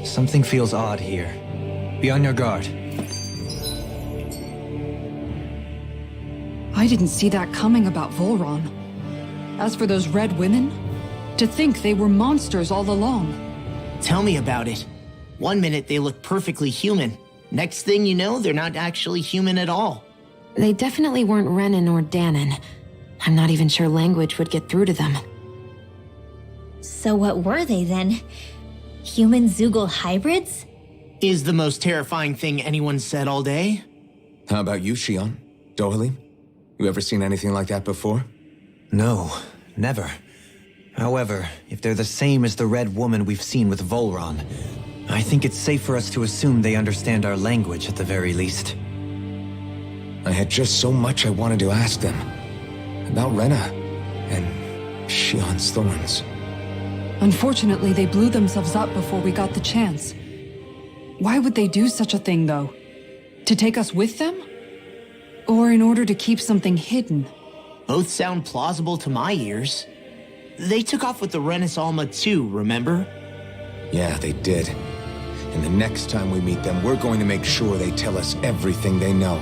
Something feels odd here. Be on your guard. I didn't see that coming about Volron. As for those red women, to think they were monsters all along. Tell me about it. One minute they look perfectly human. Next thing you know, they're not actually human at all. They definitely weren't Renan or Danon. I'm not even sure language would get through to them. So what were they then? Human Zoogle hybrids? Is the most terrifying thing anyone said all day. How about you, Shion? Dohalim? You ever seen anything like that before? No, never. However, if they're the same as the red woman we've seen with Volron, I think it's safe for us to assume they understand our language at the very least. I had just so much I wanted to ask them. About Rena, and Shion's thorns. Unfortunately, they blew themselves up before we got the chance. Why would they do such a thing, though? To take us with them? Or in order to keep something hidden? Both sound plausible to my ears. They took off with the Renis Alma too, remember? Yeah, they did. And the next time we meet them, we're going to make sure they tell us everything they know.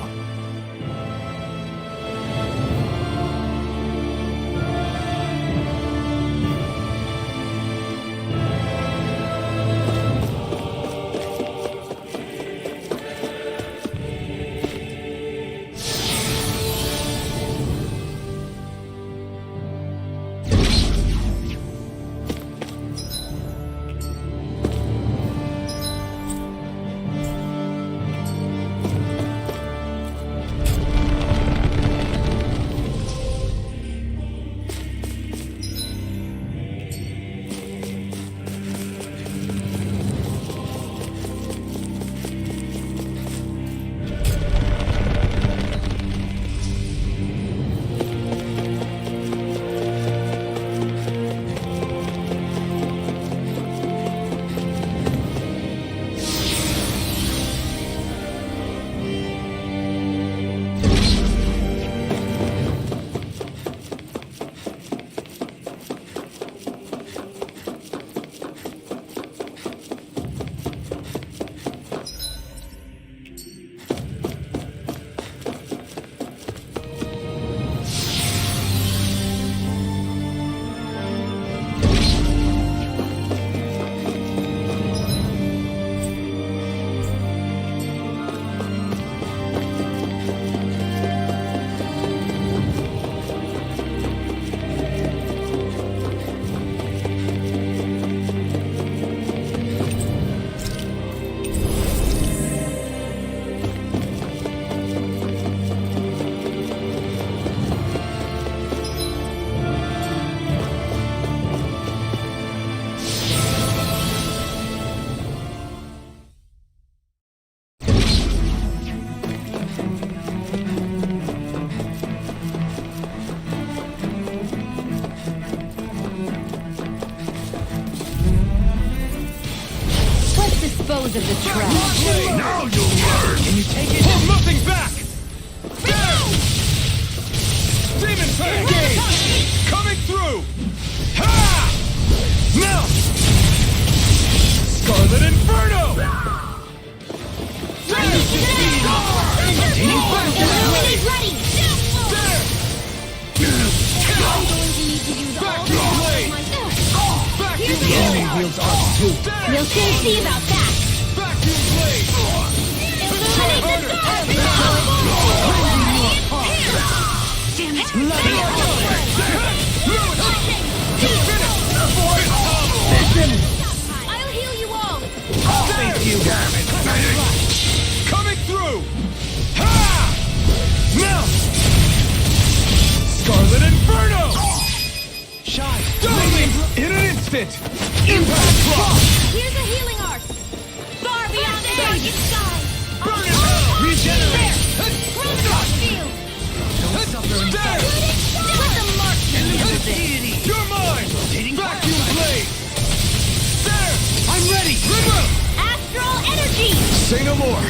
Dispose of the trash. Now you'll learn! Can you take it? Hold nothing back! Demon Fang! Coming through! Ha! Now! Scarlet Inferno! Illuminate ready! There! I'm going to need to use all the powers of myself. Vacuum The enemy Blade! wields ours too. We'll soon see about that. Vacuum Blade! Illuminate the dark! Damn it! I'll heal you all! Thank you. Damn it! Coming through! Ha! Now! Scarlet Inferno! Shine. Dominating in an instant! Impact Drop! Here's a healing arc! Far beyond the darkest sky! Burn it out! Regenerate! Cross field! There! Let the mark You're mine! Vacuum Blade! There! I'm ready. River! Astral energy! Say no more!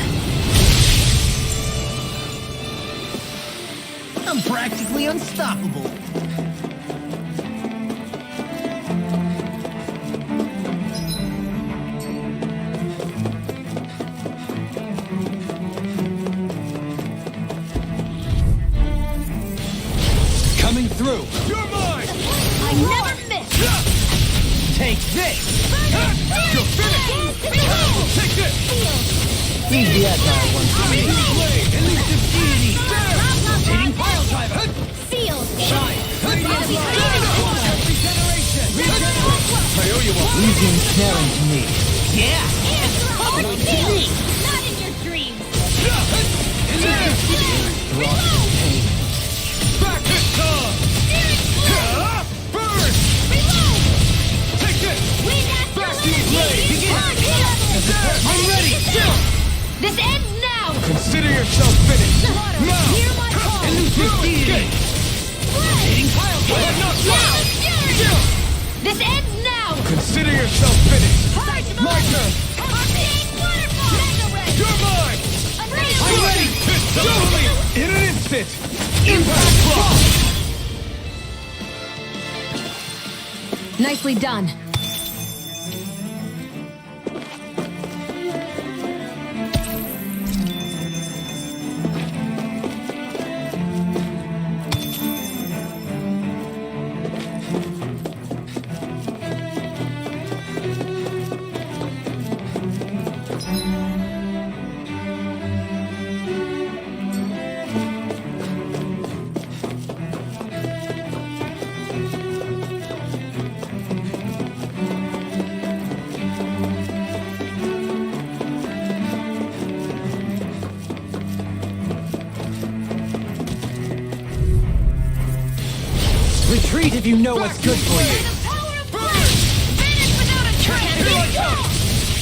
practically unstoppable. Coming through. You're mine! I never miss! Take this! Go finish! Take this! Easy agile one for me. Blade! Elusive deity! Rotating pile driver! Sealed! Shine! Regeneration! I owe you one. Easy and snaring to me. Yeah! Not in your dreams! Back this time! Burn! Take this! Vacuum blade! I'm ready! This ends now! Consider yourself finished! Now! Hear my call! Elusive deity! Rotating pile Now! driver! This ends now! Consider yourself finished! My turn! You're mine! I'm ready! I'm ready! Totally! In an instant! Impact block! Nicely done. Retreat if you know what's good for you.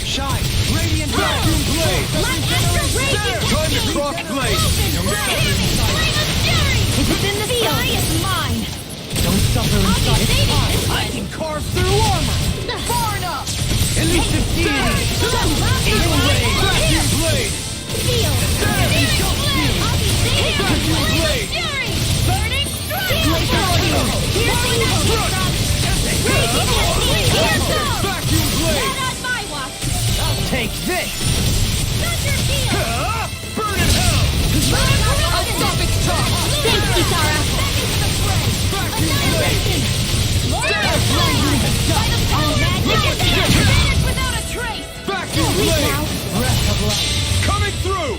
Shine! Radiant vacuum blade! Time to cross blade! If it's in the sky, it's mine! Don't suffer I'll inside. be saving this I one! can carve through armor! Far enough! Elusive deity! Vacuum blade! Sealed! I'll be saving Vacuum this blade! fury! Burning strike! Piercing that heat from! Raging that heat here goes! Vacuum blade! Not on my watch! I'll take this! Thunder field! Burn in hell! I'll stop its talk! Thanks, Kitara! Back into the fray! Annihilation! More by the power of magic! Vanish without a trace! Vacuum Leave blade! now! Breath of life! Coming through!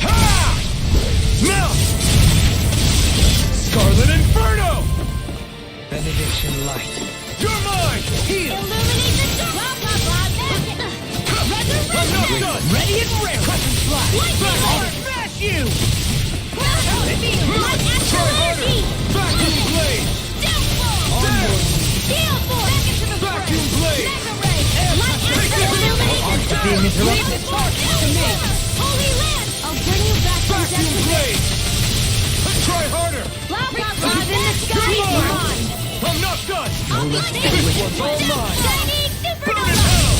Ha! Now! Scarlet Inferno! Benediction light! You're mine! Heal! Illuminate the dark! Blah, blah, blah! I'm not Resurrection! done! Ready and rare! Crescent flash! Lightning I'll bolt! smash you! Like astral energy! Vacuum blade! Downfall! Steel force! Back into the fray! Vacuum blade! Mega ray! Like astral illumination! Being interrupted. Holy land! I'll bring you back from Vacuum death. blade! Try harder! Blah, blah, blah, in the sky is mine! I'm not done! I'll be This one's all mine! Shining Burn in supernova! hell!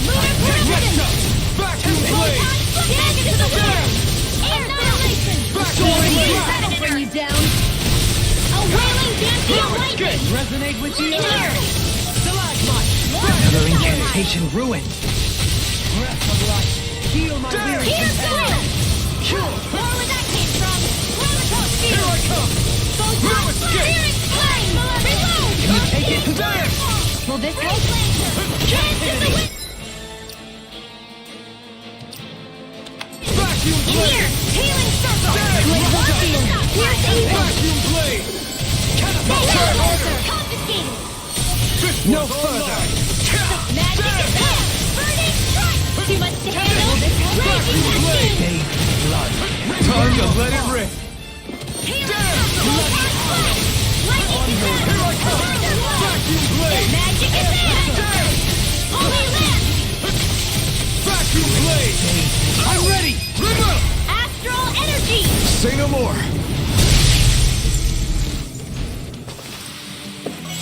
Lunar Next president! up! Vacuum blade! Back into the wind! Annihilation! Vacuum blade! That'll bring you down! A wailing dancing lightning! Resonate with the earth! Here! Stalagmite! Another incantation ruined. Breath of life! Heal my weary Here's companion! Silence! More where that came from! Chronocal Here field! I come! No Photon escape! spirit flame! Reload! Can you take it? There! Will this help? Dance in the wind! Vacuum In blade! here! Healing circle! There! Piercing Vacuum blade! Confiscated! This No one's all further. mine. Magic is here! Burning strike! Too much to handle! Raging machine! Time to let it rip! Healing circle! Lightning is Vacuum blade! Magic is here! Holy land! Vacuum blade! I'm ready! Remember! Astral energy! Say no more!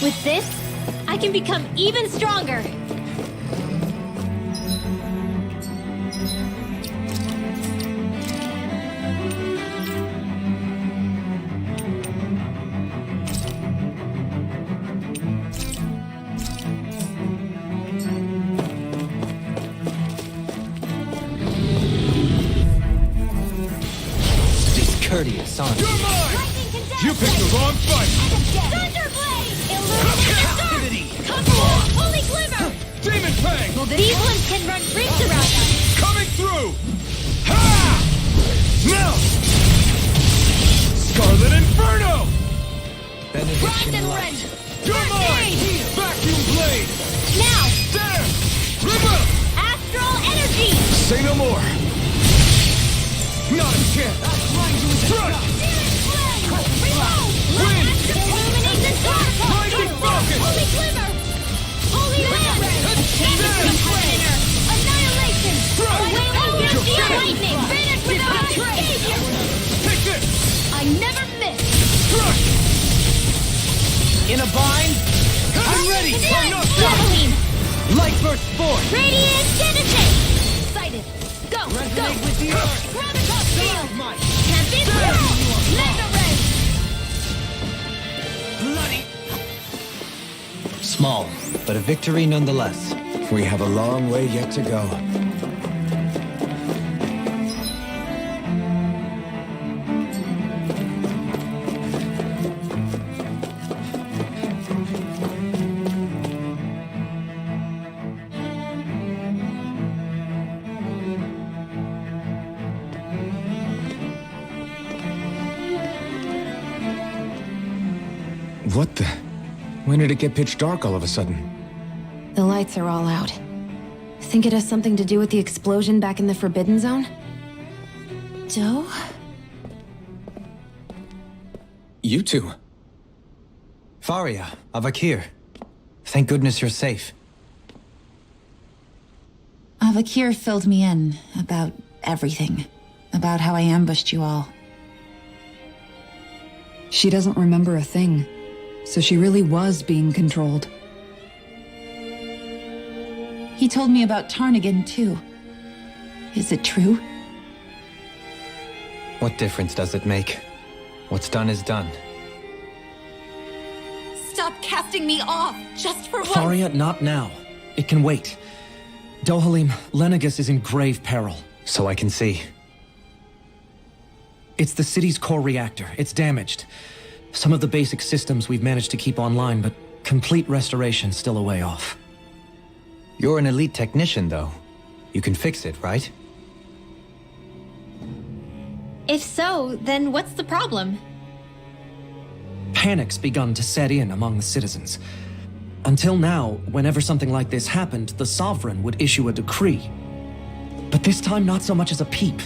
With this, I can become even stronger! courteous, aren't you? You're mine! Lightning condensed! You picked the wrong fight! Thunderblade! Illuminated Captivity! Come on! Holy Glimmer! Demon Fang! These ones can run rings around us! Coming through! Ha! Now! Scarlet Inferno! Rise and rend! You're mine! Vacuum Blade! Now! There! River! Astral Energy! Say no more! Not a chance! Thrust! Reload! Wind! Illuminate the dark! Lightning Focus! Holy Glimmer! Holy Wind! Predator! Annihilation! Wailing Lightning! Finish without escape! Take this! I never miss! Thrust! In a bind? I'm ready! I'm not done! Leveling! Light burst forth! Radiant Genesis! Excited! Go! Go! with the earth! Gravitas Field! Might! Can't be through! Mega Ray! Bloody! Small, but a victory nonetheless. We have a long way yet to go. What the? When did it get pitch dark all of a sudden? The lights are all out. Think it has something to do with the explosion back in the Forbidden Zone? Joe? You two. Faria, Avakir. Thank goodness you're safe. Avakir filled me in about everything. About how I ambushed you all. She doesn't remember a thing, so she really was being controlled. He told me about Tarnigan, too. Is it true? What difference does it make? What's done is done. Stop casting me off, just for once! Faria, not now. It can wait. Dohalim, Lenegus is in grave peril. So I can see. It's the city's core reactor. It's damaged. Some of the basic systems we've managed to keep online, but complete restoration's still a way off. You're an elite technician, though. You can fix it, right? If so, then what's the problem? Panic's begun to set in among the citizens. Until now, whenever something like this happened, the Sovereign would issue a decree. But this time, not so much as a peep.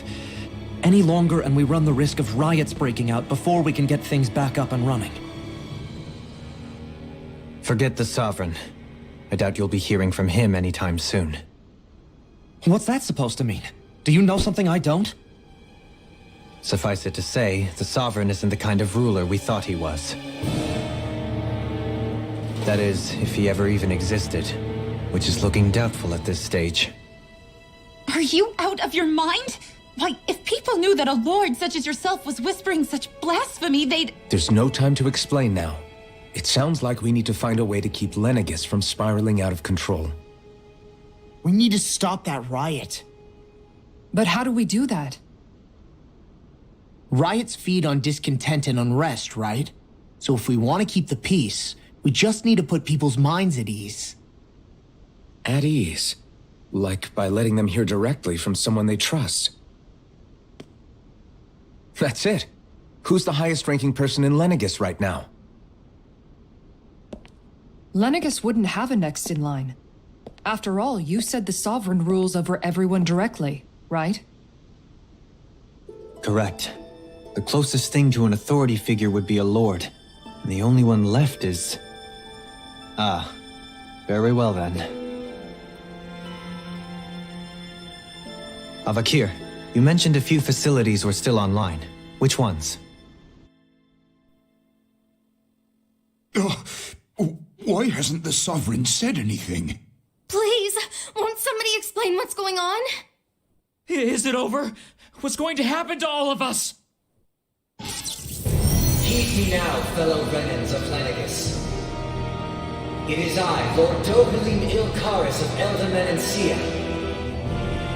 Any longer, and we run the risk of riots breaking out before we can get things back up and running. Forget the Sovereign. I doubt you'll be hearing from him anytime soon. What's that supposed to mean? Do you know something I don't? Suffice it to say, the Sovereign isn't the kind of ruler we thought he was. That is, if he ever even existed, which is looking doubtful at this stage. Are you out of your mind? Why, if people knew that a lord such as yourself was whispering such blasphemy, they'd... There's no time to explain now. It sounds like we need to find a way to keep Lenegus from spiraling out of control. We need to stop that riot. But how do we do that? Riots feed on discontent and unrest, right? So if we want to keep the peace, we just need to put people's minds at ease. At ease? Like by letting them hear directly from someone they trust. That's it. Who's the highest-ranking person in Lenegus right now? Lenegus wouldn't have a next in line. After all, you said the Sovereign rules over everyone directly, right? Correct. The closest thing to an authority figure would be a lord. And the only one left is... Ah. Very well then. Avakir, you mentioned a few facilities were still online. Which ones? Why hasn't the Sovereign said anything? Please, won't somebody explain what's going on? Is it over? What's going to happen to all of us? Heed me now, fellow Renans of Lenegus. It is I, Lord Dohalim Ilkaris of Eldaman and Sia.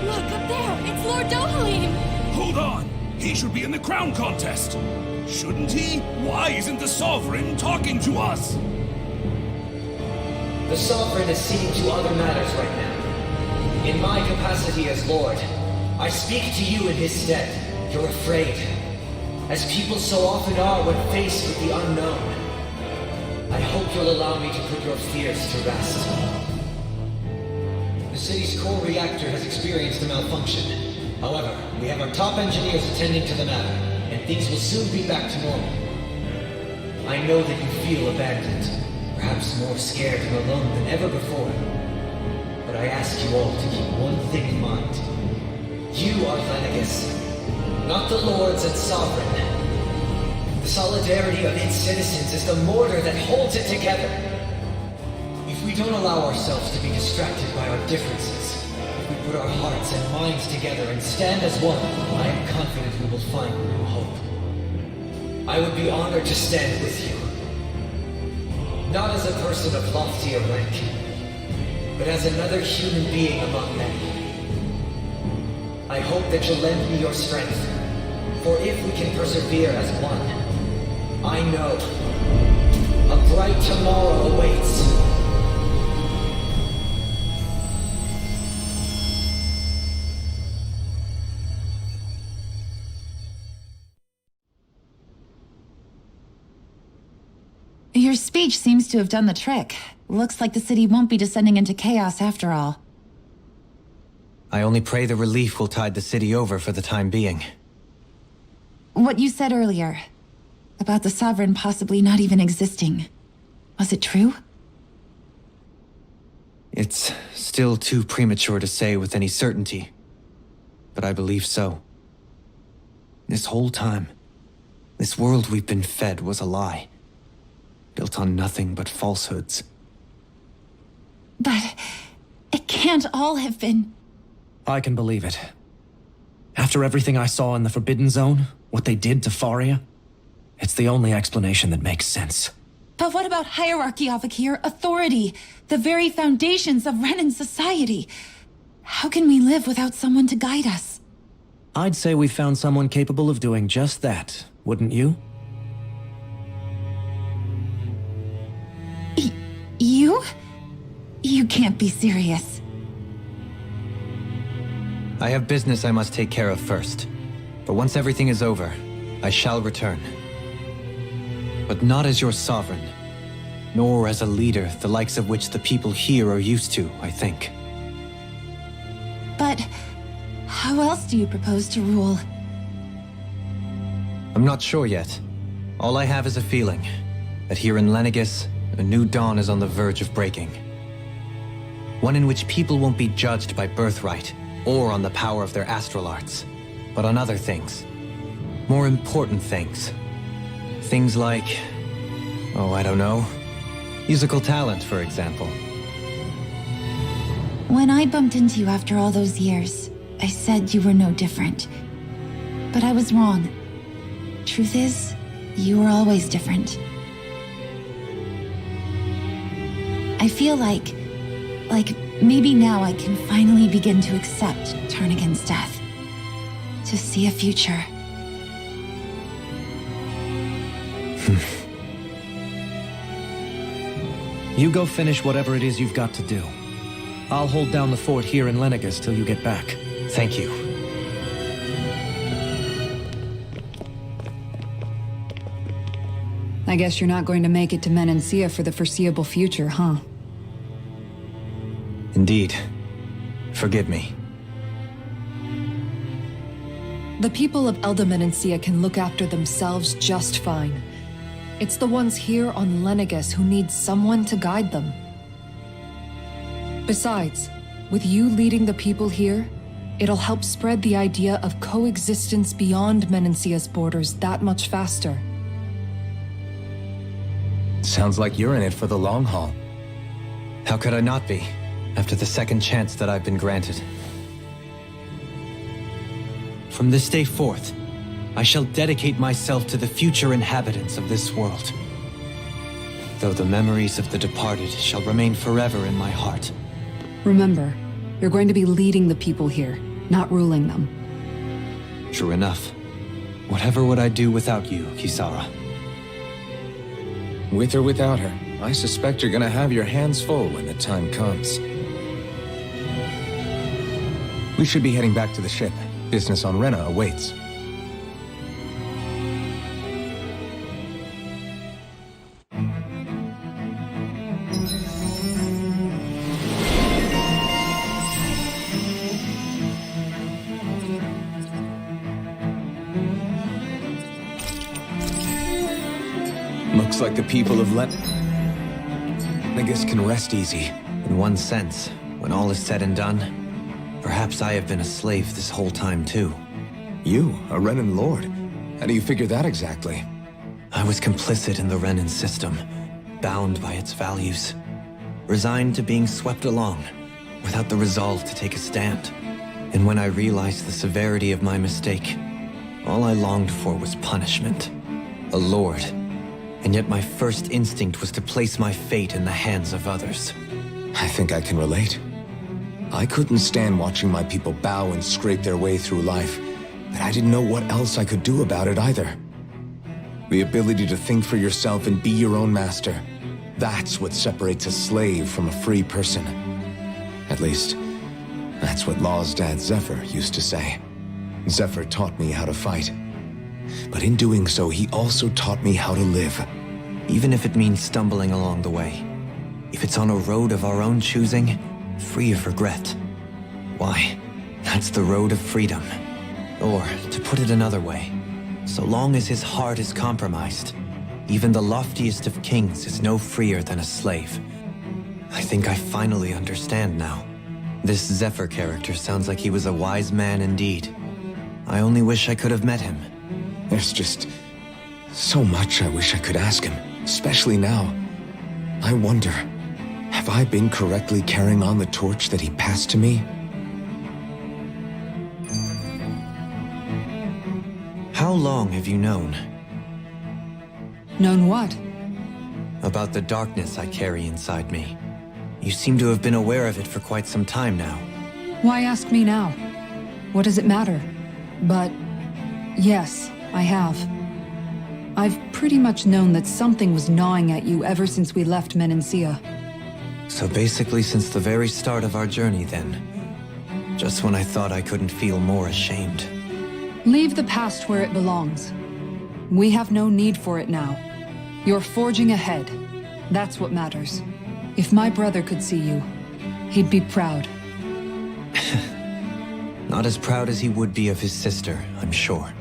Look, up there! It's Lord Dohalim! Hold on! He should be in the crown contest. Shouldn't he? Why isn't the Sovereign talking to us? The Sovereign is seeing to other matters right now. In my capacity as Lord, I speak to you in his stead. You're afraid, as people so often are when faced with the unknown. I hope you'll allow me to put your fears to rest. The city's core reactor has experienced a malfunction. However, we have our top engineers attending to the matter, and things will soon be back to normal. I know that you feel abandoned, perhaps more scared and alone than ever before. But I ask you all to keep one thing in mind. You are Lenegis, not the Lords and Sovereign. The solidarity of its citizens is the mortar that holds it together. If we don't allow ourselves to be distracted by our differences, if we put our hearts and minds together and stand as one, I am confident we will find new hope. I would be honored to stand with you. Not as a person of loftier rank, but as another human being among many. I hope that you'll lend me your strength, for if we can persevere as one, I know a bright tomorrow awaits. Your speech seems to have done the trick. Looks like the city won't be descending into chaos after all. I only pray the relief will tide the city over for the time being. What you said earlier, about the Sovereign possibly not even existing, was it true? It's still too premature to say with any certainty, but I believe so. This whole time, this world we've been fed was a lie, built on nothing but falsehoods. But it can't all have been... I can believe it. After everything I saw in the Forbidden Zone, what they did to Faria, it's the only explanation that makes sense. But what about hierarchy, Avakir? Authority? The very foundations of Renan society? How can we live without someone to guide us? I'd say we found someone capable of doing just that, wouldn't you? You? You can't be serious. I have business I must take care of first. But once everything is over, I shall return. But not as your sovereign, nor as a leader the likes of which the people here are used to, I think. But how else do you propose to rule? I'm not sure yet. All I have is a feeling that here in Lenegis, a new dawn is on the verge of breaking. One in which people won't be judged by birthright or on the power of their astral arts, but on other things. More important things. Things like, oh, I don't know, musical talent, for example. When I bumped into you after all those years, I said you were no different. But I was wrong. Truth is, you were always different. I feel like maybe now I can finally begin to accept Turnigan's death. To see a future. You go finish whatever it is you've got to do. I'll hold down the fort here in Lenegis till you get back. Thank you. I guess you're not going to make it to Menancia for the foreseeable future, huh? Indeed. Forgive me. The people of Elda Menancia can look after themselves just fine. It's the ones here on Lenegis who need someone to guide them. Besides, with you leading the people here, it'll help spread the idea of coexistence beyond Menancia's borders that much faster. Sounds like you're in it for the long haul. How could I not be, after the second chance that I've been granted? From this day forth, I shall dedicate myself to the future inhabitants of this world. Though the memories of the departed shall remain forever in my heart. Remember, you're going to be leading the people here, not ruling them. True enough. Whatever would I do without you, Kisara? With or without her, I suspect you're gonna have your hands full when the time comes. We should be heading back to the ship. Business on Rena awaits. Looks like the people of Lenegis can rest easy. In one sense, when all is said and done, perhaps I have been a slave this whole time too. You, a Renan lord? How do you figure that exactly? I was complicit in the Renan system, bound by its values, resigned to being swept along, without the resolve to take a stand. And when I realized the severity of my mistake, all I longed for was punishment. A lord. And yet my first instinct was to place my fate in the hands of others. I think I can relate. I couldn't stand watching my people bow and scrape their way through life, but I didn't know what else I could do about it either. The ability to think for yourself and be your own master, that's what separates a slave from a free person. At least, that's what Law's dad Zephyr used to say. Zephyr taught me how to fight. But in doing so, he also taught me how to live. Even if it means stumbling along the way. If it's on a road of our own choosing, free of regret. Why, that's the road of freedom. Or, to put it another way, so long as his heart is compromised, even the loftiest of kings is no freer than a slave. I think I finally understand now. This Zephyr character sounds like he was a wise man indeed. I only wish I could have met him. There's just so much I wish I could ask him, especially now. I wonder, have I been correctly carrying on the torch that he passed to me? How long have you known? Known what? About the darkness I carry inside me. You seem to have been aware of it for quite some time now. Why ask me now? What does it matter? But yes, I have. I've pretty much known that something was gnawing at you ever since we left Menancia. So basically since the very start of our journey then. Just when I thought I couldn't feel more ashamed. Leave the past where it belongs. We have no need for it now. You're forging ahead. That's what matters. If my brother could see you, he'd be proud. Not as proud as he would be of his sister, I'm sure.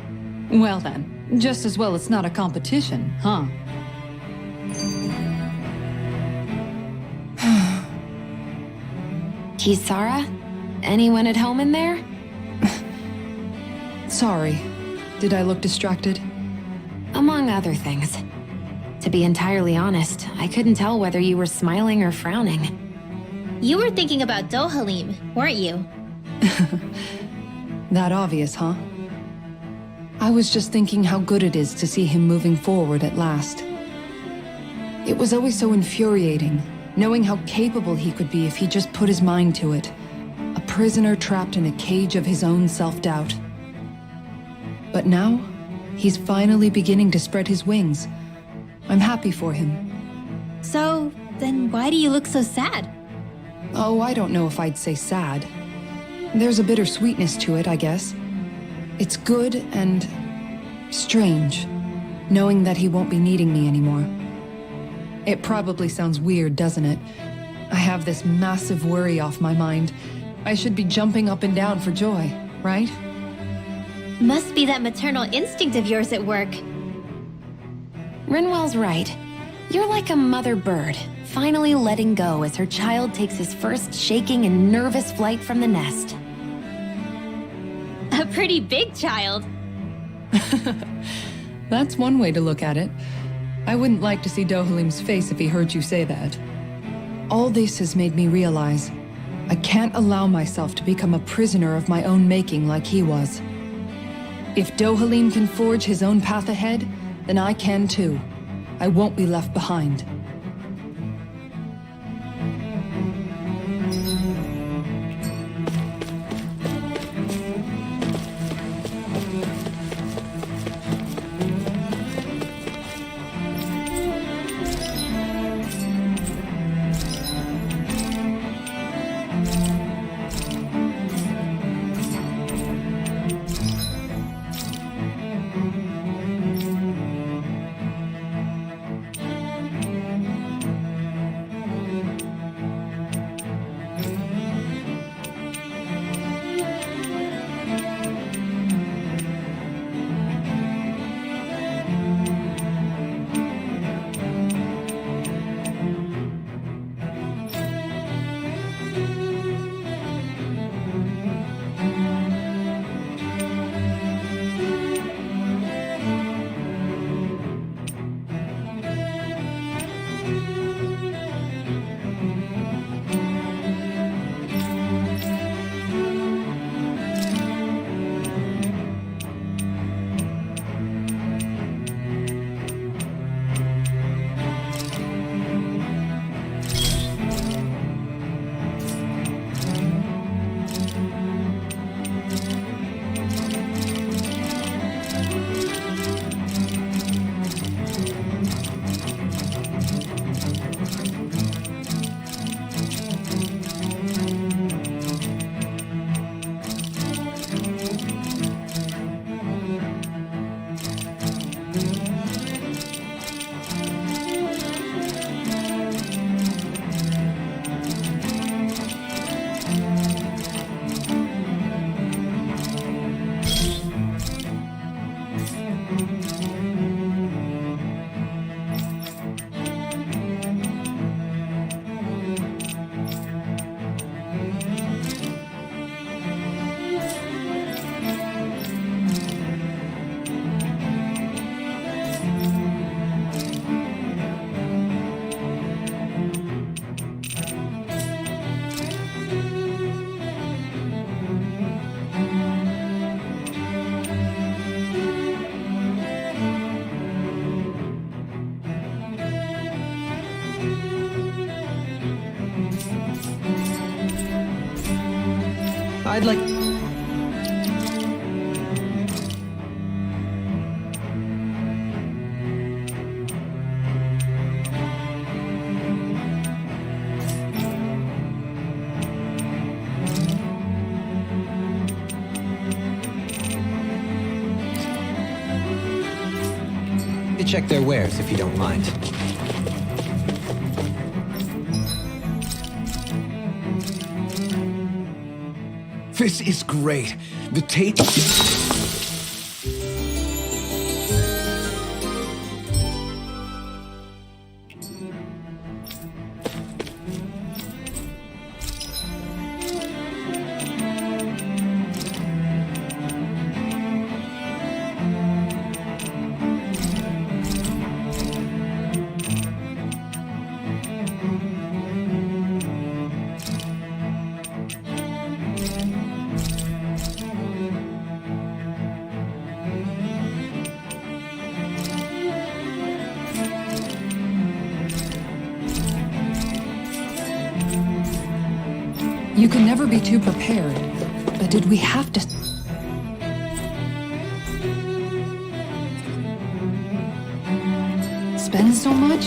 Well then, just as well it's not a competition, huh? Kisara? Anyone at home in there? Sorry. Did I look distracted? Among other things. To be entirely honest, I couldn't tell whether you were smiling or frowning. You were thinking about Dohalim, weren't you? That obvious, huh? I was just thinking how good it is to see him moving forward at last. It was always so infuriating, knowing how capable he could be if he just put his mind to it. A prisoner trapped in a cage of his own self-doubt. But now, he's finally beginning to spread his wings. I'm happy for him. So, then why do you look so sad? Oh, I don't know if I'd say sad. There's a bittersweetness to it, I guess. It's good and strange, knowing that he won't be needing me anymore. It probably sounds weird, doesn't it? I have this massive worry off my mind. I should be jumping up and down for joy, right? Must be that maternal instinct of yours at work. Rinwell's right. You're like a mother bird, finally letting go as her child takes his first shaking and nervous flight from the nest. A pretty big child. That's one way to look at it. I wouldn't like to see Dohalim's face if he heard you say that. All this has made me realize I can't allow myself to become a prisoner of my own making like he was. If Dohalim can forge his own path ahead, then I can too. I won't be left behind. I'd like... to check their wares, if you don't mind. This is great. The tape... You can never be too prepared. But did we have to... spend so much?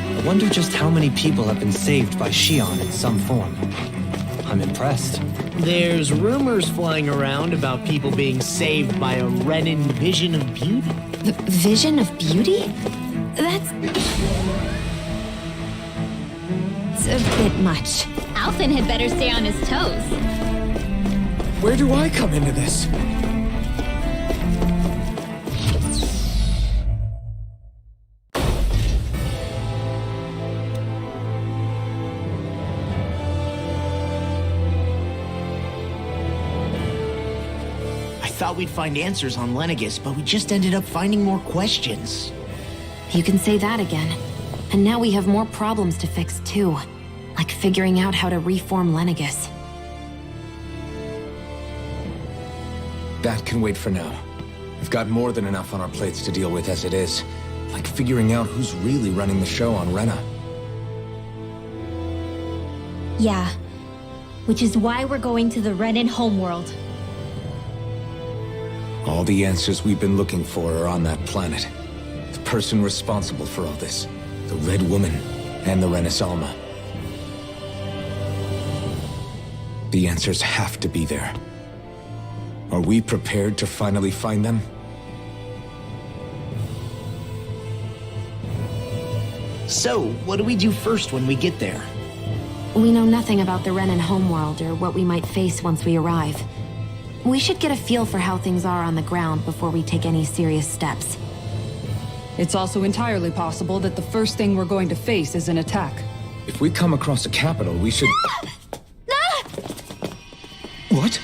I wonder just how many people have been saved by Shion in some form. I'm impressed. There's rumors flying around about people being saved by a Renin vision of beauty. The vision of beauty? That's... it's a bit much. Alphen had better stay on his toes. Where do I come into this? I thought we'd find answers on Lenegis, but we just ended up finding more questions. You can say that again. And now we have more problems to fix too. Like figuring out how to reform Lenegis. That can wait for now. We've got more than enough on our plates to deal with as it is. Like figuring out who's really running the show on Rena. Yeah. Which is why we're going to the Renin homeworld. All the answers we've been looking for are on that planet. The person responsible for all this. The Red Woman and the Renaissance. The answers have to be there. Are we prepared to finally find them? So, what do we do first when we get there? We know nothing about the Renan homeworld or what we might face once we arrive. We should get a feel for how things are on the ground before we take any serious steps. It's also entirely possible that the first thing we're going to face is an attack. If we come across a capital, we should... What?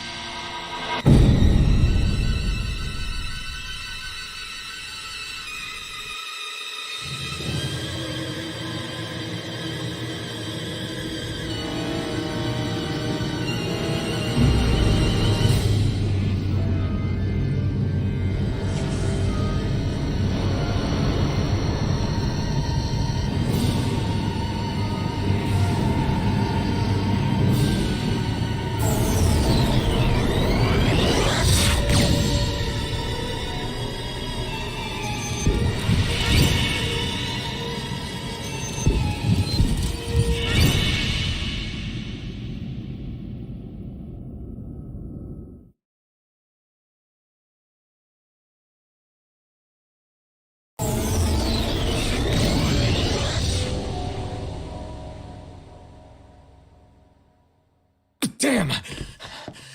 Damn!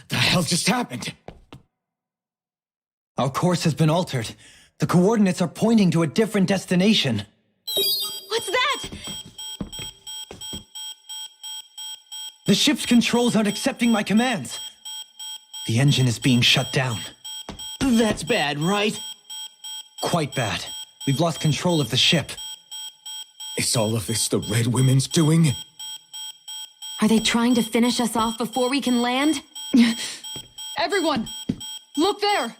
The hell just happened? Our course has been altered. The coordinates are pointing to a different destination. What's that? The ship's controls aren't accepting my commands. The engine is being shut down. That's bad, right? Quite bad. We've lost control of the ship. Is all of this the Red Women's doing? Are they trying to finish us off before we can land? Everyone! Look there!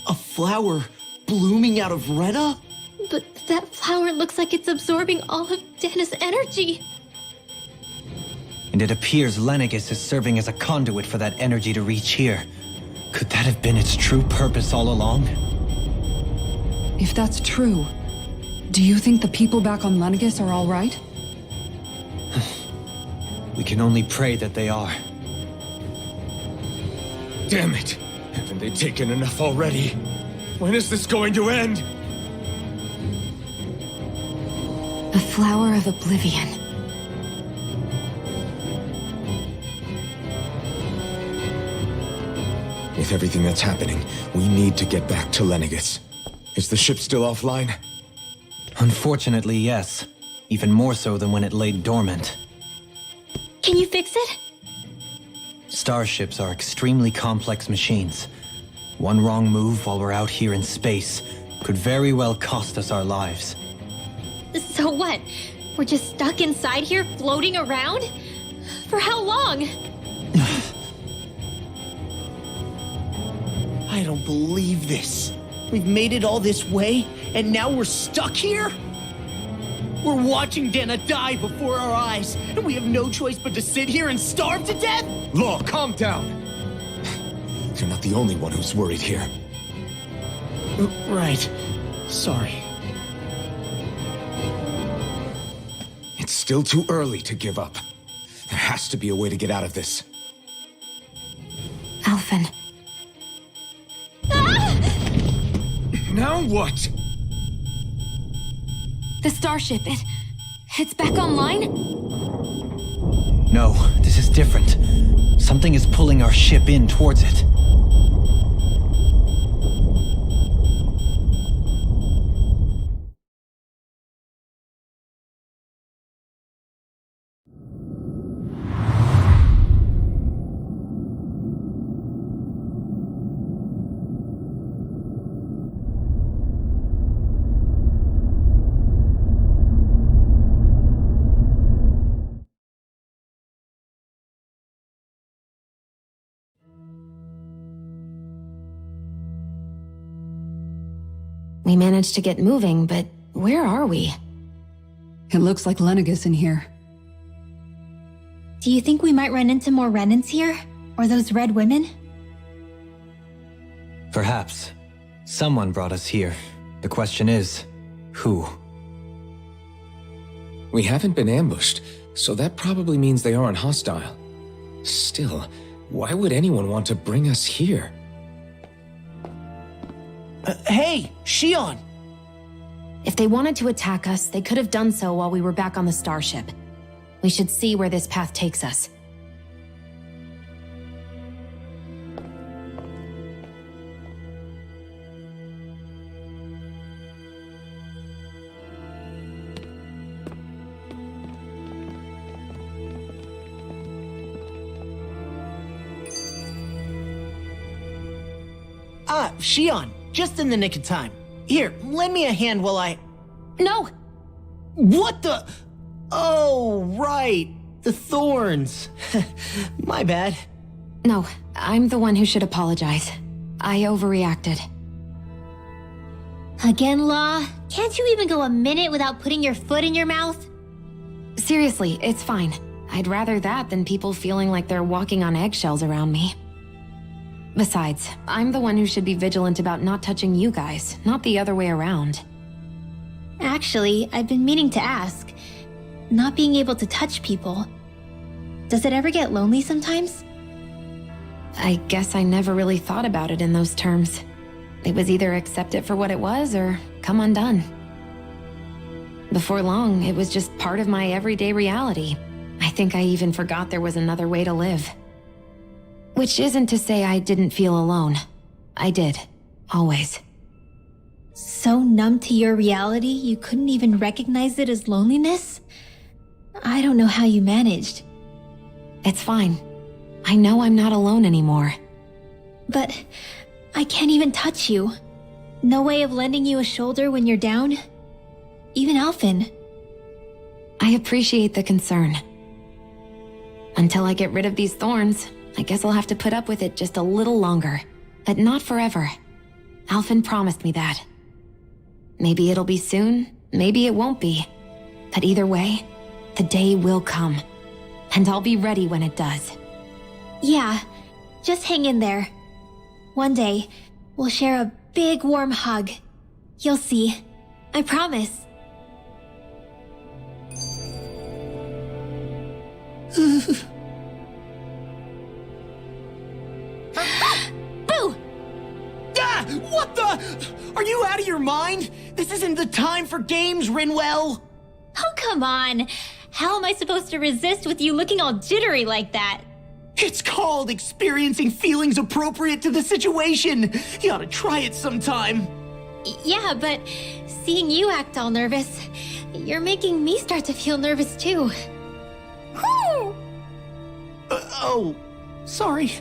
A flower blooming out of Rena? But that flower looks like it's absorbing all of Dana's energy. And it appears Lenegis is serving as a conduit for that energy to reach here. Could that have been its true purpose all along? If that's true, do you think the people back on Lenegis are all right? We can only pray that they are. Damn it! Haven't they taken enough already? When is this going to end? A flower of oblivion. With everything that's happening, we need to get back to Lenegis. Is the ship still offline? Unfortunately, yes. Even more so than when it lay dormant. Can you fix it? Starships are extremely complex machines. One wrong move while we're out here in space could very well cost us our lives. So what? We're just stuck inside here, floating around? For how long? I don't believe this. We've made it all this way, and now we're stuck here? We're watching Dana die before our eyes, and we have no choice but to sit here and starve to death? Law, calm down. You're not the only one who's worried here. Right. Sorry. It's still too early to give up. There has to be a way to get out of this. Alphen. Now what? The starship, it's back online? No, this is different. Something is pulling our ship in towards it. We managed to get moving, but where are we? It looks like Lenegis in here. Do you think we might run into more Renans here? Or those red women? Perhaps. Someone brought us here. The question is, who? We haven't been ambushed, so that probably means they aren't hostile. Still, why would anyone want to bring us here? Hey, Shion! If they wanted to attack us, they could have done so while we were back on the starship. We should see where this path takes us. Shion, just in the nick of time. Here, lend me a hand while I... No! What the... Oh, right. The thorns. My bad. No, I'm the one who should apologize. I overreacted. Again, Law? Can't you even go a minute without putting your foot in your mouth? Seriously, it's fine. I'd rather that than people feeling like they're walking on eggshells around me. Besides, I'm the one who should be vigilant about not touching you guys, not the other way around. Actually, I've been meaning to ask. Not being able to touch people. Does it ever get lonely sometimes? I guess I never really thought about it in those terms. It was either accept it for what it was or come undone. Before long, it was just part of my everyday reality. I think I even forgot there was another way to live. Which isn't to say I didn't feel alone. I did. Always. So numb to your reality, you couldn't even recognize it as loneliness? I don't know how you managed. It's fine. I know I'm not alone anymore. But I can't even touch you. No way of lending you a shoulder when you're down? Even Alphen. I appreciate the concern. Until I get rid of these thorns, I guess I'll have to put up with it just a little longer. But not forever. Alphen promised me that. Maybe it'll be soon, maybe it won't be. But either way, the day will come. And I'll be ready when it does. Yeah, just hang in there. One day, we'll share a big warm hug. You'll see. I promise. Boo! Ah! What the? Are you out of your mind? This isn't the time for games, Rinwell! Oh, come on. How am I supposed to resist with you looking all jittery like that? It's called experiencing feelings appropriate to the situation. You ought to try it sometime. Yeah, but seeing you act all nervous, you're making me start to feel nervous too. Oh, sorry.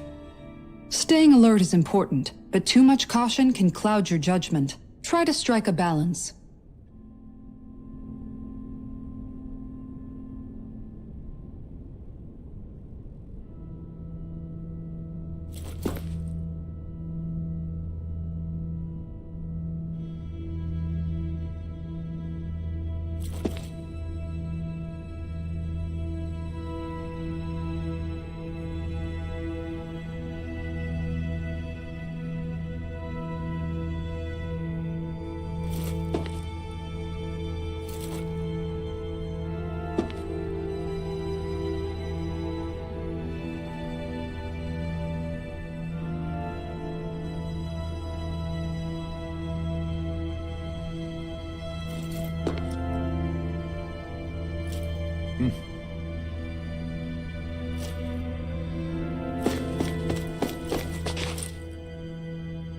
Staying alert is important, but too much caution can cloud your judgment. Try to strike a balance.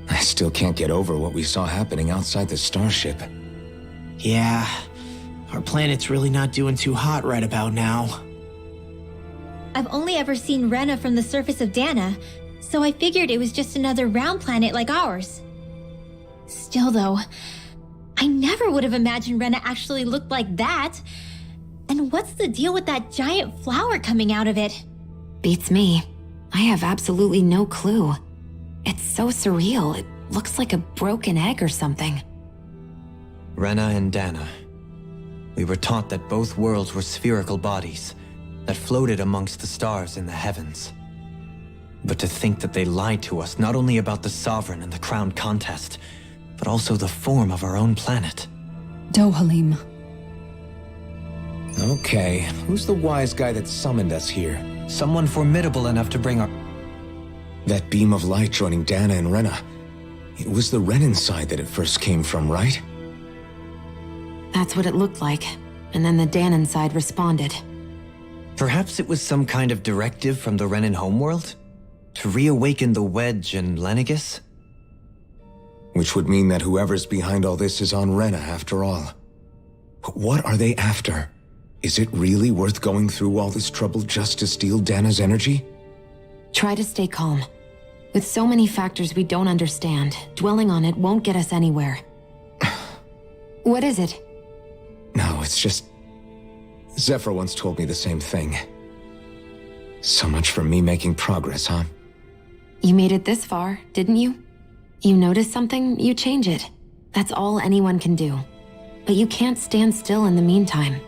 I still can't get over what we saw happening outside the starship. Yeah, our planet's really not doing too hot right about now. I've only ever seen Rena from the surface of Dana, so I figured it was just another round planet like ours. Still though, I never would have imagined Rena actually looked like that. And what's the deal with that giant flower coming out of it? Beats me. I have absolutely no clue. It's so surreal. It looks like a broken egg or something. Rena and Dana. We were taught that both worlds were spherical bodies that floated amongst the stars in the heavens. But to think that they lied to us not only about the Sovereign and the Crown contest, but also the form of our own planet. Dohalim. Okay, who's the wise guy that summoned us here? Someone formidable enough to bring our... That beam of light joining Dana and Rena. It was the Renan side that it first came from, right? That's what it looked like. And then the Danon side responded. Perhaps it was some kind of directive from the Renan homeworld? To reawaken the Wedge and Lenegis? Which would mean that whoever's behind all this is on Rena after all. But what are they after? Is it really worth going through all this trouble just to steal Dana's energy? Try to stay calm. With so many factors we don't understand, dwelling on it won't get us anywhere. What is it? No, it's just... Zephyr once told me the same thing. So much for me making progress, huh? You made it this far, didn't you? You notice something, you change it. That's all anyone can do. But you can't stand still in the meantime.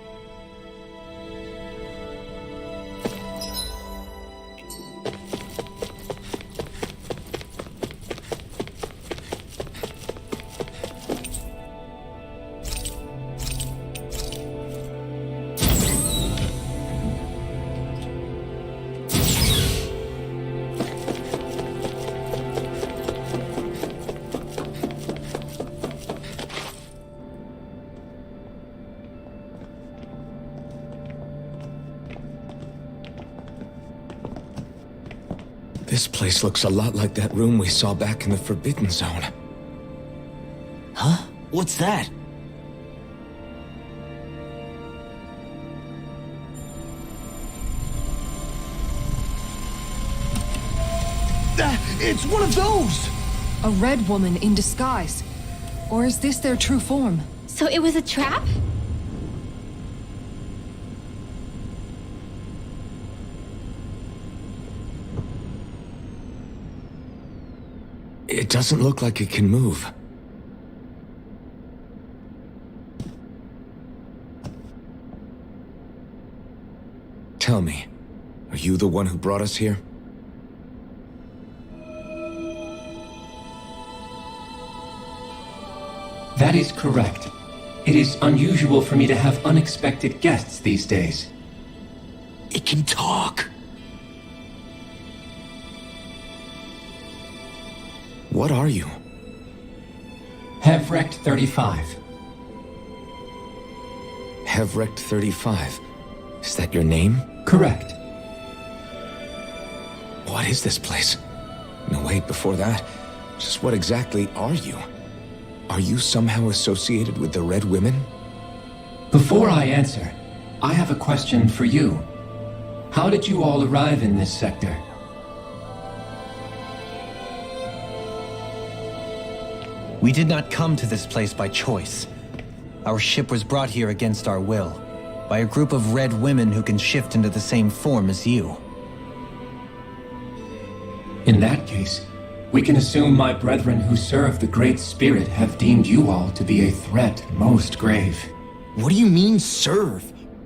This place looks a lot like that room we saw back in the Forbidden Zone. Huh? What's that? It's one of those! A red woman in disguise. Or is this their true form? So it was a trap? It doesn't look like it can move. Tell me, are you the one who brought us here? That is correct. It is unusual for me to have unexpected guests these days. It can talk. What are you? Hevrect 35. Hevrect 35. Is that your name? Correct. What is this place? No, wait, before that, just what exactly are you? Are you somehow associated with the Red Women? Before I answer, I have a question for you. How did you all arrive in this sector? We did not come to this place by choice. Our ship was brought here against our will, by a group of red women who can shift into the same form as you. In that case, we can assume my brethren who serve the Great Spirit have deemed you all to be a threat most grave. What do you mean, serve?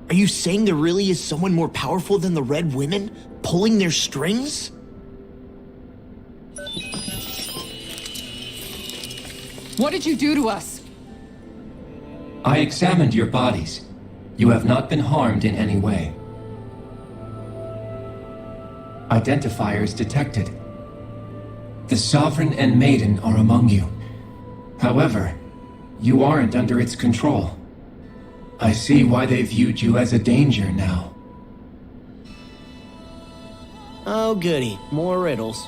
Are you saying there really is someone more powerful than the Red Women, pulling their strings? What did you do to us? I examined your bodies. You have not been harmed in any way. Identifiers detected. The Sovereign and Maiden are among you. However, you aren't under its control. I see why they viewed you as a danger now. Oh, goody. More riddles.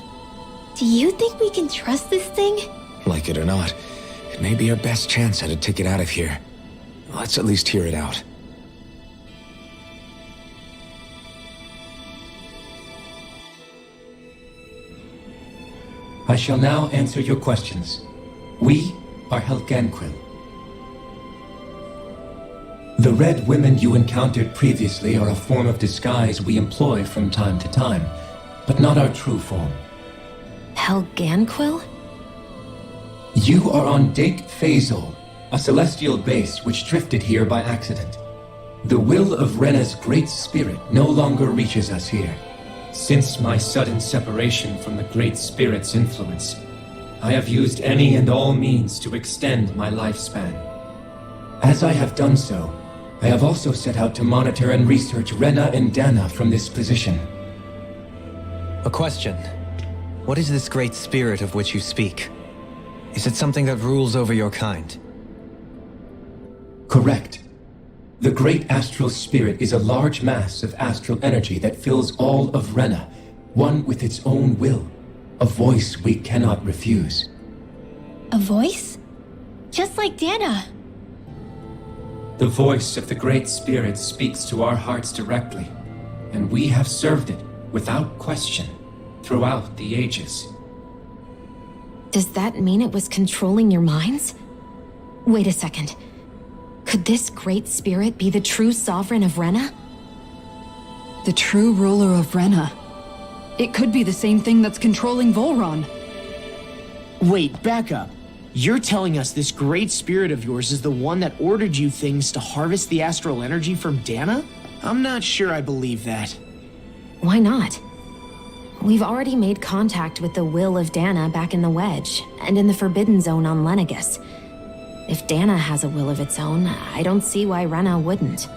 Do you think we can trust this thing? Like it or not, it may be our best chance at a ticket out of here. Let's at least hear it out. I shall now answer your questions. We are Helganquil. The red women you encountered previously are a form of disguise we employ from time to time, but not our true form. Helganquil? You are on Dake Phasol, a celestial base which drifted here by accident. The will of Rena's great spirit no longer reaches us here. Since my sudden separation from the Great Spirit's influence, I have used any and all means to extend my lifespan. As I have done so, I have also set out to monitor and research Rena and Dana from this position. A question. What is this great spirit of which you speak? Is it something that rules over your kind? Correct. The Great Astral Spirit is a large mass of astral energy that fills all of Rena, one with its own will, a voice we cannot refuse. A voice? Just like Dana. The voice of the Great Spirit speaks to our hearts directly, and we have served it without question throughout the ages. Does that mean it was controlling your minds? Wait a second. Could this great spirit be the true sovereign of Rena? The true ruler of Rena. It could be the same thing that's controlling Volron. Wait, back up. You're telling us this great spirit of yours is the one that ordered you things to harvest the astral energy from Dana? I'm not sure I believe that. Why not? We've already made contact with the will of Dana back in the Wedge, and in the Forbidden Zone on Lenegus. If Dana has a will of its own, I don't see why Rena wouldn't.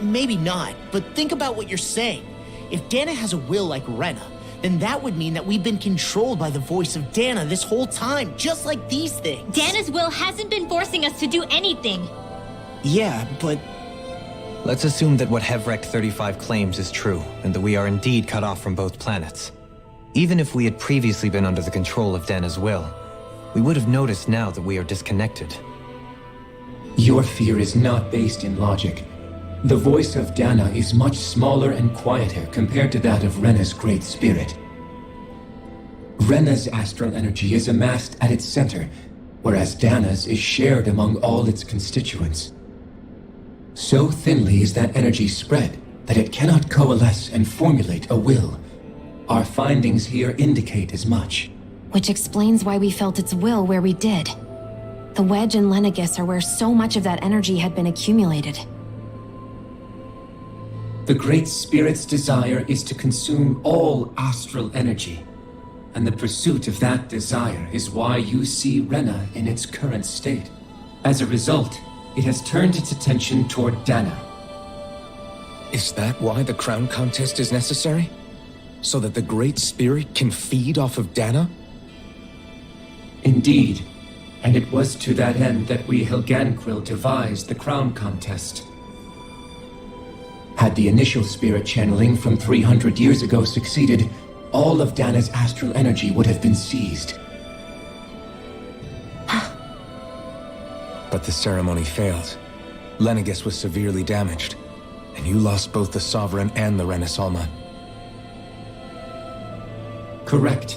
Maybe not, but think about what you're saying. If Dana has a will like Rena, then that would mean that we've been controlled by the voice of Dana this whole time, just like these things. Dana's will hasn't been forcing us to do anything. Yeah, but... Let's assume that what Hevrect 35 claims is true, and that we are indeed cut off from both planets. Even if we had previously been under the control of Dana's will, we would have noticed now that we are disconnected. Your fear is not based in logic. The voice of Dana is much smaller and quieter compared to that of Rena's great spirit. Rena's astral energy is amassed at its center, whereas Dana's is shared among all its constituents. So thinly is that energy spread that it cannot coalesce and formulate a will. Our findings here indicate as much. Which explains why we felt its will where we did. The Wedge and Lenegus are where so much of that energy had been accumulated. The Great Spirit's desire is to consume all astral energy, and the pursuit of that desire is why you see Rena in its current state. As a result, it has turned its attention toward Dana. Is that why the crown contest is necessary? So that the Great Spirit can feed off of Dana? Indeed, and it was to that end that we Helganquil devised the crown contest. Had the initial spirit channeling from 300 years ago succeeded, all of Dana's astral energy would have been seized. But the ceremony failed. Lenegus was severely damaged, and you lost both the Sovereign and the Renasalma. Correct.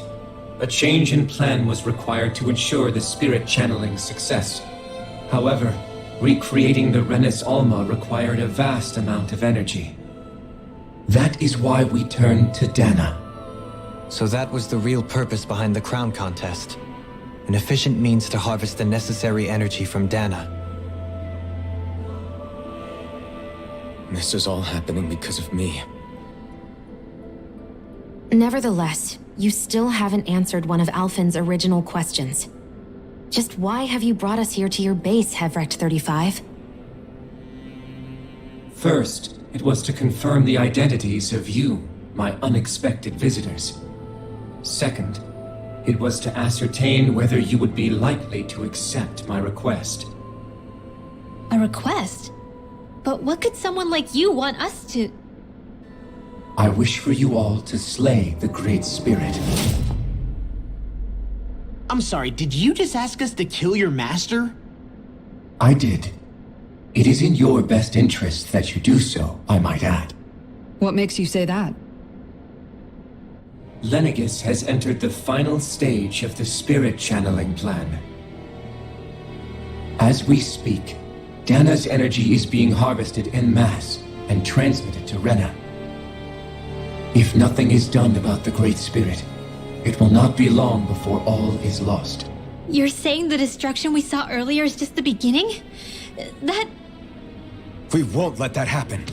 A change in plan was required to ensure the spirit channeling's success. However, recreating the Renis Alma required a vast amount of energy. That is why we turned to Dana. So that was the real purpose behind the crown contest. An efficient means to harvest the necessary energy from Dana. This is all happening because of me. Nevertheless, you still haven't answered one of Alphen's original questions. Just why have you brought us here to your base, Hevrect 35? First, it was to confirm the identities of you, my unexpected visitors. Second, it was to ascertain whether you would be likely to accept my request. A request? But what could someone like you want us to... I wish for you all to slay the Great Spirit. I'm sorry, did you just ask us to kill your master? I did. It is in your best interest that you do so, I might add. What makes you say that? Lenegis has entered the final stage of the spirit channeling plan. As we speak, Dana's energy is being harvested en masse and transmitted to Rena. If nothing is done about the Great Spirit, it will not be long before all is lost. You're saying the destruction we saw earlier is just the beginning? That... We won't let that happen.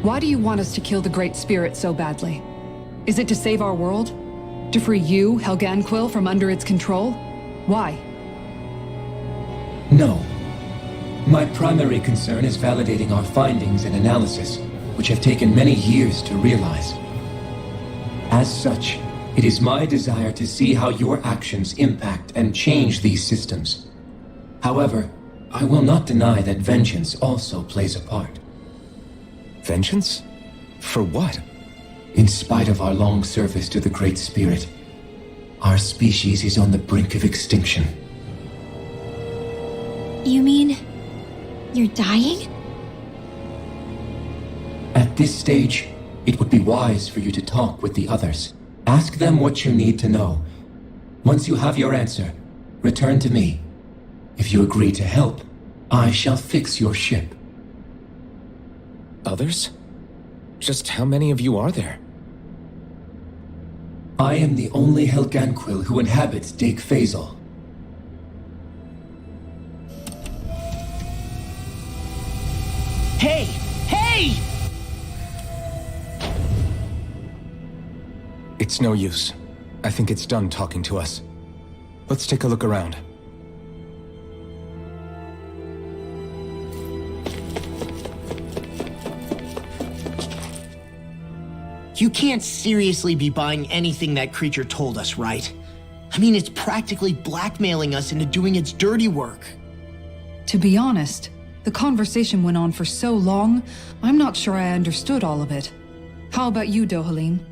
Why do you want us to kill the Great Spirit so badly? Is it to save our world? To free you, Helganquil, from under its control? Why? No. My primary concern is validating our findings and analysis, which have taken many years to realize. As such, it is my desire to see how your actions impact and change these systems. However, I will not deny that vengeance also plays a part. Vengeance? For what? In spite of our long service to the Great Spirit, our species is on the brink of extinction. You mean... you're dying? At this stage, it would be wise for you to talk with the others. Ask them what you need to know. Once you have your answer, return to me. If you agree to help, I shall fix your ship. Others? Just how many of you are there? I am the only Helganquil who inhabits Dake Faisal. Hey! Hey! It's no use. I think it's done talking to us. Let's take a look around. You can't seriously be buying anything that creature told us, right? I mean, it's practically blackmailing us into doing its dirty work. To be honest, the conversation went on for so long, I'm not sure I understood all of it. How about you, Dohalim?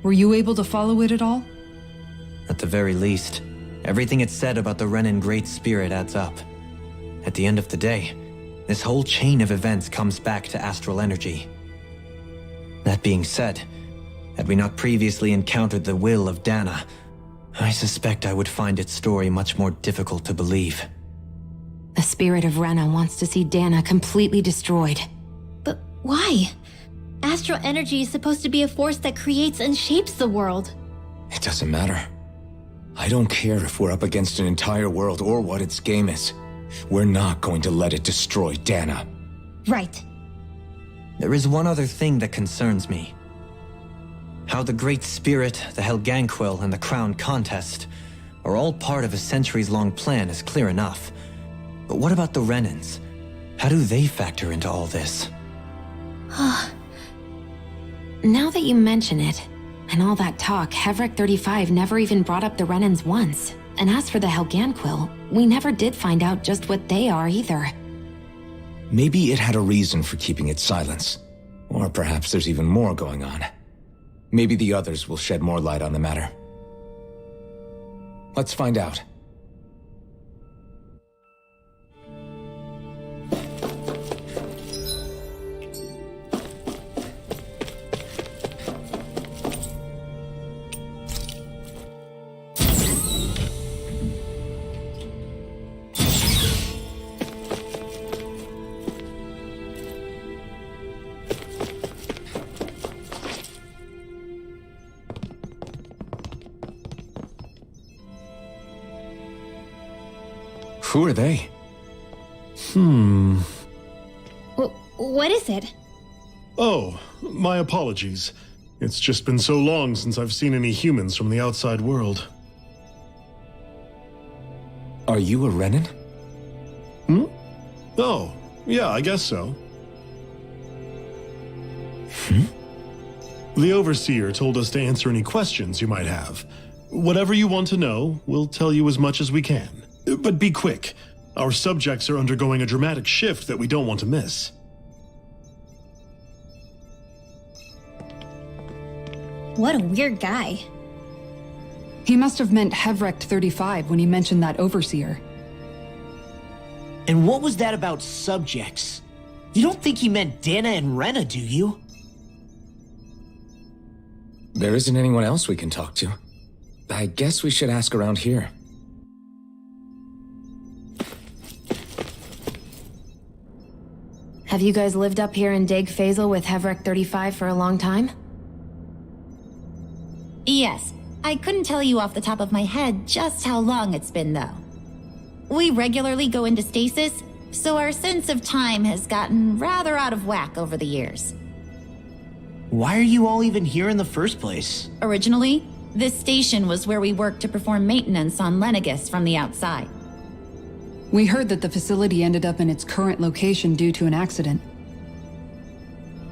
Were you able to follow it at all? At the very least, everything it said about the Renan Great Spirit adds up. At the end of the day, this whole chain of events comes back to astral energy. That being said, had we not previously encountered the will of Dana, I suspect I would find its story much more difficult to believe. The spirit of Rena wants to see Dana completely destroyed. But why? Astral energy is supposed to be a force that creates and shapes the world. It doesn't matter. I don't care if we're up against an entire world or what its game is. We're not going to let it destroy Dana. Right. There is one other thing that concerns me. How the Great Spirit, the Helganquil, and the Crown Contest are all part of a centuries-long plan is clear enough. But what about the Renans? How do they factor into all this? Now that you mention it, and all that talk, Hevrek 35 never even brought up the Renans once. And as for the Helganquil, we never did find out just what they are either. Maybe it had a reason for keeping its silence. Or perhaps there's even more going on. Maybe the others will shed more light on the matter. Let's find out. Who are they? What is it? Oh, my apologies. It's just been so long since I've seen any humans from the outside world. Are you a Renan? Oh, yeah, I guess so. The Overseer told us to answer any questions you might have. Whatever you want to know, we'll tell you as much as we can. But be quick. Our subjects are undergoing a dramatic shift that we don't want to miss. What a weird guy. He must have meant Hevrect 35 when he mentioned that overseer. And what was that about subjects? You don't think he meant Dana and Rena, do you? There isn't anyone else we can talk to. I guess we should ask around here. Have you guys lived up here in Dig Faisal with Hevrek 35 for a long time? Yes. I couldn't tell you off the top of my head just how long it's been, though. We regularly go into stasis, so our sense of time has gotten rather out of whack over the years. Why are you all even here in the first place? Originally, this station was where we worked to perform maintenance on Lenegis from the outside. We heard that the facility ended up in its current location due to an accident.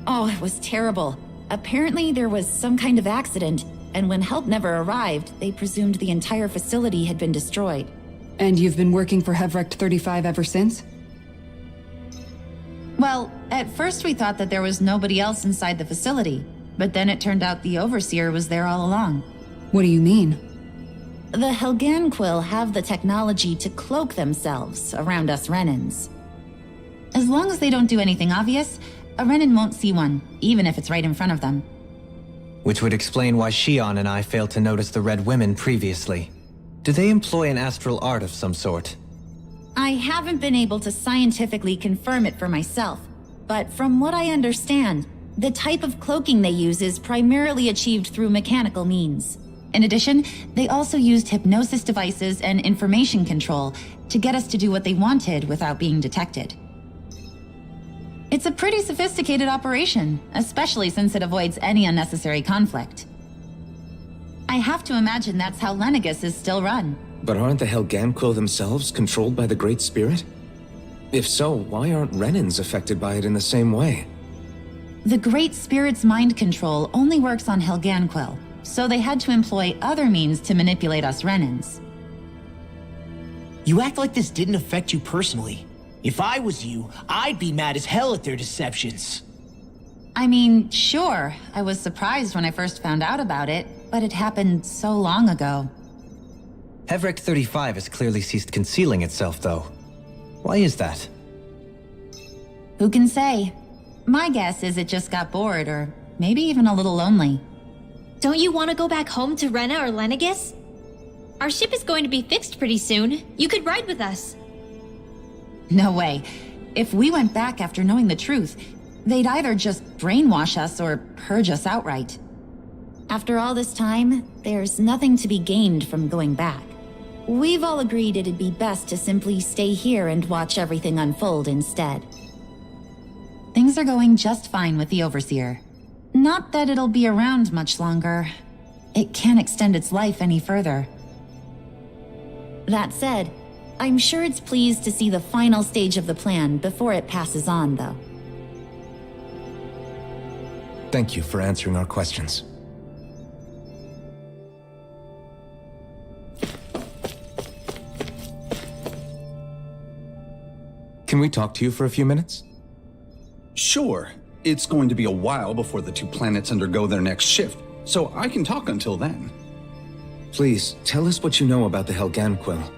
Oh, it was terrible. Apparently there was some kind of accident, and when help never arrived, they presumed the entire facility had been destroyed. And you've been working for Hevrect 35 ever since? Well, at first we thought that there was nobody else inside the facility, but then it turned out the Overseer was there all along. What do you mean? The Helganquil have the technology to cloak themselves around us Renans. As long as they don't do anything obvious, a Renan won't see one, even if it's right in front of them. Which would explain why Shion and I failed to notice the Red Women previously. Do they employ an astral art of some sort? I haven't been able to scientifically confirm it for myself, but from what I understand, the type of cloaking they use is primarily achieved through mechanical means. In addition, they also used hypnosis devices and information control to get us to do what they wanted without being detected. It's a pretty sophisticated operation, especially since it avoids any unnecessary conflict. I have to imagine that's how Lenegis is still run. But aren't the Helganquil themselves controlled by the Great Spirit? If so, why aren't Renans affected by it in the same way? The Great Spirit's mind control only works on Helganquil, so they had to employ other means to manipulate us Renans. You act like this didn't affect you personally. If I was you, I'd be mad as hell at their deceptions. I mean, sure, I was surprised when I first found out about it, but it happened so long ago. Hevrek 35 has clearly ceased concealing itself, though. Why is that? Who can say? My guess is it just got bored, or maybe even a little lonely. Don't you want to go back home to Rena or Lenegis? Our ship is going to be fixed pretty soon. You could ride with us. No way. If we went back after knowing the truth, they'd either just brainwash us or purge us outright. After all this time, there's nothing to be gained from going back. We've all agreed it'd be best to simply stay here and watch everything unfold instead. Things are going just fine with the Overseer. Not that it'll be around much longer. It can't extend its life any further. That said, I'm sure it's pleased to see the final stage of the plan before it passes on, though. Thank you for answering our questions. Can we talk to you for a few minutes? Sure. It's going to be a while before the two planets undergo their next shift, so I can talk until then. Please, tell us what you know about the Helganquil.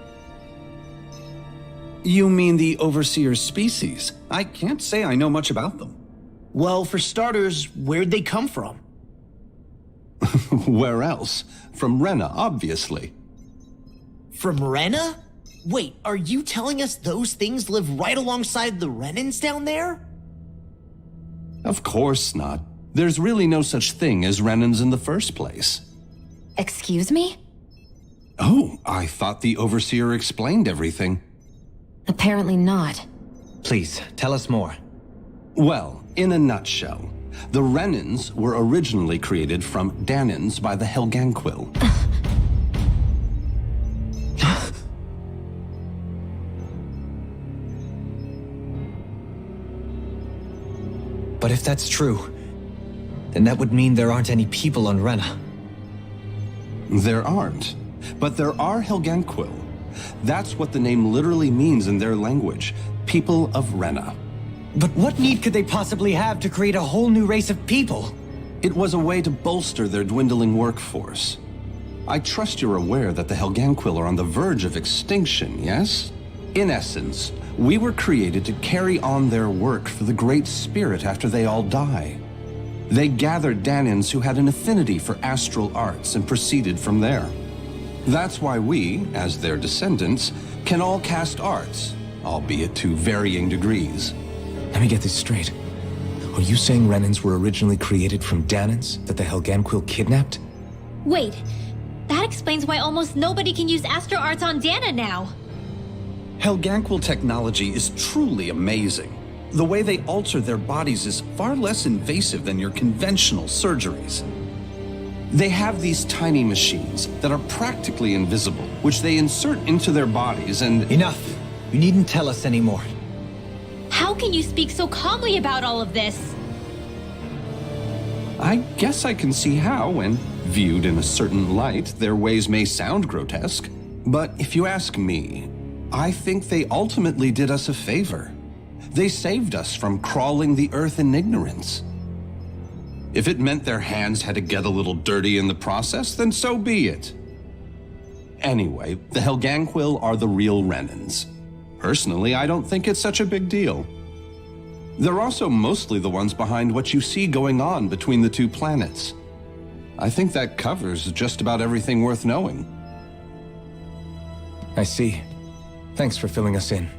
You mean the Overseer's species? I can't say I know much about them. Well, for starters, where'd they come from? Where else? From Rena, obviously. From Rena? Wait, are you telling us those things live right alongside the Renans down there? Of course not. There's really no such thing as Renans in the first place. Excuse me? Oh, I thought the Overseer explained everything. Apparently not. Please, tell us more. Well, in a nutshell, the Renans were originally created from Danans by the Helganquil. But if that's true, then that would mean there aren't any people on Rena. There aren't, but there are Helganquil. That's what the name literally means in their language. People of Rena. But what need could they possibly have to create a whole new race of people? It was a way to bolster their dwindling workforce. I trust you're aware that the Helganquil are on the verge of extinction, yes? In essence, we were created to carry on their work for the Great Spirit after they all die. They gathered Danans who had an affinity for astral arts and proceeded from there. That's why we, as their descendants, can all cast arts, albeit to varying degrees. Let me get this straight. Are you saying Renans were originally created from Danans that the Helganquil kidnapped? Wait, that explains why almost nobody can use astral arts on Dana now. Helganquil technology is truly amazing. The way they alter their bodies is far less invasive than your conventional surgeries. They have these tiny machines that are practically invisible, which they insert into their bodies and— Enough! You needn't tell us anymore. How can you speak so calmly about all of this? I guess I can see how, when viewed in a certain light, their ways may sound grotesque. But if you ask me, I think they ultimately did us a favor. They saved us from crawling the earth in ignorance. If it meant their hands had to get a little dirty in the process, then so be it. Anyway, the Helganquil are the real Renans. Personally, I don't think it's such a big deal. They're also mostly the ones behind what you see going on between the two planets. I think that covers just about everything worth knowing. I see. Thanks for filling us in.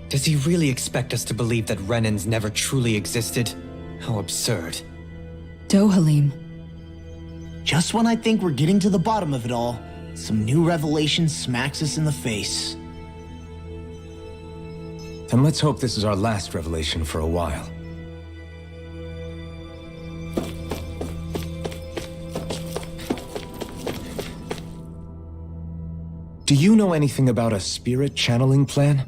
Does he really expect us to believe that Renans never truly existed? How absurd. Dohalim. Just when I think we're getting to the bottom of it all, some new revelation smacks us in the face. Then let's hope this is our last revelation for a while. Do you know anything about a spirit channeling plan?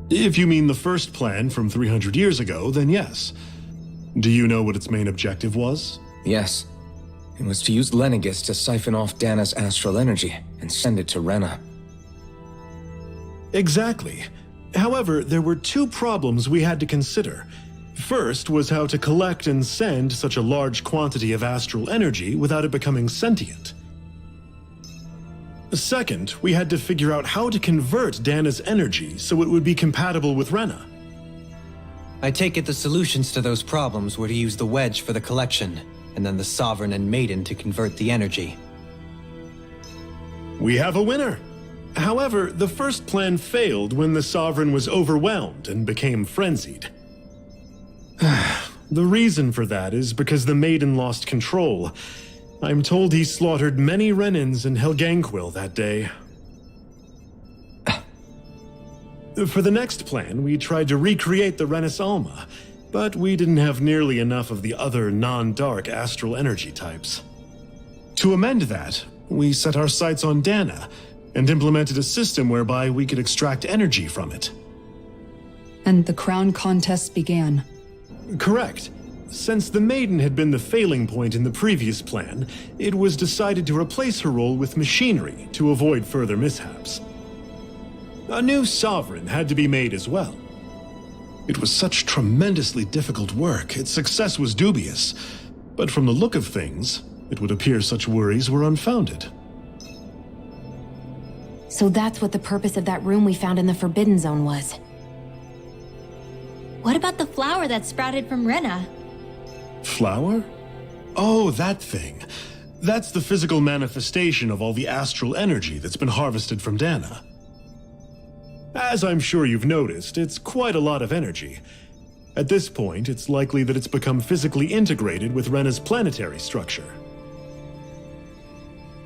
If you mean the first plan from 300 years ago, then yes. Do you know what its main objective was? Yes. It was to use Lenegis to siphon off Dana's astral energy and send it to Rena. Exactly. However, there were two problems we had to consider. First was how to collect and send such a large quantity of astral energy without it becoming sentient. Second, we had to figure out how to convert Dana's energy so it would be compatible with Rena. I take it the solutions to those problems were to use the wedge for the collection, and then the Sovereign and Maiden to convert the energy. We have a winner! However, the first plan failed when the Sovereign was overwhelmed and became frenzied. The reason for that is because the Maiden lost control. I'm told he slaughtered many Renans and Helganquil that day. For the next plan, we tried to recreate the Renis Alma, but we didn't have nearly enough of the other non-dark astral energy types. To amend that, we set our sights on Dana and implemented a system whereby we could extract energy from it. And the crown contest began. Correct. Since the Maiden had been the failing point in the previous plan, it was decided to replace her role with machinery to avoid further mishaps. A new Sovereign had to be made as well. It was such tremendously difficult work, its success was dubious, but from the look of things, it would appear such worries were unfounded. So that's what the purpose of that room we found in the Forbidden Zone was. What about the flower that sprouted from Rena? Flower? Oh, that thing. That's the physical manifestation of all the astral energy that's been harvested from Dana. As I'm sure you've noticed, it's quite a lot of energy. At this point, it's likely that it's become physically integrated with Rena's planetary structure.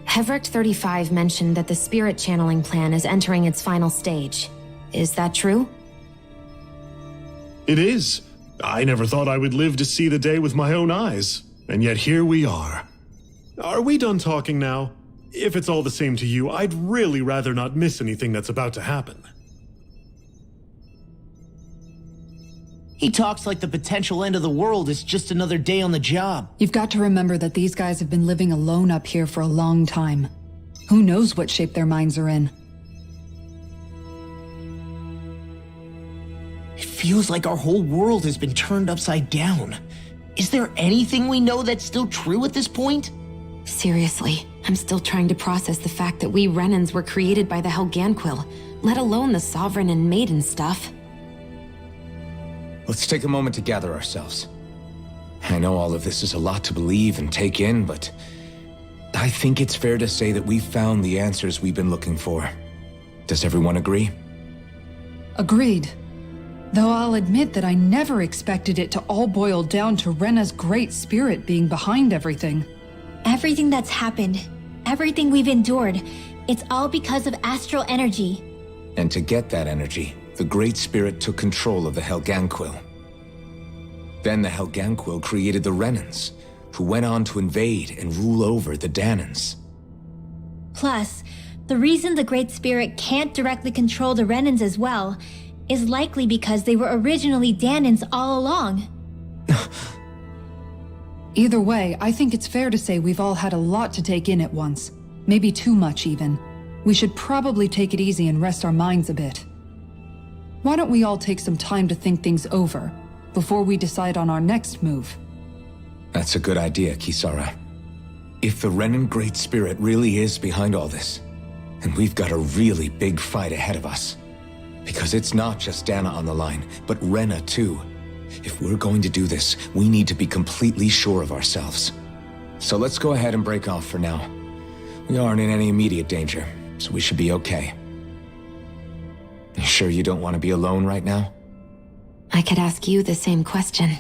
Hevrecht 35 mentioned that the spirit channeling plan is entering its final stage. Is that true? It is. I never thought I would live to see the day with my own eyes, and yet here we are. Are we done talking now? If it's all the same to you, I'd really rather not miss anything that's about to happen. He talks like the potential end of the world is just another day on the job. You've got to remember that these guys have been living alone up here for a long time. Who knows what shape their minds are in? It feels like our whole world has been turned upside down. Is there anything we know that's still true at this point? Seriously, I'm still trying to process the fact that we Renans were created by the Helganquil, let alone the Sovereign and Maiden stuff. Let's take a moment to gather ourselves. I know all of this is a lot to believe and take in, but I think it's fair to say that we've found the answers we've been looking for. Does everyone agree? Agreed. Though I'll admit that I never expected it to all boil down to Rena's great spirit being behind everything. Everything that's happened, everything we've endured, it's all because of astral energy. And to get that energy, the Great Spirit took control of the Helganquil. Then the Helganquil created the Renans, who went on to invade and rule over the Danans. Plus, the reason the Great Spirit can't directly control the Renans as well is likely because they were originally Danans all along. Either way, I think it's fair to say we've all had a lot to take in at once. Maybe too much, even. We should probably take it easy and rest our minds a bit. Why don't we all take some time to think things over, before we decide on our next move? That's a good idea, Kisara. If the Renan Great Spirit really is behind all this, then we've got a really big fight ahead of us. Because it's not just Dana on the line, but Rena too. If we're going to do this, we need to be completely sure of ourselves. So let's go ahead and break off for now. We aren't in any immediate danger, so we should be okay. You sure you don't want to be alone right now? I could ask you the same question.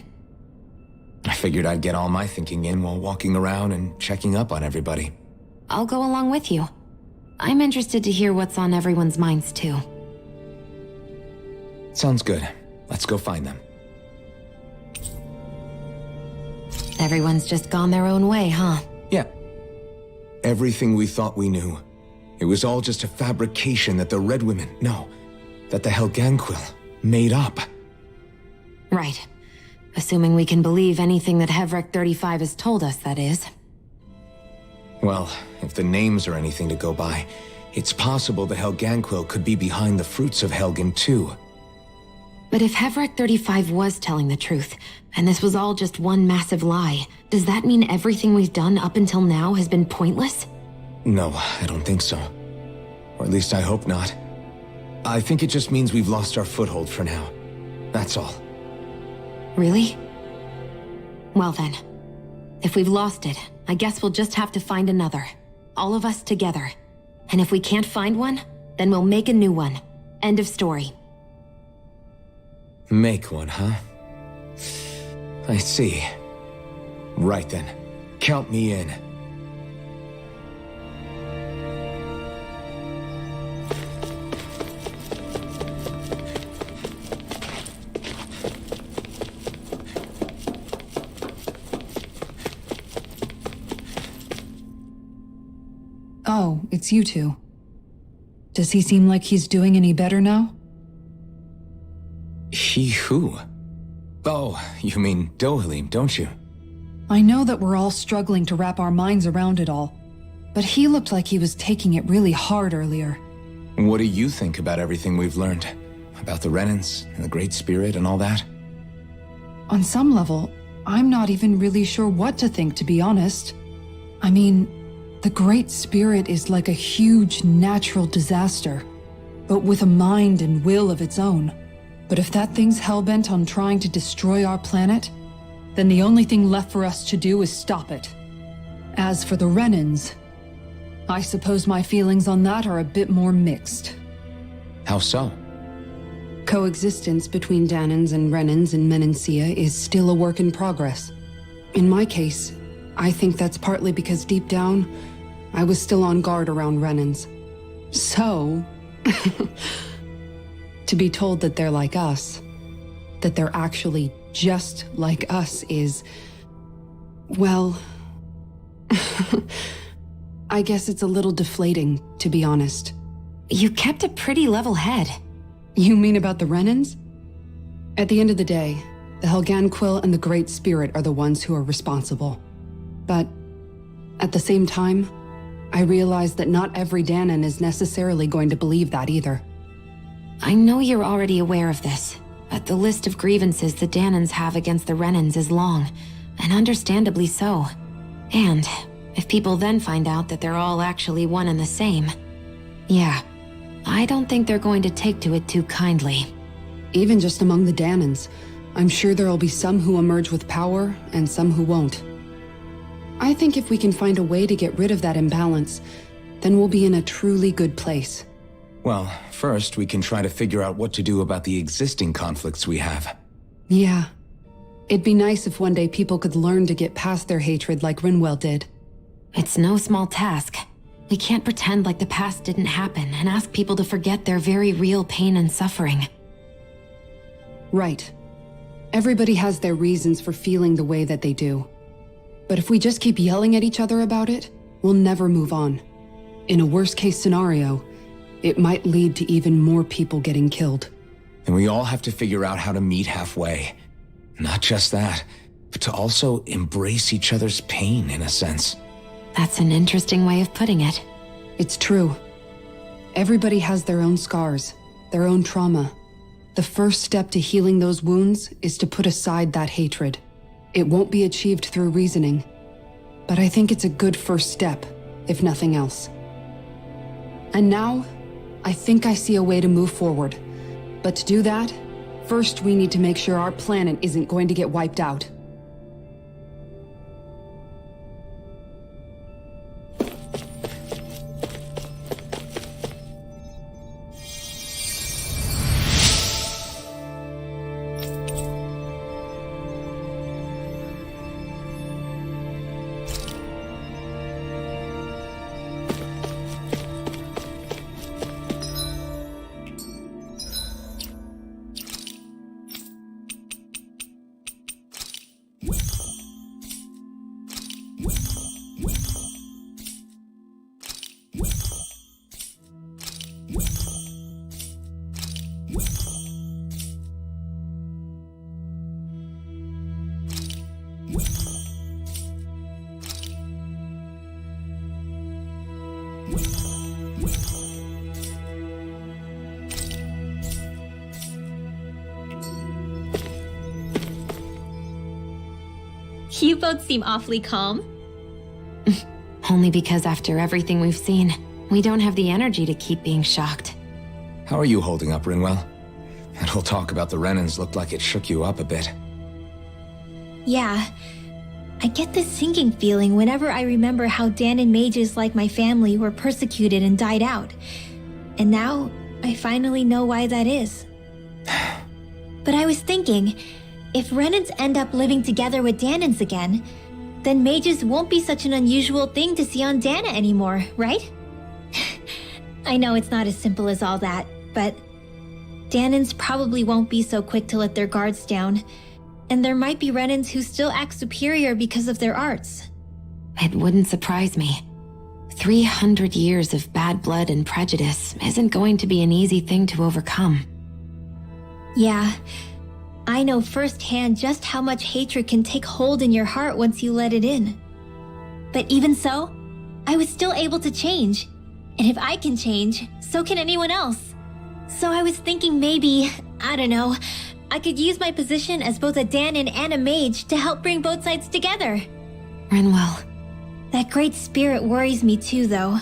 I figured I'd get all my thinking in while walking around and checking up on everybody. I'll go along with you. I'm interested to hear what's on everyone's minds too. Sounds good. Let's go find them. Everyone's just gone their own way, huh? Yeah. Everything we thought we knew. It was all just a fabrication that the Red Women, that the Helganquil made up. Right. Assuming we can believe anything that Hevrek 35 has told us, that is. Well, if the names are anything to go by, it's possible the Helganquil could be behind the fruits of Helgen too. But if Hevrek 35 was telling the truth, and this was all just one massive lie, does that mean everything we've done up until now has been pointless? No, I don't think so. Or at least I hope not. I think it just means we've lost our foothold for now. That's all. Really? Well then, if we've lost it, I guess we'll just have to find another. All of us together. And if we can't find one, then we'll make a new one. End of story. Make one, huh? I see. Right then. Count me in. Oh, it's you two. Does he seem like he's doing any better now? He who? Oh, you mean Dohalim, don't you? I know that we're all struggling to wrap our minds around it all, but he looked like he was taking it really hard earlier. What do you think about everything we've learned? About the Renans and the Great Spirit and all that? On some level, I'm not even really sure what to think, to be honest. I mean, the Great Spirit is like a huge natural disaster, but with a mind and will of its own. But if that thing's hellbent on trying to destroy our planet, then the only thing left for us to do is stop it. As for the Renans, I suppose my feelings on that are a bit more mixed. How so? Coexistence between Danans and Renans in Menancia is still a work in progress. In my case, I think that's partly because deep down, I was still on guard around Renans. So, to be told that they're like us, that they're actually just like us is, well, I guess it's a little deflating, to be honest. You kept a pretty level head. You mean about the Renans? At the end of the day, The Helganquil and the Great Spirit are the ones who are responsible. But at the same time, I realize that not every Danon is necessarily going to believe that either. I know you're already aware of this, but the list of grievances the Danons have against the Renans is long, and understandably so. And if people then find out that they're all actually one and the same, yeah, I don't think they're going to take to it too kindly. Even just among the Danons, I'm sure there'll be some who emerge with power and some who won't. I think if we can find a way to get rid of that imbalance, then we'll be in a truly good place. Well, first we can try to figure out what to do about the existing conflicts we have. Yeah. It'd be nice if one day people could learn to get past their hatred like Rinwell did. It's no small task. We can't pretend like the past didn't happen and ask people to forget their very real pain and suffering. Right. Everybody has their reasons for feeling the way that they do. But if we just keep yelling at each other about it, we'll never move on. In a worst-case scenario, it might lead to even more people getting killed. And we all have to figure out how to meet halfway. Not just that, but to also embrace each other's pain in a sense. That's an interesting way of putting it. It's true. Everybody has their own scars, their own trauma. The first step to healing those wounds is to put aside that hatred. It won't be achieved through reasoning, but I think it's a good first step, if nothing else. And now, I think I see a way to move forward. But to do that, first we need to make sure our planet isn't going to get wiped out. You both seem awfully calm. Only because after everything we've seen, we don't have the energy to keep being shocked. How are you holding up, Rinwell? That whole talk about the Renans looked like it shook you up a bit. Yeah. I get this sinking feeling whenever I remember how Danon mages like my family were persecuted and died out. And now, I finally know why that is. But I was thinking, if Renans end up living together with Danons again, then mages won't be such an unusual thing to see on Dana anymore, right? I know it's not as simple as all that, but Danons probably won't be so quick to let their guards down, and there might be Renans who still act superior because of their arts. It wouldn't surprise me. 300 years of bad blood and prejudice isn't going to be an easy thing to overcome. Yeah, I know firsthand just how much hatred can take hold in your heart once you let it in. But even so, I was still able to change. And if I can change, so can anyone else. So I was thinking maybe, I don't know, I could use my position as both a Danon and a mage to help bring both sides together. Rinwell. That great spirit worries me too, though.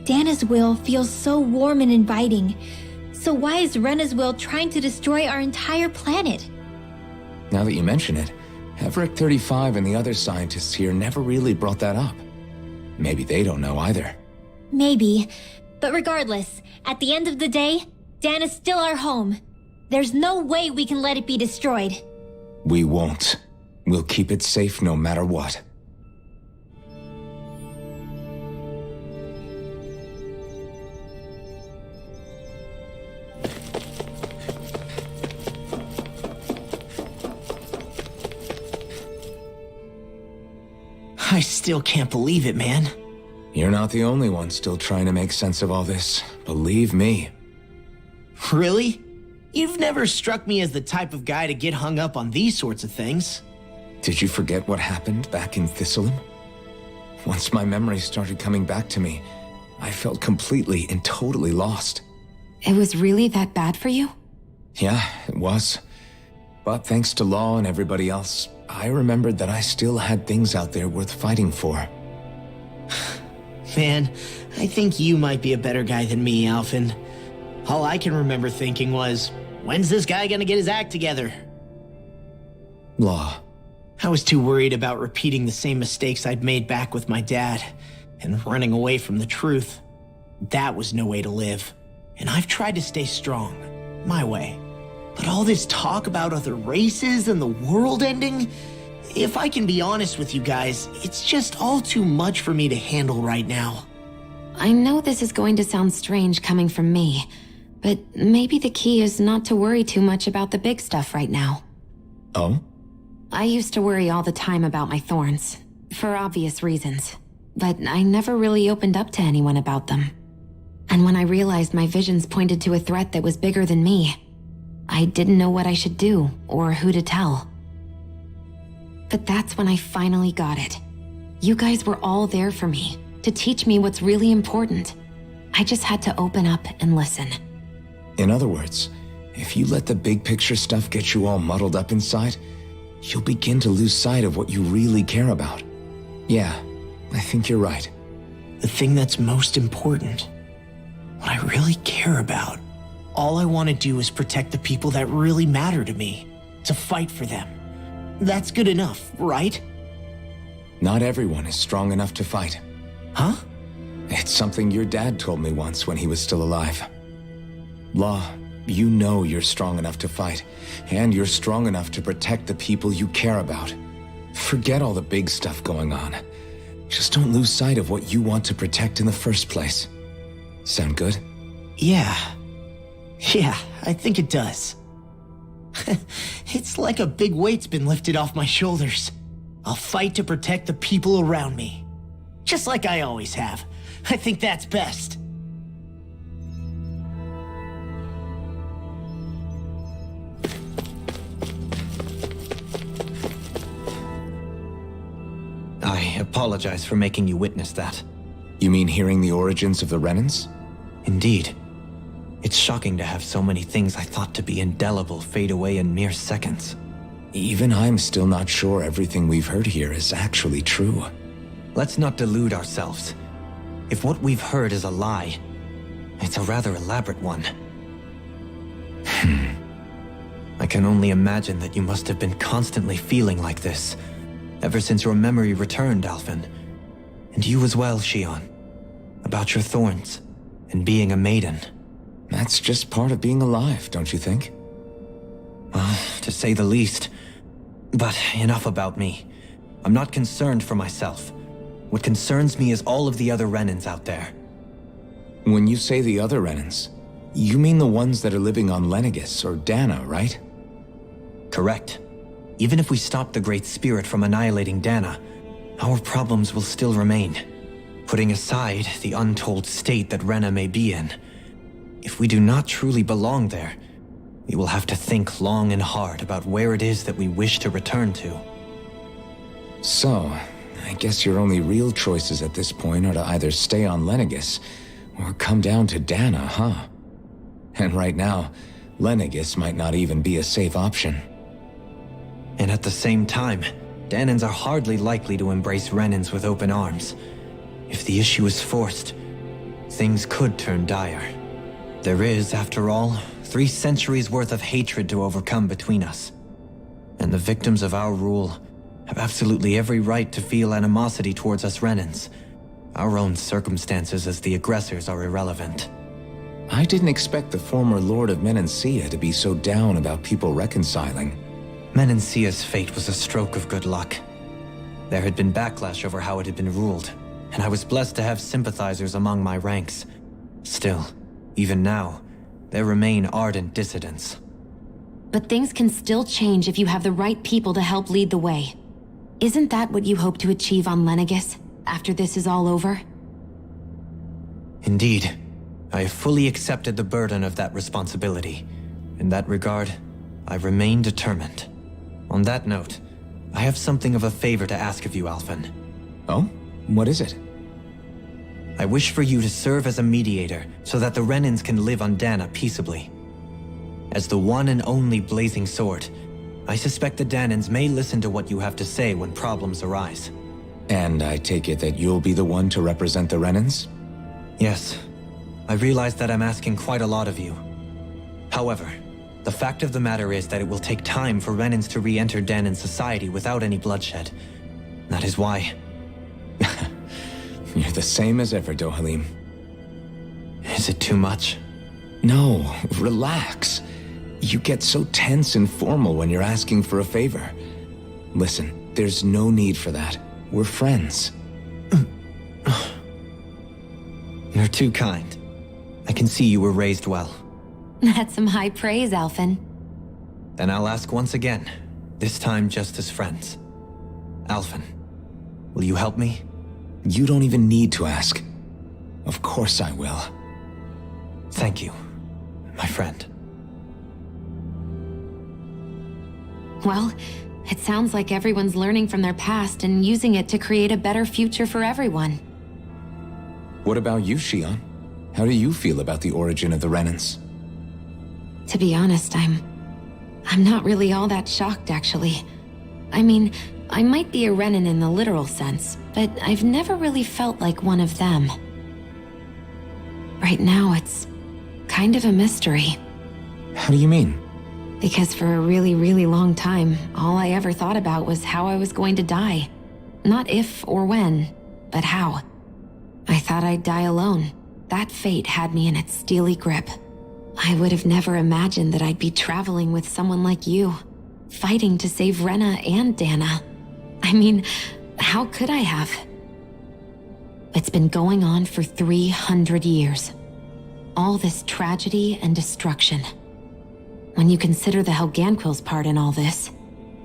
Dana's will feels so warm and inviting. So why is Rena's will trying to destroy our entire planet? Now that you mention it, Everett 35 and the other scientists here never really brought that up. Maybe they don't know either. Maybe. But regardless, at the end of the day, Dana's still our home. There's no way we can let it be destroyed. We won't. We'll keep it safe no matter what. I still can't believe it, man. You're not the only one still trying to make sense of all this. Believe me. Really? You've never struck me as the type of guy to get hung up on these sorts of things. Did you forget what happened back in Thistleum? Once my memories started coming back to me, I felt completely and totally lost. It was really that bad for you? Yeah, it was. But thanks to Law and everybody else, I remembered that I still had things out there worth fighting for. Man, I think you might be a better guy than me, Alphen. All I can remember thinking was, when's this guy gonna get his act together? Law. I was too worried about repeating the same mistakes I'd made back with my dad, and running away from the truth. That was no way to live. And I've tried to stay strong, my way. But all this talk about other races and the world ending, if I can be honest with you guys, it's just all too much for me to handle right now. I know this is going to sound strange coming from me, but maybe the key is not to worry too much about the big stuff right now. Oh? I used to worry all the time about my thorns, for obvious reasons, but I never really opened up to anyone about them. And when I realized my visions pointed to a threat that was bigger than me, I didn't know what I should do or who to tell. But that's when I finally got it. You guys were all there for me, to teach me what's really important. I just had to open up and listen. In other words, if you let the big picture stuff get you all muddled up inside, you'll begin to lose sight of what you really care about. Yeah, I think you're right. The thing that's most important, what I really care about, all I want to do is protect the people that really matter to me, to fight for them. That's good enough, right? Not everyone is strong enough to fight. Huh? It's something your dad told me once when he was still alive. Law, you know you're strong enough to fight, and you're strong enough to protect the people you care about. Forget all the big stuff going on. Just don't lose sight of what you want to protect in the first place. Sound good? Yeah, I think it does. It's like a big weight's been lifted off my shoulders. I'll fight to protect the people around me. Just like I always have. I think that's best. I apologize for making you witness that. You mean hearing the origins of the Renans? Indeed. It's shocking to have so many things I thought to be indelible fade away in mere seconds. Even I'm still not sure everything we've heard here is actually true. Let's not delude ourselves. If what we've heard is a lie, it's a rather elaborate one. I can only imagine that you must have been constantly feeling like this, ever since your memory returned, Alphen. And you as well, Shion. About your thorns, and being a maiden. That's just part of being alive, don't you think? Well, to say the least. But enough about me. I'm not concerned for myself. What concerns me is all of the other Renans out there. When you say the other Renans, you mean the ones that are living on Lenegis or Dana, right? Correct. Even if we stop the Great Spirit from annihilating Dana, our problems will still remain. Putting aside the untold state that Rena may be in, if we do not truly belong there, we will have to think long and hard about where it is that we wish to return to. So, I guess your only real choices at this point are to either stay on Lenegis or come down to Dana, huh? And right now, Lenegis might not even be a safe option. And at the same time, Danans are hardly likely to embrace Renans with open arms. If the issue is forced, things could turn dire. There is, after all, 3 centuries worth of hatred to overcome between us. And the victims of our rule have absolutely every right to feel animosity towards us Renans. Our own circumstances as the aggressors are irrelevant. I didn't expect the former Lord of Menancia to be so down about people reconciling. Menancia's fate was a stroke of good luck. There had been backlash over how it had been ruled, and I was blessed to have sympathizers among my ranks. Still, even now, there remain ardent dissidents. But things can still change if you have the right people to help lead the way. Isn't that what you hope to achieve on Lenegis, after this is all over? Indeed. I have fully accepted the burden of that responsibility, In that regard, I remain determined. On that note, I have something of a favor to ask of you, Alphen. Oh? What is it? I wish for you to serve as a mediator so that the Renans can live on Dana peaceably. As the one and only Blazing Sword, I suspect the Danans may listen to what you have to say when problems arise. And I take it that you'll be the one to represent the Renans? Yes. I realize that I'm asking quite a lot of you. However, the fact of the matter is that it will take time for Renans to re-enter Danan society without any bloodshed. That is why... You're the same as ever, Dohalim. Is it too much? No, relax. You get so tense and formal when you're asking for a favor. Listen, there's no need for that. We're friends. You're too kind. I can see you were raised well. That's some high praise, Alphen. Then I'll ask once again, this time just as friends. Alphen, will you help me? You don't even need to ask. Of course I will. Thank you, my friend. Well, it sounds like everyone's learning from their past and using it to create a better future for everyone. What about you, Shion? How do you feel about the origin of the Renans? To be honest, I'm not really all that shocked, actually. I mean, I might be a Renan in the literal sense, but I've never really felt like one of them. Right now, it's kind of a mystery. How do you mean? Because for a really, really long time, all I ever thought about was how I was going to die. Not if or when, but how. I thought I'd die alone. That fate had me in its steely grip. I would have never imagined that I'd be traveling with someone like you, fighting to save Rena and Dana. I mean, how could I have? It's been going on for 300 years. All this tragedy and destruction. When you consider the Helganquil's part in all this,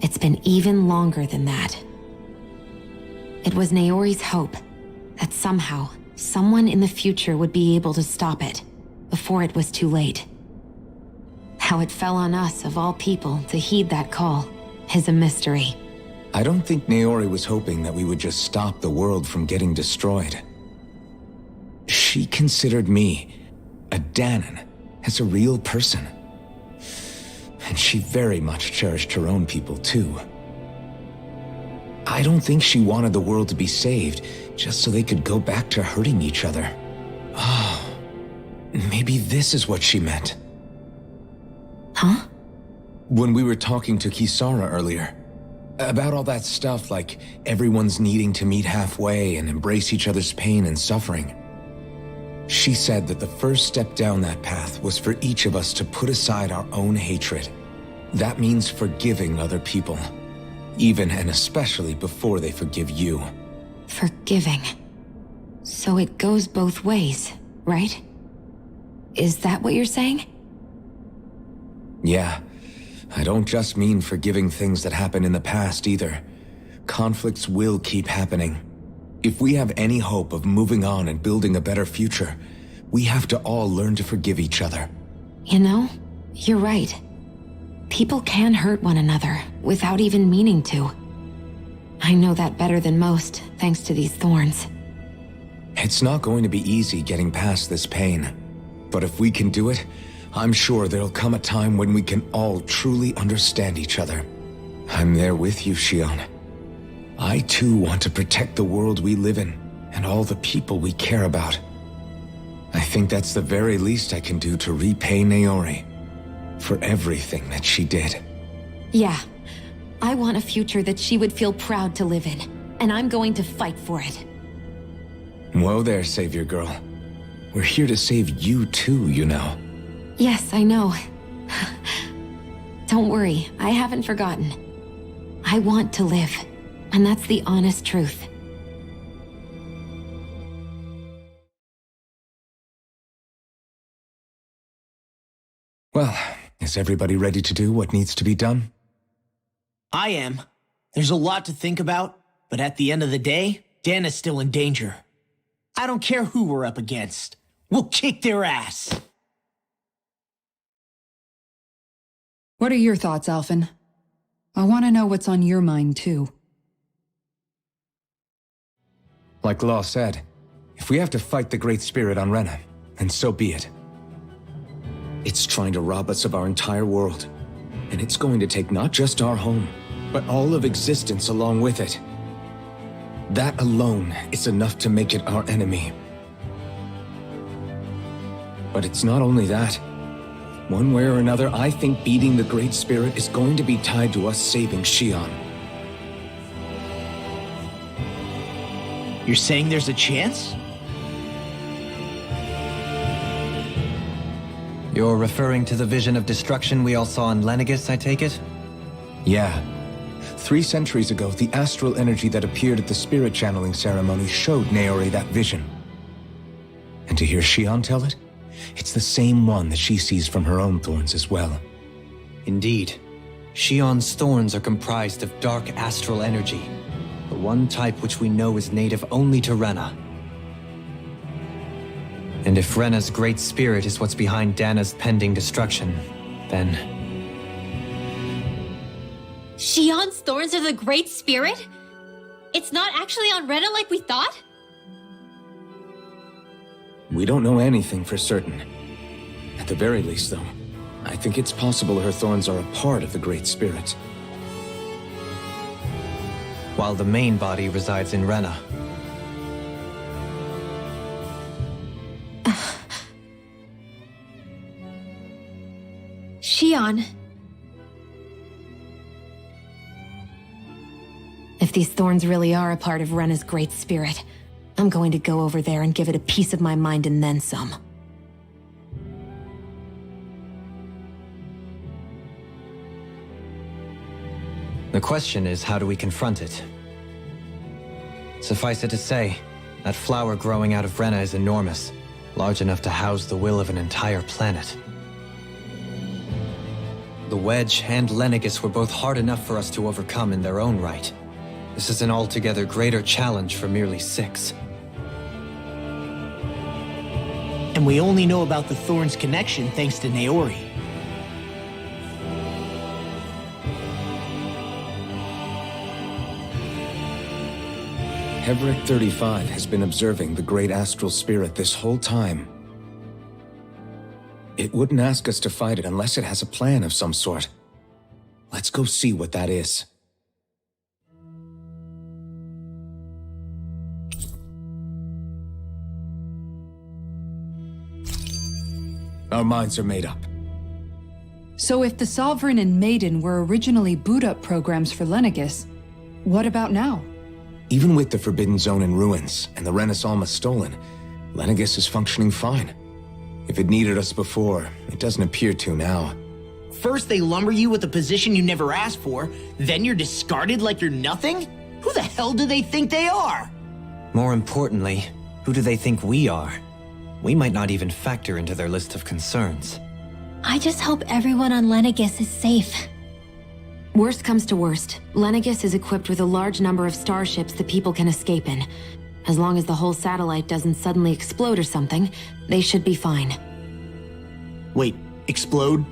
it's been even longer than that. It was Naori's hope that somehow, someone in the future would be able to stop it before it was too late. How it fell on us, of all people, to heed that call is a mystery. I don't think Naori was hoping that we would just stop the world from getting destroyed. She considered me, a Danan, as a real person. And she very much cherished her own people, too. I don't think she wanted the world to be saved just so they could go back to hurting each other. Oh, maybe this is what she meant. Huh? When we were talking to Kisara earlier, about all that stuff like everyone's needing to meet halfway and embrace each other's pain and suffering. She said that the first step down that path was for each of us to put aside our own hatred. That means forgiving other people, even and especially before they forgive you. Forgiving. So it goes both ways, right? Is that what you're saying? Yeah. I don't just mean forgiving things that happened in the past either. Conflicts will keep happening. If we have any hope of moving on and building a better future, we have to all learn to forgive each other. You know, you're right. People can hurt one another without even meaning to. I know that better than most, thanks to these thorns. It's not going to be easy getting past this pain. But if we can do it, I'm sure there'll come a time when we can all truly understand each other. I'm there with you, Shion. I too want to protect the world we live in, and all the people we care about. I think that's the very least I can do to repay Naori for everything that she did. Yeah. I want a future that she would feel proud to live in, and I'm going to fight for it. Whoa there, Savior Girl. We're here to save you too, you know. Yes, I know. Don't worry, I haven't forgotten. I want to live, and that's the honest truth. Well, is everybody ready to do what needs to be done? I am. There's a lot to think about, but at the end of the day, Dana's still in danger. I don't care who we're up against. We'll kick their ass. What are your thoughts, Alphen? I want to know what's on your mind, too. Like Law said, if we have to fight the Great Spirit on Rena, then so be it. It's trying to rob us of our entire world. And it's going to take not just our home, but all of existence along with it. That alone is enough to make it our enemy. But it's not only that. One way or another, I think beating the Great Spirit is going to be tied to us saving Xion. You're saying there's a chance? You're referring to the vision of destruction we all saw in Lenegis, I take it? Yeah. 3 centuries ago, the astral energy that appeared at the spirit channeling ceremony showed Naori that vision. And to hear Xion tell it, it's the same one that she sees from her own thorns as well. Indeed. Xion's thorns are comprised of dark astral energy, the one type which we know is native only to Rena. And if Rena's great spirit is what's behind Dana's pending destruction, then... Xion's thorns are the Great Spirit? It's not actually on Rena like we thought? We don't know anything for certain. At the very least, though, I think it's possible her thorns are a part of the Great Spirit. While the main body resides in Rena. Xion. If these thorns really are a part of Rena's great spirit, I'm going to go over there and give it a piece of my mind and then some. The question is, how do we confront it? Suffice it to say, that flower growing out of Rena is enormous, large enough to house the will of an entire planet. The Wedge and Lenegis were both hard enough for us to overcome in their own right. This is an altogether greater challenge for merely 6. And we only know about the Thorns connection thanks to Naori. Heverick 35 has been observing the Great Astral Spirit this whole time. It wouldn't ask us to fight it unless it has a plan of some sort. Let's go see what that is. Our minds are made up. So if the Sovereign and Maiden were originally boot-up programs for Lenegis, what about now? Even with the Forbidden Zone in ruins and the Renaissance stolen, Lenegis is functioning fine. If it needed us before, it doesn't appear to now. First they lumber you with a position you never asked for, then you're discarded like you're nothing? Who the hell do they think they are? More importantly, who do they think we are? We might not even factor into their list of concerns. I just hope everyone on Lenegis is safe. Worst comes to worst, Lenegis is equipped with a large number of starships that people can escape in. As long as the whole satellite doesn't suddenly explode or something, they should be fine. Wait, explode?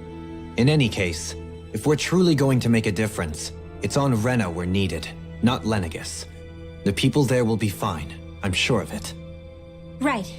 In any case, if we're truly going to make a difference, it's on Rena we're needed, not Lenegis. The people there will be fine, I'm sure of it. Right.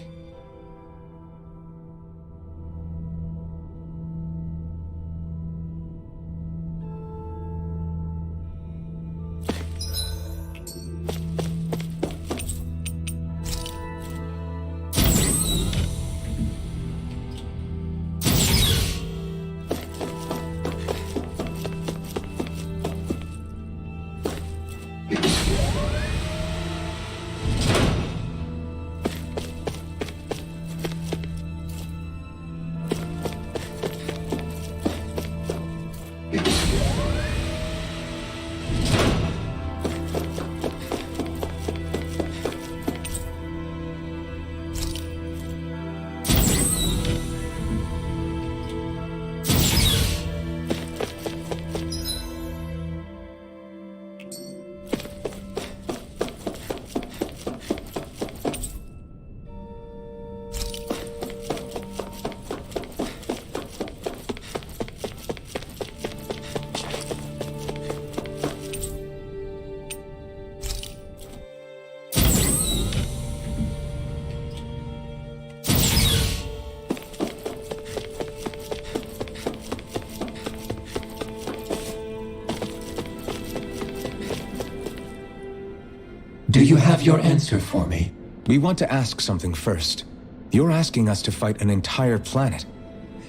Do you have your answer for me? We want to ask something first. You're asking us to fight an entire planet.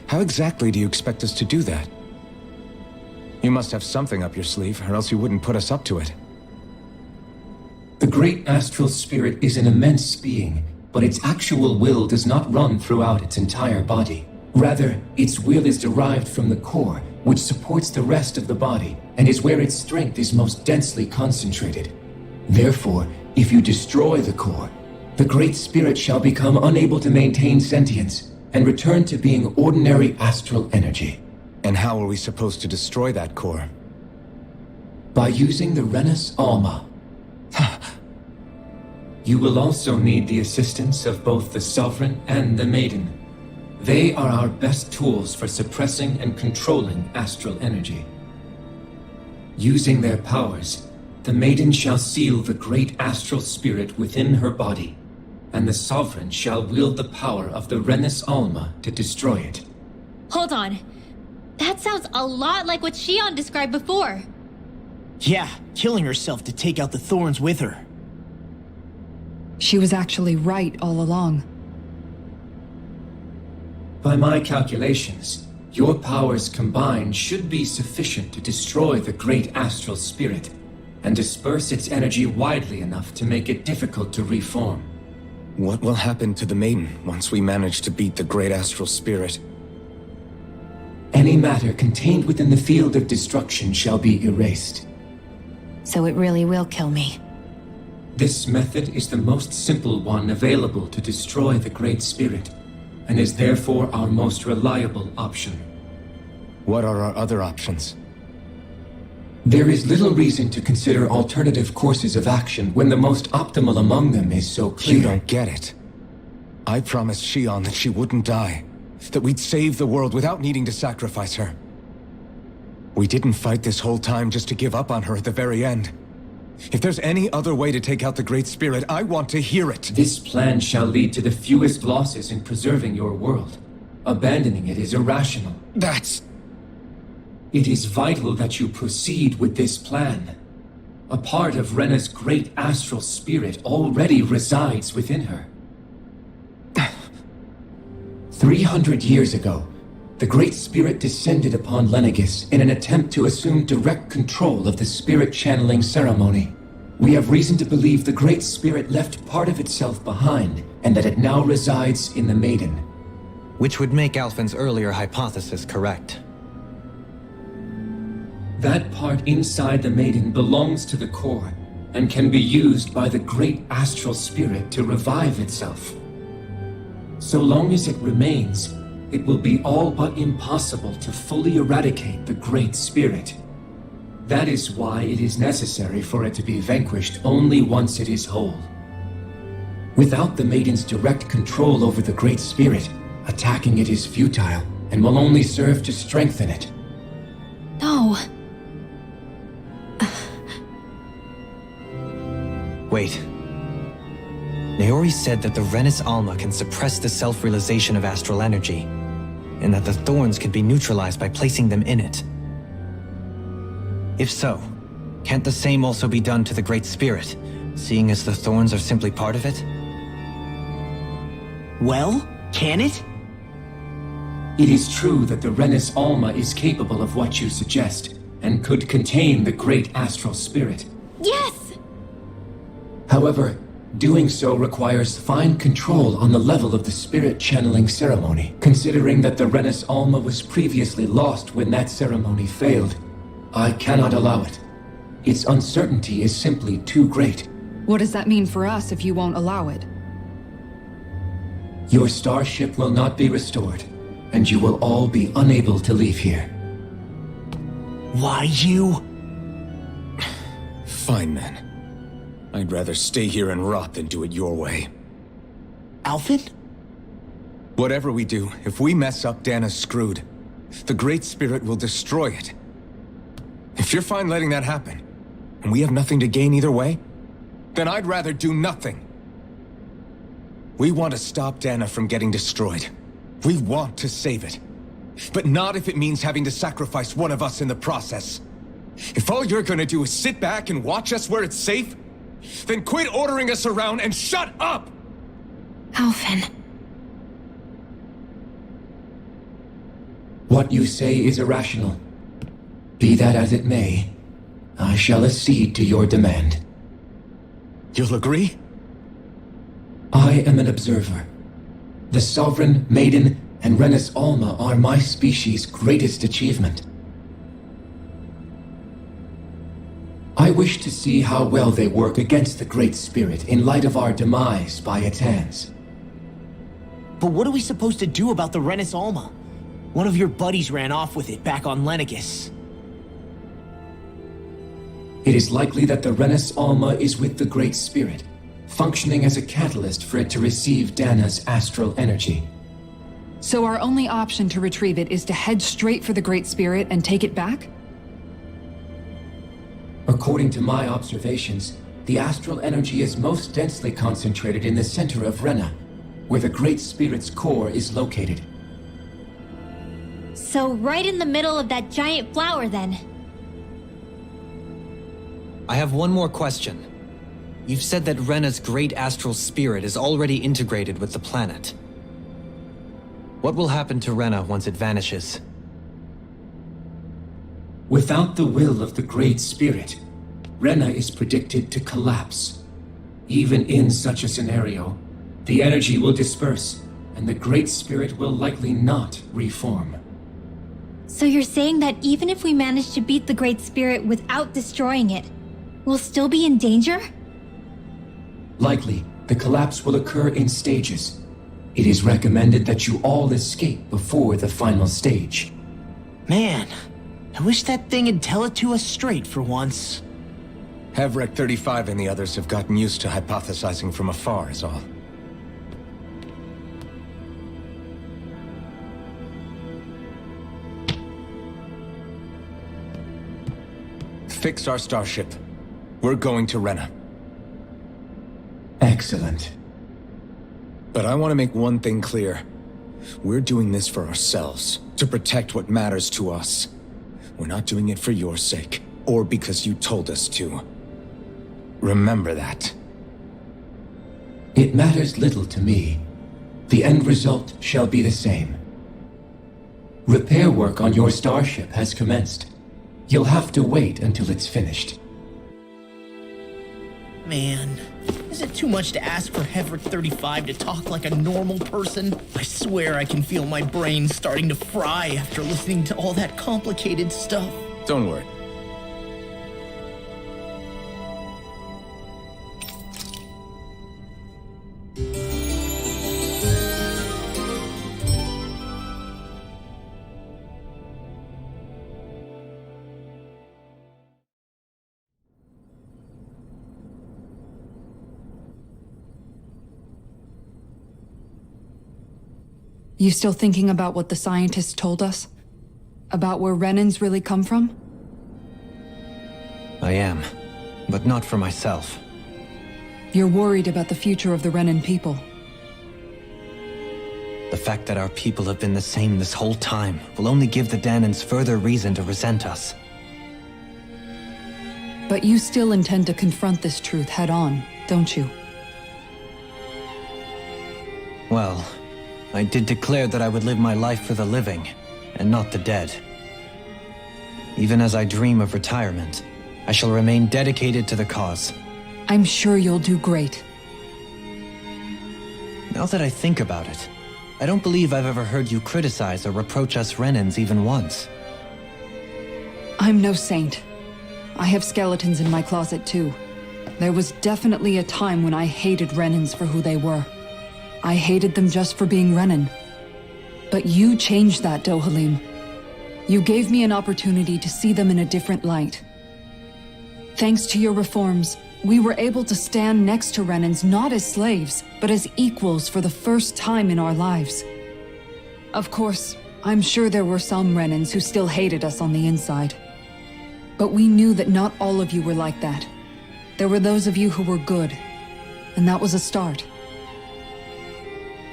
How exactly do you expect us to do that? You must have something up your sleeve, or else you wouldn't put us up to it. The great astral spirit is an immense being, but its actual will does not run throughout its entire body. Rather, its will is derived from the core, which supports the rest of the body, and is where its strength is most densely concentrated. Therefore, if you destroy the core, the great spirit shall become unable to maintain sentience, and return to being ordinary astral energy. And how are we supposed to destroy that core? By using the Renus Alma. You will also need the assistance of both the Sovereign and the Maiden. They are our best tools for suppressing and controlling astral energy. Using their powers, the Maiden shall seal the great astral spirit within her body, and the Sovereign shall wield the power of the Renus Alma to destroy it. Hold on. That sounds a lot like what Shion described before. Yeah, killing herself to take out the thorns with her. She was actually right all along. By my calculations, your powers combined should be sufficient to destroy the great astral spirit, and disperse its energy widely enough to make it difficult to reform. What will happen to the Maiden once we manage to beat the great astral spirit? Any matter contained within the field of destruction shall be erased. So it really will kill me. This method is the most simple one available to destroy the Great Spirit, and is therefore our most reliable option. What are our other options? There is little reason to consider alternative courses of action when the most optimal among them is so clear. You don't get it. I promised Shion that she wouldn't die, that we'd save the world without needing to sacrifice her. We didn't fight this whole time just to give up on her at the very end. If there's any other way to take out the Great Spirit, I want to hear it. This plan shall lead to the fewest losses in preserving your world. Abandoning it is irrational. It is vital that you proceed with this plan. A part of Rena's great astral spirit already resides within her. 300 years ago, the Great Spirit descended upon Lenegis in an attempt to assume direct control of the spirit channeling ceremony. We have reason to believe the Great Spirit left part of itself behind, and that it now resides in the Maiden. Which would make Alphen's earlier hypothesis correct. That part inside the Maiden belongs to the core, and can be used by the great astral spirit to revive itself. So long as it remains, it will be all but impossible to fully eradicate the Great Spirit. That is why it is necessary for it to be vanquished only once it is whole. Without the Maiden's direct control over the Great Spirit, attacking it is futile, and will only serve to strengthen it. No. Wait. Naori said that the Renus Alma can suppress the self-realization of astral energy, and that the thorns can be neutralized by placing them in it. If so, can't the same also be done to the Great Spirit, seeing as the thorns are simply part of it? Well, can it? It is true that the Renus Alma is capable of what you suggest, and could contain the great astral spirit. Yes! However, doing so requires fine control on the level of the spirit channeling ceremony, considering that the Renus Alma was previously lost when that ceremony failed. I cannot allow it. Its uncertainty is simply too great. What does that mean for us if you won't allow it? Your starship will not be restored, and you will all be unable to leave here. Why you? Fine then. I'd rather stay here and rot than do it your way. Alphen? Whatever we do, if we mess up, Dana's screwed. The Great Spirit will destroy it. If you're fine letting that happen, and we have nothing to gain either way, then I'd rather do nothing. We want to stop Dana from getting destroyed. We want to save it. But not if it means having to sacrifice one of us in the process. If all you're gonna do is sit back and watch us where it's safe, Then quit ordering us around and shut up! Alphen. What you say is irrational. Be that as it may, I shall accede to your demand. You'll agree? I am an observer. The Sovereign, Maiden, and Renis Alma are my species' greatest achievement. I wish to see how well they work against the Great Spirit in light of our demise by its hands. But what are we supposed to do about the Renis Alma? One of your buddies ran off with it back on Lenegis. It is likely that the Renis Alma is with the Great Spirit, functioning as a catalyst for it to receive Dana's astral energy. So our only option to retrieve it is to head straight for the Great Spirit and take it back? According to my observations, the astral energy is most densely concentrated in the center of Rena, where the Great Spirit's core is located. So right in the middle of that giant flower, then. I have one more question. You've said that Rena's great astral spirit is already integrated with the planet. What will happen to Rena once it vanishes? Without the will of the Great Spirit, Rena is predicted to collapse. Even in such a scenario, the energy will disperse, and the Great Spirit will likely not reform. So you're saying that even if we manage to beat the Great Spirit without destroying it, we'll still be in danger? Likely, the collapse will occur in stages. It is recommended that you all escape before the final stage. Man, I wish that thing would tell it to us straight for once. Hevrek 35 and the others have gotten used to hypothesizing from afar is all. Fix our starship. We're going to Rena. Excellent. But I want to make one thing clear. We're doing this for ourselves, to protect what matters to us. We're not doing it for your sake, or because you told us to. Remember that. It matters little to me. The end result shall be the same. Repair work on your starship has commenced. You'll have to wait until it's finished. Man, is it too much to ask for Hevrek 35 to talk like a normal person? I swear I can feel my brain starting to fry after listening to all that complicated stuff. Don't worry. You still thinking about what the scientists told us? About where Renans really come from? I am, but not for myself. You're worried about the future of the Renan people. The fact that our people have been the same this whole time will only give the Danans further reason to resent us. But you still intend to confront this truth head-on, don't you? Well, I did declare that I would live my life for the living, and not the dead. Even as I dream of retirement, I shall remain dedicated to the cause. I'm sure you'll do great. Now that I think about it, I don't believe I've ever heard you criticize or reproach us Renans even once. I'm no saint. I have skeletons in my closet too. There was definitely a time when I hated Renans for who they were. I hated them just for being Renan. But you changed that, Dohalim. You gave me an opportunity to see them in a different light. Thanks to your reforms, we were able to stand next to Renans not as slaves, but as equals for the first time in our lives. Of course, I'm sure there were some Renans who still hated us on the inside. But we knew that not all of you were like that. There were those of you who were good, and that was a start.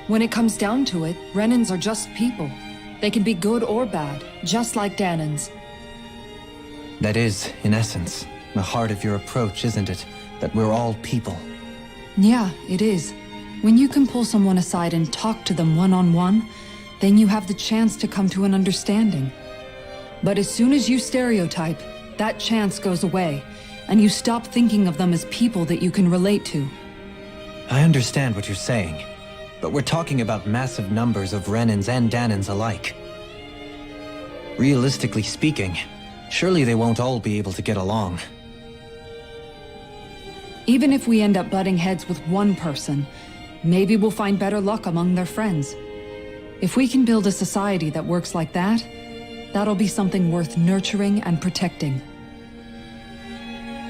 When it comes down to it, Renans are just people. They can be good or bad, just like Danans. That is, in essence, the heart of your approach, isn't it? that we're all people. Yeah, it is. When you can pull someone aside and talk to them one-on-one, then you have the chance to come to an understanding. But as soon as you stereotype, that chance goes away, and you stop thinking of them as people that you can relate to. I understand what you're saying, but we're talking about massive numbers of Renans and Danans alike. Realistically speaking, surely they won't all be able to get along. Even if we end up butting heads with one person, maybe we'll find better luck among their friends. If we can build a society that works like that, that'll be something worth nurturing and protecting.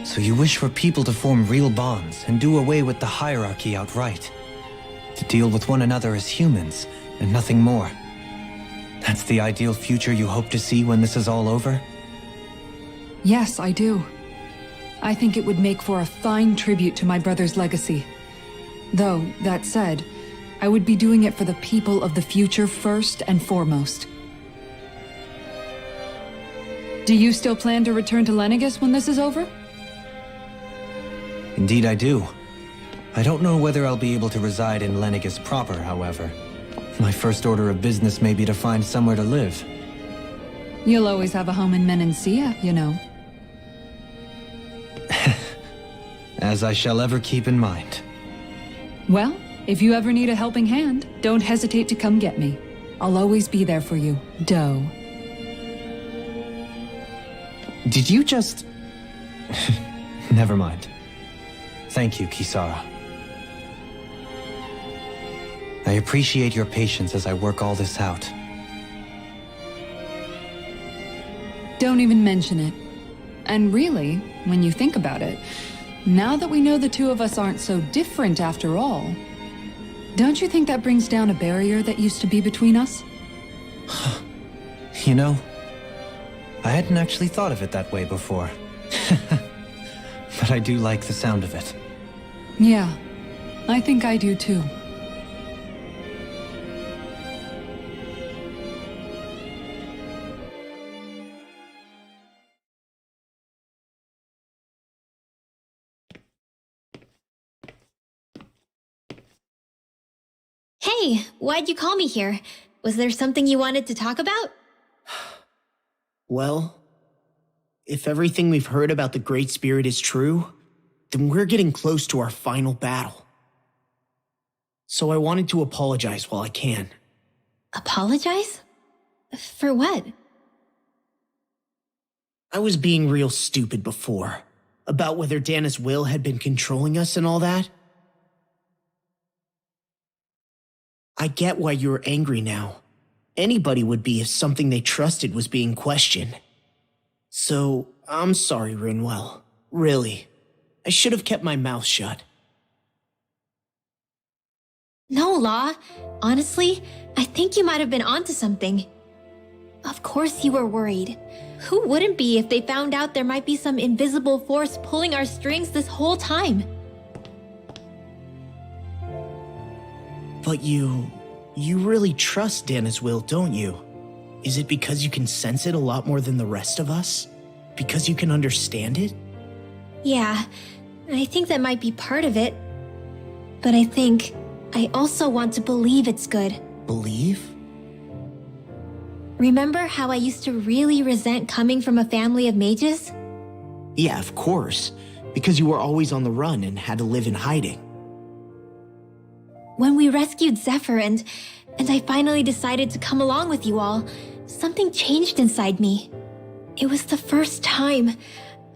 So you wish for people to form real bonds and do away with the hierarchy outright? To deal with one another as humans, and nothing more? That's the ideal future you hope to see when this is all over? Yes, I do. I think it would make for a fine tribute to my brother's legacy. Though, that said, I would be doing it for the people of the future first and foremost. Do you still plan to return to Lenegis when this is over? Indeed I do. I don't know whether I'll be able to reside in Lenegis proper, however. My first order of business may be to find somewhere to live. You'll always have a home in Menancia, you know. As I shall ever keep in mind. Well, if you ever need a helping hand, don't hesitate to come get me. I'll always be there for you, Doe. Did you just... Never mind. Thank you, Kisara. I appreciate your patience as I work all this out. Don't even mention it. And really, when you think about it, now that we know the two of us aren't so different after all, don't you think that brings down a barrier that used to be between us? You know, I hadn't actually thought of it that way before. But I do like the sound of it. Yeah, I think I do too. Hey, why'd you call me here? Was there something you wanted to talk about? Well, if everything we've heard about the Great Spirit is true, then we're getting close to our final battle. So I wanted to apologize while I can. Apologize? For what? I was being real stupid before, about whether Dana's will had been controlling us and all that. I get why you're angry now. Anybody would be if something they trusted was being questioned. So, I'm sorry, Rinwell. Really. I should have kept my mouth shut. No, Law. Honestly, I think you might have been onto something. Of course you were worried. Who wouldn't be if they found out there might be some invisible force pulling our strings this whole time? But you really trust Dana's will, don't you? Is it because you can sense it a lot more than the rest of us? Because you can understand it? Yeah, I think that might be part of it. But I think I also want to believe it's good. Believe? Remember how I used to really resent coming from a family of mages? Yeah, of course. Because you were always on the run and had to live in hiding. When we rescued Zephyr and I finally decided to come along with you all, something changed inside me. It was the first time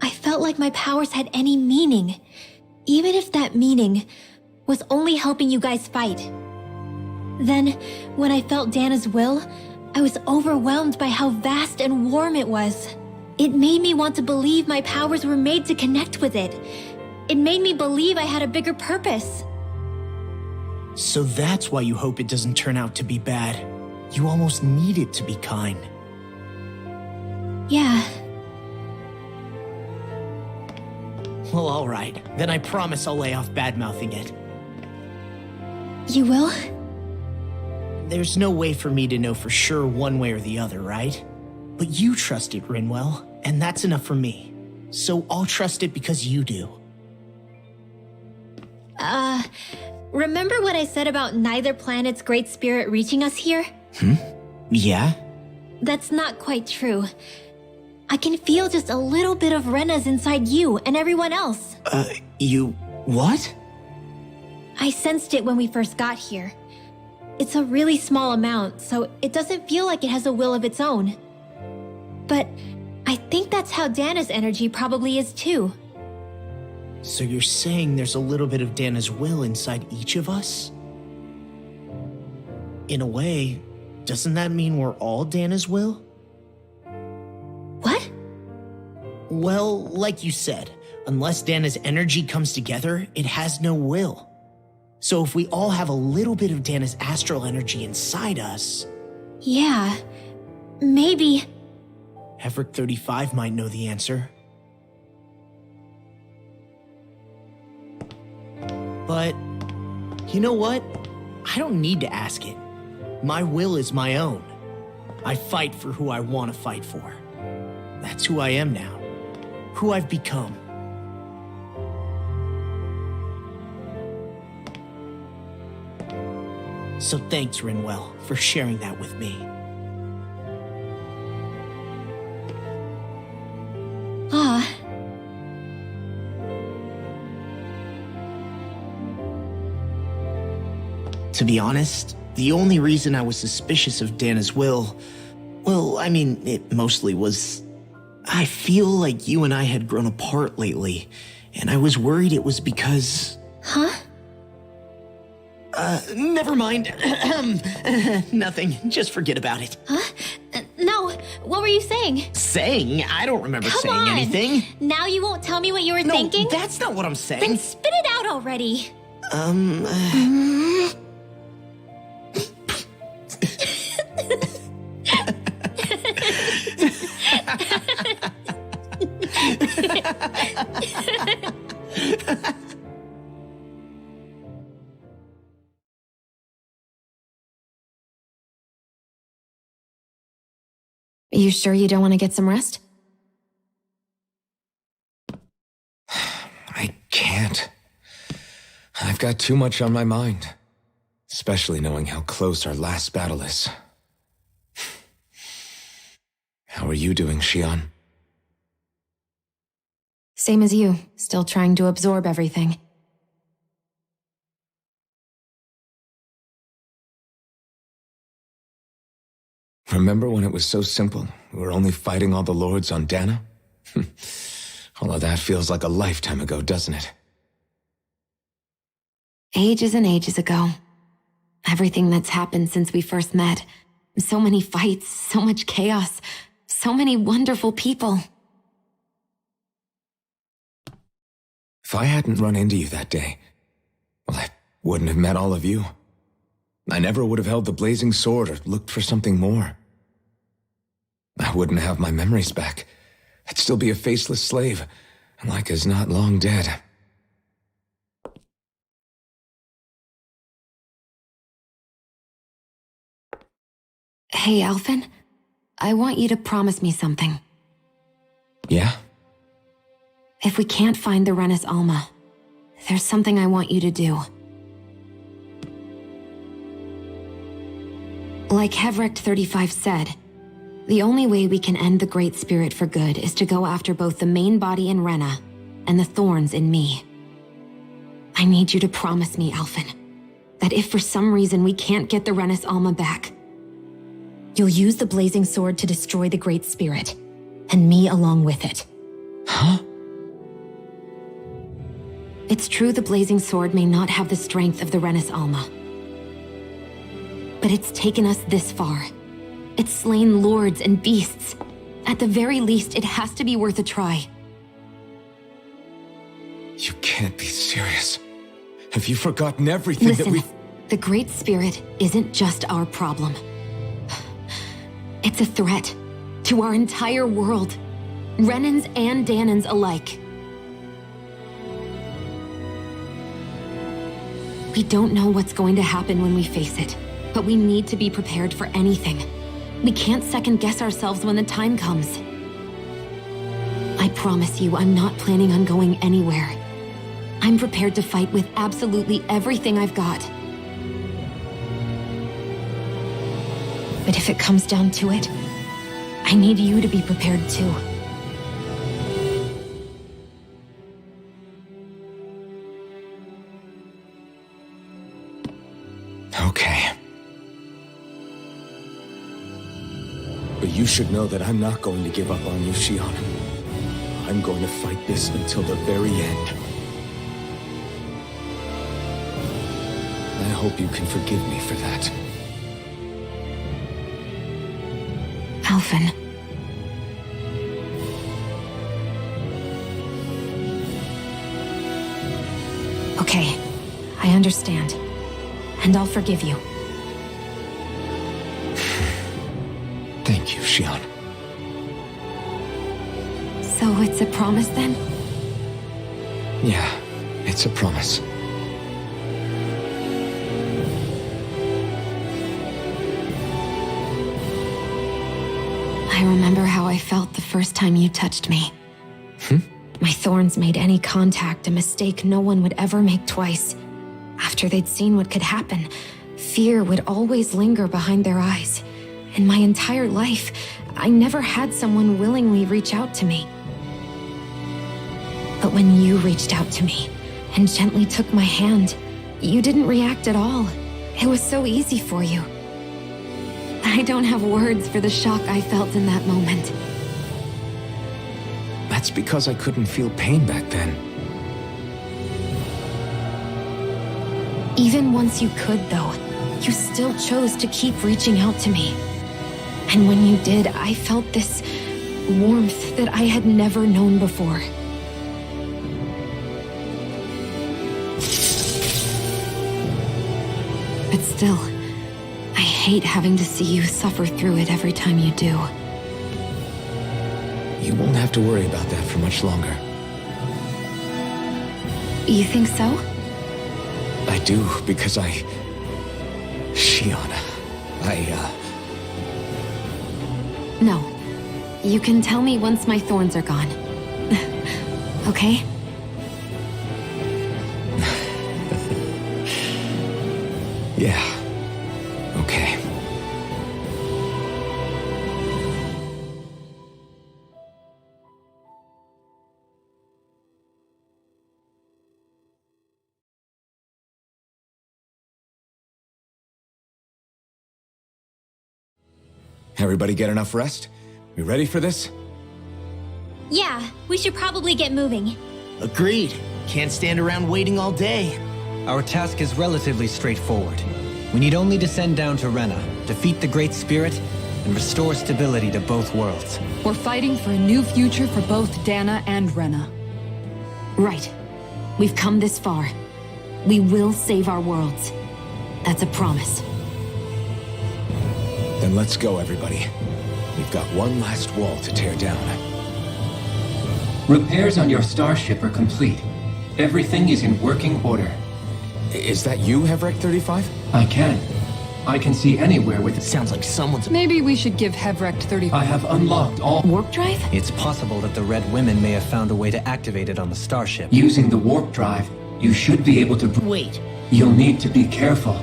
I felt like my powers had any meaning, even if that meaning was only helping you guys fight. Then, when I felt Dana's will, I was overwhelmed by how vast and warm it was. It made me want to believe my powers were made to connect with it. It made me believe I had a bigger purpose. So that's why you hope it doesn't turn out to be bad. You almost need it to be kind. Yeah. Well, alright. Then I promise I'll lay off bad-mouthing it. You will? There's no way for me to know for sure one way or the other, right? But you trust it, Rinwell, and that's enough for me. So I'll trust it because you do. Remember what I said about neither planet's great spirit reaching us here? Yeah? That's not quite true. I can feel just a little bit of Rena's inside you and everyone else. You... what? I sensed it when we first got here. It's a really small amount, so it doesn't feel like it has a will of its own. But I think that's how Dana's energy probably is too. So you're saying there's a little bit of Dana's will inside each of us? In a way, doesn't that mean we're all Dana's will? What? Well, like you said, unless Dana's energy comes together, it has no will. So if we all have a little bit of Dana's astral energy inside us... Yeah, maybe... Heverick 35 might know the answer. But, you know what? I don't need to ask it. My will is my own. I fight for who I want to fight for. That's who I am now. Who I've become. So thanks, Rinwell, for sharing that with me. To be honest, the only reason I was suspicious of Dana's will, well, I mean, it mostly was... I feel like you and I had grown apart lately, and I was worried it was because... Huh? Never mind. Nothing. Just forget about it. Huh? No, what were you saying? Saying? I don't remember Come saying on. anything. Now you won't tell me what you were No, thinking? that's not what I'm saying. Then spit it out already. Are you sure you don't want to get some rest? I can't. I've got too much on my mind. Especially knowing how close our last battle is. How are you doing, Xion? Same as you, still trying to absorb everything. Remember when it was so simple? We were only fighting all the lords on Dana? All of that feels like a lifetime ago, doesn't it? Ages and ages ago. Everything that's happened since we first met. So many fights, so much chaos, so many wonderful people. If I hadn't run into you that day, well, I wouldn't have met all of you. I never would have held the blazing sword or looked for something more. I wouldn't have my memories back. I'd still be a faceless slave, like as not long dead. Hey, Alphen. I want you to promise me something. Yeah? If we can't find the Renis Alma, there's something I want you to do. Like Heverick 35 said, the only way we can end the Great Spirit for good is to go after both the main body in Rena and the thorns in me. I need you to promise me, Alphen, that if for some reason we can't get the Renis Alma back, you'll use the blazing sword to destroy the Great Spirit, and me along with it. Huh? It's true the blazing sword may not have the strength of the Renis Alma. But it's taken us this far. It's slain lords and beasts. At the very least, it has to be worth a try. You can't be serious. Have you forgotten everything Listen, that we... the Great Spirit isn't just our problem. It's a threat to our entire world, Renans and Danans alike. We don't know what's going to happen when we face it, but we need to be prepared for anything. We can't second-guess ourselves when the time comes. I promise you I'm not planning on going anywhere. I'm prepared to fight with absolutely everything I've got. But if it comes down to it, I need you to be prepared too. Okay. But you should know that I'm not going to give up on you, Shion. I'm going to fight this until the very end. I hope you can forgive me for that. Alphen. Okay, I understand. And I'll forgive you. Thank you, Shion. So it's a promise then? Yeah, it's a promise. I remember how I felt the first time you touched me. My thorns made any contact a mistake no one would ever make twice. After they'd seen what could happen, fear would always linger behind their eyes. In my entire life, I never had someone willingly reach out to me. But when you reached out to me and gently took my hand, you didn't react at all. It was so easy for you. I don't have words for the shock I felt in that moment. That's because I couldn't feel pain back then. Even once you could, though, you still chose to keep reaching out to me. And when you did, I felt this warmth that I had never known before. But still, I hate having to see you suffer through it every time you do. You won't have to worry about that for much longer. You think so? I do, because Shion, No. You can tell me once my thorns are gone. Okay? Yeah. Okay. Everybody get enough rest? You ready for this? Yeah, we should probably get moving. Agreed. Can't stand around waiting all day. Our task is relatively straightforward. We need only descend down to Rena, defeat the Great Spirit, and restore stability to both worlds. We're fighting for a new future for both Dana and Rena. Right. We've come this far. We will save our worlds. That's a promise. Then let's go, everybody. We've got one last wall to tear down. Repairs on your starship are complete. Everything is in working order. Is that you, Hevrek 35? I can see anywhere with... Sounds like someone's... Maybe we should give Hevrek 35. I have unlocked all... Warp drive? It's possible that the Red Women may have found a way to activate it on the starship. Using the warp drive, you should be able to... Wait. You'll need to be careful.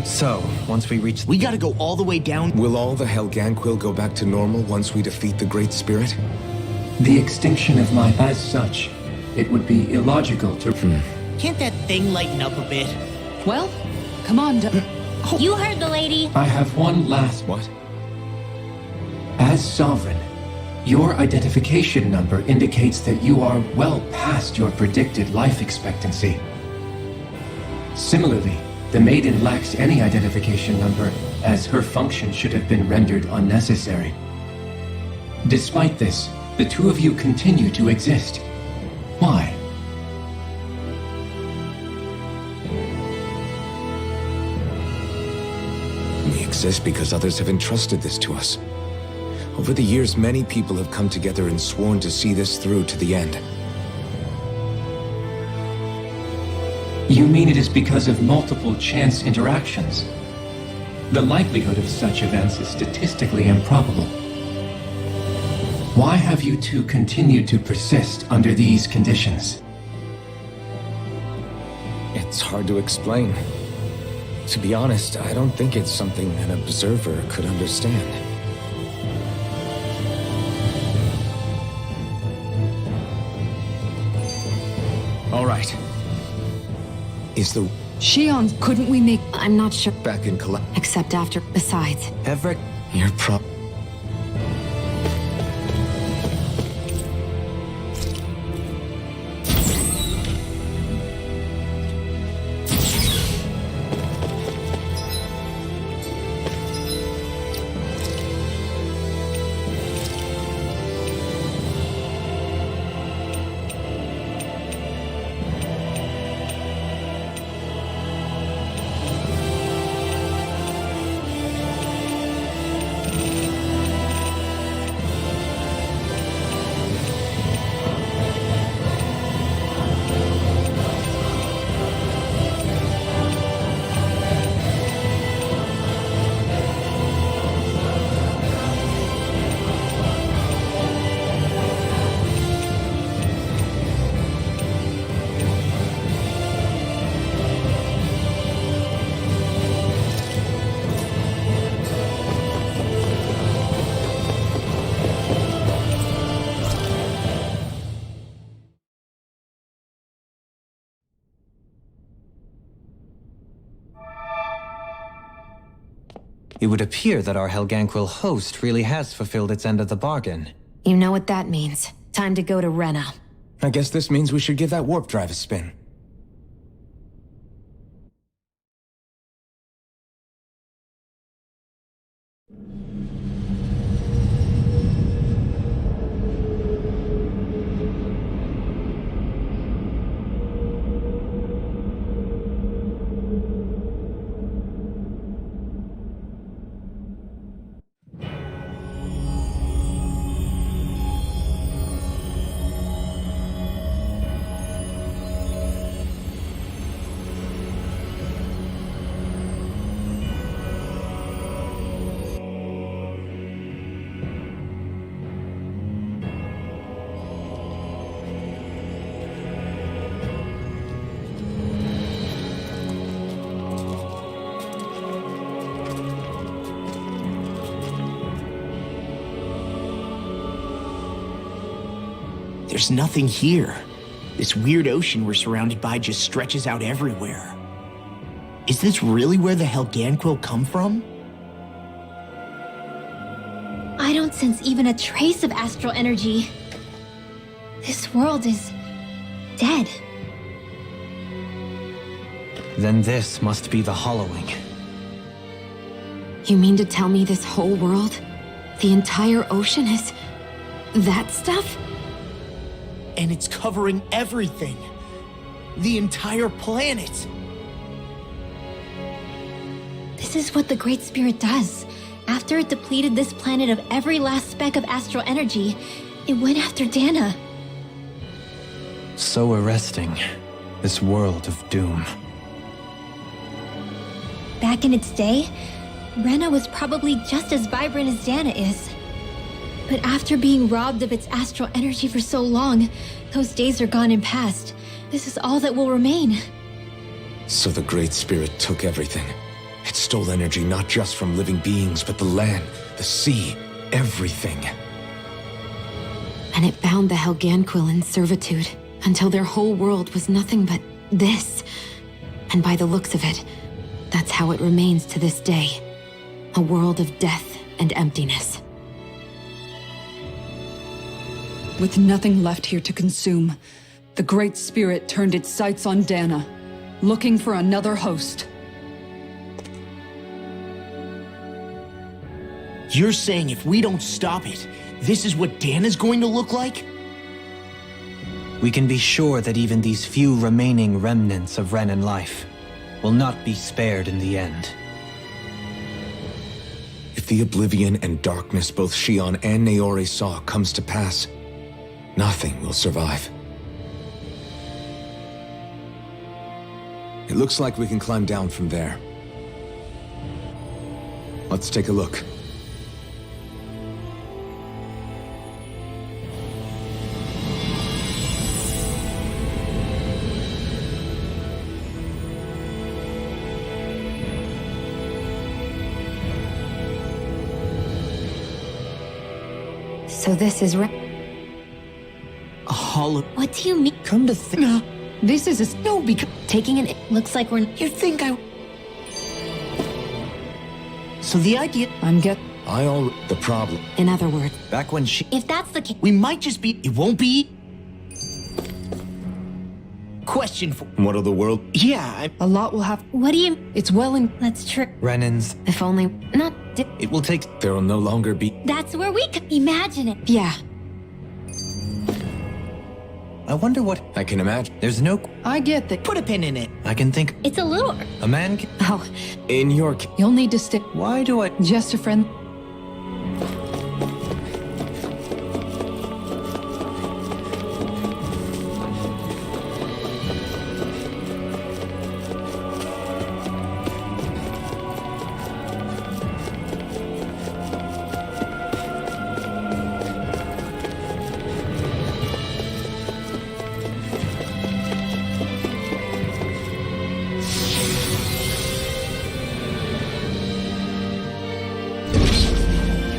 So, once we reach... We gotta go all the way down... Will all the Helganquil go back to normal once we defeat the Great Spirit? The extinction of my... As such, it would be illogical to... Can't that thing lighten up a bit? Well, come on, You heard the lady. I have one last... What? As Sovereign, your identification number indicates that you are well past your predicted life expectancy. Similarly, the Maiden lacks any identification number, as her function should have been rendered unnecessary. Despite this, the two of you continue to exist. Why? We exist because others have entrusted this to us. Over the years, many people have come together and sworn to see this through to the end. You mean it is because of multiple chance interactions? The likelihood of such events is statistically improbable. Why have you two continued to persist under these conditions? It's hard to explain. To be honest, I don't think it's something an observer could understand. All right. Is the Shion, couldn't we make... I'm not sure. back in Except after. Besides. Everett, You're it would appear that our Helganquil host really has fulfilled its end of the bargain. You know what that means. Time to go to Rena. I guess this means we should give that warp drive a spin. There's nothing here. This weird ocean we're surrounded by just stretches out everywhere. Is this really where the Helganquil come from? I don't sense even a trace of astral energy. This world is dead. Then this must be the hollowing. You mean to tell me this whole world, the entire ocean is that stuff? And it's covering everything. The entire planet. This is what the Great Spirit does. After it depleted this planet of every last speck of astral energy, it went after Dana. So arresting. This world of doom. Back in its day, Rena was probably just as vibrant as Dana is. But after being robbed of its astral energy for so long, those days are gone and past. This is all that will remain. So the Great Spirit took everything. It stole energy not just from living beings, but the land, the sea, everything. And it bound the Helganquil in servitude until their whole world was nothing but this. And by the looks of it, that's how it remains to this day. A world of death and emptiness. With nothing left here to consume, the Great Spirit turned its sights on Dana, looking for another host. You're saying if we don't stop it, this is what Dana's going to look like? We can be sure that even these few remaining remnants of Renan life will not be spared in the end. If the oblivion and darkness both Shion and Naori saw comes to pass, nothing will survive. It looks like we can climb down from there. Let's take a look. So this is A hollow. What do you mean? Come to think. This is a no because taking an... Looks like we're. You think I. So the idea. The problem. In other words, Back when she... If that's the case, We might just be. It won't be. Question for. What of the world? Yeah, a lot will have. what do you? It's well in. That's true. Renan's... if only... Not... It will take... There will no longer be. That's where we could imagine it. Yeah. I wonder what... I can imagine. There's no... I get that. put a pin in it. I can think... It's a little. A man can... Oh, In your case. You'll need to stick. Why do I... Just a friend.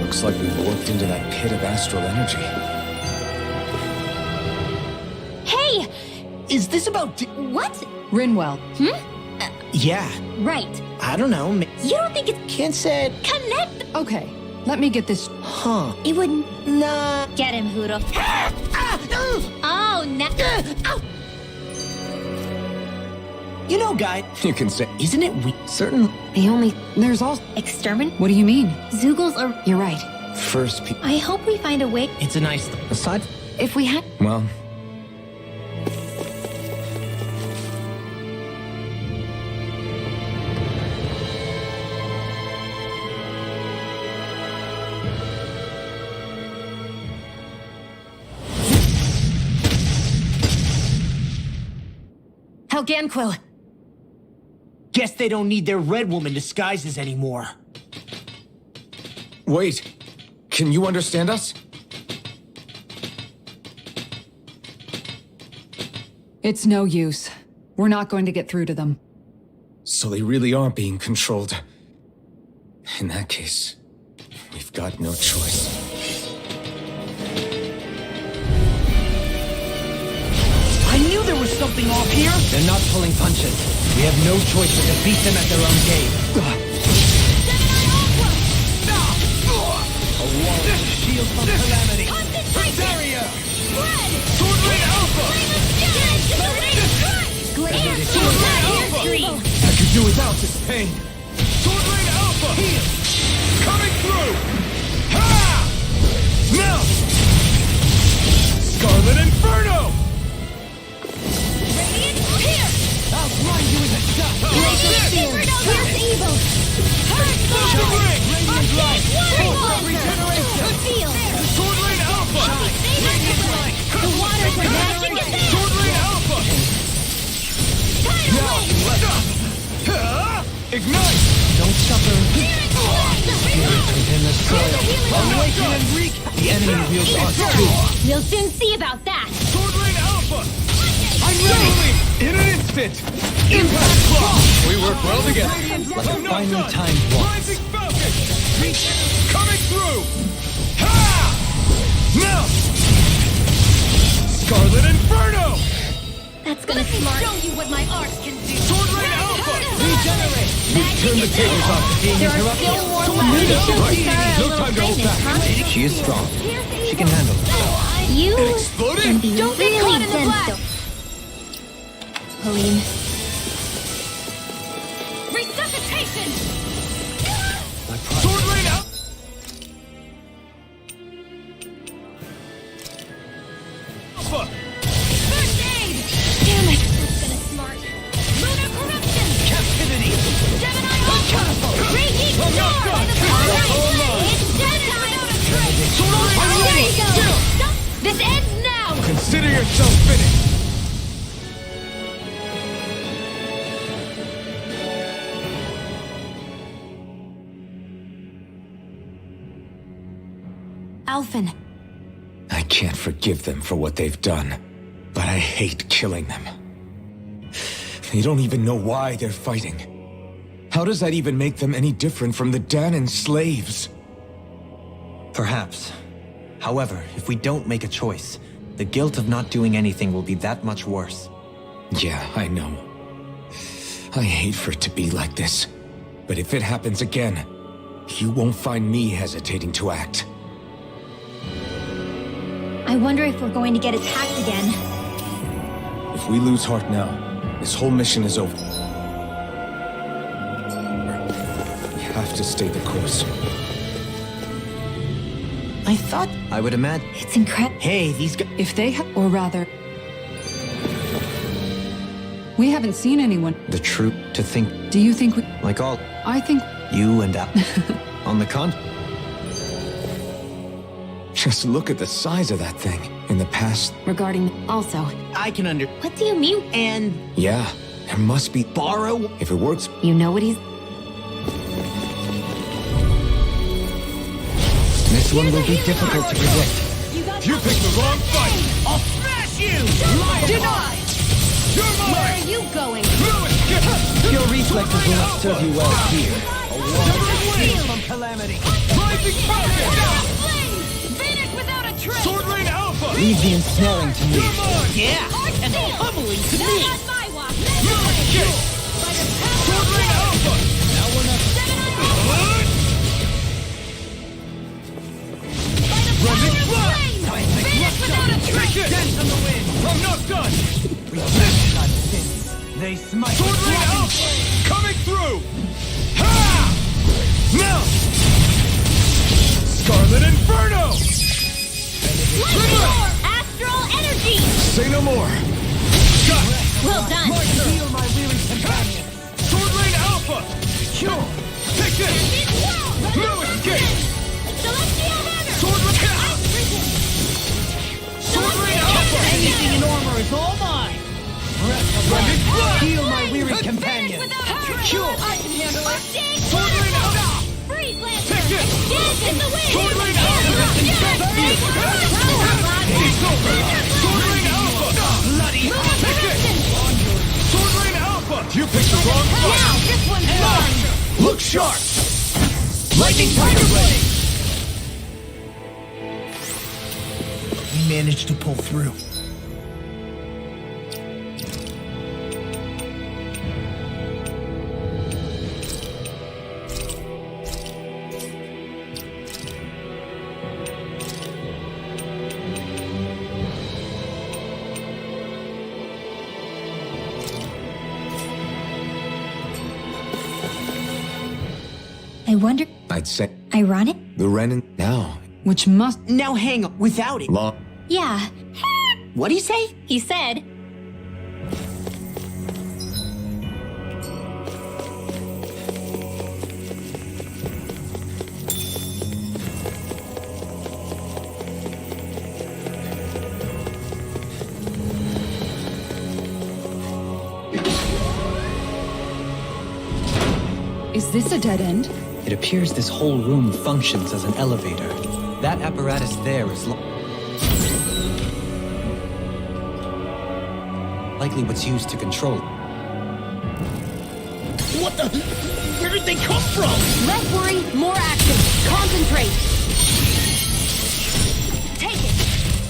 Looks like we've walked into that pit of astral energy. Hey, Is this about. what? Rinwell. Yeah, Right. I don't know. You don't think it's Can't say. connect? Okay, let me get this. Huh. It wouldn't. Nah. Get him, Hoodle. Oh, no. You know, guy. You can say. Isn't it weird? Certain... the only... There's all. Extermin? What do you mean? Zoogles are. You're right. First people. I hope we find a way. It's a nice. Aside... If we had... Well. Helganquil! Guess they don't need their red woman disguises anymore. Wait. Can you understand us? It's no use. We're not going to get through to them. So they really are being controlled. In that case, we've got no choice. I knew there was something off here. They're not pulling punches. We have no choice but to beat them at their own game. A wall of shield from calamity. Barrier! Sword Rain Alpha! I could do without this pain. Sword Rain Alpha! Here! Coming through! Ha! Now! Scarlet Inferno! I'll blind you in the shot. Full ring! Radiant light. Full regeneration! Sword Rain Alpha! Radiant light. Sword Rain Alpha! Ignite! Don't suffer. Spirits within the soil. Awaken and wreak. The enemy wields us too. We'll soon see about that. Sword Rain Alpha! I'm ready! In an instant! Impact Clock! We work well together. Like a I'm not finely done. timed waltz. Rising Falcon! Coming through! Ha! Now! Scarlet Inferno! That's gonna smart. Show you what my arts can do! Sword Rain Alpha! Regenerate. Turn the tables off to being There are interrupted. still more left. Maybe she'll start a No little time to hold famous, back. huh? She is strong. She can handle it. You Exploded? can be Don't really get caught in the dense, black. though. Helene. Resuscitation! Sword Rain Alpha! First aid! Damn it! That's gonna smart. Lunar corruption! Captivity! Gemini Ultra! Raging Storm! Alright! It's dead time! There you go! This ends now! Consider yourself finished! Alphen. I can't forgive them for what they've done, but I hate killing them. They don't even know why they're fighting. How does that even make them any different from the Danon slaves? Perhaps. However, if we don't make a choice, the guilt of not doing anything will be that much worse. Yeah, I know. I hate for it to be like this. But if it happens again, you won't find me hesitating to act. I wonder if we're going to get attacked again. If we lose heart now, this whole mission is over. We have to stay the course. I thought... I would imagine... It's incredible. Hey, these guys... If they have, or rather, we haven't seen anyone. The truth to think, Do you think we... like all, I think... you and on the con... Just look at the size of that thing. In the past... Regarding also, I can under... What do you mean? And... Yeah, there must be... borrow? If it works... you know what he's... This one will be difficult to predict. You picked the wrong fight! I'll smash you! Denied! You're mine! Where are you going? Your reflexes will not serve you well here. From calamity. Rising focus! Finish without a trace! Sword Rain Alpha! Leave the ensnaring to me. You're mine! Yeah! And humbling to me! Not my walk! Escape! Sword Rain Alpha! Now we're not... Rising Flash! Finish without a trace! Take it! on the wind. I'm not done! They smite. Sword Rain Alpha! Coming through! Ha! Now! Scarlet Inferno! Astral energy! Say no more! Got Well done! Feel my weary companion. Sword Rain Alpha! Cure. Take this! No escape! Celestial hammer! Sword Rain Sword Rain Alpha! Anything in armor is all mine. Rising Flash! Heal my weary companion. Without a trace! Cure. I can handle it! Sword Rain Alpha! Freeze Lancer! Take this! Dance in the wind! Sword Rain Alpha! It's over! Sword Rain Alpha! Bloody. Take it! Sword Rain Alpha! You picked the wrong Now, fight! this one's mine! Look sharp! Lightning Tiger Blade. We managed to pull through. I wonder... I'd say... Ironic? The Renin... Now. Which must... Now hang on. Without it. Long... Yeah. What'd he say? He said... Is this a dead end? It appears this whole room functions as an elevator. That apparatus there is likely what's used to control it. What the? Where did they come from? Less worry, more action. Concentrate. Take it.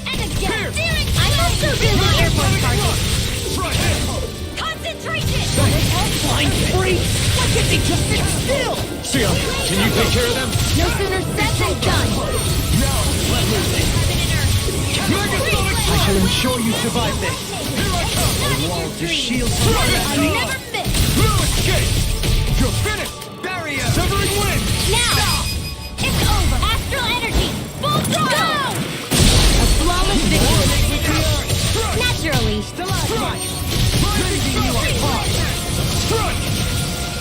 And again. Steering. I'm also building airborne targets. Concentration. Blind freak! Why can't they just sit still? Seal, can you take care of them? No sooner said than done. I shall ensure you survive this. Your shield I never miss. No escape! You're finished! barrier. Severing wind! Now. It's over. Astral energy. Full throttle. A flawless victory. Naturally. Strike!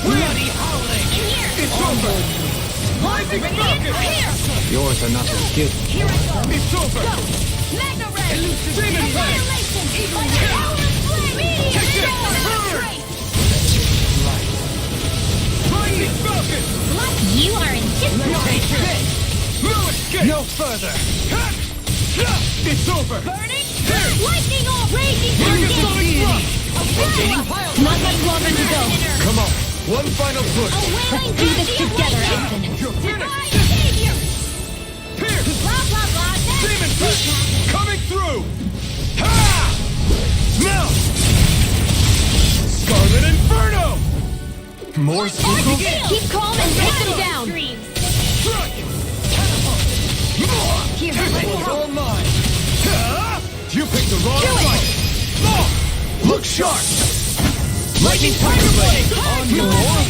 Bloody howling. It's over! Rising focus! Yours are not as good. Here I go. It's over! Mega ray. Demon Ray! Take it! Burn! Rising focus! You are in disgrace. No escape! No further. It's over! Burning. Lightning off. Raging Megasonic thunder. thrust! Not much longer to go. Come on! One final push! Let's do this together, Ethan. You're finished! Savior. Pierce! Blah, blah, blah. More signals? Keep calm and take them down. Here, let me It's all help. mine. You picked the wrong fight. Look sharp. Lightning Tiger Blade. On your more.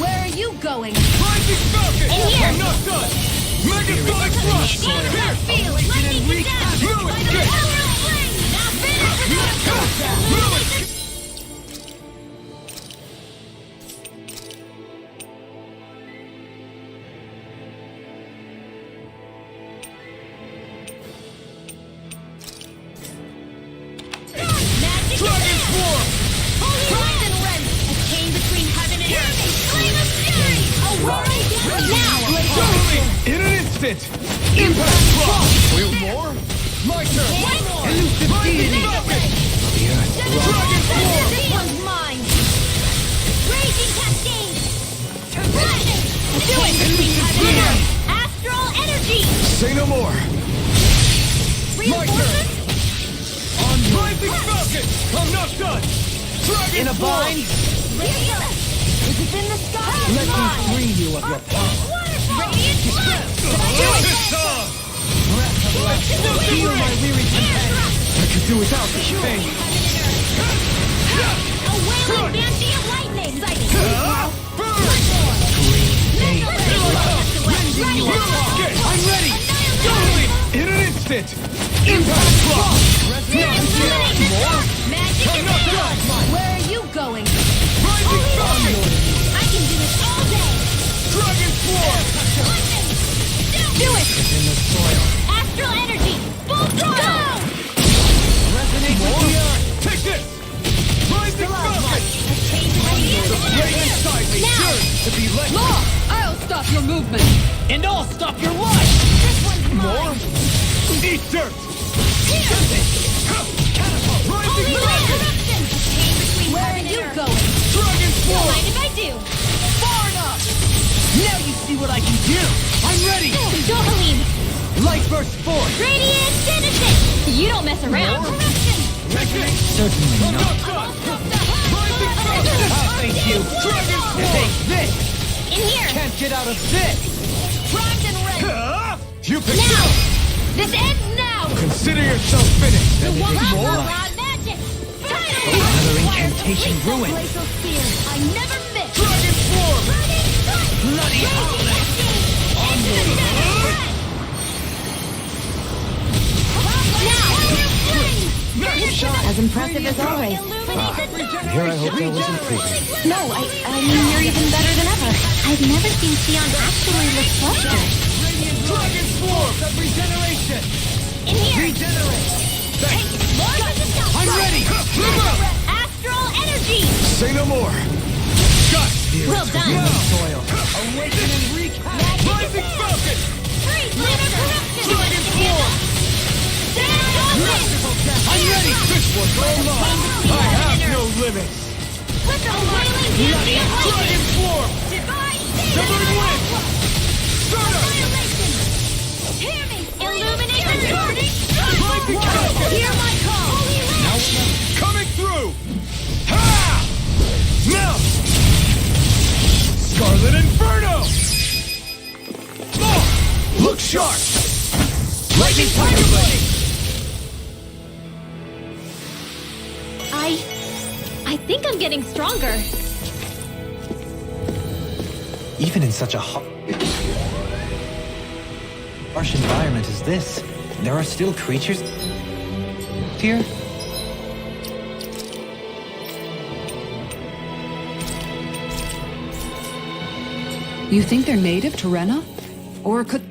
Where are you going? Rising Falcon. In here. I'm not done. Megasonic Thrust. Here. Dragon Swarm! Rise and rend. A chain between heaven and earth. Flame of fury. Now, In an instant! Impact Frost! Will more? My turn! Elusive Deity! Dragon Swarm! This one's mine. Raging Cascade. Do it between heaven and earth. Astral energy. Say no more! My turn! Rising Falcon! I'm not done! Dragon In a Swarm! bind? Is it in the sky? Let me free you of your power! Radiant blast. It's on! Feel my weary companion! I could do without this pain! A wailing banshee of lightning. I'm ready! In an instant! Impact Frost! Magic I'm not done! Where are you going? Rising Falcon! I can do this all day. Dragon Swarm! Do it! In the soil. Astral energy. Full throttle. Resonate with the earth! Take this! Rising Falcon! The flame inside me yearns to be let go! I'll stop your movement. And I'll stop your life! This one's More? mine. Eat dirt! Holy corruption. Where are you going? Dragon Don't Swarm! mind if I do. Far enough! Now you see what I can do! I'm ready! Dohalim. Light Burst Force! Radiant Genesis. You don't mess around. Corruption. Certainly I'm not. not done! Rising Falcon! Oh, thank you! Dragon Take Swarm! this! In here. Can't get out of this! Primed and ready. You picked Now. it! This ends now. Consider yourself finished! The one more? rod magic. Another incantation ruined. Glacial spear. I never miss. Dragon Swarm! Bloody howling! As impressive as always. Here I hope there was improvement. No, I mean you're even better than ever. I've never seen Xion actually look flustered. Dragon Swarm! Regeneration! In here. Regenerate! I'm ready. Move out. Astral energy. Say no more! Got Well done. soil! Awaken and wreak havoc! Rising Falcon! Freeze lunar corruption. Dragon Swarm! I'm ready! This one's all mine! I have no limits! Dragon Swarm! Severing Wind! Starter! Illuminate the dark. Rising Falcon! Hear my call. Coming through! Ha! Now! Scarlet Inferno! Oh! Look sharp! Lightning Tiger Blade! I think I'm getting stronger. Even in such a harsh environment as this, there are still creatures here? You think they're native to Rena? Or could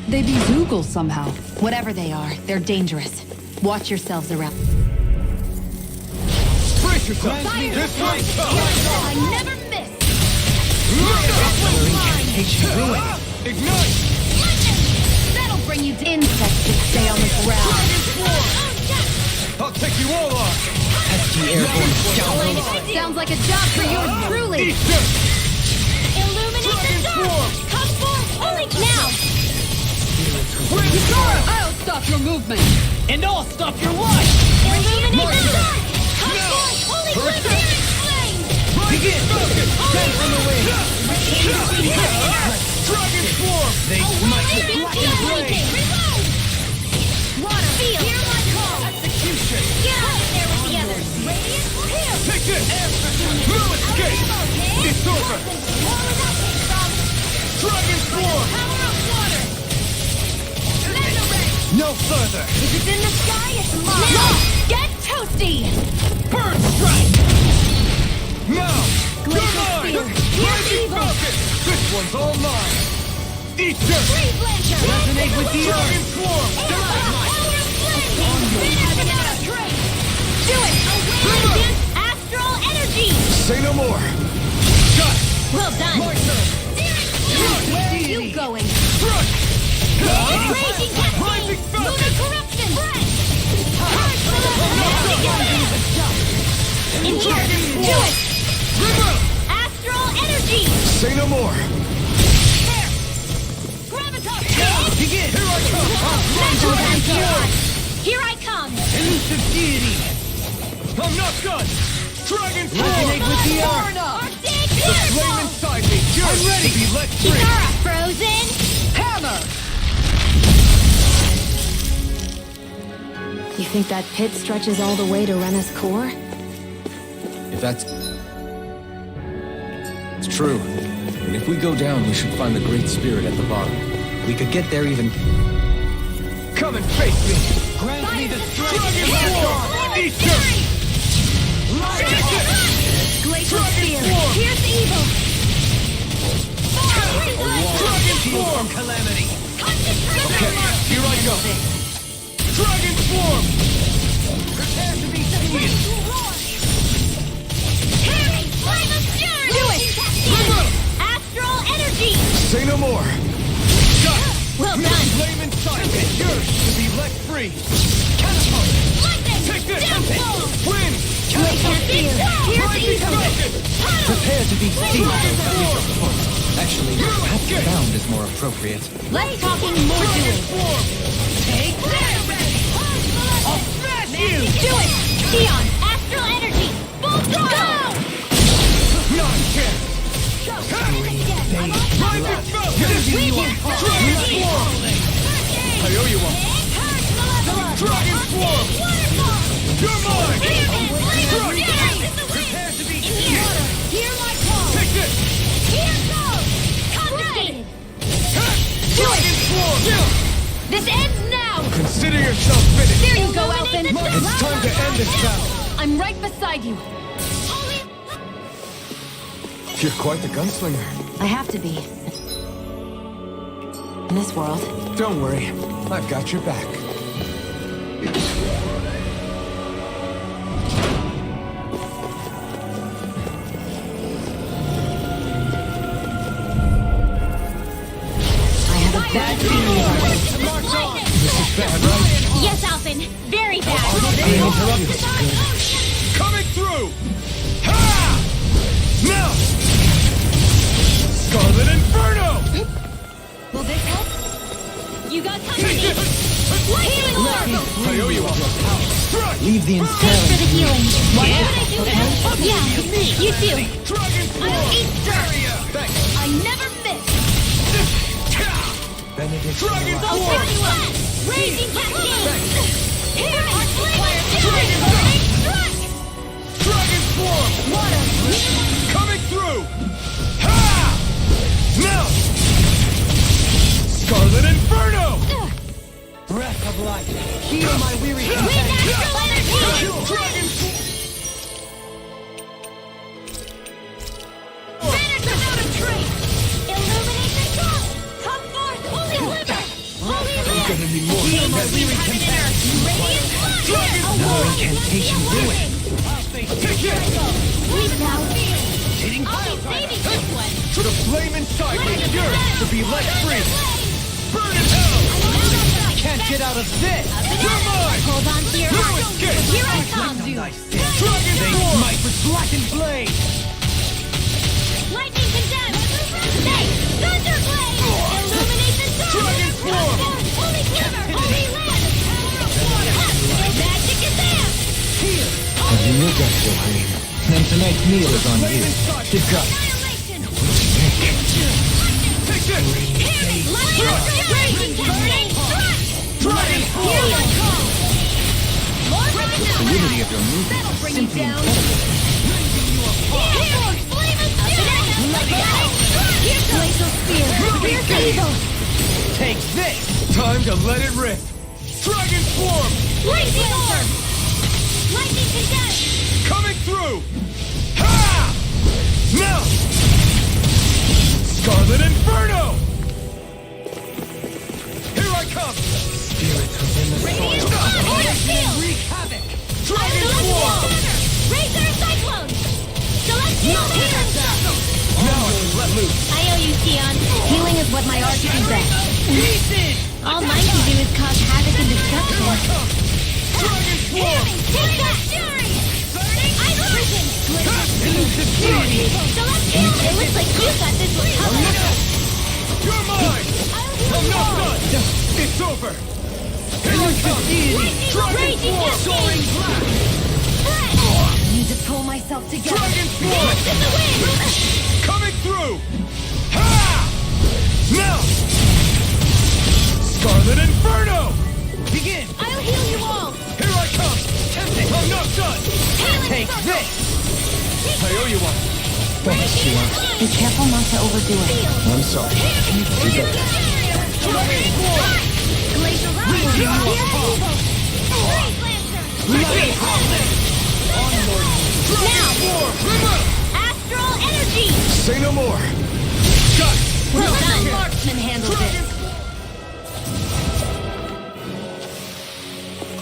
they be Zoogles somehow? Whatever they are, they're dangerous. Watch yourselves around. Brace yourself! This one's tough! I never miss. Incantation ruined! Ignite! That'll bring you to Insects that stay on the ground. I'll take you all on! Pesky airborne scoundrels! Sounds like a job for yours truly. Eat dirt! Illuminate the dark. Come forth. Only now. I'll stop your movement! And I'll stop your life! Illuminate the dark. Come forth. Begin! Dance on the wind! Dragon Swarm! They smite with blackened blade! Water, feel! Hear my call! Execution! Get out of there with the others! Radiant, here! Take this! No escape! It's over! Dragon Swarm! Power of water! No further! If it's in the sky, it's mine! Now! Get toasty! Bird strike! Now! Glacial You're spear! mine! Here's Rising evil! Falcon! This one's all mine! Eat dirt! Free Blancher! Resonate with the Dragon Swarm! Do it! Radiant astral energy! Say no more! Got it! Well done! My turn! Where are you going? Thrust! Raging Cascade! Rising Lunar Falcon! corruption! In here! Do it! Astral energy! Say no more! Gravitas! Begin! Here I come! Mental Dragon Swarm! Here I come! Elusive deity! I'm not done! Dragon Swarm! Resonate with the earth! Arctic The flame inside me! I'm ready to be let free! Kitara frozen! Hammer! You think that pit stretches all the way to Rena's core? If that's... It's true. And if we go down, we should find the Great Spirit at the bottom. We could get there even... Come and face me! Grant me the strength to Swarm! Eat dirt! Glacial spear! Swarm! Here's the evil! Dragon Swarm! Calamity. Okay, here I go! Dragon Swarm! Prepare to be seen. Harry! Flame of Fury! Do it! Astral energy! Say no more! Got it! Well No done! flame inside me! Yours to be let free! Catapult! Lightning! Take this! Downfall! Wind! Glacial spear! Here's the Rising evil! Falcon! Prepare to be seen. Dragon Swarm! Actually, perhaps bound is more appropriate. Let's talking more Dragon doing! Swarm! Take that! I'll smash you! Do it! Theon! Astral energy! Full throttle! Not a chance! Rising Falcon! Dragon Swarm! I owe you one! Dragon Swarm! You're mine! Prepare to be Hear my call! Take this! Here goes! Confiscated! Dragon Swarm! This ends now! Consider yourself finished! There you go, Elfin! It's time to end this battle! I'm right beside you! You're quite the gunslinger. I have to be. In this world. Don't worry, I've got your back. I have a bad feeling. This is bad, right? Yes, Alphen! Very bad! Coming through! Ha! Now! Scarlet Inferno! Will this help? You got Take company! this! Healing orb! I owe you one. Strike! Leave the Thanks for ensnaring. the healing! Yeah, you too! Dragon I'll Swarm! eat dirt! Thanks! I never miss! Benediction. Dragon I'll Swarm! turn you up! Raging Cascade! Here it is! Dragon Swarm! Water! Coming through! Ha! Now! Scarlet Inferno! Breath of life. Heal my weary Wind astral energy! Dragon Banners without a trace! Illuminate the sun! Come forth, holy liver! Holy liver! Heal my weary companion! Radiant fire! Another incantation, do it. Take it! Please now! Hitting I'll be saving this one! The flame inside me is yours to be let free! Burn in hell! Can't get out of this. You're mine! Hold on to your No heart! escape! Here I come! Dragon Swarm! Smite with blackened blade. Lightning condemned! Stay! Thunderblade! Illuminate the sun! Dragon Swarm! Holy quiver! Holy land! Magic is there! A unique Johann. And to Tonight's meal is on you. Good job. Take this! The fluidity of your movement is simply incredible. Take this! Time to let it rip! Dragon Swarm! Coming through! Ha! Now! Scarlet Inferno! Here I come! Spirits within the soil. Wreak havoc! Dragon Swarm! Now I can let loose! I owe you, Tion. Healing is what my art do best. All mine can do is cause havoc and destruction. Dragon Swarm! Take that! I'm losing! It looks like you got this one covered. You're mine! I'm not done! It's over! Here I come! Dragon Swarm! Soaring black! I need to pull myself together. Dragon Swarm! Coming through! Ha! Now! Scarlet Inferno! Begin! I'll heal you all! Here I come! I'm not done! Take this! I owe you one! Be careful not to overdo it. I'm sorry. Dragon Swarm! Reaching you apart! Now! Astral energy! Say no more! Got it! Well done! Marksman handled it.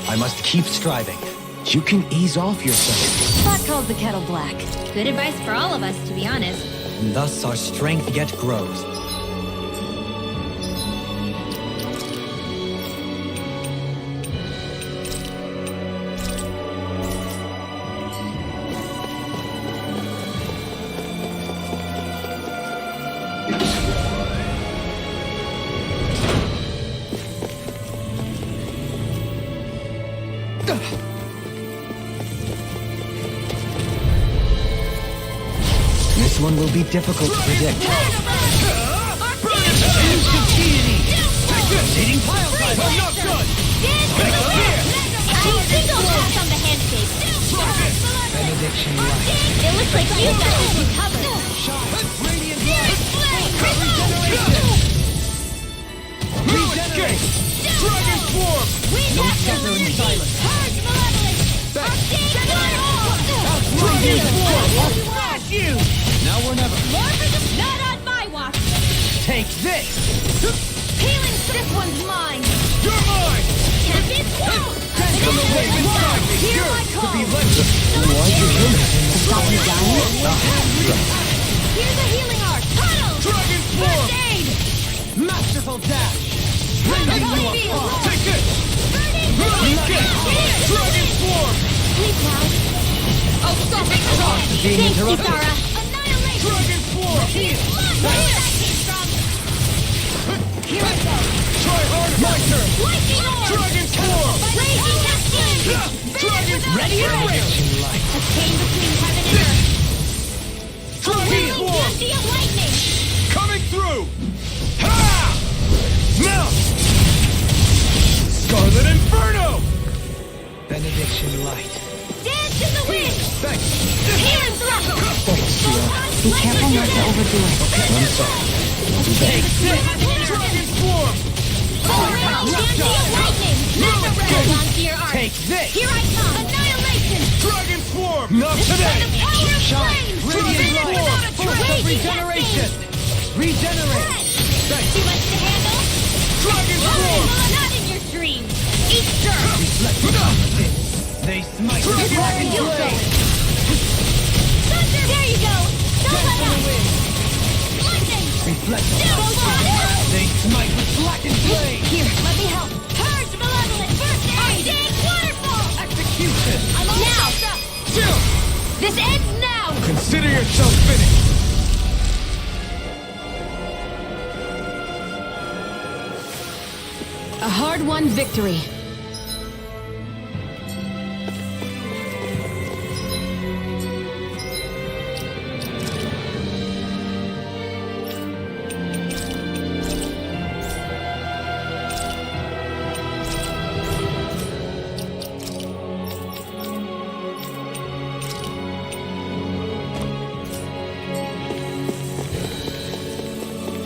I must keep striving. You can ease off yourself. Pot calls the kettle black. Good advice for all of us, to be honest. And thus our strength yet grows. This one will be difficult to predict. Eating pile drive! I'm not done! I single pass on the handshake. Benediction light. It looks like you got this one covered. Radiant light! Regenerate! Dragon Swarm! No tether in silence. Dragon Swarm! I'll smash you! Now or never. Not on my watch. Take this! Healing, this one's mine. You're mine! Champion Swarm. From the wave inside me! Hear Yours my to call. be legend! Why'd you heal me? Stop me dying? Here's a healing art. Tunnel. Dragon Swarm! First aid. Masterful dash! Rending you apart! Take this! Dragon Swarm! Sleep now. I'll stop it. Being Thanks, interrupted. Kitara. Annihilation. Dragon Swarm! Here I go. Try hard, my turn! Lightning orb. Dragon Swarm! Raging destiny. Dragon Ready or Benediction light. A chain between heaven and earth. Dragon Whirling Swarm! beauty of lightning. Coming through! Ha! Now! Scarlet Inferno! Benediction light. Dance in the wind. Thanks! Healing thrust. Be careful not to overdo it. I'm sorry. Take this! Dragon Swarm! Beauty of lightning. Master onto your arm. Take this! Here I come. Annihilation. Dragon Swarm! Not today! The power of flame. Radiant light! Force of regeneration. Regenerate! Thanks! Too much to handle? Dragon Swarm! Not in your dreams. Eat dirt. They smite. Dragon Blade! Thunder. There you go. Don't let up. Lightning. Reflect. They smite with blackened blade. Here, let me help. Purge malevolent. First aid. Waterfall. Execution. Now. This ends now. Consider yourself finished! A hard-won victory.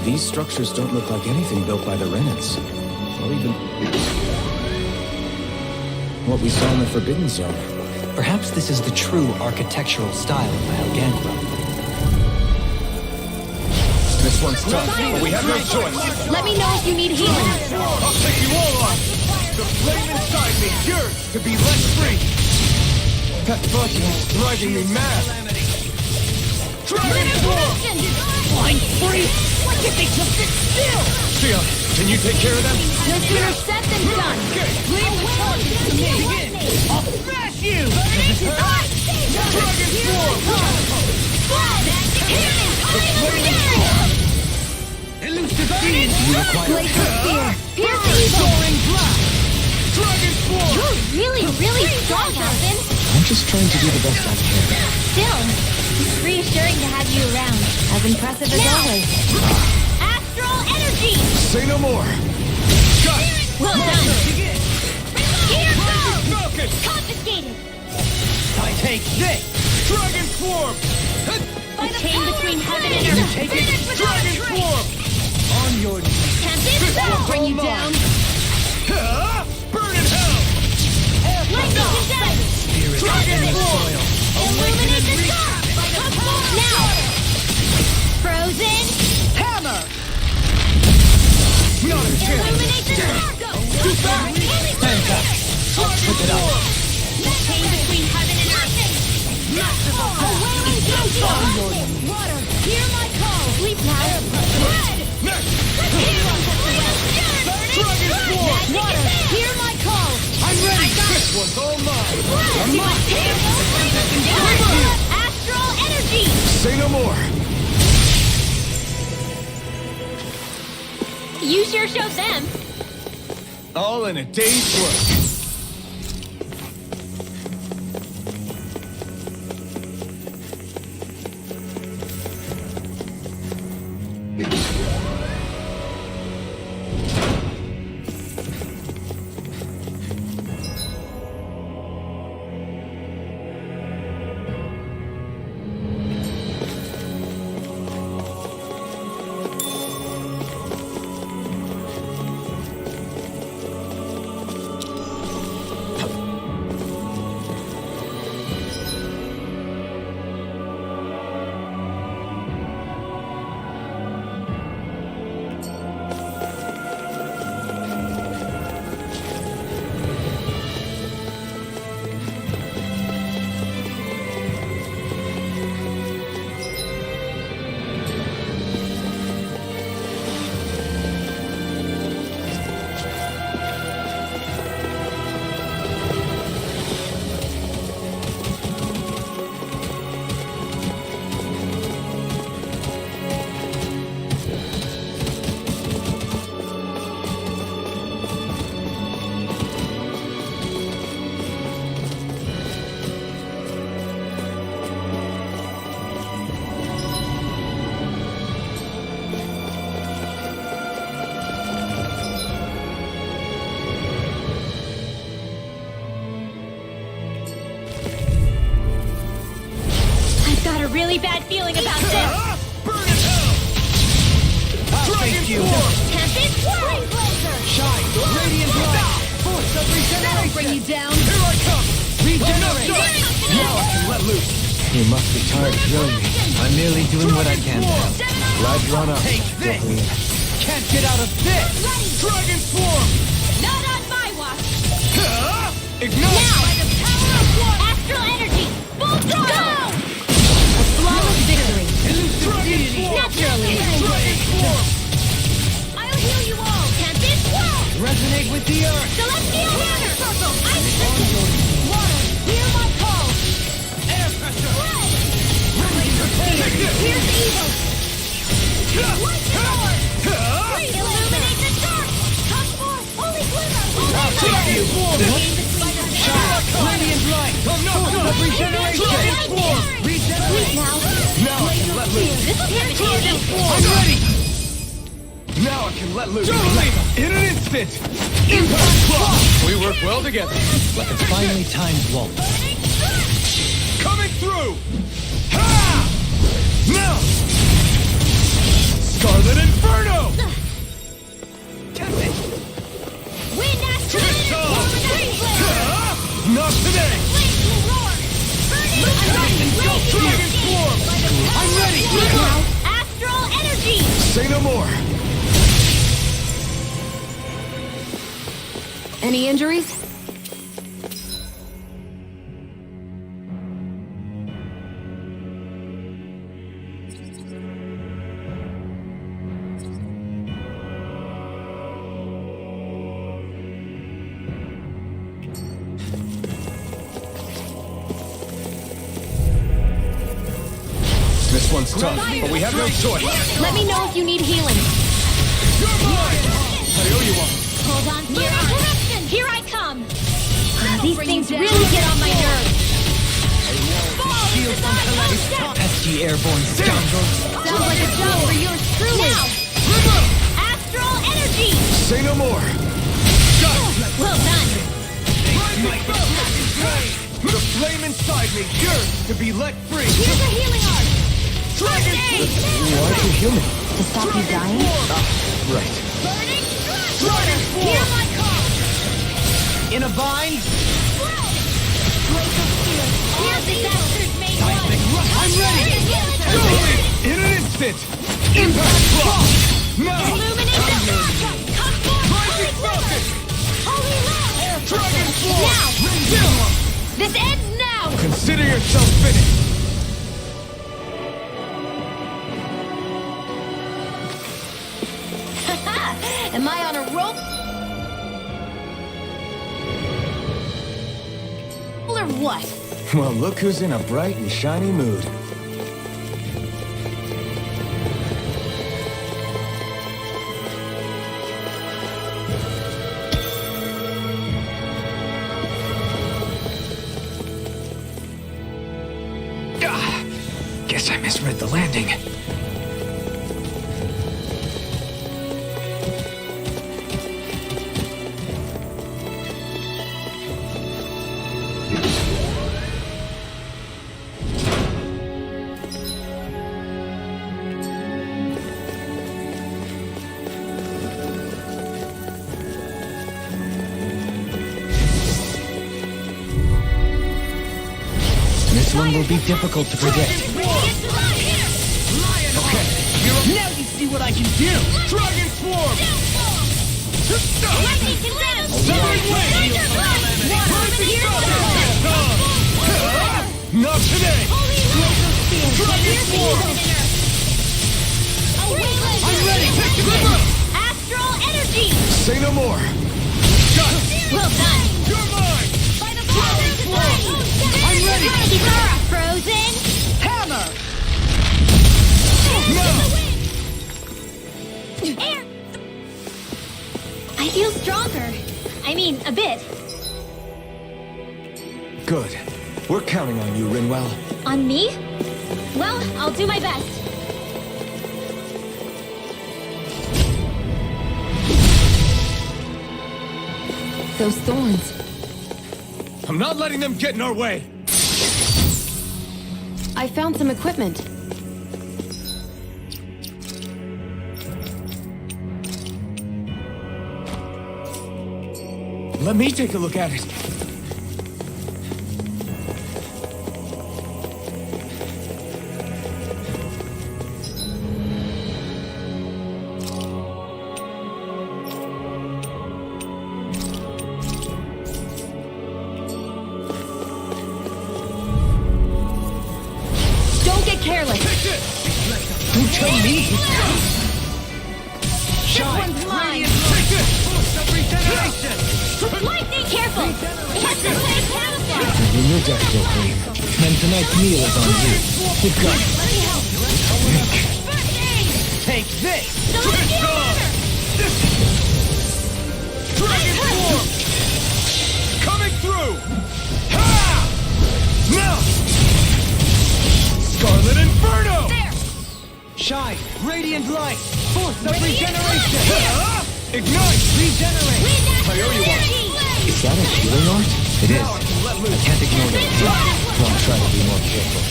These structures don't look like anything built by the Renans. Or even what we saw in the Forbidden Zone. Perhaps this is the true architectural style of Malgankra. This one's tough, but we have no choice. Let me know if you need healing. I'll take you all on. The flame inside me yearns to be let free. That buzzing is driving me mad. Dragon Form! Flying free! Why can't they just sit still? Shia, can you take care of them? No sooner said than done. Leave the target to me. I'll smash you! Dragon Form! Elusive fiend! Glacial Spear! Pierce evil! Dragon Form! You're really strong, Alvin. I'm just trying to do the best I can. Still, it's reassuring to have you around. As impressive as always. Astral energy! Say no more! Got it! Well done! Here goes! Falcon! Confiscated! I take this! Dragon Form! The chain between heaven and earth. Take it! Dragon Form! On your knees! Tempest will bring you down! Burn in hell! Lightning condense! Dragon Form! Illuminate the dark! Now! Frozen! Hammer! Not a chance! Illuminate the dark! Too fast! Dragon Form! The chain between heaven and earth! A wailing jungle! Water, hear my call! Sleep now! Red! Water, hear my call! I'm ready! This one's all mine! Astral energy! Say no more! You sure showed them! All in a day's work. Really bad feeling about this. Burn in hell! Dragon Form! Tempest Flame Blazer! Shine! Radiant light! Force of regeneration! Bring you down. Here I come! Regenerate! Now I can let loose! You must be tired of killing me. I'm merely doing what I can to help. Glad you're on up. Take this! Can't get out of this! Dragon Form! Not on my watch. Ignite! Now, by the power of one, astral energy, full throttle! Flawless victory. Naturally. Dragon Form! I'll heal you all. Tempest Swirl! Resonate with the earth! Celestial Hammer! Ice Crystal! Water, hear my call! Air pressure! Red! Take this! Here's evil! Light the Lord! Illuminate the dark! Come forth! Holy glimmer! I'll take you! Radiant light! Force of regeneration! Regenerate! Now I can let loose! This will take me to I'm ready! Now I can let loose! In an instant! Impact Clock! We work well together! Like it's finally time to waltz. Coming through! Ha! Now! Scarlet Inferno! Dragon Swarm! I'm ready! Now, astral energy! Say no more! Any injuries? This one's tough, but we have no choice. Let me know if you need healing. You're mine! I owe you one. Hold on, here I come! These things really get on my nerves. Shield from Colette. Pesky airborne scoundrel. Sounds like a job for yours truly. Now, astral energy! Say no more. Well done. The flame inside me yearns to be let free! Here's a healing art. Dragon Why'd you heal me? To stop you dying? Right. Burning Dragon Hear Swarm! my call. In a bind? Here's the bastard made one. I'm ready! Go In an instant! Impact block! Now! Illuminate the Rising Falcon! Holy love! Dragon Swarm! Now! This ends now! Consider yourself finished! Am I on a rope? Or what? Well, look who's in a bright and shiny mood. Guess I misread the landing. This one will be difficult to predict. Now you see what I can do! Dragon Swarm! Lightning condemned! Severed Wing! Rising Falcon! Not today! Dragon Swarm! I'm ready! Astral energy! Say no more. Well done! You're mine! Dragon Swarm! I'm ready! Kikara frozen! Hammer! Air! I feel stronger. I mean, a bit. Good. We're counting on you, Rinwell. On me? Well, I'll do my best. Those thorns. I'm not letting them get in our way! I found some equipment. Let me take a look at it. Don't get careless. Don't tell me! This one's mine! Take this! Boost of regeneration! Lightning, careful! It has to play camouflage! In your death, Queen. And tonight's meal is on you. Good God. Let me help! Take this! Celestial order! Dragon Swarm! Coming through! Ha! Now! Scarlet Inferno! There! Shine! Radiant light! Force of regeneration! Ignite! Regenerate! I owe you one. Is that a healing art? It is. I can't ignore that. I'll try to be more careful.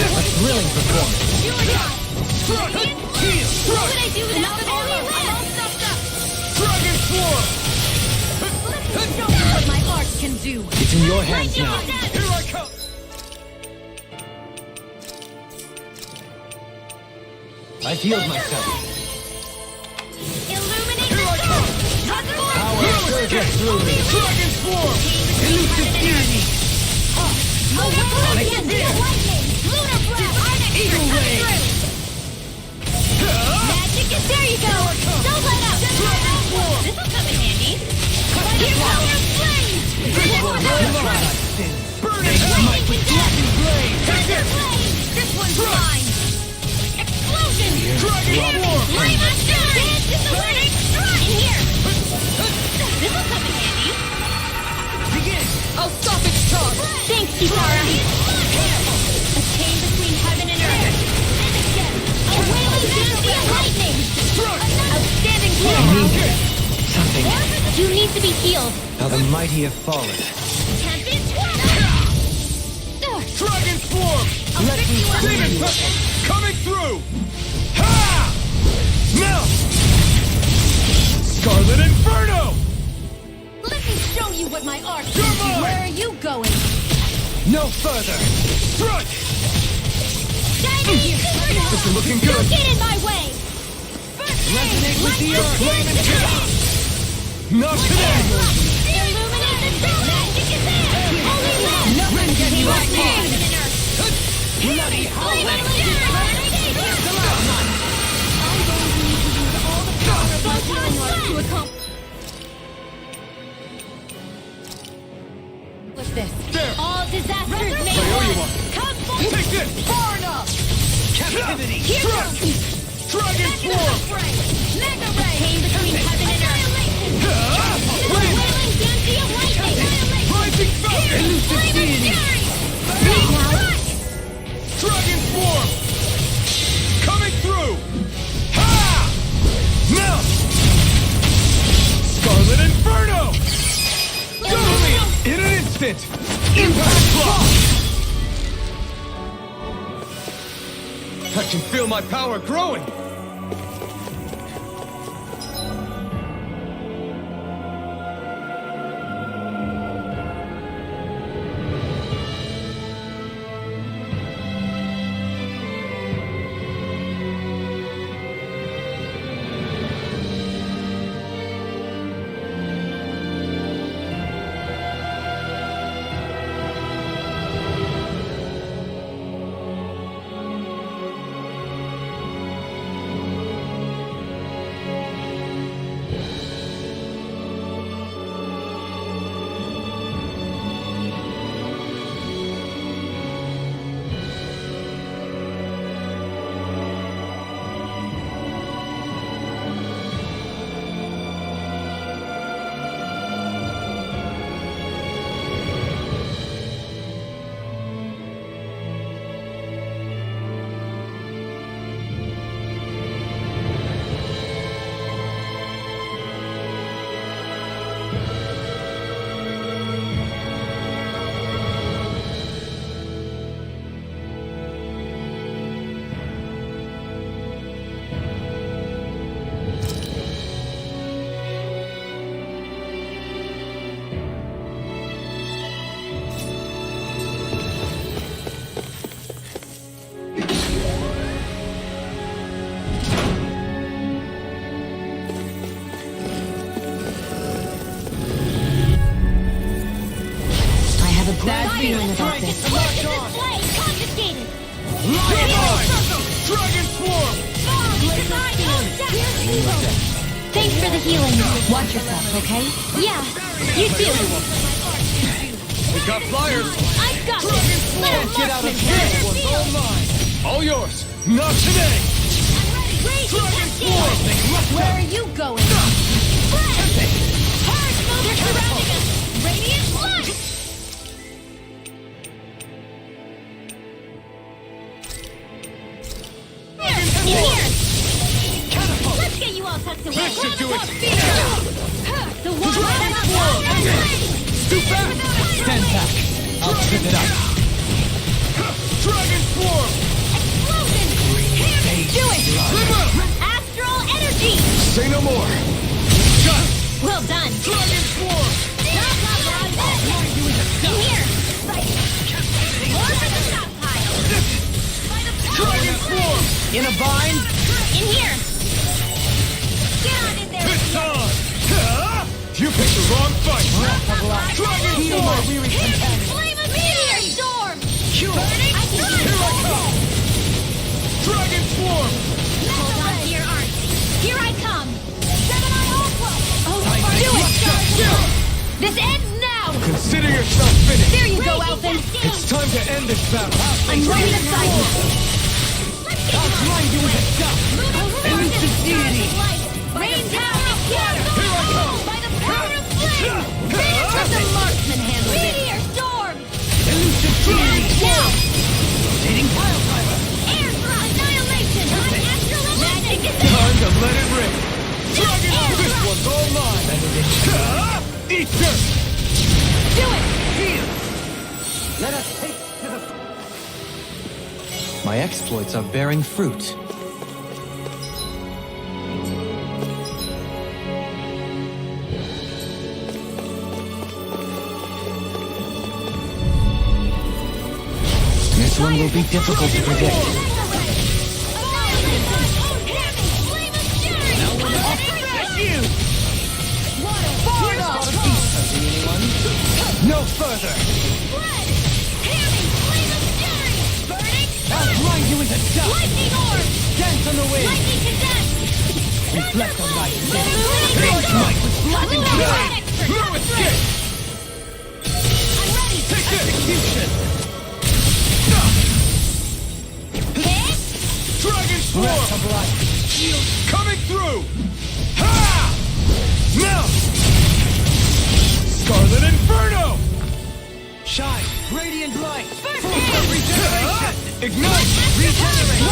A thrilling performance. What would I do without the holy lamp? Dragon Swarm! Let's show them what my art can do! It's in your hands now. Here I come! I've healed myself. Illuminate the sun! Power surges through me. Dragon form! Elusive deity! Lunar Blast! Lightning! Lunar Blast! Eagle Ray! Magic is there you go! Don't let up! This'll come in handy! Your power flames! This one's Burning Lightning with condemned! blade! Thunder Blade! This one's mine! Explosion! Dragon form! Flame of Fury! Dance in the wind! In here! This'll come in handy! Begin! I'll stop its charge! Thanks, Kitara! A chain between heaven and earth! A wailing dynasty of lightning! Outstanding kill! Something. You need to be healed! How the mighty have fallen. Tempest Dragon form! I'll fix you up! Demon Pepper! Coming through! Ha! Now! Scarlet Inferno! Let me show you what my art You're is! mine! Where are you going? No further! Strike! Shining Inferno! This is looking good! Don't get in my way! Resonate with the earth! Flame and chaos! Not today! Illuminate the sun! Magic is there! Holy land! Nothing can be like heaven and earth! Bloody Flame and fury! I'm going to need to use all the power of my healing arts to accomplish this. There! All disasters may I owe you one. one. Come Take this! far enough! Captivity! Here Strike! goes! Dragon Back into the form! fray! Mega ray! Came between heaven and earth! Wait! Wailing dynasty of lightning! Rising Falcon! Flame and fury! Now! Dragon form! Coming through! Ha! Now! Scarlet Inferno! In an instant! Impact block! I can feel my power growing! Bad feeling about this. Confiscated! Dragon form! Thanks for the healing. Watch yourself, okay? Yeah, you too. We got flyers! I've got Dragon this. form! Let 'em Get mark out me. of here! This one's all mine! All yours! Not today! Dragon form! Where are you going? Flash! Hard smoke! They're surrounding us! Radiant flash! In here! Let's get you all tucked away! That should do it. The one that's Too fast! Stand back. I'll trip it up. Dragon form! Explosion! Do it! Astral energy! Say no more! Got it! Well done! Dragon form! In here! More for the stockpile! Dragon form! In a bind? In here! Get on in there! It's time! You picked the wrong fight! Dragon Form! Flame of meteor storm! Burning strike! Here I come! Dragon Form! Hold on to your arms. Here I come! Gemini Ultra! Do it! This ends now! Consider yourself finished! There you go, Elfin! It's time to end this battle! I'm ready to fight! I'll grind you with a duck! Elusive deity! Rain power of water! Here I come! By the power of flame! Let the marksman handle it! Meteor storm! Elusive deity! Down! Rotating pile driver! Air thrust! Annihilation! Astral magic! Time to let it rip! Dragon! This one's all mine! Eat dirt! Do it! Here! Let us take to the... My exploits are bearing fruit. This one will be difficult to predict. No further! I'll grind you into dust! Lightning orb! Dance on the wind! Lightning condense! Reflect on light! Moving Might with blazing flame! extra! No escape! I'm ready! Take this! Execution! Hit! Dragon Swarm! Breath of life. Coming through! Ha! Now! Scarlet Inferno! Shine! Radiant light! First Full hand! regeneration! Ignite! Regenerate!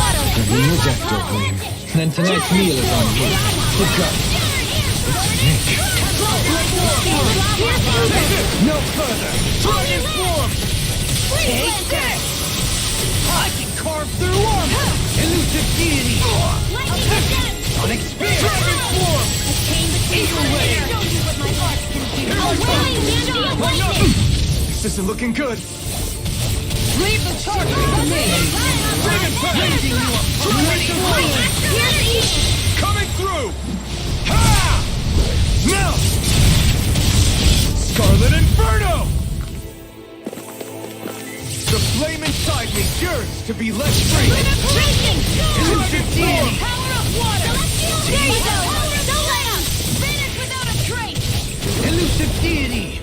The Rejector Queen. Then tonight's meal is on you. Good God. No further! Dragon Form! Take this! I can carve through armor! Elusive deity! Lightning condense! On experience! Dragon Form! A chain between Eagle your Ray! legs! Show you what my art can do! Here I A come! whirling mandible lightning! This isn't looking good. Leave the charge to me! Dragon Pack! Raising you up! Dragon Form! Here's each! Coming through! Ha! Now! Scarlet Inferno! The flame inside me yearns to be let free! Raging storm! Elusive deity! Power of water! There you go! The lamp! Finish without a trace! Elusive deity!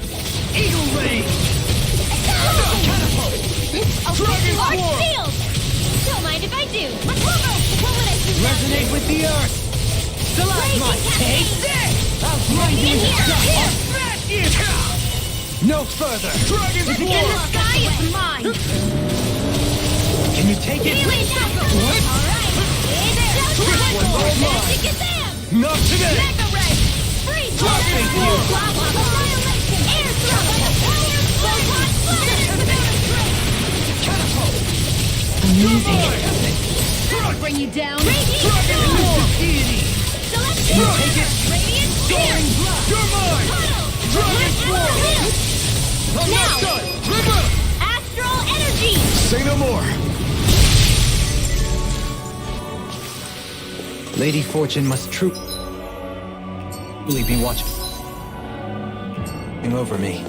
Eagle Ray! Catapult! Dragon Arch Form! shield! Don't mind if I do. What would I do? Resonate with the earth! Stalagmite! Take this! I'll grind you into dust! Here! I'll smash you! No further! Dragon And the Form! sky is mine! Can you take it? Healing natural! Alright! This one's all mine! Shazam! Not today! Mega ray! Freeze! Thank you. Annihilation! Air thrust! Power photon flash! Catapult! That'll bring you down! Radiant Dragon storm! Form! Deity! Celestial! Take it! Radiant spear! You're mine! Puddle! Dragon Form! I'm Now. not done! Remember! Astral energy! Say no more! Lady Fortune must truly be watching over me.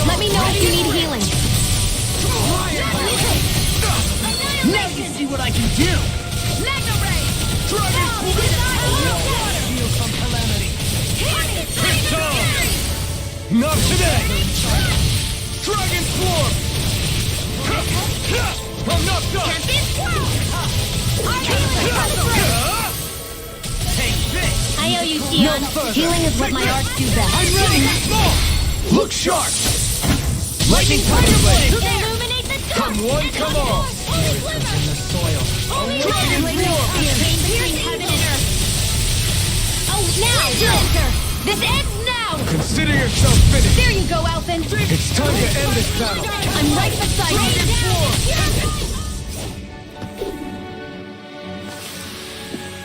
Let me know if you need healing. Now you see what I can do! Mega ray! Dragon Feel some calamity! Not today! Dragon Form! I'm not done! Take this! I owe you you, Tion. Healing is what my arts do best. I'm ready! Look sharp! Lightning Tiger Blade! Illuminate the dark! Come one, come all! Holy glimmer! In the soil. Holy Dragon glimmer! Roar! Piercing heaven and earth! Oh, now, Lancer! This ends now! Consider yourself finished! There you go, Alphen! It's time to end this battle! I'm right beside you!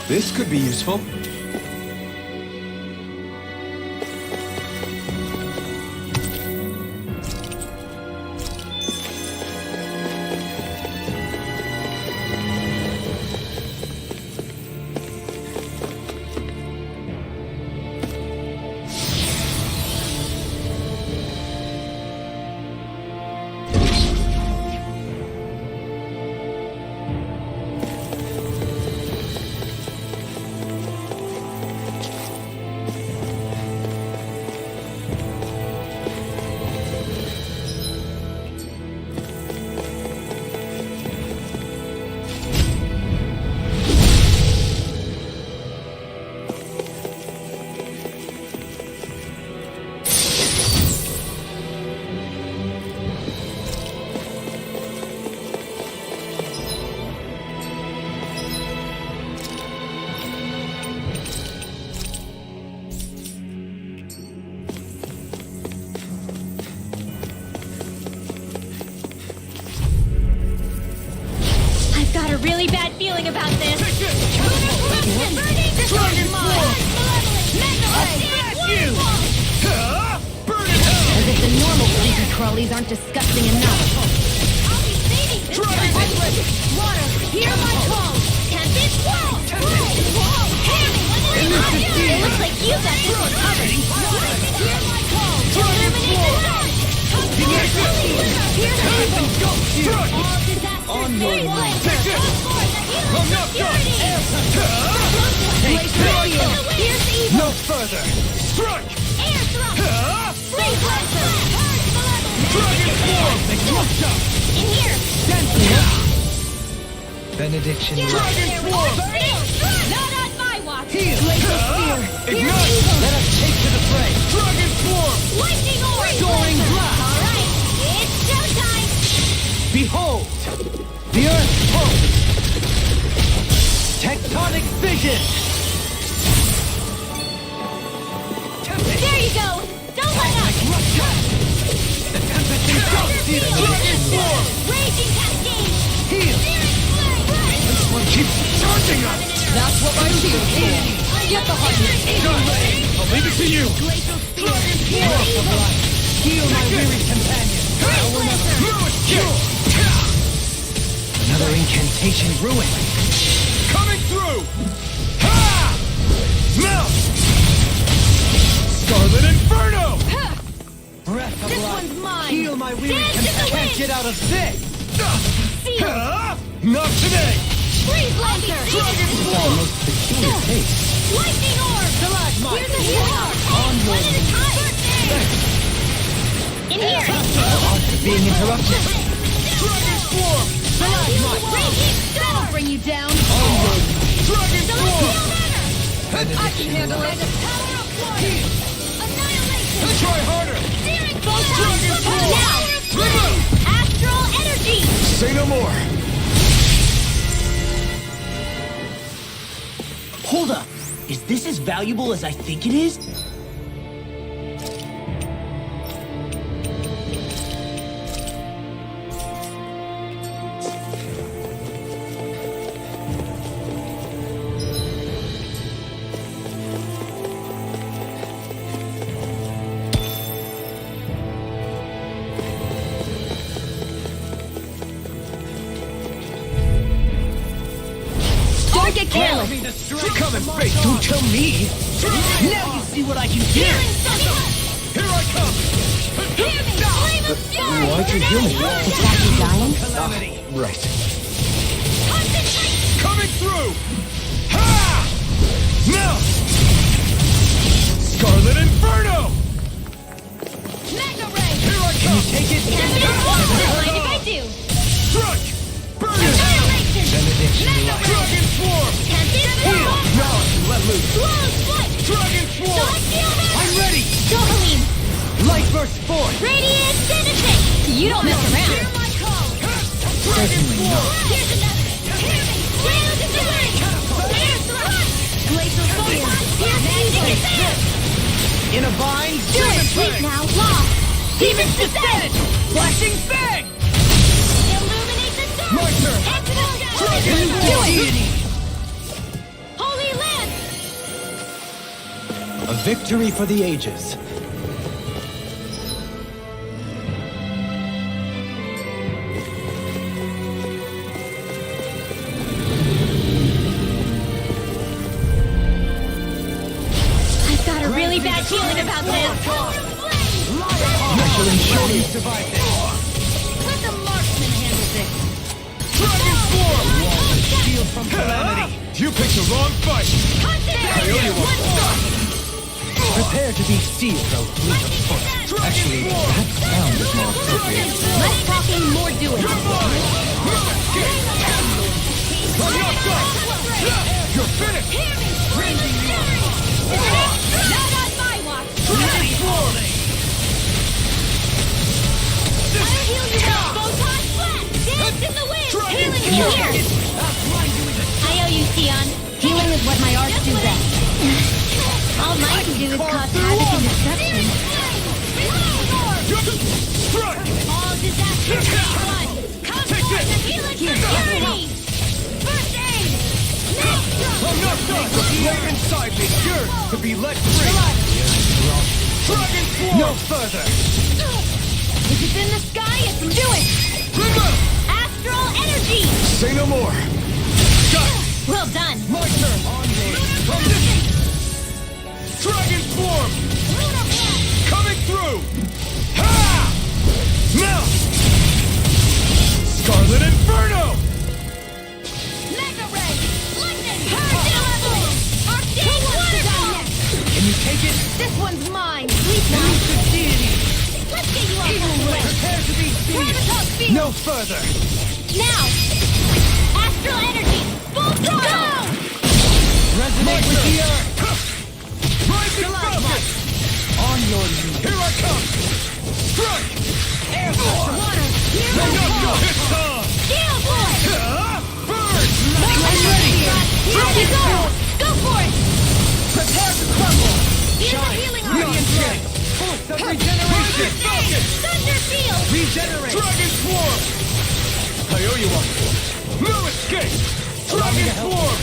This could be useful. I've got a really bad feeling about this. Dragon Roar! You! Burn in hell! As if the normal creepy crawlies aren't disgusting enough. Dragon Water, hear my call! Tempest, whoa! Whoa! It looks like you got this one covered. Hear my call! Illuminate the dark! Hear the evil! All disaster On your safe way. land! Take this! I'm not done! Here's evil! No further! Strike! Air thrust! Freeze Lancer! Dragon Form! In here! Benediction. Dragon Form! Not on my watch! Ignite! Let us take to the fray. Dragon Form! Lightning orb! Soaring blast! Alright, it's showtime! Behold! The earth pulse! Tectonic fission! There you go! Don't let up! Dragon Form! Raging cascade! Heal! This one keeps charging us! That's what my shield's for. Get behind me. I'll leave it to you! Dragon Form! Heal my weary companion! No escape! Another incantation ruined! Coming through! Ha! Melt! Scarlet Inferno! Breath of This life! one's mine! Heal my weary Dance in the companion! wind! Can't get out of this! Seal! Ha! Not today! Freeze Lancer! Dragon Form! Peculiar taste. Lightning orb! Here's a healer! One at a time! In here! Being interrupted. Dragon Form! Raging storm! That'll bring you down. Dragon Form! I can handle it. Power of water! Annihilation! Try harder! Searing Dragon Form! Now! Remove! Astral energy! Say no more! Hold up! Is this as valuable as I think it is? Don't get careless! Come and face! Don't tell me! Now you see what I can do! Here I come! Hear me! Flame of fury! Why'd you heal me? Is that you dying? Right. Coming through! Ha! Now! Scarlet Inferno! Mega ray! Here I come! Take it! Mind if I do? Strike! Burn it! Annihilation! Benediction Mega life. ray! Dragon Form! Tempest! Now I can let loose! Slow flight! Dragon Form! I'm ready! Dohalim! Light burst forth! Radiant Genesis! You don't mess around! Hear my call! Certainly not. Here's another! Hear me! Sails in the wind! Air thrust! Glacial Fire! Here's Magic Advance! In a bind, Do it! Sleep now! Lost! Demon's Descent! Flashing Fang! Illuminate the dark! My turn! Exodus! Dragon Do it! Deity! Holy Lance! A victory for the ages. I've got a really bad feeling about this! I shall ensure you survive this. Let the marksman handle this! Dragon Form! Shield from calamity. You picked the wrong fight! Prepare to be sealed, though fleet of foot. Actually, that sound is more appropriate. Less talking, more doing! You're finished! Not on my watch! Dragon Form! I'll heal you all! Photon Blast! Dance in the wind! Healing is here! I owe you, Sion. Healing is what my arts do best. All mine can do is cause havoc and destruction. All disasters day one! Come forth and heal it for purity! First aid! I'm not done! The flame inside me yearns to be let free! Dragon Form! No further! If it's in the sky, it's do it! Remove! Astral energy! Say no more! Got it! Well done! My turn! Dragon Form! Coming through! Ha! Now! Scarlet Inferno! Mega Ray! Lightning! Leveling! Arcane Waterfall! Can you take it? This one's mine! Sleep now! Deity! Let's get you off the way! Prepare to be sealed! Gravitas Field! No further! Now! Astral energy! Full throttle! Resonate with the earth! Rising Falcon! On your knees! Here I come! Strike! Air force! Water! Here No, I no, no! fall! It's on! Gale Force! Burn! I'm ready! Here we go! Go for it! Prepare to crumble! Here's a healing Radiant arm! strength! Pulse of regeneration! Falcon! Thunder Field! Regenerate! Dragon Form! I owe you one. No escape! Dragon Form!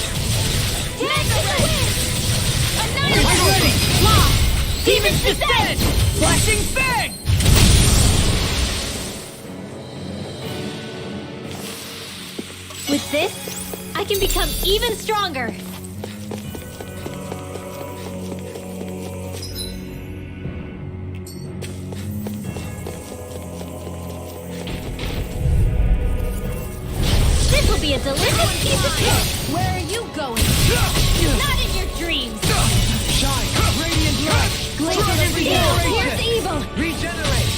Mega Ray! I'm ready! Lost! Demon's Descent! Flashing Fang! With this, I can become even stronger! This will be a delicious piece of cake! Where are you going? Not in your dreams! Shine! Radiant light! Glacial Field! Here's evil! Regenerate!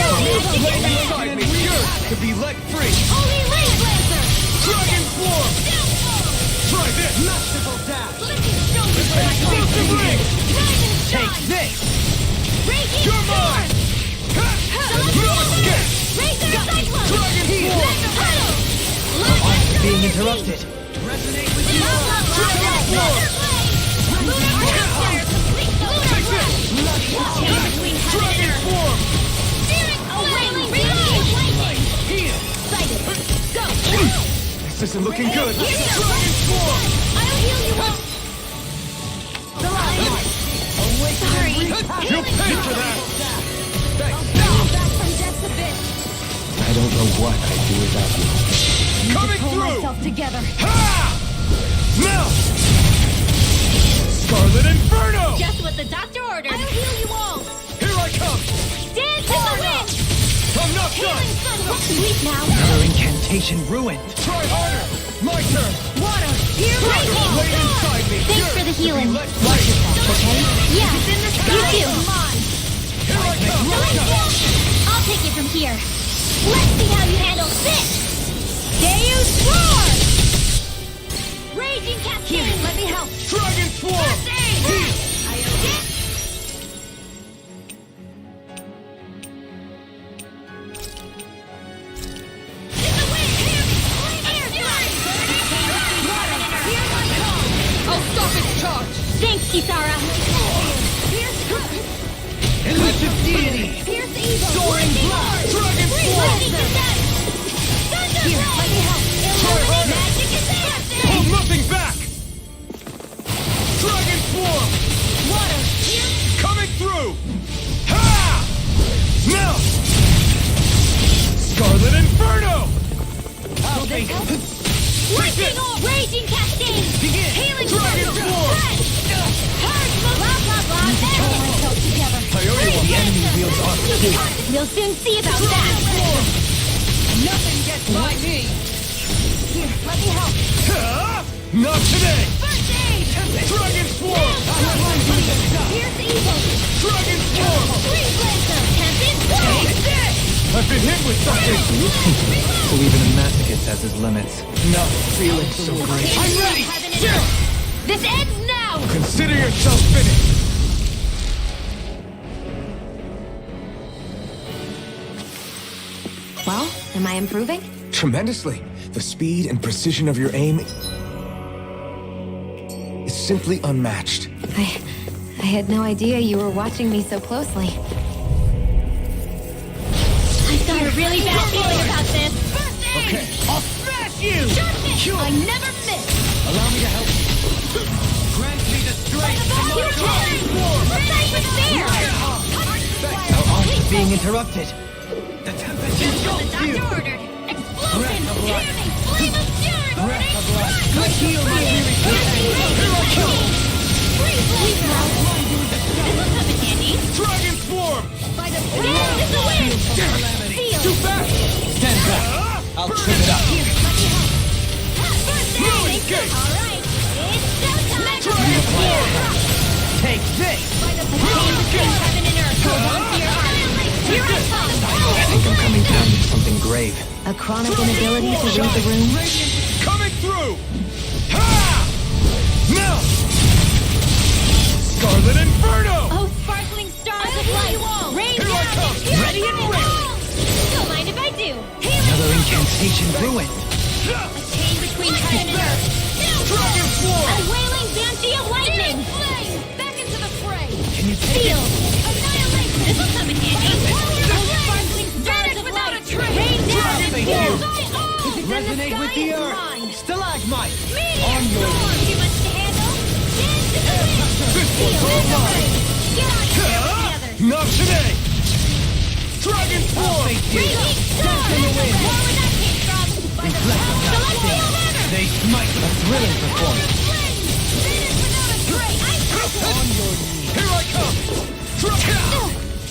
Inside me yearns to be let free! Holy Rage Lancer! Dragon Form! Try this! Masterful dash! Explosive ring! Take this! Raging You're Storm! mine! No escape! Razor Cyclone! Dragon Form! Mega Battle! Being interrupted! Resonate with the earth! Dragon Form! Take this! Dragon Form! This isn't looking good! Dragon Form! I'll heal you up! Sorry! You'll pay for that! Back from death's abyss! I don't know what I'd do without you. Coming Pull through! myself together! Ha! Now! Scarlet Inferno! Just what the doctor ordered! I'll heal you all! Here I come! Dance in the wind! I'm not done! Healing Sunlight! Sleep now! Another incantation ruined! Try harder! My turn! Water! Here we go! Wait inside me! Thanks for the healing! Let free! Okay? Yeah! You too! Here I come! I'll take it from here! Let's see how you handle this! Deus Roar! Raging cascade! Here, let me help. Dragon Swarm! I'll stop its charge! Thanks, Kisara! Elusive deity! Pierce the evil! Soaring blast! Dragon Swarm! Here, let me help! Illuminate magic is there! Hold nothing back! Dragon Swarm! Water! Here! Coming through! Ha! Now! Scarlet Inferno! Will this help? Lightning orb! Raging cascade! Begin! Healing Dragon circle! Swarm! Hard move! Blah, blah, blah! Pull myself together! The enemy wields arc too. We'll soon see about that! Nothing gets by me! Here, let me help! Ha! Not today! First aid! Dragon Swarm! Pierce evil! Dragon Swarm! Free blazer! Tempest blow! I've been hit with something! So even a masochist has his limits. Not feeling so great. I'm ready! This ends now! Consider yourself finished! Well, am I improving? Tremendously. The speed and precision of your aim is simply unmatched. I had no idea you were watching me so closely. I've got a really bad feeling about this. Okay, I'll smash you! I never miss! Allow me to help you. Grant me the strength to You're march We're not even fair! I'm being interrupted. The tempest is The you! doctor ordered! Explosion! Breath of life. Flame of fury! Breath of life. My heal my weary Free blazer! This'll come in handy! Dragon Swarm! By the power of the wind! Feel! Too fast! Stand back. I'll trip it up. Here, let me help! First No aid! escape! Alright! It's showtime! Dragon Swarm! Take this. By the power of heaven and earth! Hold on to your heart! Here I come! I think I'm coming down to something grave. A chronic inability to read the room? Radiant coming through! Ha! Now! Scarlet Inferno! Oh, sparkling stars of light! Rain Here I down come, and purify ready and my ready. soul. Don't mind if I do! Another incantation ruined. A chain between heaven and earth! Dragon Swarm! A wailing banshee of lightning! Flame! Back into the fray! Can you take Steel! it? Annihilation! This'll come in handy! Oh, sparkling stars of without light! a trace. Rain down and Thank purify you. all! Resonate with the earth. Mine. Stalagmite. Meteor storm! Too much to handle? Dance to the wind! This one's all mine! Get out of here with the others! Not today! Dragon Swarm! Raging storm! That's where that came from! By the power of celestial manner! They smite a thrilling performance. On your knees! Here I come!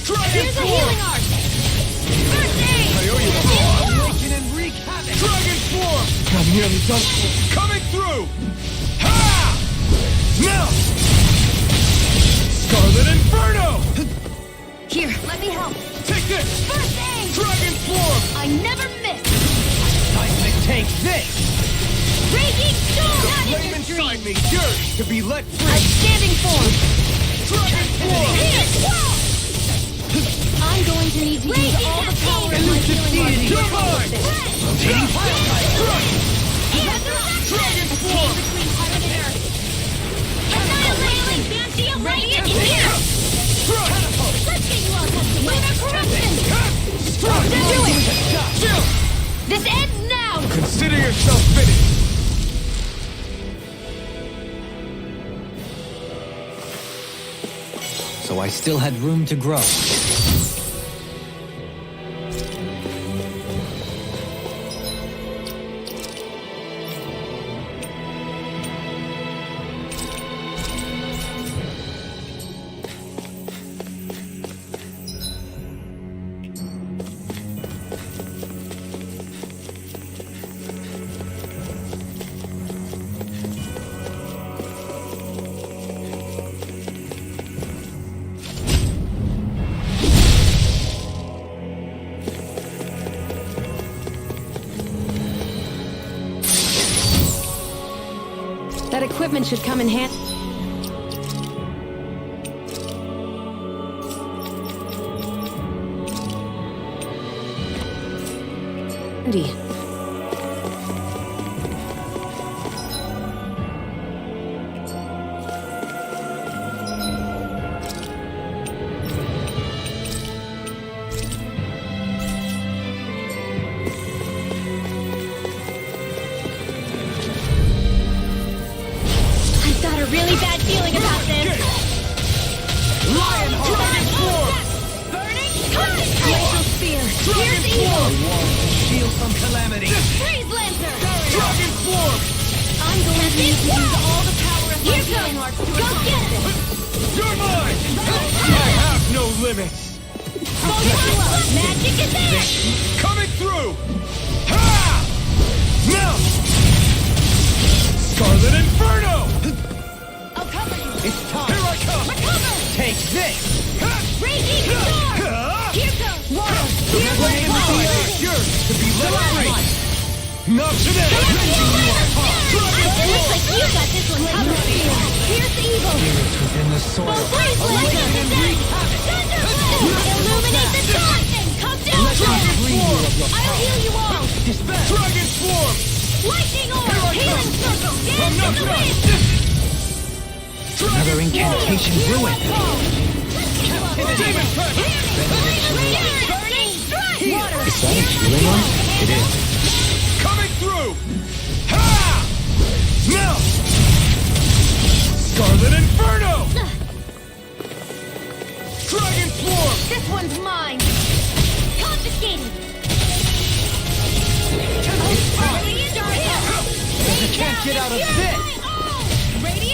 Dragon Here's a Swarm! healing art! First aid! I owe you one. Awaken and wreak havoc. Dragon Swarm! I'm nearly done. Coming through! Ha! Now! Scarlet Inferno! Here, let me help! Take this! First aid! Dragon Swarm! I never miss! Seismic, take this. Raging storm! Not in Flame your inside dreams! me yearns to be let free! Outstanding form! Dragon Swarm! Here! Whoa! I'm going to need to use all the power of my healing art. You're mine! Rotating pile Dragon Swarm! Between heaven and earth. Annihilating banshee of radiant in here! Let's get you all touched lunar corruption! Do it! This ends now! Consider yourself finished! So I still had room to grow. equipment should come in handy. I've got a really bad feeling about this. Burning Tide! Glacial Spear! Here's evil! Shield from calamity. Freeze Lancer! Dragon Swarm! I'm going to need to use all the power of my healing arts to go get it! You're mine! I have no limits! Magic is there! Coming through! Ha! Now! Scarlet Inferno! I'll cover you! It's time. Here I come! Recover! Take this. Raging Storm! Here goes water! Here's my It's yours to be let free! Not today! It looks like you got this one covered! Here's the evil! Spirits within the soil. Freeze Lancer! Illuminate the sun! Come down! I'll heal you all! Dragon Swarm! Lightning Orb! Healing Circle! Dance in the wind! Another incantation ruined. Demon Trap! Burning Strike! Water! Is that a healing one? It is. Coming through! Ha! Now! Scarlet Inferno! Dragon Swarm! This one's mine! Confiscated! There's a chance to get out of this.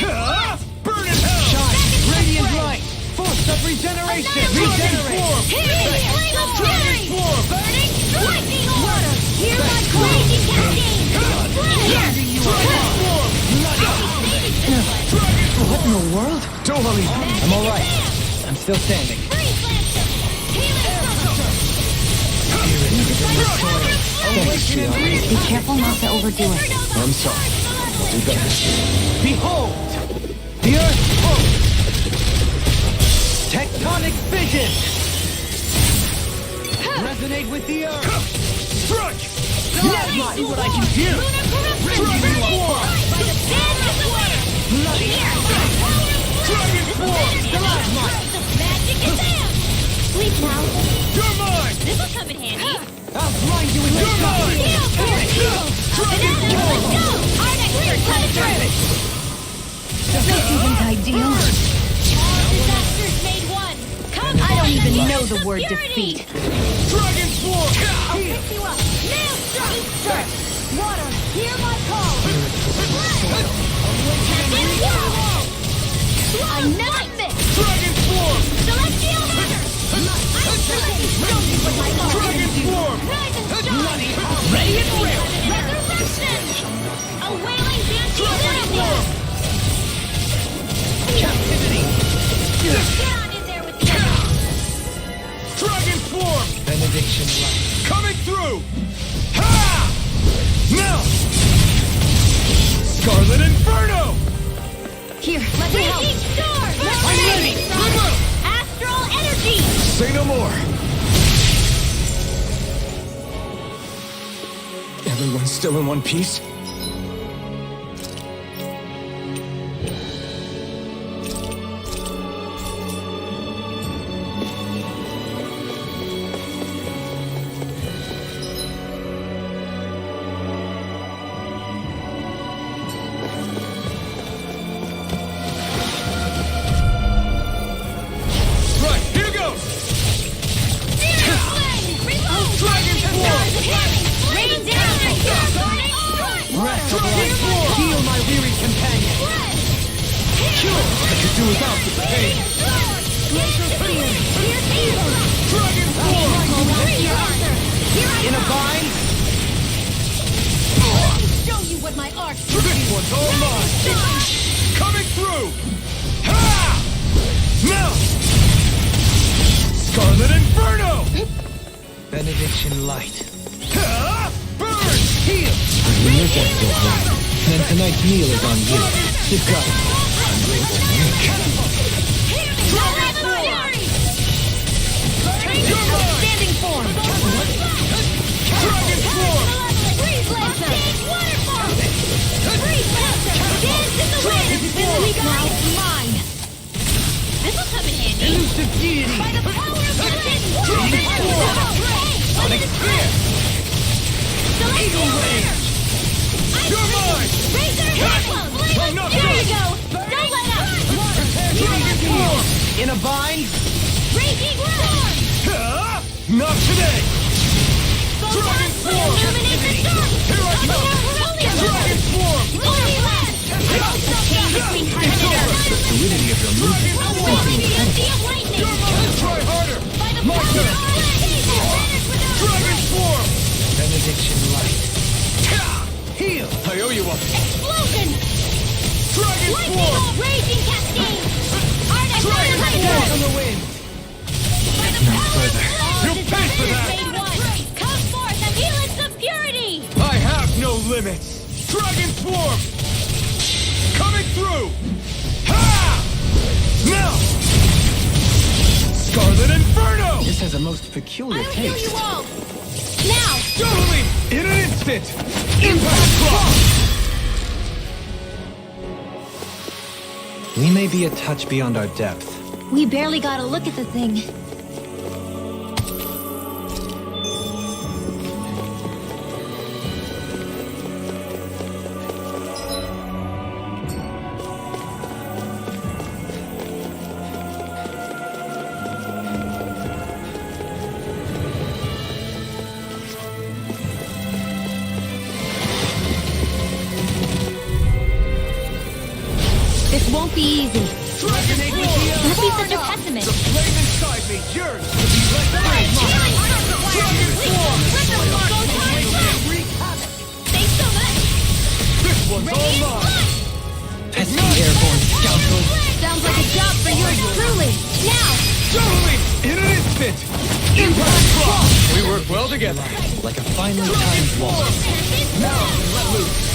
Ha! Burn in hell! Shine. Radiant light. Force of regeneration. Regenerate. Dragon Swarm! Burning lightning order! Hear my raging cascade! Dragon Swarm! What in the world? Don't worry. I'm all right. I'm still standing. Be careful not to overdo it. I'm sorry. I'll do better. Behold! The Earth pulse! Tectonic vision! Resonate with the Earth! Strike! Let me see what I can do! Dragon Swarm! Dragon Swarm! Sleep now. You're mine! This'll come in handy. I'll blind you with You're this mine! Dragon Swarm! This isn't ideal. Disasters made one. Come I don't even on, know the word purity. defeat. Dragon Swarm! I'll pick you up. Nail strike. Water, hear my call. I never miss. Dragon Swarm! Celestial Hunter. Show me what my love Dragon can do. Swarm! Rise and shine. Radiant will. Resurrection. A wailing banshee lightning. captivity! Get on in there with the Dragon Swarm! Benediction light. Coming through! Ha! Now! Scarlet Inferno! Here, let me help. Raging Storm. I'm ready! Astral energy. Say no more. Everyone's still in one piece? Right, here goes! Dragon Swarm! Rain down. Heal my weary companion. Cure. I could do without this pain. Dragon Swarm! In a bind. Show you what my art. This one's all mine! Coming through! Ha! Now! Scarlet Inferno! Benediction light. Ha! Burn! Heal. You look at it, then tonight's meal is on you. Keep coming. Standing form! Dragon form! Freeze Lancer! Waterfall! Freeze Lancer! Dance in the wind! Sweep now, mine! This'll come in handy! Elusive deity! By the power of the Dragon form! Sonic Spear! Eagle Range! You're mine! Razor Headwell! There you go! Don't let up! Dragon form! In a bind? Raging Storm! Not today! Dragon form! Illuminate the storm! Here I come! Dragon form! Only last! Between heaven and earth! The fluidity of your movement. Try harder! By the power of the Dragon form! Benediction light. Heal! I owe you one! Explosion! Dragon Lightning form! bolt! Raging cascade! Arctic Dragon form! On the wind! By the power of You pay for that! made one! Come forth and helix of purity! I have no limits! Dragon form! Coming through! Ha! Now! Scarlet Inferno! This has a most peculiar I'll heal taste. you all! Now! Totally! In an instant! Impact clock! We may be a touch beyond our depth. We barely got a look at the thing. This won't be easy. Dragon form! Don't be such a pessimist. The flame inside me yearns to be let free! Dragon form! Thanks so much. This one's all mine! Pesky airborne scoundrel. Sounds like a job for yours truly. Now! Totally! In an instant! Impact clock! We work well together. Like a finely timed waltz. Now, let loose!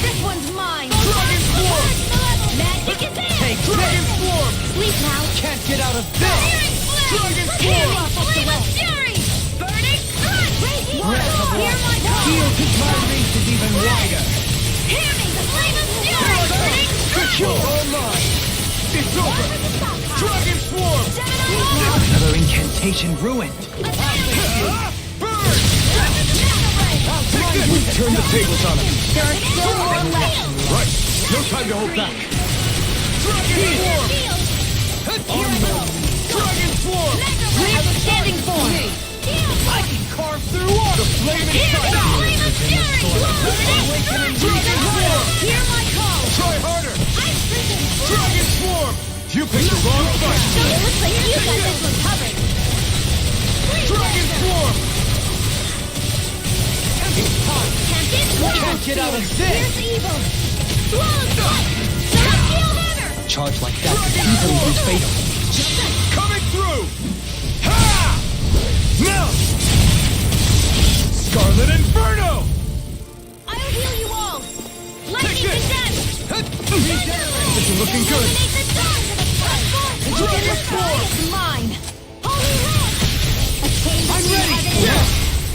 This one's mine. Dragon form! Magic is in. Take dragon form! Sleep now. Can't get out of this! Dragon form! Flame of fury. Burning sun. Raging water. Hear my call. Shield to my reach is even wider! Hear me. The flame of fury. Burning sun. You're all mine! It's over! Dragon form! Another incantation ruined. Burn! We turn the tables on him! There are still more left. Right! No time to hold back! Dragon form! Dragon form! Standing form. I can carve through all the flame inside you! Flame of fury. Dragon form! Hear my call. Try harder! I'm stricken. Dragon form! You picked the wrong fight! So it looks like you got this one covered. Dragon form! Can't get out of this! Here's evil. Swallow shot. Celestial hammer. A charge like that could easily be fatal. Coming through! Ha! Now! Scarlet Inferno! I'll heal you all. Lightning Take this! condemned. This is looking good! Illuminate the stars of the front. Dragon form! It's mine. Holy Land. A change I'm of ready! heaven. Yes!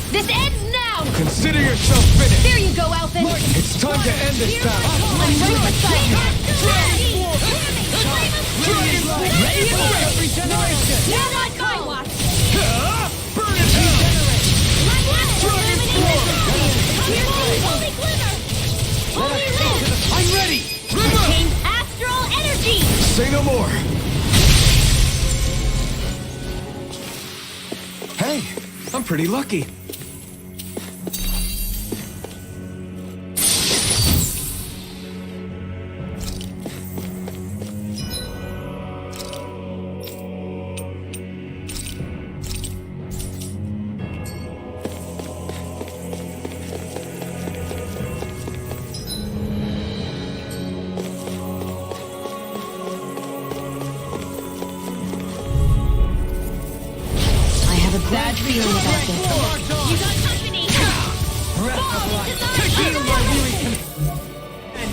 This ends now. Consider yourself finished! There you go, Alphen. It's time to end this battle! I'm right beside you. Dragon form! Dragon form! Ready for Regeneration! You're not my watch. Ah! Burn it down! Dragon form! Holy glimmer. Holy Land. I'm ready! Contains astral energy. Say no more! Hey, I'm pretty lucky. Bad feeling about this. You got company. Fall into the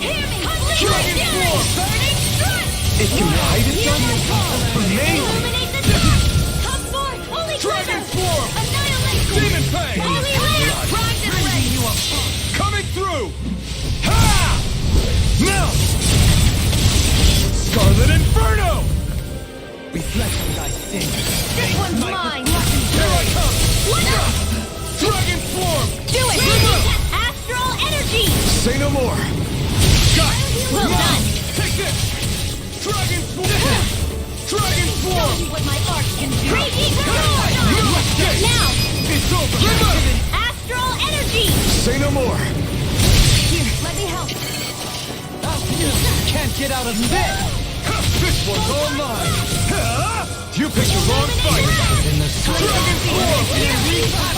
Hear me. It can hide itself from me? Illuminate the dark! Come forth, holy Dragon quiver! form! Annihilate! Demon Fang! Holy lamp! Pride and ray! Coming through! Ha! Now! Scarlet Inferno! Reflect on thy sin. This one's mine! Here I come! What up? Dragon form! Do it! Radiant astral energy! Say no more. Got it! Well done! Take this! Dragon form! Dragon form! What my art can do! Crazy Roar! Now! It's over! Astral energy! Say no more. Here, let me help! Can't get out of bed! This one's all mine! You picked the wrong fight! In the Dragon form!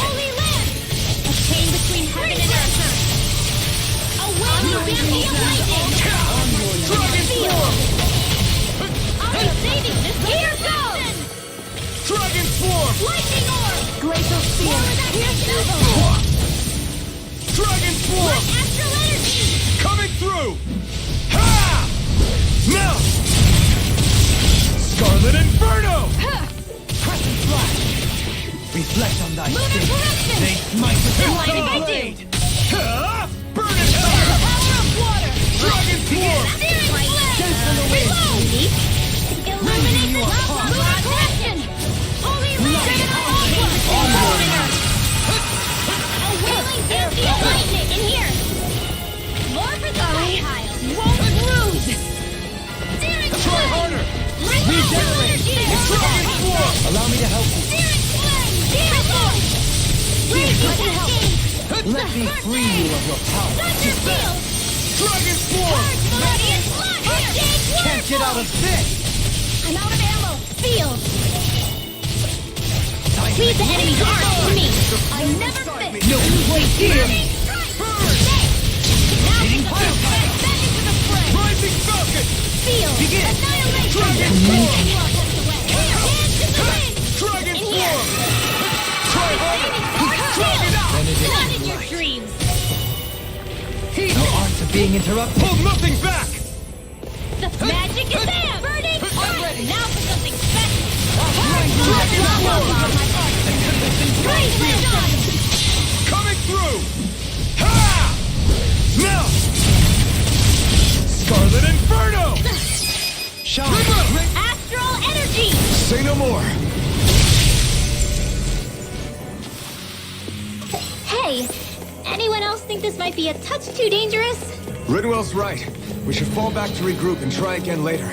Holy lamp! A chain between heaven and earth! A wailing champion lightning! Dragon form! I'm saving this! Here goes! Dragon form! Lightning orb! Glacial spear! Dragon form! Astral energy! Coming through! Ha! Now! Scarlet Inferno! crescent flash. Reflect on thy Lunar sin. corruption! They smite with What the did I do? blade. Ha! Burn it The out! power of water! Dragon form! Searing flame! Reload! Illuminate the top! Lunar corruption! Holy lamp! A wailing champion lightning in here! More projectile! Won't lose! Searing Try flame! harder! Astral energy! Dragon form! Allow me to help you. Searing flame! Searing flame! Raging cascade! Let me free you of your power. Thunder field! Dragon form! Purge melodious flood! Arcade Can't get out of this. I'm out of ammo! Field! Leave the enemy's arms to me! I never fit! No place here. Now get back into the fray! Rising Falcon! Field! Begin. Annihilation! Dragon Here! form! Hands to the wind! Dragon In here! form! Try harder! Not in your dreams! No arts are being interrupted. Hold nothing back! The magic is there! Burning! Alright, now for something special! Dragon form! Praise land on! Coming through! Ha! Now! Scarlet Inferno! Shine. Astral energy! Say no more. Hey, anyone else think this might be a touch too dangerous? Ridwell's right. We should fall back to regroup and try again later.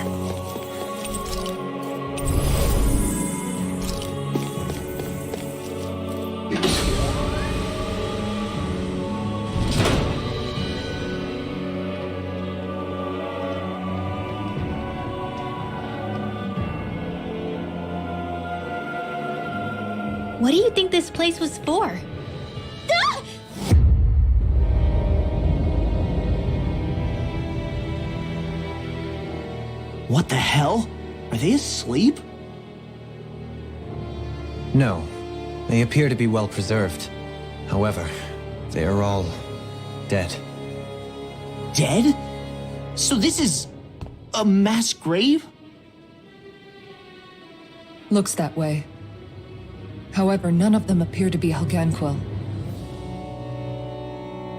What do you think this place was for? Ah! What the hell? Are they asleep? No, they appear to be well preserved. However, they are all dead. Dead? So this is a mass grave? Looks that way. However, none of them appear to be Helganquil.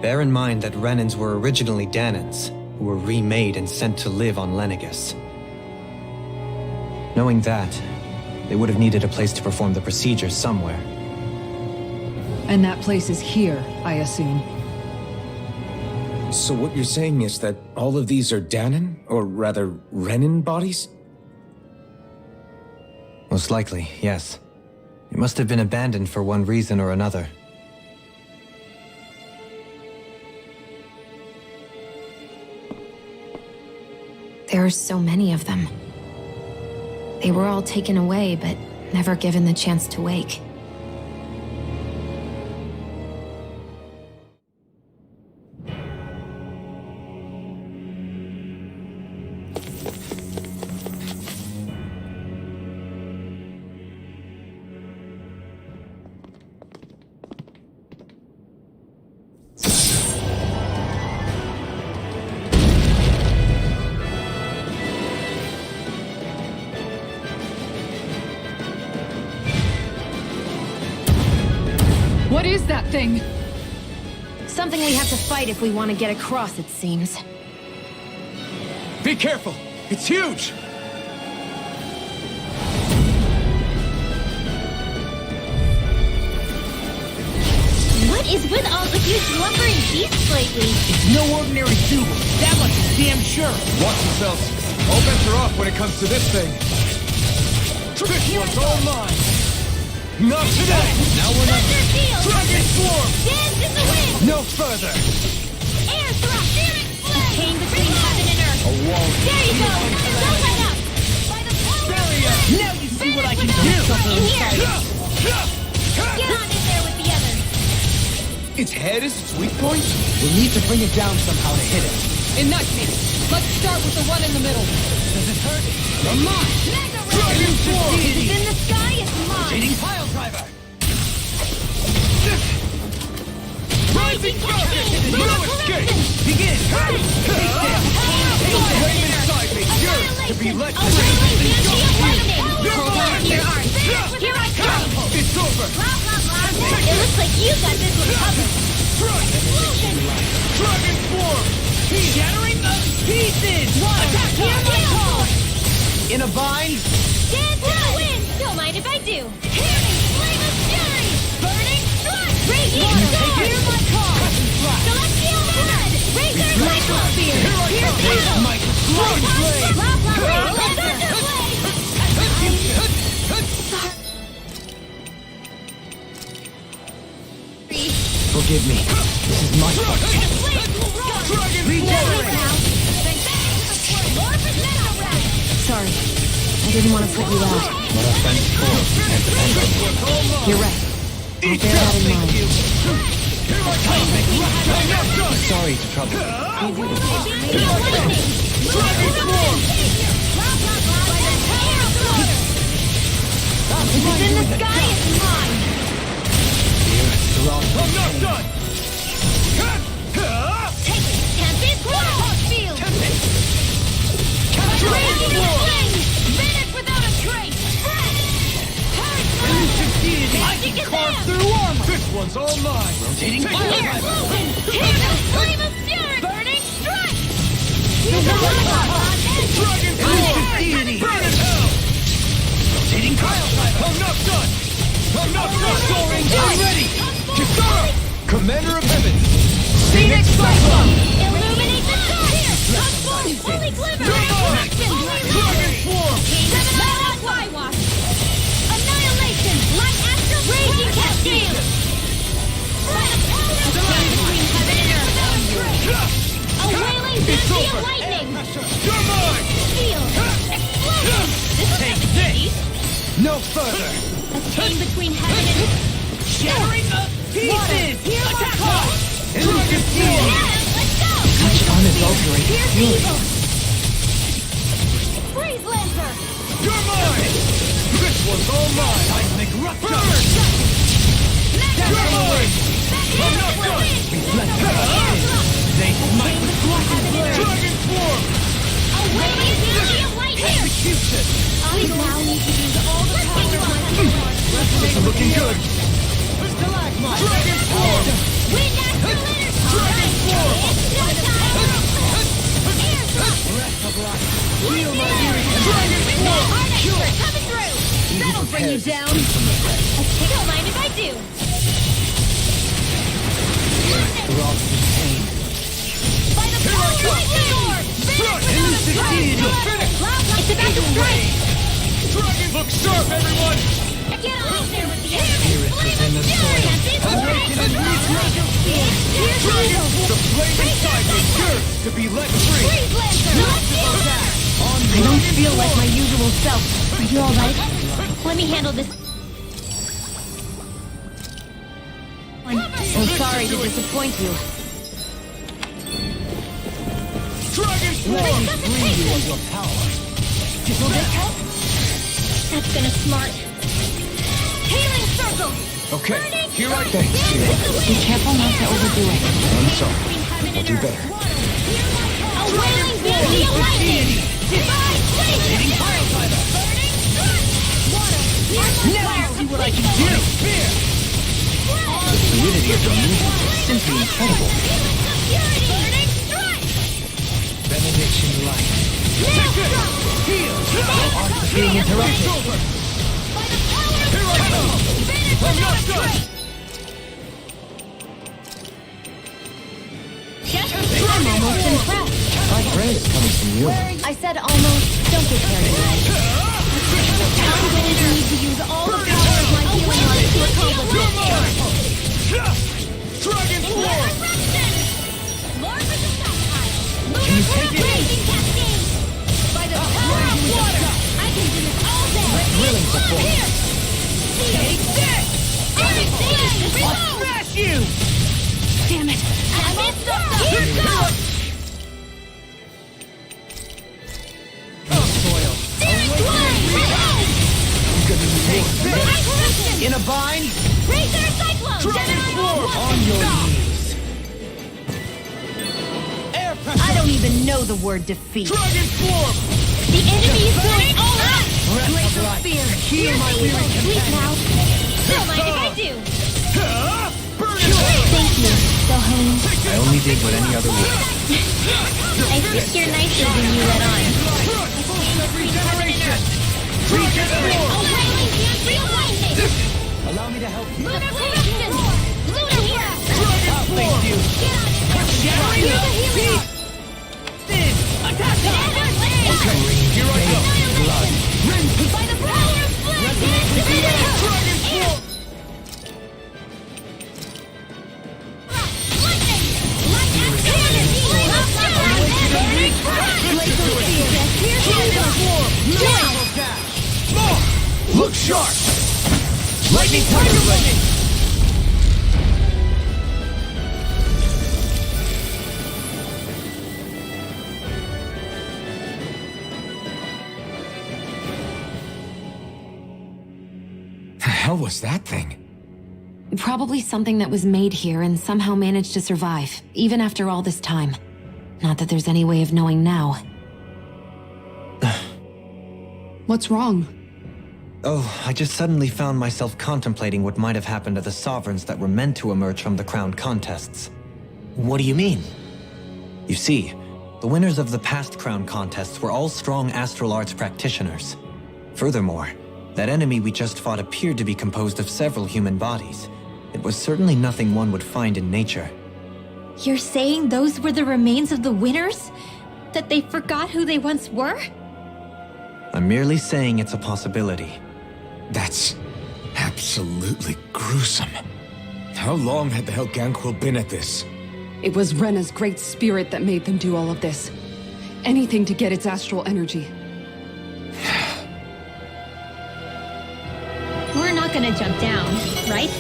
Bear in mind that Renans were originally Danans, who were remade and sent to live on Lenegus. Knowing that, they would have needed a place to perform the procedure somewhere. And that place is here, I assume. So what you're saying is that all of these are Danon, or rather, Renan bodies? Most likely, yes. It must have been abandoned for one reason or another. There are so many of them. They were all taken away, but never given the chance to wake. What is that thing? Something we have to fight if we want to get across, it seems. Be careful! It's huge! What is with all the huge lumbering beasts lately? It's no ordinary tube. That much is damn sure. Watch yourselves. All bets are off when it comes to this thing. This one's all mine. Not today. Now we're not. Dragon Swarm. Dance in the wind. No further. Air thrust. Spirit flame. Chain between heaven and earth. A wall. There you go. Don't let up. By the power of Barrier. Now you see what I can do. in here. Get on in there with the others. Its head is its weak point? We'll need to bring it down somehow to hit it. In that case, let's start with the one in the middle. Does it hurt? You're mine! Mega Dragon Swarm! It's in the sky, it's mine. Rotating pile driver! Rising Falcon! No escape! Begin! Flame inside me! Yours to be let free! You're mine! Here I come! It's over! Blah, blah, blah. It looks like you got this one covered. Explosion! Dragon Swarm! Shattering the pieces! Attack here! In a bind? Dance in the wind! Don't mind if I do. Hearing flame of fury! Burning strike! Radiant sword! Hear my call! Celestial blood! Razor microsphere! Here's the Flame! blah, blah, blah! Thunder blade! Forgive me. This is my fault. Sorry. I didn't want to put you out. What offense for? You're right. I'll bear that in mind. Sorry to trouble you. It's in the sky, it's mine! I'm not done! Take it! Tempest Hot Field! Raging flame! Vanish without a trace! I can carve through armor! This one's all mine! Rotating Here! Here's the flame of fury! Burning strike! Dragon Deity! Burn in hell! Rotating pile driver! I'm not done! I'm not done! Soaring! I'm ready! Kisara! Commander of Heaven! Phoenix Cyclone! Illuminate the sky! Transform! Holy glimmer! Dragon Swarm! Seven-eyed Flywash! Annihilation! Black Astral Raging Cascade! A chain between heaven and earth! A wailing Banshee of lightning! You're mine! Steel! Explosion! Take this! No further! A chain between heaven and earth! Shattering the pieces! Here I Attack! come! Dragon Swarm! Let's go! Such unadulterated Here's fury! evil! Freeze Lancer! You're mine! This one's all mine! Seismic Rupture! You're mine! I'm not done! They might with Dragon Swarm! A wailing Banshee of lightning! Execution! I now need to use all the power of my sword! This is looking good! Dragon Swarm! Wind Astral Energy! Dragon Swarm! It's showtime! Air thrust! Feel my ears! Dragon Swarm! Hard expert coming through! That'll bring you down! Don't mind if I do! By the power of lightning! It's about to strike! Dragon! Look sharp, everyone! Get on there with the enemy! Flame of fury! Here's evil! The flame inside me deserves to be let free! Freeze Lancer! I don't feel like my usual self. Are you alright? Let me handle this. I'm sorry to disappoint you. Dragon Swarm! Your power. Will this help? That's been a smart. Healing circle! Okay, here I go. Be careful not to overdo it. I'm sorry. I'll do better. A wailing Banshee of lightning! Divine flame! Burning strike! Water! Now you see what I can do! Spear! incredible. Burning strike! Benediction light. Being interrupted. Here I come! I'm not done! I'm almost impressed. My praise comes from you. I said almost. Don't get carried away. I'm going to need to use all the power of my healing light to accomplish this. Dragon Form! More projectile. Can you take it? Raging cascade. By the power of water, I can do this all day. Thrilling performance. Here. Take this. I'll smash you! Damn it. I'm all stuck. Here goes. In a bind? Razor Cyclone! Dragon Form! On your knees. Air pressure! I don't even know the word defeat. Dragon Form! The enemy is going all out! Breath of life. Heal my weary Sleep companion. now. Don't mind if I do. Burn it! Thank you, Sohane. I only did what any other would. I think you're nicer than you let on. Regeneration! Dragon Form! Allow me to help you. Lunar corruption! Lunar here! Dragon Form! Okay, Here I go! by the power of flame! Dragon Form! Look sharp! Lightning Tiger ready! The hell was that thing? Probably something that was made here and somehow managed to survive, even after all this time. Not that there's any way of knowing now. What's wrong? Oh, I just suddenly found myself contemplating what might have happened to the sovereigns that were meant to emerge from the crown contests. What do you mean? You see, the winners of the past crown contests were all strong astral arts practitioners. Furthermore, that enemy we just fought appeared to be composed of several human bodies. It was certainly nothing one would find in nature. You're saying those were the remains of the winners? That they forgot who they once were? I'm merely saying it's a possibility. That's absolutely gruesome. How long had the Helganquil been at this? It was Rena's great spirit that made them do all of this. Anything to get its astral energy. We're not gonna jump down, right?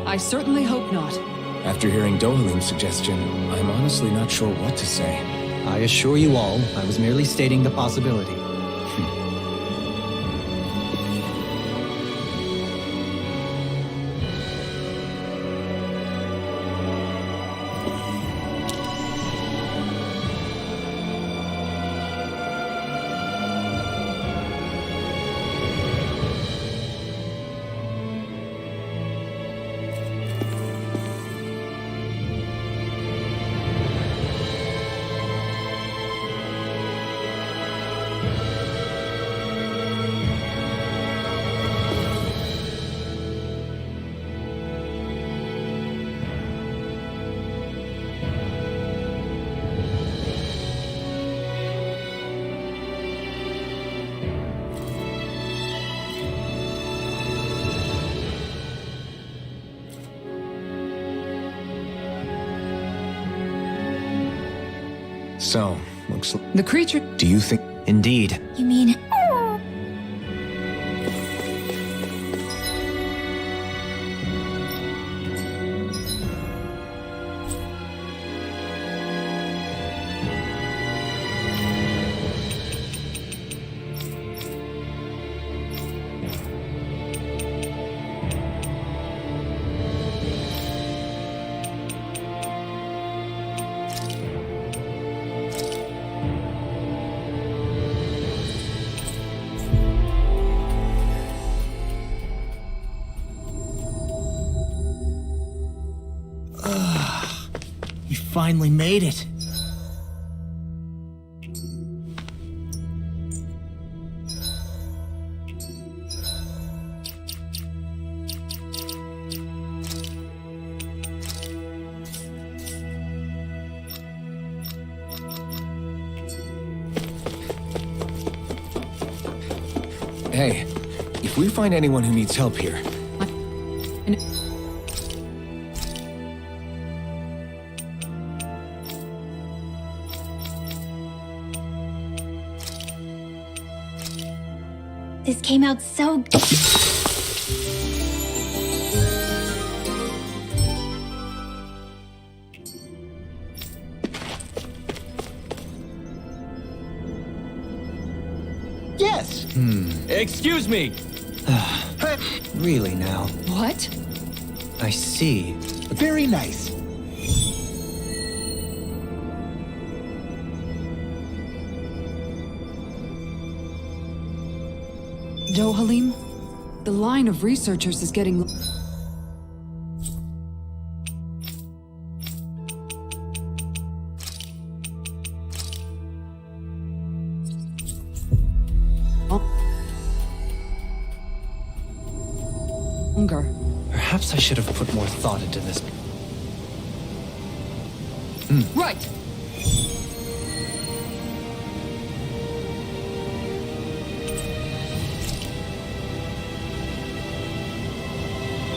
I certainly hope not. After hearing Dohalim's suggestion, I'm honestly not sure what to say. I assure you all, I was merely stating the possibility. So, looks like... The creature... Do you think... Indeed. You mean... finally made it. Hey, if we find anyone who needs help here, This came out so good. Yes! Excuse me! Really now? What? I see. Very nice. Dohalim? The line of researchers is getting... longer. Perhaps I should have put more thought into this. Right!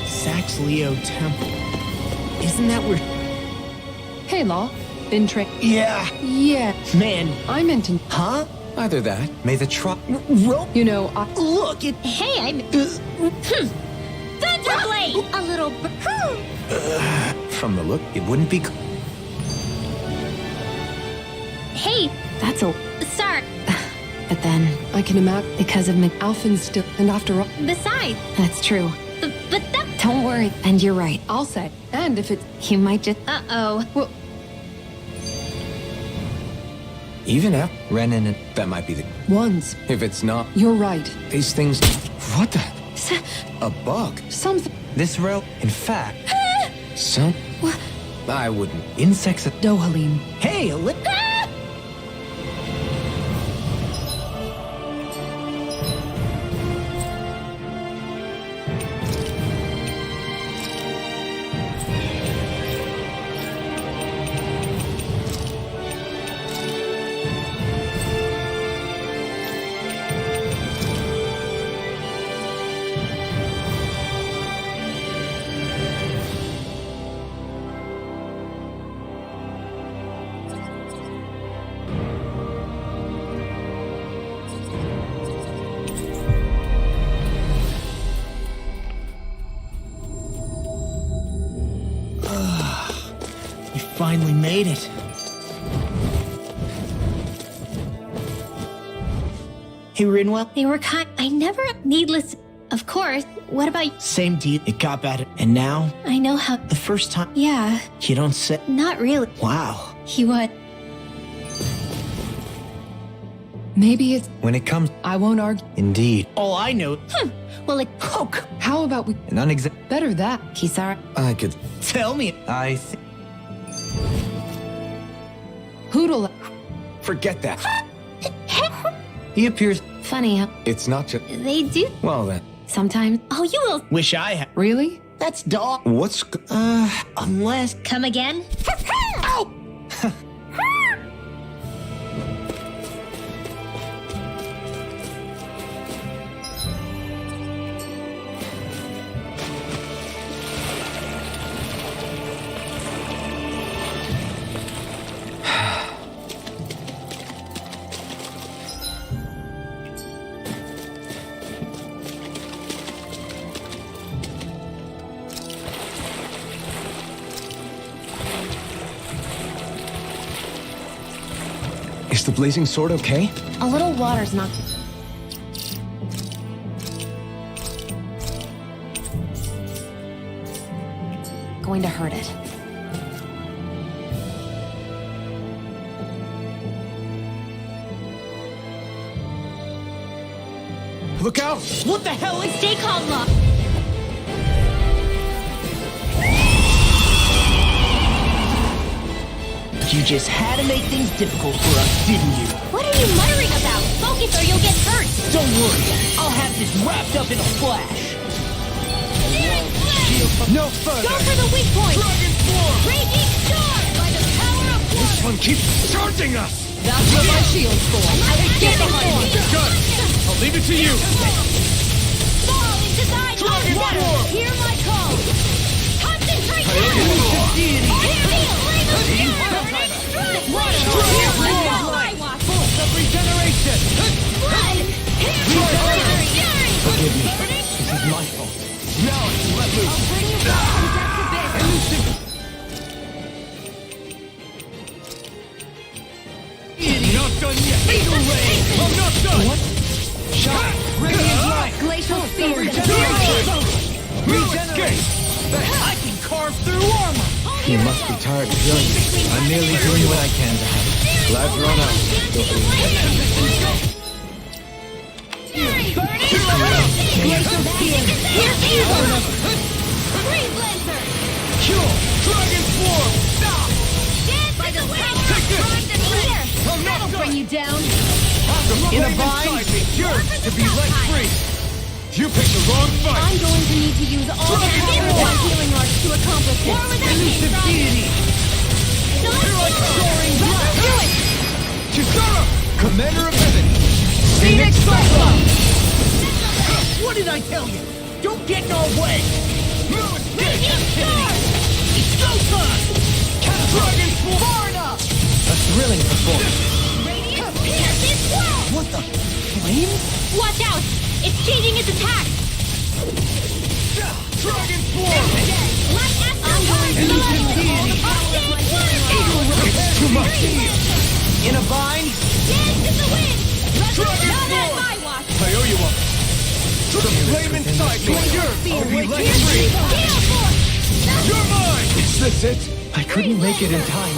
Spacccce Temple. Isn't that where... Hey, Law. Been Yeah. Yeah. Man. I meant to... Huh? either that. May the tro- Rope? You know, Look, it... Hey, I'm... Thunderblade! A little... From the look, it wouldn't be... Hey, That's a... Sark. But then, I can imagine... because of Alphen's still... And after all... Besides, That's true. but that... Don't worry. And you're right. I'll say. And if it's... You might just... Uh-oh. Well, Even if Renan and... that might be the... Ones. If it's not, you're right. these things... What the... A bug? Something... This row, in fact... Some... I wouldn't. Insects... Dohalim. Hey, You finally made it. Hey, Rinwell. They were I never... Needless... Of course. What about... Same deal. It got better. And now, I know how... the first time... Yeah, You don't say... not really. Wow. He would. Maybe it's... When it comes... I won't argue. Indeed. All I know... Well, it... Coke. How about we... An unexa... Better that. Kisara. I could... Tell me. I think... Hoodle... Forget that. He appears... Funny how It's not just... They do... Well then. sometimes... Oh, you will... Wish I had... Really? That's dog. What's... Unless... Come again? Ow! Is the blazing sword okay? A little water's not... going to hurt it. Look out! What the hell is... Stay calm, Law. You just had to make things difficult for us, didn't you? What are you muttering about? Focus or you'll get hurt! Don't worry, I'll have this wrapped up in a flash. No further! Go for the weak point! Dragon Form! Raging Storm! By the power of This water! one keeps charging us! That's what my shield's for. Get behind me! Good! I'll leave it to you! Fall into thine Dragon own water! Form! Hear my call! Concentrate Dragon down! Form! Force of regeneration! Forgive me. This is my fault. Now I can let loose! Not done yet! Fatal Ray! I'm not done! What? Shot! Radiant Light! Glacial Spear! No escape! I can carve through armor! You must be tired of hearing me. I'm merely doing what I can to help. Glad you're on out. Glacial Spear! Here's evil! Free Blazer! Cure! Dragon Form! Stop! Dance by the power of Take this! frost and fear! I'm not That'll bring done! you down! In a vine? Yours to be let free! You picked the wrong fight! I'm going to need to use all the power of my healing arts to accomplish this. More without Elusive deity! Here I come! Soaring blast! Do it! Kisara! Commander of Heaven! Phoenix Cyclops! What did I tell you? Don't get in our way! No escape! Excelsa! Dragon Form! Far enough! A thrilling performance. Radiant Pierce is well! What the? Flames? Watch out! It's changing its attack! Dragon Form! Light after light! It's too much! In a vine? Dance in the wind! Dragon Not at Form! my watch! I owe you one! The flame inside me! Yours! I'll be let free! Gale Force! You're mine! Is this it? I couldn't make it in time.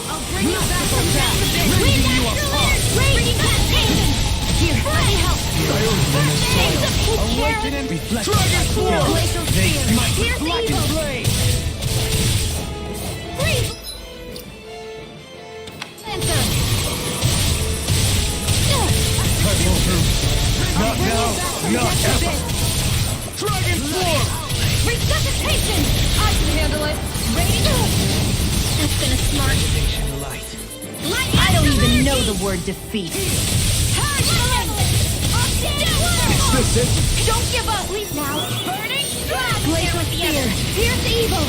I'll bring you back from death! Wind after wind! Raging Cascade! Here, let me help! Awaken and reflect! Dragon Form! Glacial Spear! Pierce evil! Blade! Freeze! Lancer! Not now! Not ever! Dragon Form! Resuscitation! I can handle it! Radiant! That's gonna smart! Light I don't after even know light! the word defeat. Charge the level! Is this it? Don't give up! Please now! Burning strike! Glacial Spear! Pierce evil!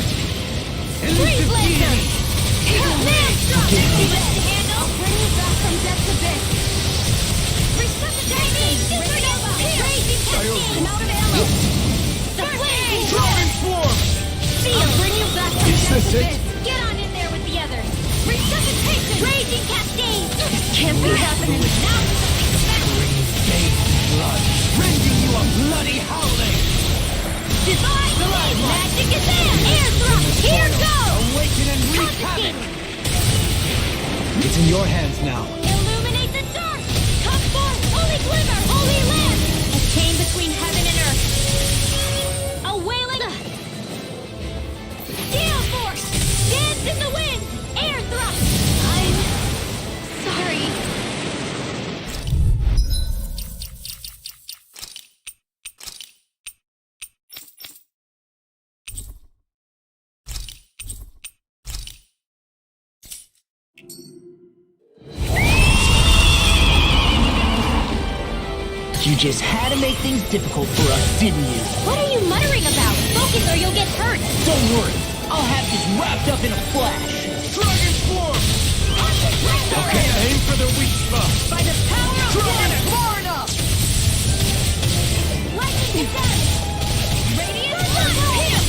Free Blazer! Landstruck! Easy to handle! I'll bring you back from death's abyss! Resuscitating! Supernova! Raging Cascade! Out of ammo! The flame! Dragon Form! I'll bring you back from Is death's this it? abyss! Get on in there with the others! Resuscitation! Raging Cascade! Can't be happening! Now! Rending you a bloody howling! Divine Blade! Magic is in! Air thrust! Here goes! Awaken and wreak havoc! It's in your hands now. Illuminate the dark! Come forth! Holy glimmer! Holy lamp! A chain between heaven and earth! A wailing... Gale force! Dance in the wind! Air thrust! I'm... sorry. You just had to make things difficult for us, didn't you? What are you muttering about? Focus or you'll get hurt! Don't worry, I'll have this wrapped up in a flash. Dragon Form! Okay, aim for the weak spot! By the power of water! Far enough! Lightning damage! Radiant Pierce!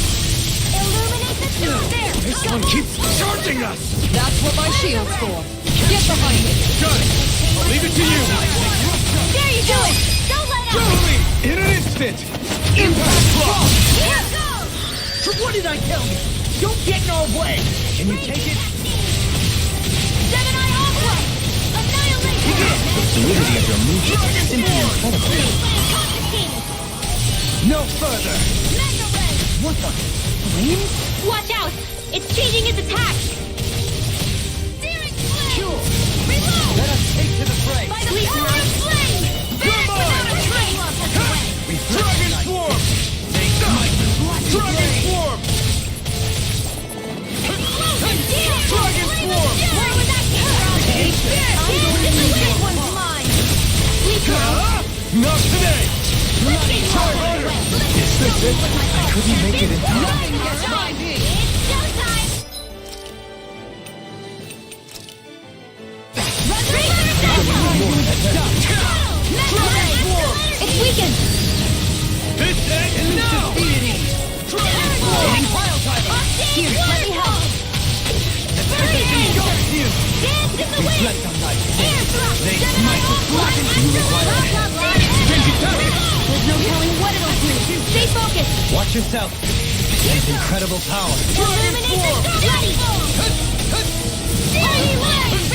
Illuminate the dark there! This one keeps charging us! That's what my shield's for. Get behind it! Got it! I'll leave it to you! There you go! Don't let up! Totally! In an instant! Impact block! Here goes! What did I tell you? Don't get in our way! Can you take it? Gemini Aqua! Annihilation! The fluidity of your movement is simply incredible. Confiscated! No further! Mega Ray! What the? Flames? Watch out! It's changing its attack! Let us take to the fray! By the power of flame! Vanish without a trace! Dragon Swarm! Dragon Swarm! Dragon Swarm! Where would that come from? This big one's mine! Sleep now! Not today! Try harder! Is this it? I couldn't make it in time. It's showtime! It's weakened! This ends now! Dragon Swarm! Here, let me help! Reflect on life. They smite with blood. There's no telling what it'll do. Stay focused. Watch yourself. It has incredible power. Illuminate the study.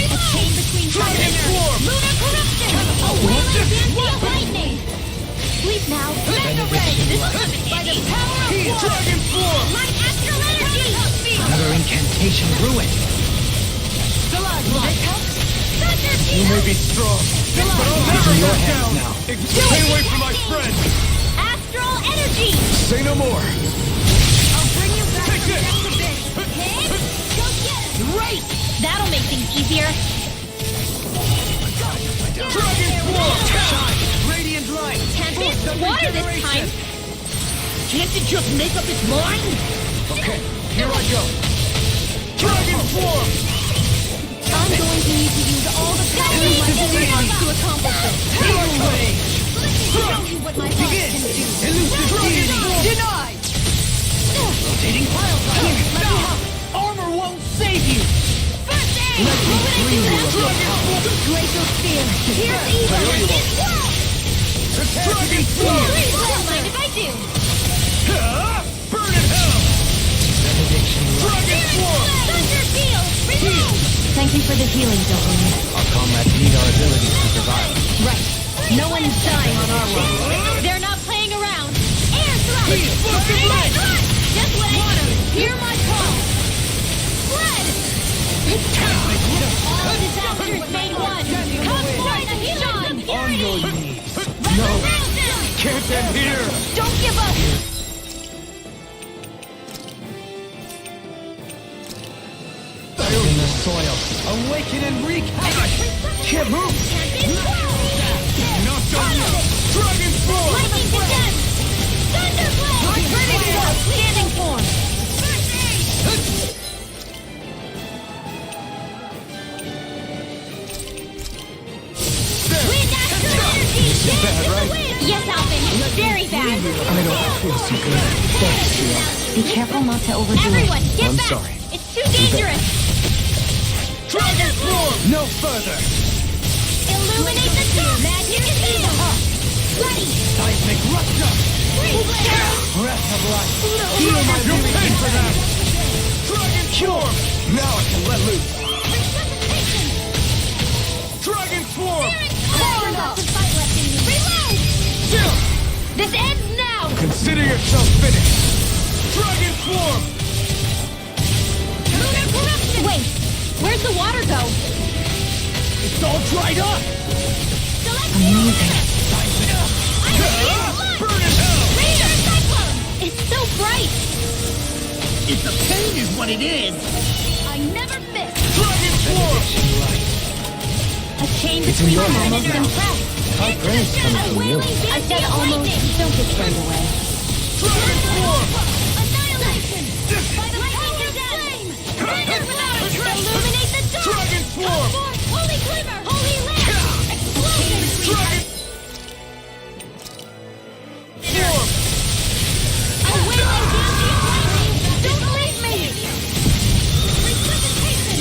A chain between lunar corruption. A wailing dancing lightning. Sleep now. Mega ray. By the power of war. Dragon Swarm! My astral energy. Another incantation ruined. You may be strong, but I'll never back down! Stay away from my friend! Astral energy. Say no more! I'll bring you back Take from this. depth abyss. Hit. Go get it. Great. That'll make things easier. Dragon Swarm! Radiant light. Tempest, water this time. Can't it just make up its mind? Okay, here I go! Dragon Swarm! I'm going to need to use all the power in my arms to accomplish this. Power Wave! Show you what my thoughts can do. Dragon Swarm! Denied! Rotating pile drive. Here, let me help. Armor won't save you. First aid! Let me free you of your power. Glacial Spear. Here's evil. Dragon Swarm! Don't mind if I do. Burn in hell! Dragon Swarm! Thunder Field! Reload! Thank you for the healing, Dopamine. Our comrades need our abilities to survive. Right. No one is dying on our watch. They're not playing around. Air thrust! Just what I wanted. Hear my call. Flood! All disasters made one. Come forth and shine! On your knees! No! Can't end here! Don't give up! In the soil. Awaken and wreak havoc. Can't move. Not done yet! Dragon Swarm! Lightning condemned! Thunderblade! Ready to go! Standing form! Wind astral energy! Bad, right? Yes, Alvin! Very bad! I don't feel so good. Thanks, Sheila. Be careful not to overdo Everyone, it. get I'm back! sorry. It's too dangerous! Dragon Swarm! No further. Illuminate the dark! Magic is evil! Bloody! Seismic rupture. Breath of life. Feel my You breathing. paid for that! Dragon Swarm! Now I can let loose. Resuscitation! Dragon Swarm! There's lots of fight left in you! Reload! Still! This ends now! Consider yourself finished! Dragon Swarm! Lunar corruption! Wait! Where's the water go? It's all dried up! Amazing. Burn in hell! Razor cyclone! It's so bright! It's a pain is what it is! I never miss! Dragon Swarm! A chain between your us and hands it's now. impressed. High praise coming from you. I said almost. Don't get carried away. Dragon Swarm! Annihilation! By the power of flame! Render without a trace! Illuminate the dark! Dragon Swarm! Holy Glimmer! Holy Lamp! Explosion! Dragon Swarm! A wailing dancing lightning! Don't leave me! Resuscitation!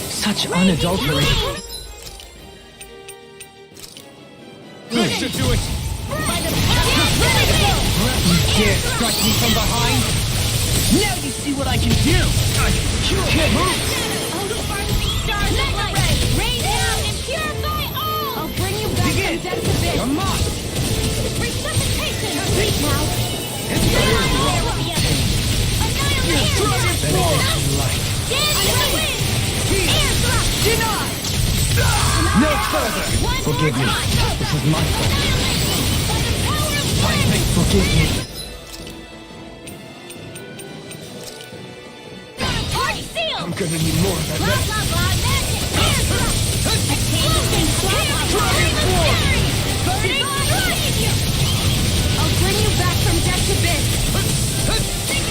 Such unadulterated. This should do it! By the power of flame! You dare strike me from behind? Now you see what I can do! Can't move. Stars of light! Rain down and purify all! I'll bring you back from depths abyss! You're mine. Resuscitation! Speak now! Annihilation! Benediction light. Dance in the wind! Air thrust! Denied! Forgive me. This is my fault. Forgive me. I'm gonna need more of that. I'll bring you back from death to biz.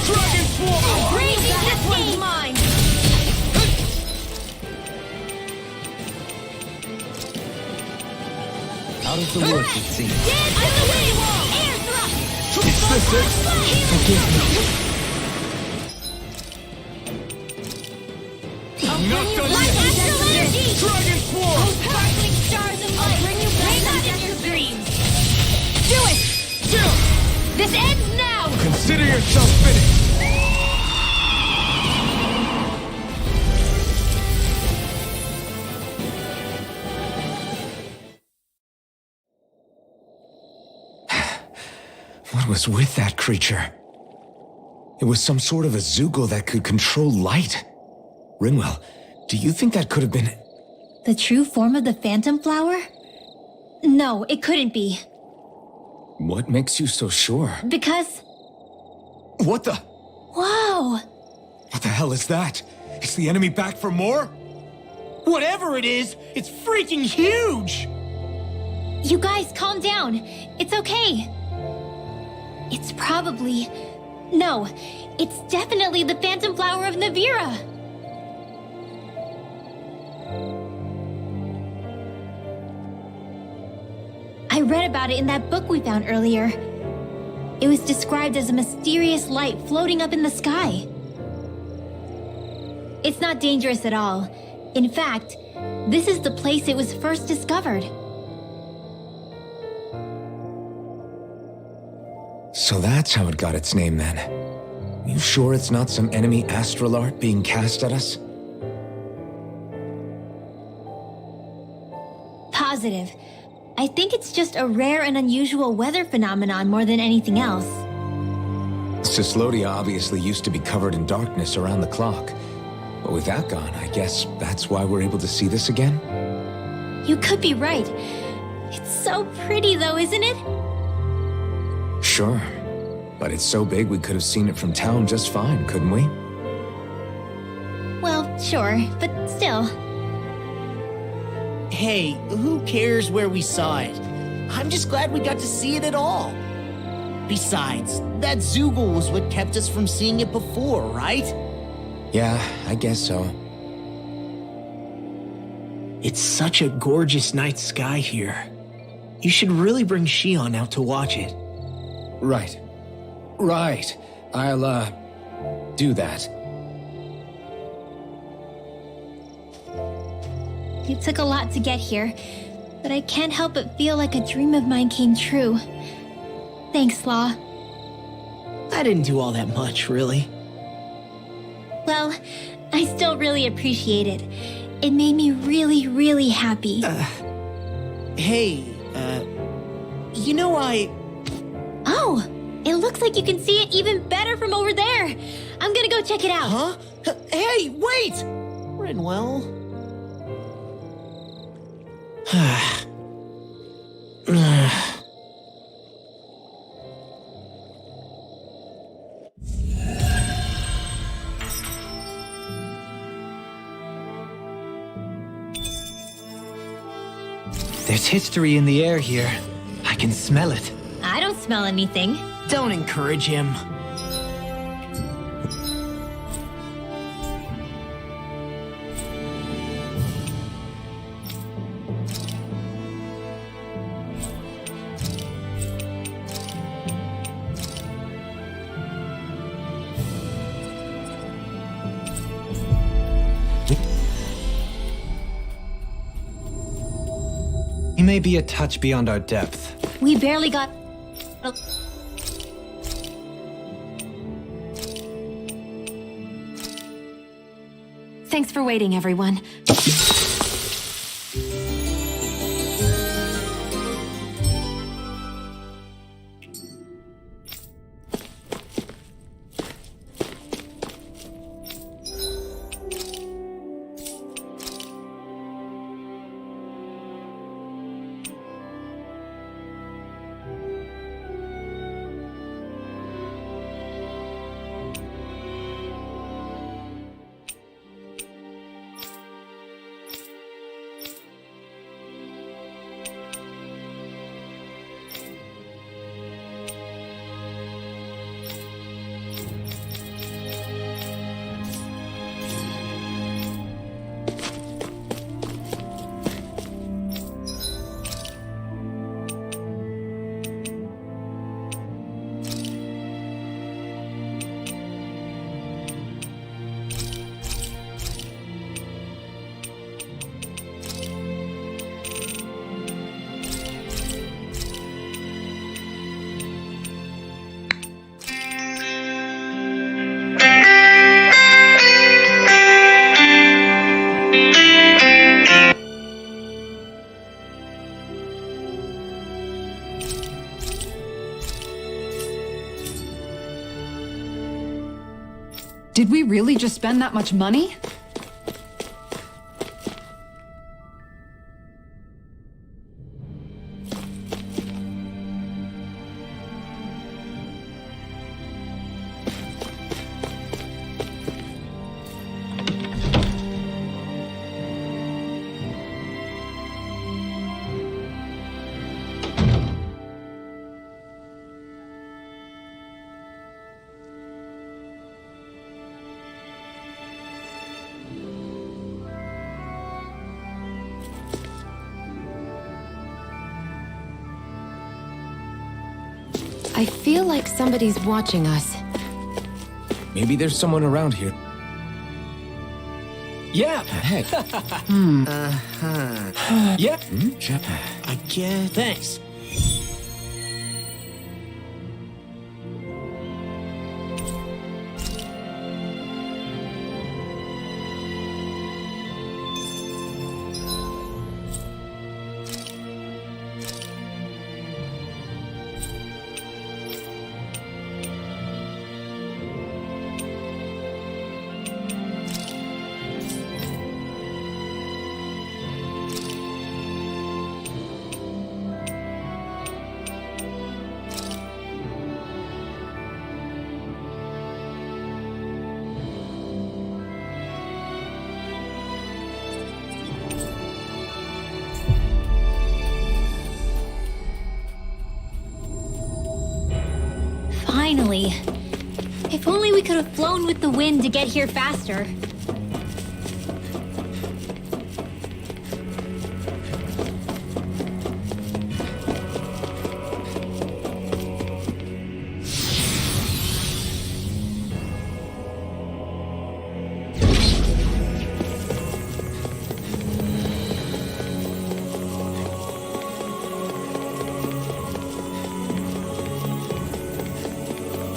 Dragon Form! This one's mine. Out of the woods, it seems. Is this it? Forgive me. I'm not done yet! Dragon Form! Sparkling stars of light. I'll bring you back from death to dreams. Do it! This ends now! Consider yourself finished! What was with that creature? It was some sort of a Zoogle that could control light. Rinwell, do you think that could have been... The true form of the Phantom Flower? No, it couldn't be. What makes you so sure? Because... What the... Whoa! What the hell is that? Is the enemy back for more? Whatever it is, it's freaking huge! You guys, calm down. It's okay. It's probably... No, it's definitely the Phantom Flower of Navira. I read about it in that book we found earlier. It was described as a mysterious light floating up in the sky. It's not dangerous at all. In fact, this is the place it was first discovered. So that's how it got its name then. You sure it's not some enemy astral art being cast at us? Positive. I think it's just a rare and unusual weather phenomenon more than anything else. Cyslodia obviously used to be covered in darkness around the clock. But with that gone, I guess that's why we're able to see this again? You could be right. It's so pretty though, isn't it? Sure. But it's so big we could have seen it from town just fine, couldn't we? Well, sure, but still. Hey, who cares where we saw it? I'm just glad we got to see it at all. Besides, that Zoogle was what kept us from seeing it before, right? Yeah, I guess so. It's such a gorgeous night sky here. You should really bring Shion out to watch it. Right. Right. I'll, do that. It took a lot to get here, but I can't help but feel like a dream of mine came true. Thanks, Law. I didn't do all that much, really. Well, I still really appreciate it. It made me really, really happy. Hey, you know Oh, it looks like you can see it even better from over there. I'm gonna go check it out. Huh? Hey, wait! Rinwell. There's history in the air here. I can smell it. I don't smell anything. Don't encourage him. He may be a touch beyond our depth. We barely got... Thanks for waiting, everyone. Did we really just spend that much money? I feel like somebody's watching us. Maybe there's someone around here. Yeah. Hey. Yeah. I guess. Thanks. Finally. If only we could have flown with the wind to get here faster.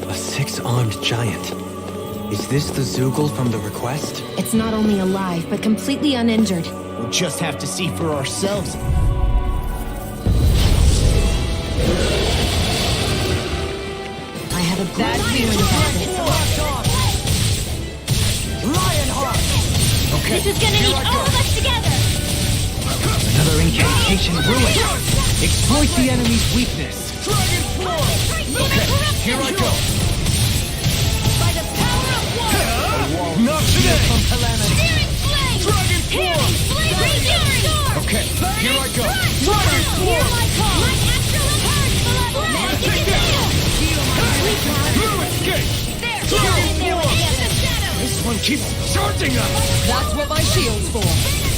A six-armed giant. Is this the Zoogle from the request? It's not only alive, but completely uninjured. We'll just have to see for ourselves. I have a bad feeling about this. This is gonna need all of us together! Another incantation ruined. Exploit the enemy's weakness. Okay, here I go. By the power of water! Not today! Searing flame! Dragon Tearing flame! Regenerate! Okay, here I go. Dragon Hear my call! My astral purge, beloved! Magic is real! Blue escape! There! Dragon in there with the shadows! This one keeps charging us! That's what my shield's for.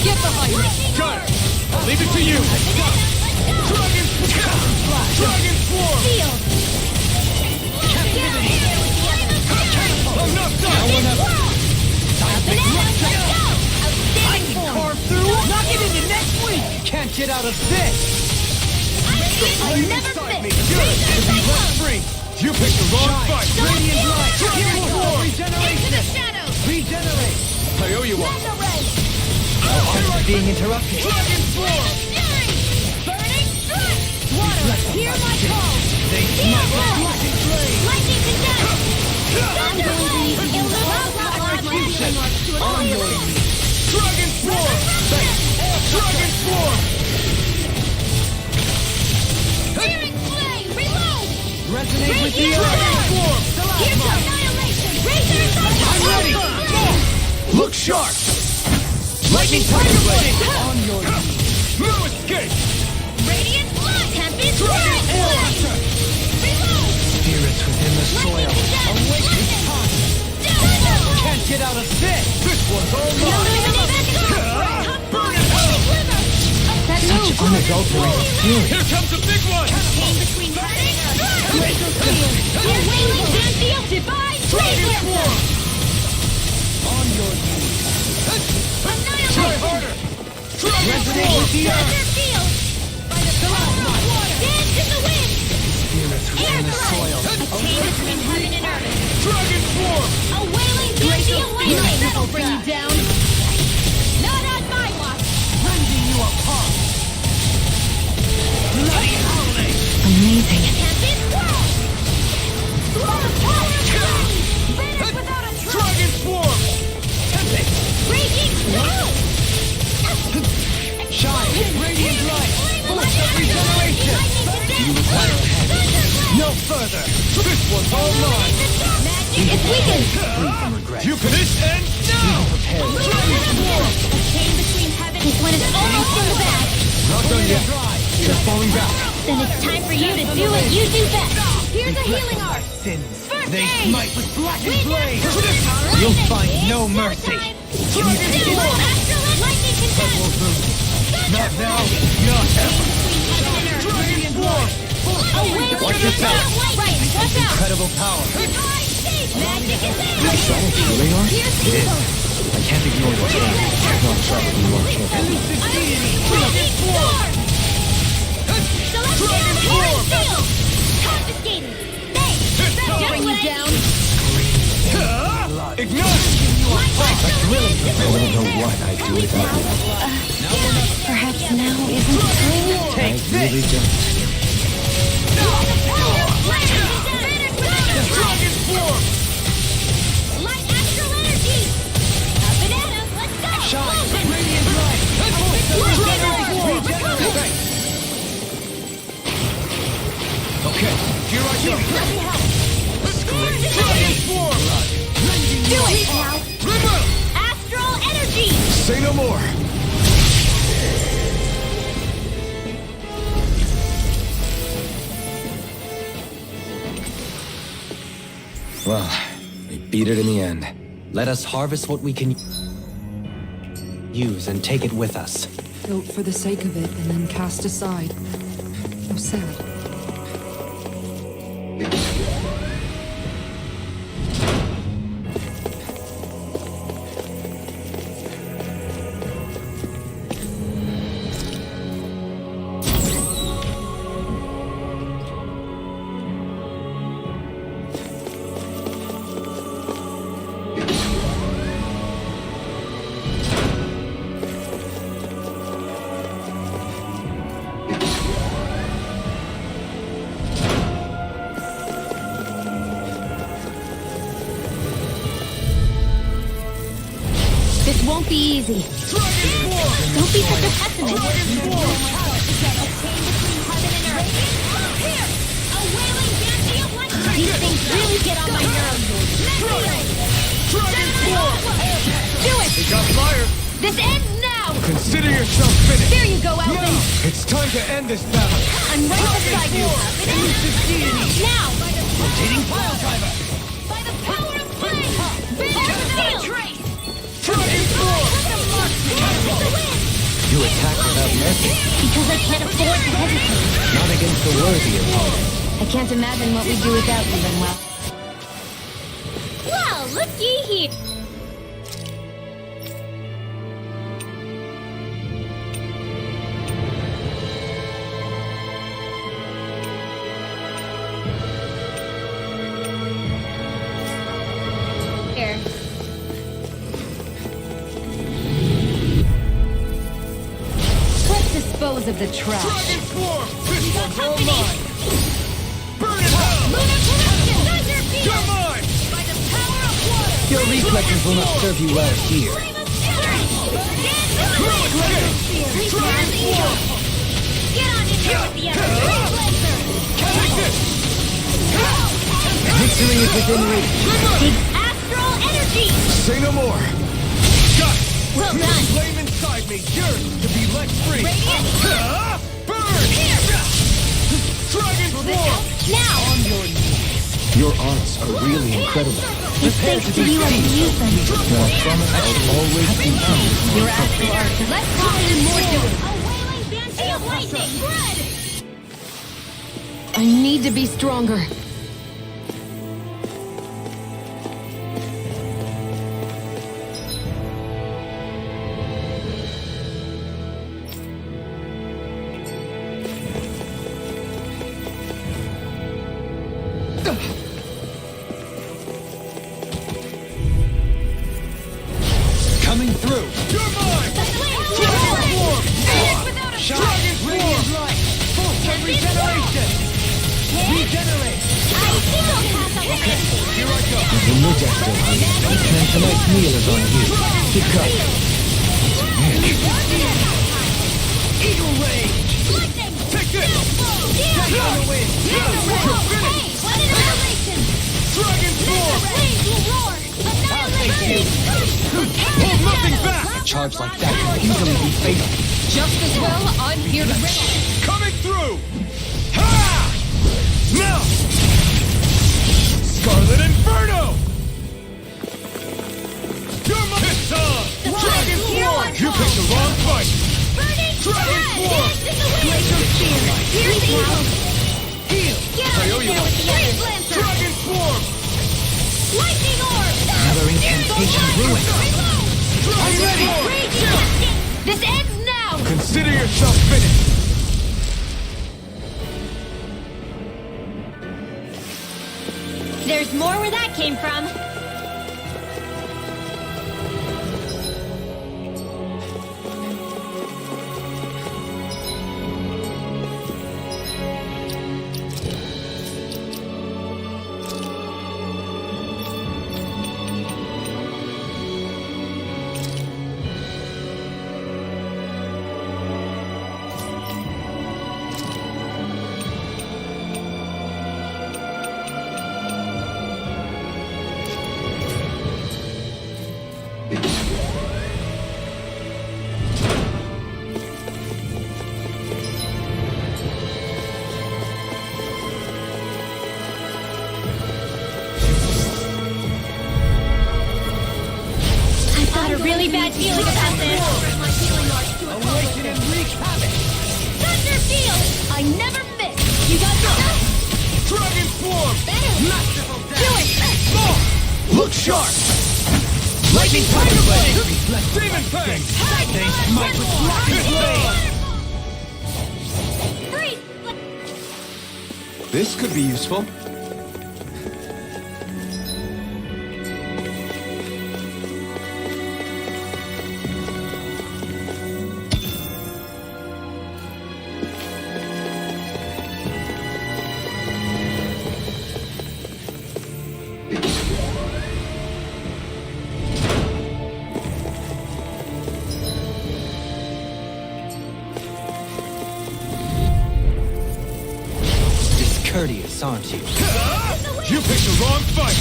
Get behind me. Got it! I'll leave it to you! Dragon! Dragon Swarm! Field! I'm not done! I can carve through it! Knock it into next week! Can't get out of this! I never fit! Be left free! You picked the wrong fight! Radiant light! Dragon Swarm! Into the shadows! Regenerate! I owe you one! I'm being interrupted. Dragon Swarm! Burning strike! Water, hear my call! Feel blood! Lightning to death! Thunder blade! Dragon Swarm! Dragon Swarm! Searing flame! Reload! Resonate with the Dragon Swarm! Here's annihilation! Razor's I'm ready! Look sharp! Lightning Tiger Blade! On your no escape! Radiant blood! Tempest Dragon flame! Swarm! Reload! Spirits within the soil. Awaken time! Can't get out of this! This one's all mine! Such unadulterated fury. Here comes a big one! On your knees! Try harder! Resonate with the earth! Spirits within the soil. Dragon Swarm! That'll bring you down. Not on my watch. Rending you apart! Bloody howling! Amazing. Dragon further! This one's all mine! Magic is weakened! You finish and now! A chain between heaven. This one is almost in the bag. Not done yet. Just falling back. Then it's time for you to do what you do best. Here's a healing art. Sins. First They aid. smite with blackened Witness. blade. Alright. You'll find no It's mercy. time. Excellent. Lightning contest. Not now, not ever. Watch your back. Right. Watch out. Incredible power. Magic is in. Healing art? Here's the It is. eagle. I can't ignore the change. Not sharp you more careful. Lightning storm. Celestial Horn Field. Confiscated. Hey, that's just what I need. Ignite! I don't know what I'd do without you. Perhaps now isn't the time? Take I really this. don't. Dragon form! Light astral energy. Up and at 'em. Let's go. Shine. Radiant light. Okay, here I go. Dragon form! Do it now. Astral energy. Say no more! Well, we beat it in the end. Let us harvest what we can use and take it with us. Built for the sake of it and then cast aside. How sad. This won't be easy. Don't be such a pessimist. These things really get on my nerves. Do it! It got fire! This ends now! Consider yourself finished! There you go, Alvin! It's time to end this battle! I'm right beside you! Now! Rotating pile driver. By the power of flame! Bear trace! Dragon form! You attack without mercy, Because I can't afford to hesitate. not against the worthy opponent. I can't imagine what we'd do without you, Manuel. Well, looky here. Here. Let's dispose of the trash. Dragon form! This one's all company. mine! Burn it up! Lunar corruption! Thunder field! You're mine! By the power of water! Your reflexes will not serve you well here. Flame of fury! Dragon form! Get on in here with the other! Take this! Victory is within reach. Big astral energy! Say no more! Got it! Well Feel done. the flame inside me yearns to be let free! Radiant! Burn! Dragon form! Now! Your arts are really incredible. It's thanks to you I can use them. I promise I'll always be true. Your astral art. Let's talk and more to it. A wailing banshee of lightning! Spread! I need to be stronger. Coming through. You're mine! Dragon form! Dragon form! Regeneration. Regenerate. Here I go! In your destiny, and tonight's meal is on you. Keep going. Eagle rage! Take this! Take on the wind! You're finished! charge like that can easily be fatal. Just as well, I'm here to rid. Coming through! Ha! Now! Scarlet Inferno! You're my on! Dragon Form! You picked the wrong fight! Burning Dragon Form! Dance in the wind! Glacial Spear! Here's evil! Heal! Get out of here with the Freeze Lancer! Dragon Form! Lightning Orb! Another incantation ruined. Dragon Form! Raging! This ends now! Consider yourself finished! There's more where that came from. Really bad feeling about this. Awaken and wreak havoc! Thunder Field! I never miss! You got this! Dragon Form! Masterful Do it! Look sharp! Lightning Tiger Blade! Demon Fang! Thanks, Mike, with Freeze! This could be useful. Discourteous, aren't you? You picked the wrong fight!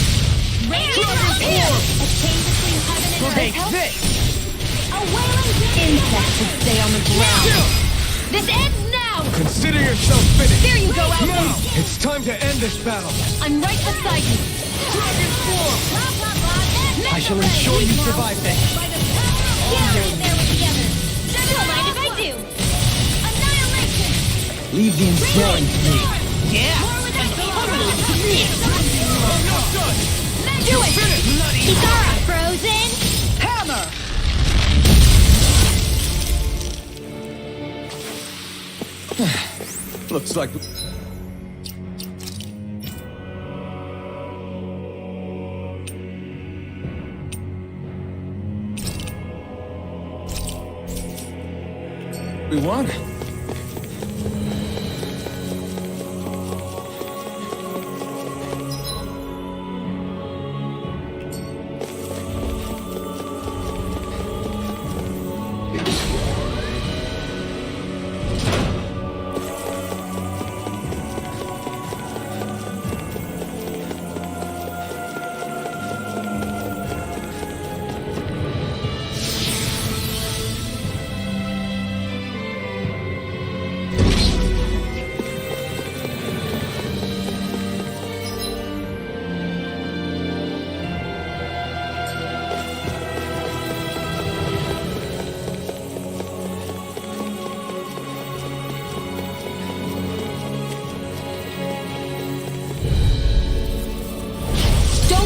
Dragon Form! A chain between heaven and Take earth. this! A wailing insect should stay on the ground. This ends now! Consider yourself finished! There you go, Elton! Now! It's time to end this battle! I'm right beside you. Dragon Form! I shall ensure you survive this. Get in there with the others. Don't mind if I do. Annihilation! Leave the ensnaring to me. Do it! Kitara, frozen! Hammer! Looks like... we won.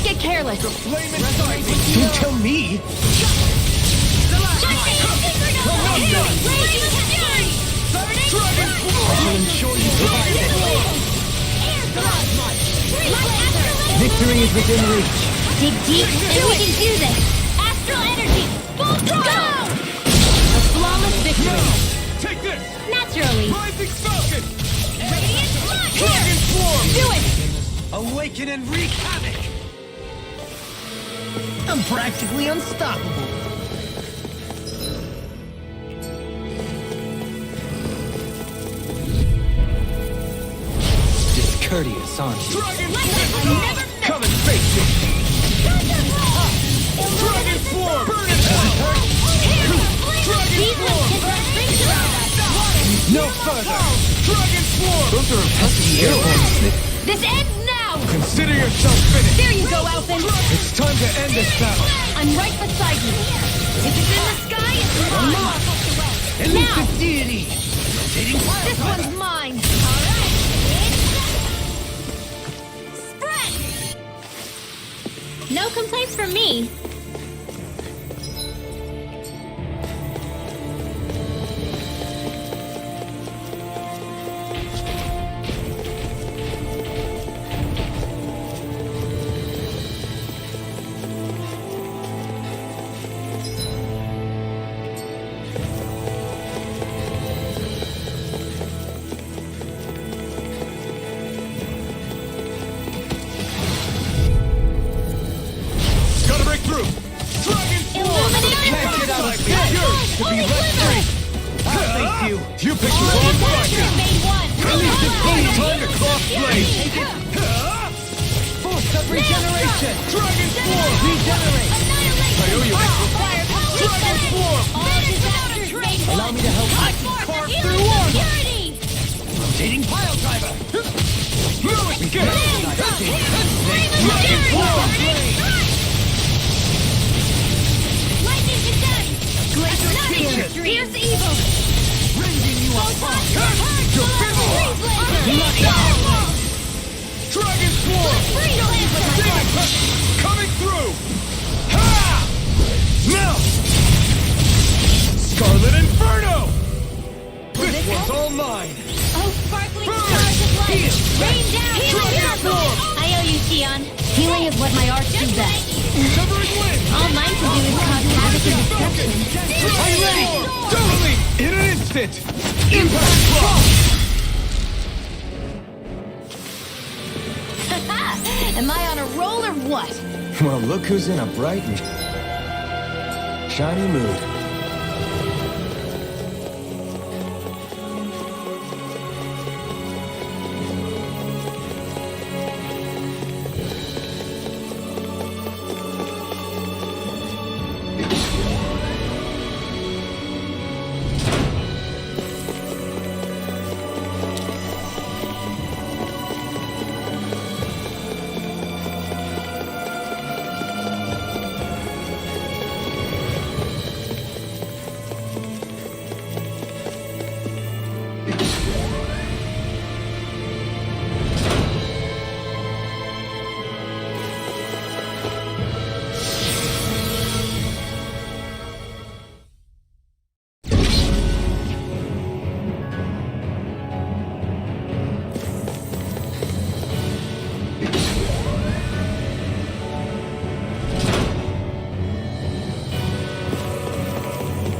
Get careless. Don't tell me. I shall ensure you survive this. Victory is within reach. Dig deep, and we can do this. Astral energy, full throttle! A flawless victory. Take this! Naturally. Rising Falcon! Radiant Slash! Dragon Form! Do it! Awaken and wreak havoc. I'm practically unstoppable. Discourteous, aren't you? Come and face me! Dragon Form! Burn it! These ones get their rings around us. No further! Dragon Swarm! Those are pesky airborne that... This ends now! Consider yourself finished! There you go, Alphen! It's time to end this battle! I'm right beside you. If it's in the sky, it's mine! Now! deity! This one's mine! Alright! Spread! No complaints from me. Gotta break through! Dragon Swarm! Can't get out of here! Yours to be let free! I'll face you! You picked the wrong fighter! At least it's plenty time to cross blades! Boost of regeneration! Dragon Swarm! Regenerate! I owe you Dragon Swarm! Allow me to help you carve through armor! Rotating pile driver! No escape! Dragon Swarm! Lightning condemned! Glacier Spear! Fierce evil! Rending you apart! Your Dragon Swarm! Coming through! Ha! Now! Scarlet Inferno! This one's all mine! Oh, sparkling stars of light! Rain down! Dragon Swarm! I owe you, Tion. Healing is what my arts do best. Severing Wind! All mine can do is cause havoc and destruction. I'm ready! Totally! In an instant! Impact Block! Am I on a roll or what? Well, look who's in a bright and shiny mood.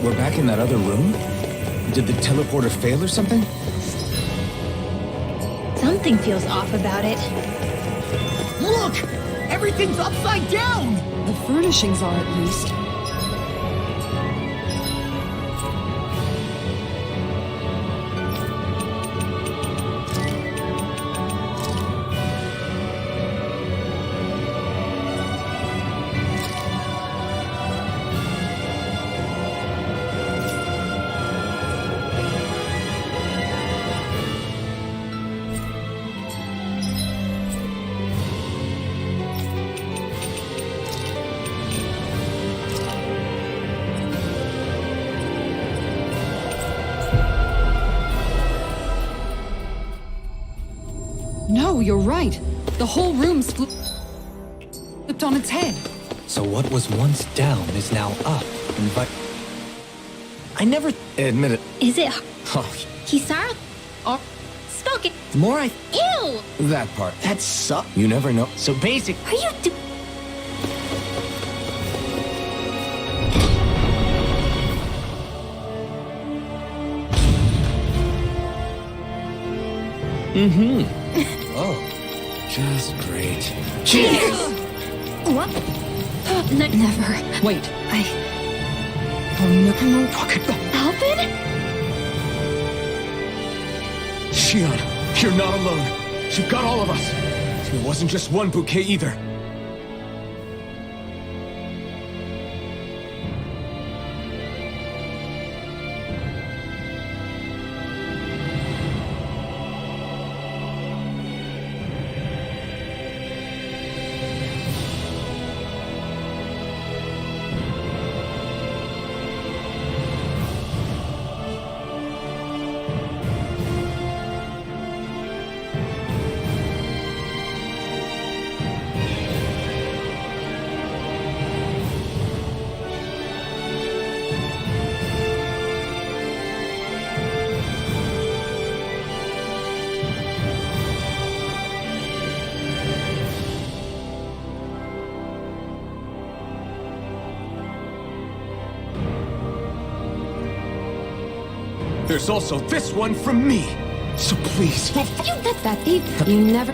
We're back in that other room? Did the teleporter fail or something? Something feels off about it. Look! Everything's upside down! The furnishings are at least. No, you're right. The whole room's flipped on its head. So what was once down is now up. I never Admit it. Is it Oh, Kisara? Or spoken? the more I... Ew! that part. That suck. You never know. So basic... Are you do- Oh, Just great. What? Never. Wait. Alvin? Shion, you're not alone. You've got all of us. It wasn't just one bouquet either. There's also this one from me. So please, we'll That thief, you never...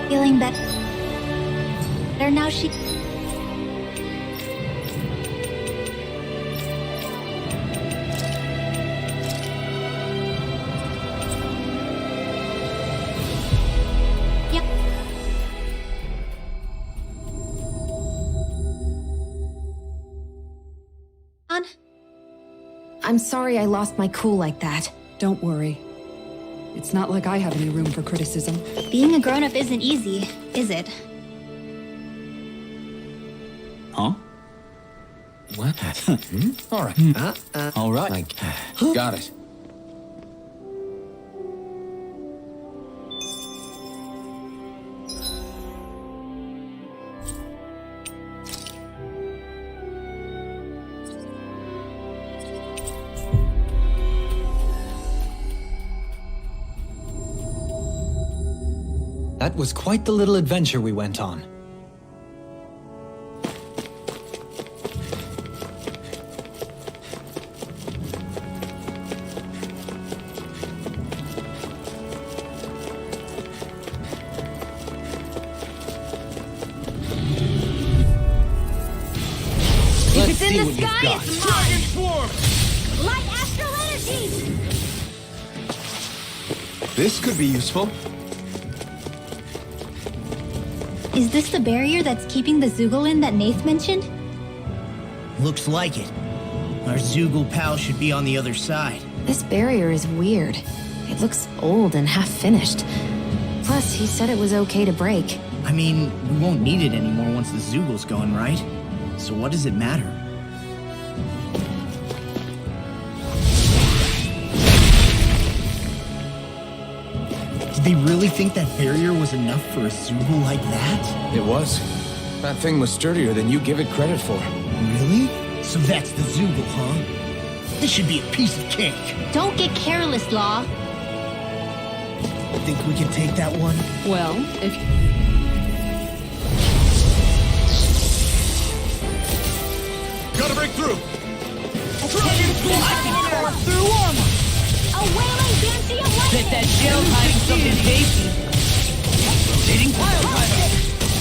Feeling better now, she... Yep. I'm sorry I lost my cool like that. Don't worry. It's not like I have any room for criticism. Being a grown-up isn't easy, is it? Huh? What? All right. All right. Got it. That was quite the little adventure we went on. If it's in the sky, it's mine! Light astral energies! This could be useful. Is this the barrier that's keeping the Zoogle that Nath mentioned? Looks like it. Our Zoogle pal should be on the other side. This barrier is weird. It looks old and half-finished. Plus, he said it was okay to break. I mean, we won't need it anymore once the Zoogle's gone, right? So what does it matter? Did they really think that barrier was enough for a Zoogle like that? It was. That thing was sturdier than you give it credit for. Really? So that's the Zoogle, huh? This should be a piece of cake. Don't get careless, Law. Think we can take that one? Well, if... Gotta break through. Power through armor! A wailing Dancy of lightning! Bet that shell's hiding something tasty. Rotating pile driver.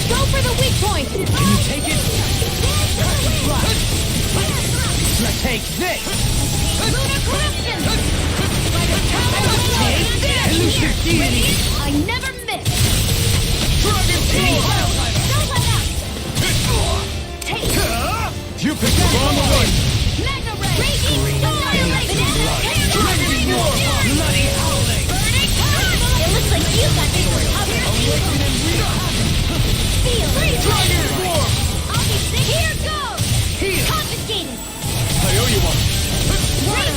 Go for the weak point! Can you take it? Take this! Lunar corruption! By the power of Take this! Elusive deity! I never miss! Dragon King! Don't let up! Take! You picked the wrong one! Magna Ray! Raging Storm! Dragon War! Bloody howling! Burning Tornado! It looks like you got this one covered! Feel it! Dragon War! I'll be sick! Here goes! Here! Confiscated! I owe you one.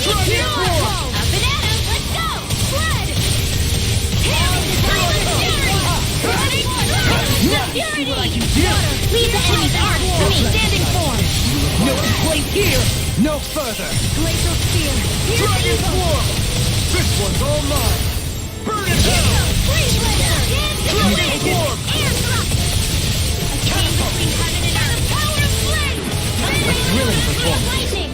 Dragon War! Up and at 'em! Let's go! Sled! Hail! Burning Now you see what I can do! Leave the enemy's arms to me! Standing form! No complaint here! No further! Glacial Spear! Dragon War! This one's all mine! Burn it down! Freeze Laser! Dragon War! Air Thrust! A chain between heaven and earth! Power of Flame! A thrilling performance! Lightning!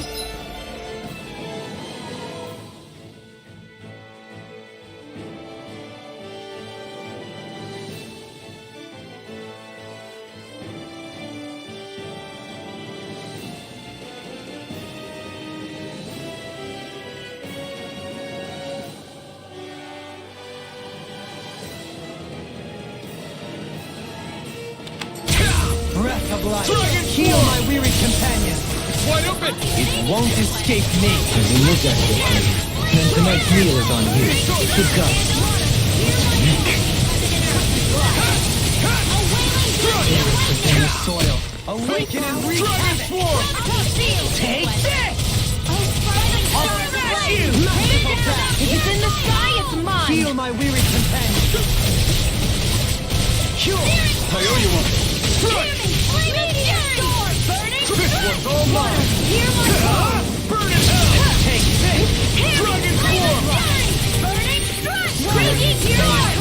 Breath of life! Dragon Heal War! my weary companion! It's wide open! It won't escape me! As you look at it, then tonight's meal is on you. To go! In the soil! Awaken and wreak havoc! Take this! I'll smash you! If it's in the sky, it's mine! Feel my weary companion! Sure! I owe you one! This one's all mine! Hear my call! Burn in hell! Take this! Dragon form! Burning strike! Raging fury!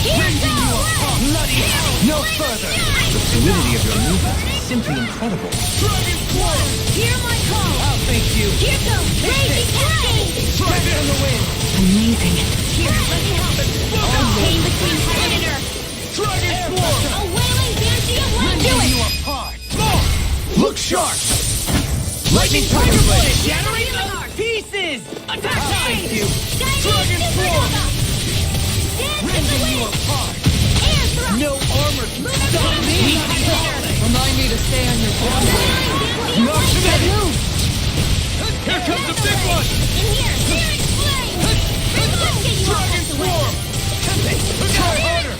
Here goes! Bloody hell! No further! The fluidity of your movements is simply incredible. Dragon form! Hear my call! I'll thank you! Here goes! Raging cascade! Strike from the wind! Amazing. Here, let me help! A chain between heaven and earth! Dragon form! A wailing banshee of light! Do Rending it! you apart! More! Look sharp! Lightning tiger blade! Shattering to pieces! Attack time! You! Dragon form! Rending you apart! No armor can stop me! Remind me to stay on your ground. Not today! Here comes the big one! In here! Searing flame! Let's get you all Dragon this away! form! Try harder!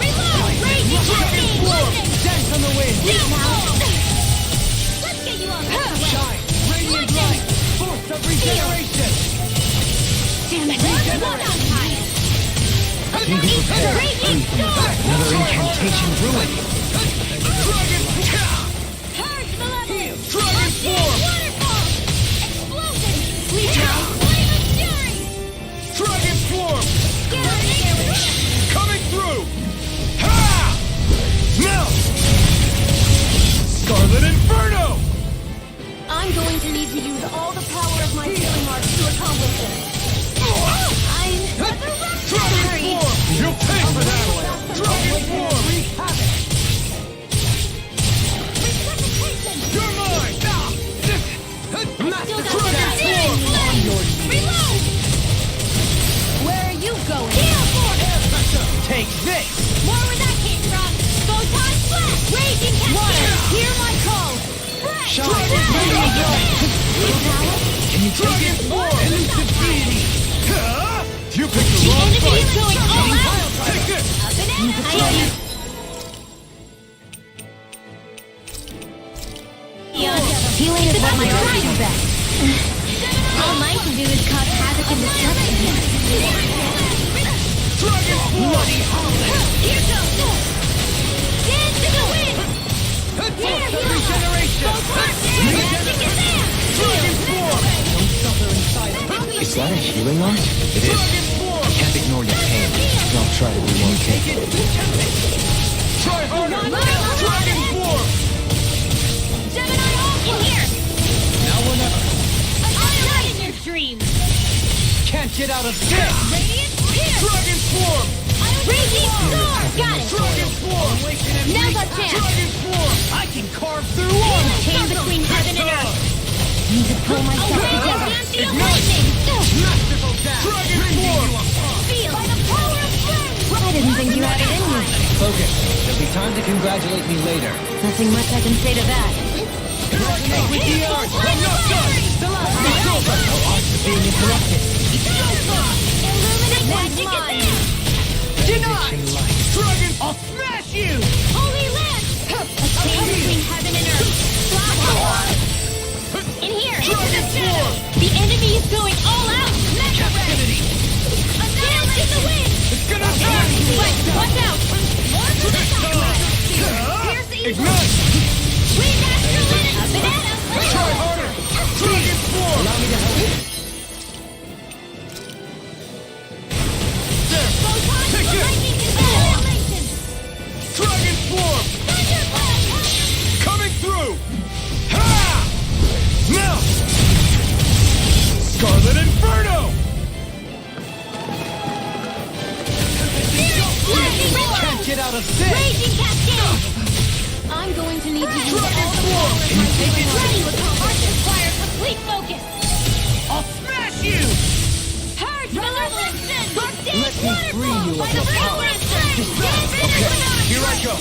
Reload! Raging cascade! Lightning! Dance on the wind! Leap now! Let's get you all this away! Shine! Radiant light! Force of regeneration! Damn it! One on fire! Raging storm! Another incantation ruined. Dragon Purge malevolence! Dragon form! Waterfall! Explosion! Flame of fury! Dragon form! Scary! Coming through! Ha! Now! Scarlet Inferno! I'm going to need to use all the power of my healing arts to accomplish this. I'm Dragon Hurry! form! You'll pay for that! Dragon form! Wreak havoc! You're mine! Master Dragon form! On your knees. Reload! Where are you going? Heal force! Take this! More where that came from! Photon flash! Raging cascade! Hear my call! Dragon form! Can you Dragon form! Elusive deity! You picked the The wrong enemy fight! is going all out! Take this! A banana! I owe you. Healing is what my art do best. All mine can do is cause havoc and destruction. Dragon bloody howling! Here goes! Dance to the wind! Here, Regeneration! Dragon form! Is that a healing art? It is. Dragon form! Can't ignore your pain. I'll try to be more careful. Try harder! Dragon form! Gemini off in here! Now or never! I'm not in your dreams! Can't get out of this! Radiant here! Dragon form! Raging storm! Got it! Dragon form! Now's our chance! Dragon form! I can carve through all! Chain between heaven and earth! Need to pull myself together. Masterful dash! Dragon form! Feel by the power of flame! I didn't think you had it in you. Focus. There'll be time to congratulate me later. Nothing much I can say to that. Here I come with the arts! I'm not done! Being interrupted. Illuminate magic advance! Denied! Dragon! I'll smash you! Holy lance! A chain between heaven and earth! In here! Into the shadows! The enemy is going all out! Mecha Captivity! A dance in the wind! It's gonna attack! Wait, watch out! More to the side! Pierce the evil! Ignite! Wind astral wind! A banana! Try harder! Dragon form! Allow me to help you. There! Photon Take it! lightning annihilation! Dragon form! Thunder blast! Coming through! Ha! Now! Scarlet Inferno! Can't get out of this! Raging cascade! I'm going to need to use all the power of my healing arts to accomplish this. Require complete focus! I'll smash you! Purge malevolence! Let me free you By of the your power power. of flame! Here I go!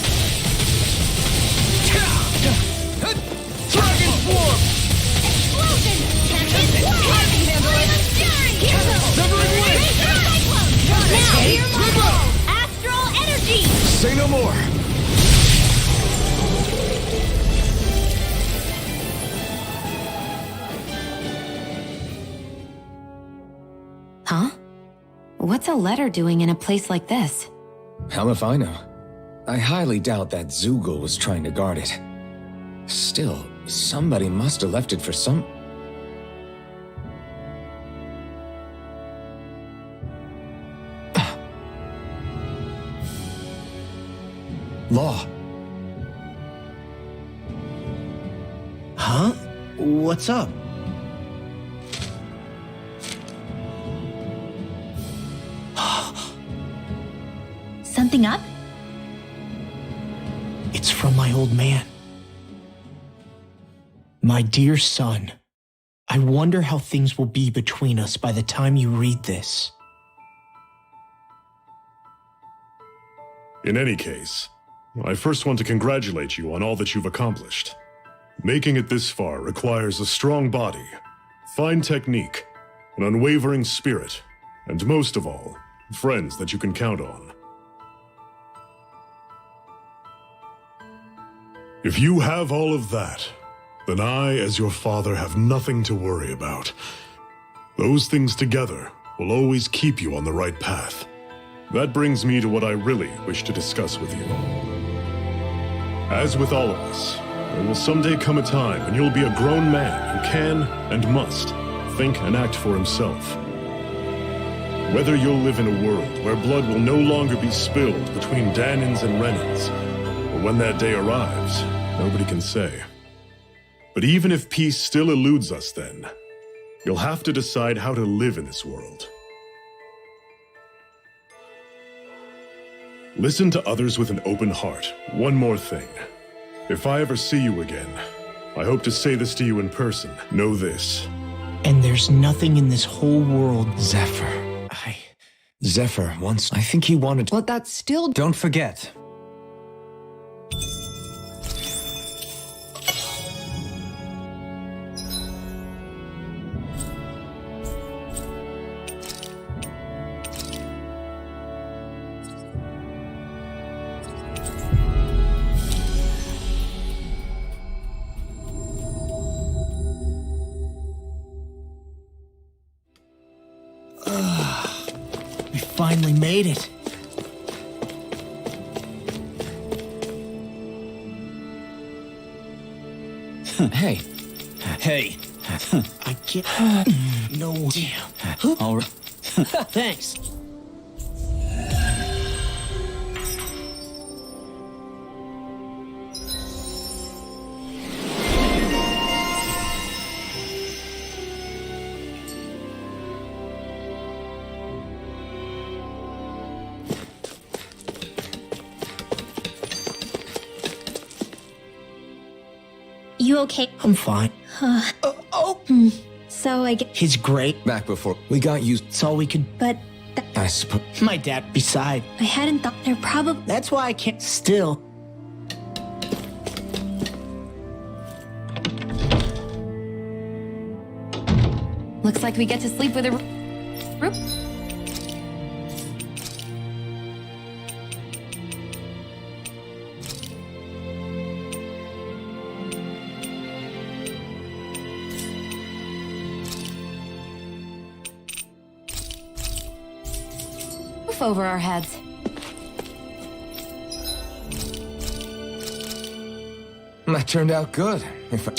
Dragon form! Explosion! Can't handle it! Severing wind! Now, hear my call! Astral energy! Say no more. a letter doing in a place like this? Hell if I know. I highly doubt that Zoogle was trying to guard it. Still, somebody must have left it for some... Law. Huh? What's up? Something up? It's from my old man. My dear son, I wonder how things will be between us by the time you read this. In any case, I first want to congratulate you on all that you've accomplished. Making it this far requires a strong body, fine technique, an unwavering spirit, and most of all, friends that you can count on. If you have all of that, then I, as your father, have nothing to worry about. Those things together will always keep you on the right path. That brings me to what I really wish to discuss with you. As with all of us, there will someday come a time when you'll be a grown man who can and must think and act for himself. Whether you'll live in a world where blood will no longer be spilled between Danins and Renans, or when that day arrives, nobody can say. But even if peace still eludes us then, you'll have to decide how to live in this world. Listen to others with an open heart. One more thing. If I ever see you again, I hope to say this to you in person. Know this. And there's nothing in this whole world... Zephyr. Zephyr once... I think he wanted... But that's still... Don't forget. We finally made it. Hey. Hey. I can't... No. Damn. All right. Thanks. You okay? I'm fine. So I get... He's great. Back before we got used... It's all we could... But I suppose... My dad, beside... I hadn't thought they're probably... That's why I can't... Still... Looks like we get to sleep with a roof. Over our heads. That turned out good. If I...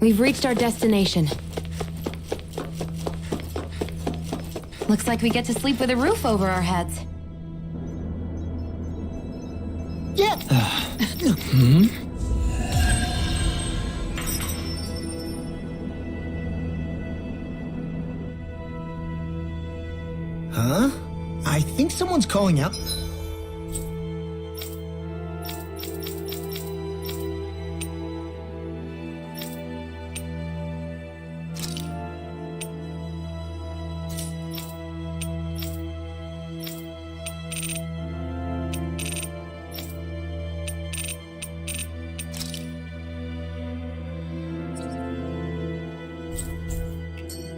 We've reached our destination. Looks like we get to sleep with a roof over our heads. Huh? I think someone's calling out.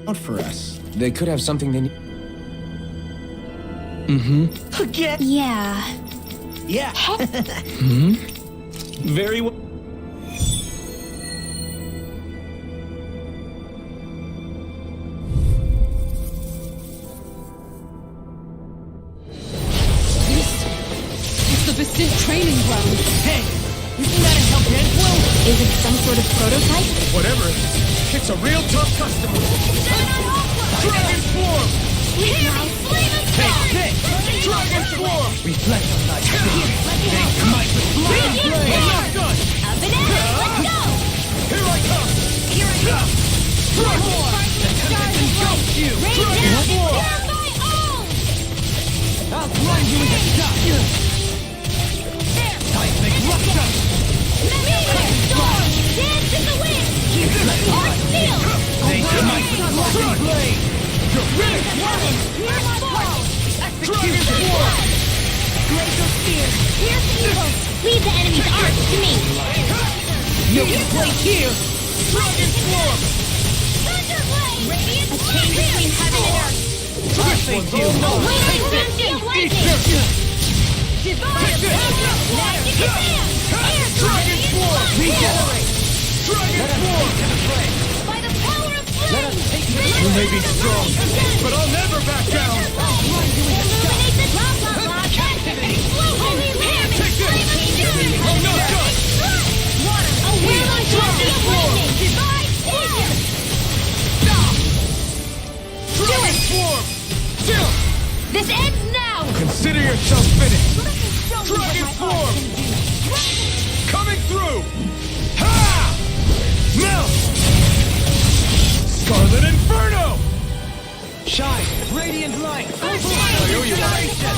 Not for us. They could have something they need. Again? Yeah. Yeah. Very well. It's the Basint training ground. Hey, isn't that a Heldenflow? Is it some sort of prototype? Whatever it is, it's a real tough customer. Dragon Swarm! Hear me! Flame of Take this! Dragon Swarm! Reflect on thy spirit. They smite with flying blade. We're not done! Up and at it! Let's go! Here I come! Here I come! Dragon Engulf you! Rain Dragon down and Swarm! purify all! I'll grind you into dust. There! Seismic rupture. Meteor storm! Dance in the wind! Arc field! They smite with flying blade. Hear my fall! Dragon Swarm! Glacial spear! Pierce the evil! Lead the enemy's arc to me! No place here. Dragon Swarm! Thunderblade! Radiant a chain between heaven and earth! Thank you. Wailing bastion of lightning! Divine magic command! Air Dragon Swarm! Regenerate. Dragon Swarm! By the power of flame! You may be strong, but I'll never back down! Illuminate the blah blah blah! Holy lamb! Take this! I'm not done! Water! A whirling trophy of lightning! Divine savior! Dragon Swarm! This ends now! Consider yourself finished! Dragon Swarm! Coming through! Ha! Now! Scarlet Inferno! Shine. Radiant light. Regeneration!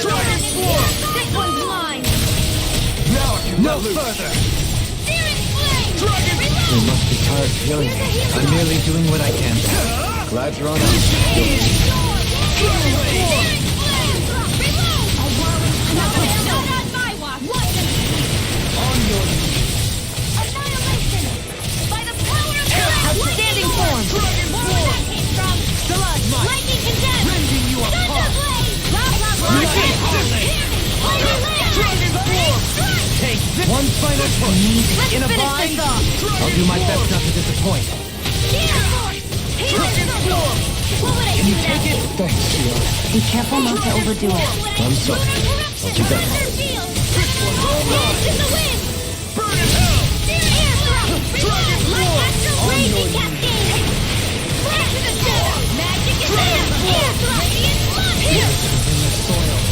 Dragon Swarm! This one's mine! Now I can No let loose! further. Searing flame! Dragon You must be tired of killing me. I'm merely doing what I can. Glad you're on our side. Outstanding form! Lightning condemned! Rending you apart. Dragon Swarm! Take this. One final push. In a bind. I'll do my best not to disappoint. Dragon Swarm! Can you take it? Thanks, Shion. Be careful not to overdo it. I'm sorry. I'll do better. Burn in hell! Dragon Swarm! Raging cascade! Flash to the center! Magic advance! Air thrust! Radiant launch!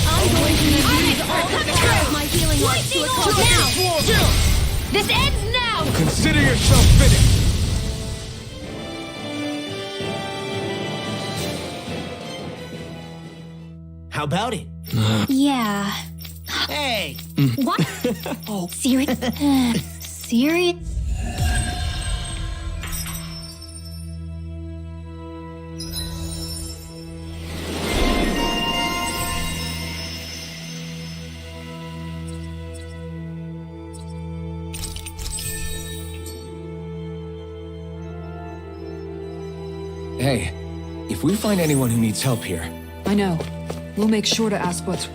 I'm going to use all of my healing arts to accomplish now! This ends now! Consider yourself finished! How about it? Yeah. Hey! What? Oh, serious? Serious? Hey, if we find anyone who needs help here, I know. We'll make sure to ask what's...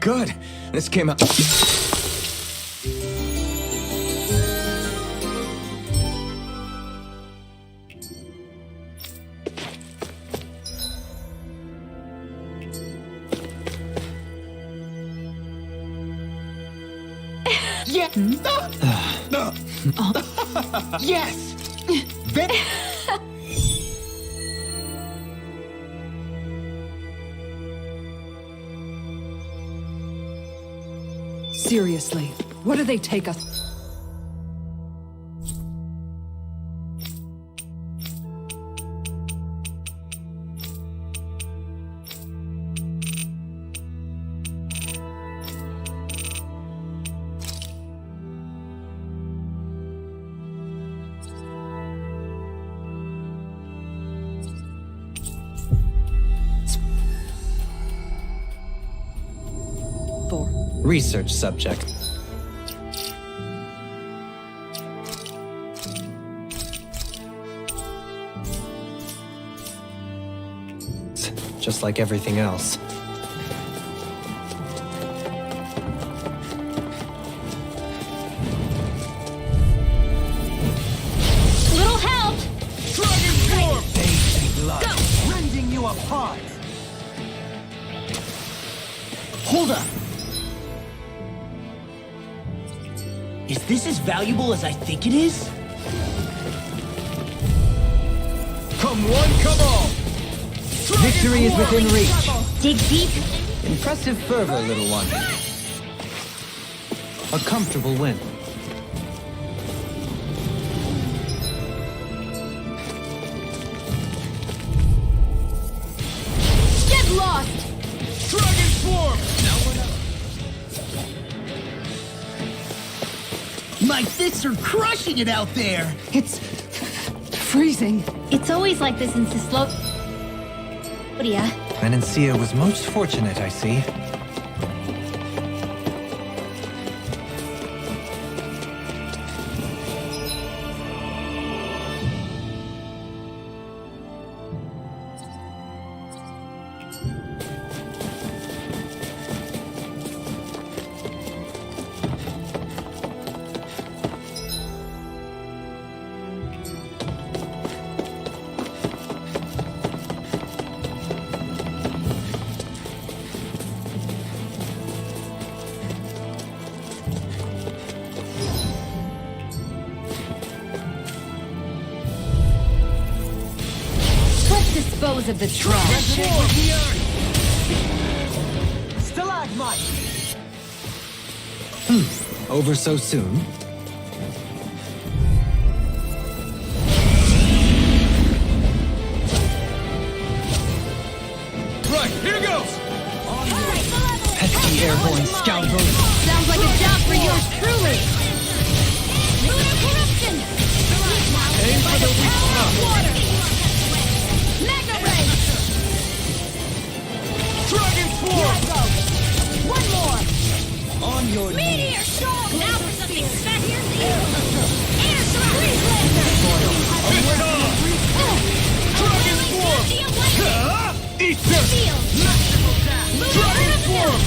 good. This came out. Yeah. Yes. Seriously, what do they take us? Research subject. Just like everything else. Little help! Dragon form! Go! Rending you apart! Hold up! Is this as valuable as I think it is? Come one, come all! Victory is within reach. Dig deep. Impressive fervor, little one. A comfortable win. Get lost! Dragon form! My fists are crushing it out there! It's freezing. It's always like this in Sislo... Menancia was most fortunate, I see. Dispose of the trash. Stalagmite! Over so soon? Right, here goes! Pesky airborne scoundrels! Sounds like a job for yours truly. Lunar corruption. Aim for the weak spot! Water. Mega ray. Dragon form! One more. On your Meteor storm. Now for something special. Air thrust. Freeze laser. Dragon form! Eat this! Dragon form!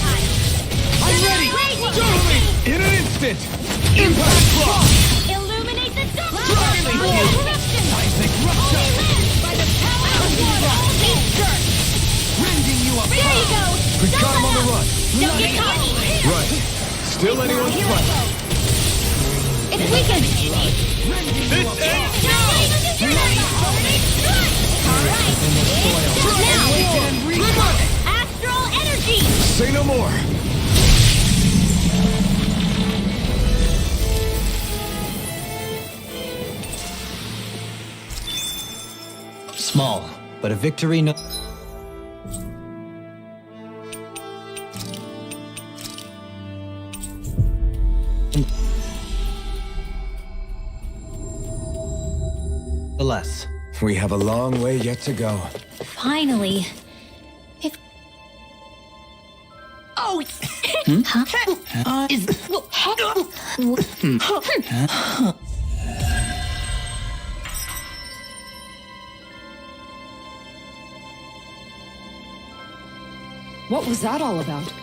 I'm ready! Totally! In an instant! Impact block! Illuminate the dark. Dragon form! Seismic rupture! By the power of water. Deep dirt. Rending you apart! There you go. We've got him on the run! Don't get caught. Right. Still anyone's fight. It's weakened. This ends now! Astral energy! Say no more! Small, but a victory no... Less. We have a long way yet to go. Finally. If... Oh! Huh? What was that all about?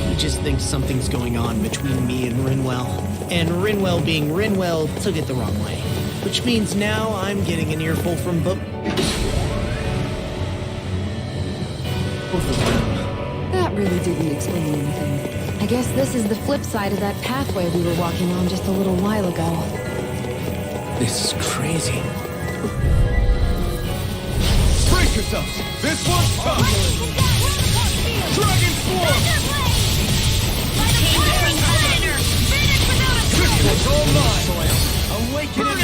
He just thinks something's going on between me and Rinwell. And Rinwell being Rinwell took it the wrong way. Which means now I'm getting an earful from both of them. That really didn't explain anything. I guess this is the flip side of that pathway we were walking on just a little while ago. This is crazy. Brace yourselves! This one's tough! Dragon Form! This one's all mine! Awaken and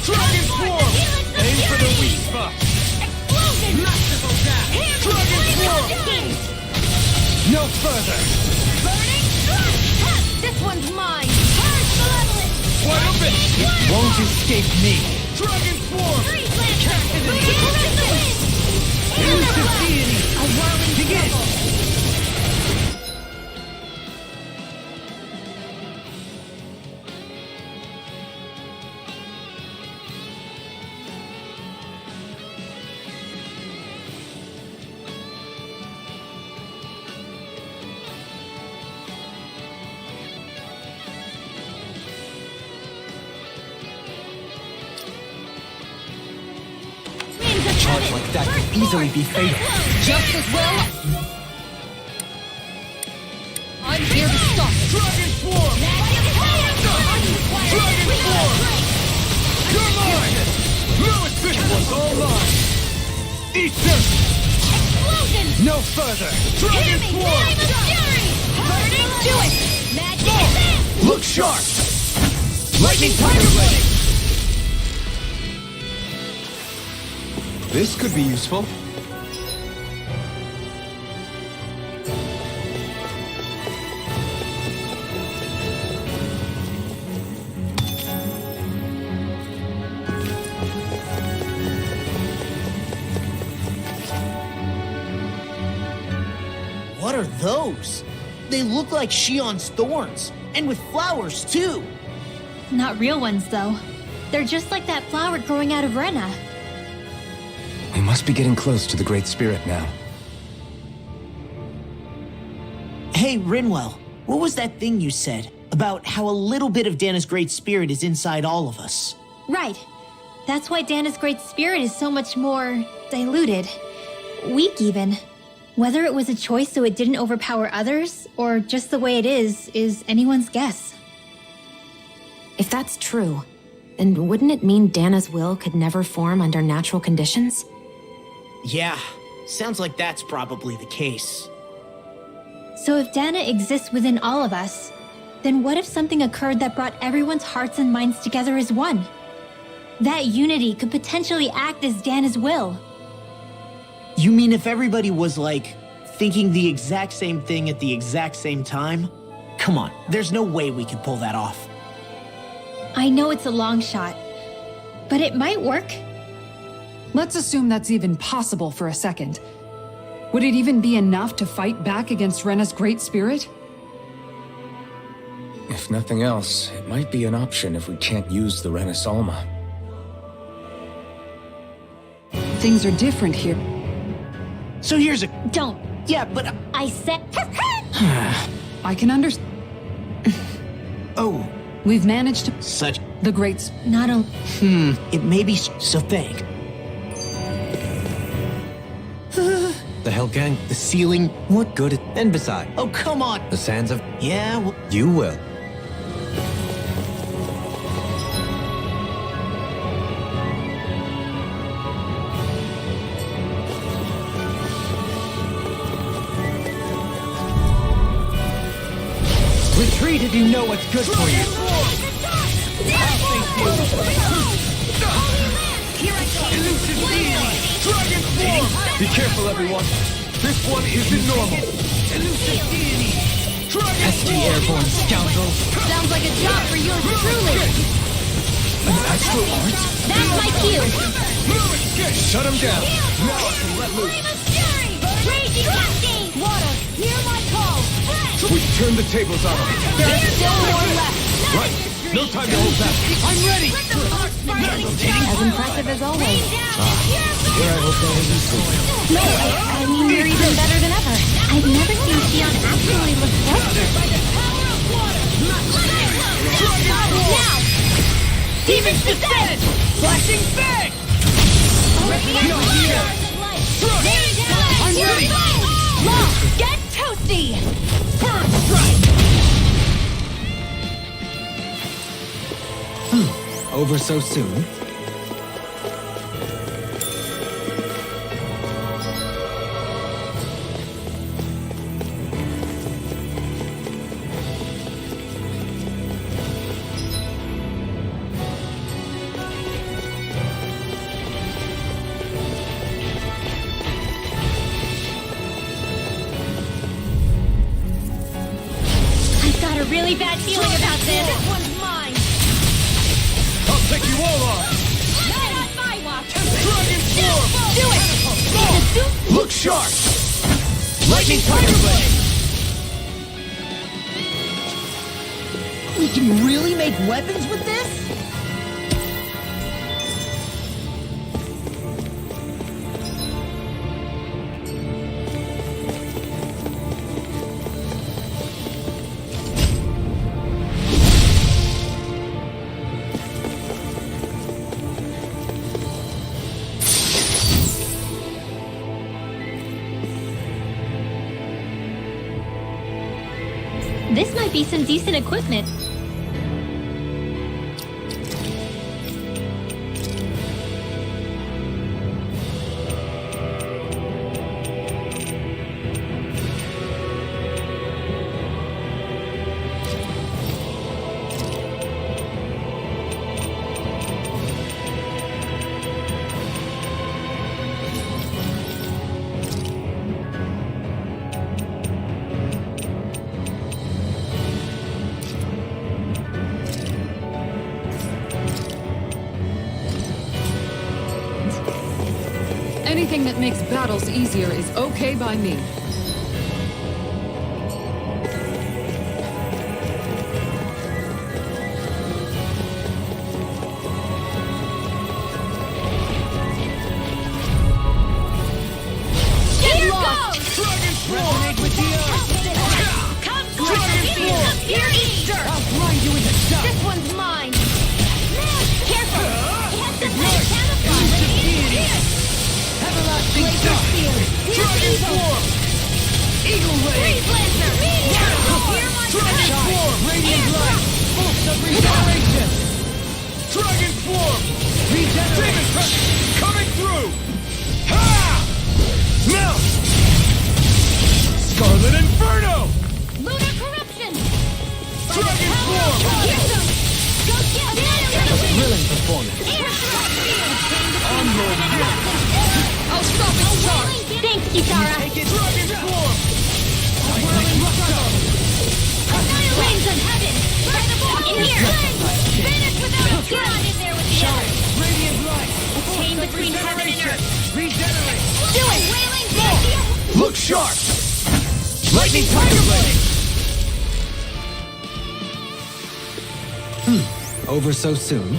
Dragon Form! Aim for the weak spot! Massive attack! Dragon Form! No further! This one's mine! First malevolent! What a bit! It won't escape me! Dragon Form! Elusive deity! A whirling Begin! A charge like that could easily be fatal. Justice will. I'm here to stop. Dragon Form! Dragon Form! You're mine! Lewis, this one's all mine! Eat this! Explosion! No further! Dragon Form! Flame of fury! Burning to it! Magic advance! Look sharp! Lightning Tiger ready! This could be useful. What are those? They look like Shion's thorns, and with flowers too. Not real ones, though. They're just like that flower growing out of Rena. We must be getting close to the Great Spirit now. Hey, Rinwell, what was that thing you said about how a little bit of Dana's Great Spirit is inside all of us? Right. That's why Dana's Great Spirit is so much more diluted. Weak, even. Whether it was a choice so it didn't overpower others, or just the way it is anyone's guess. If that's true, then wouldn't it mean Dana's will could never form under natural conditions? Yeah, sounds like that's probably the case. So if Dana exists within all of us, then what if something occurred that brought everyone's hearts and minds together as one? That unity could potentially act as Dana's will. You mean if everybody was, like, thinking the exact same thing at the exact same time? Come on, there's no way we could pull that off. I know it's a long shot, but it might work. Let's assume that's even possible for a second. Would it even be enough to fight back against Rena's Great Spirit? If nothing else, it might be an option if we can't use the Renis Alma. Things are different here. So here's a... Don't. Yeah, but... I said... I can understand. Oh. We've managed to... Such... The Great... Not a... It may be... So think. hell, gang? The ceiling? What good? And beside, Oh, come on! the sands of... Yeah, well, You will. Retreat if you know what's good for you. Be careful, everyone. This one isn't normal. Pesky airborne scoundrels. Sounds like a job for yours truly. Astral art? That's my cue. Shut him down. Now I can let loose. Raging cascade. Water, hear my call. We've turned the tables on him. There's still more left. Right. No time to hold back. I'm ready. As impressive as always. Here I hope that isn't soil. No, I mean, you're even better than ever. I've never seen Xion actually look flustered. Now! Demons descend! Flashing fang! I'm ready! Law, get toasty! Burn strike! Over so soon? I've got a really bad feeling about this. This one's mine! I'll take you all on! Not on my watch. Dragon Swarm! Do it! Look sharp! Lightning Tiger Blade! we can really make weapons with this? This might be some decent equipment. Anything that makes battles easier is okay by me. Here goes! Resonate with the Come Dragon Here, Easter! I'll grind you into dust! This one's mine! Careful! It has some nice camouflage! Here! Everlasting Laser Dust! Spear! Dragon Swarm! Eagle Ray! Freeze Lancer! Hear my Dragon touch! Swarm! Radiant Light! Bolts of Regeneration! Dragon Swarm! Regenerate! Coming through! Ha! Now! Scarlet Inferno! Lunar Corruption! Dragon Swarm! Here's them! Go get them! Thrilling performance. Air Strike Field! Onward! Oh, stop it, stop! Thanks, Kitara! Take it! Dragon Swarm! Wings of Heaven! By the ball! In here! Finish without a get on in there with the others! Radiant Light! A chain between heaven and earth! Regenerate! Do it! Wailing Zakia! Look sharp! Lightning Tiger Blade! Over so soon?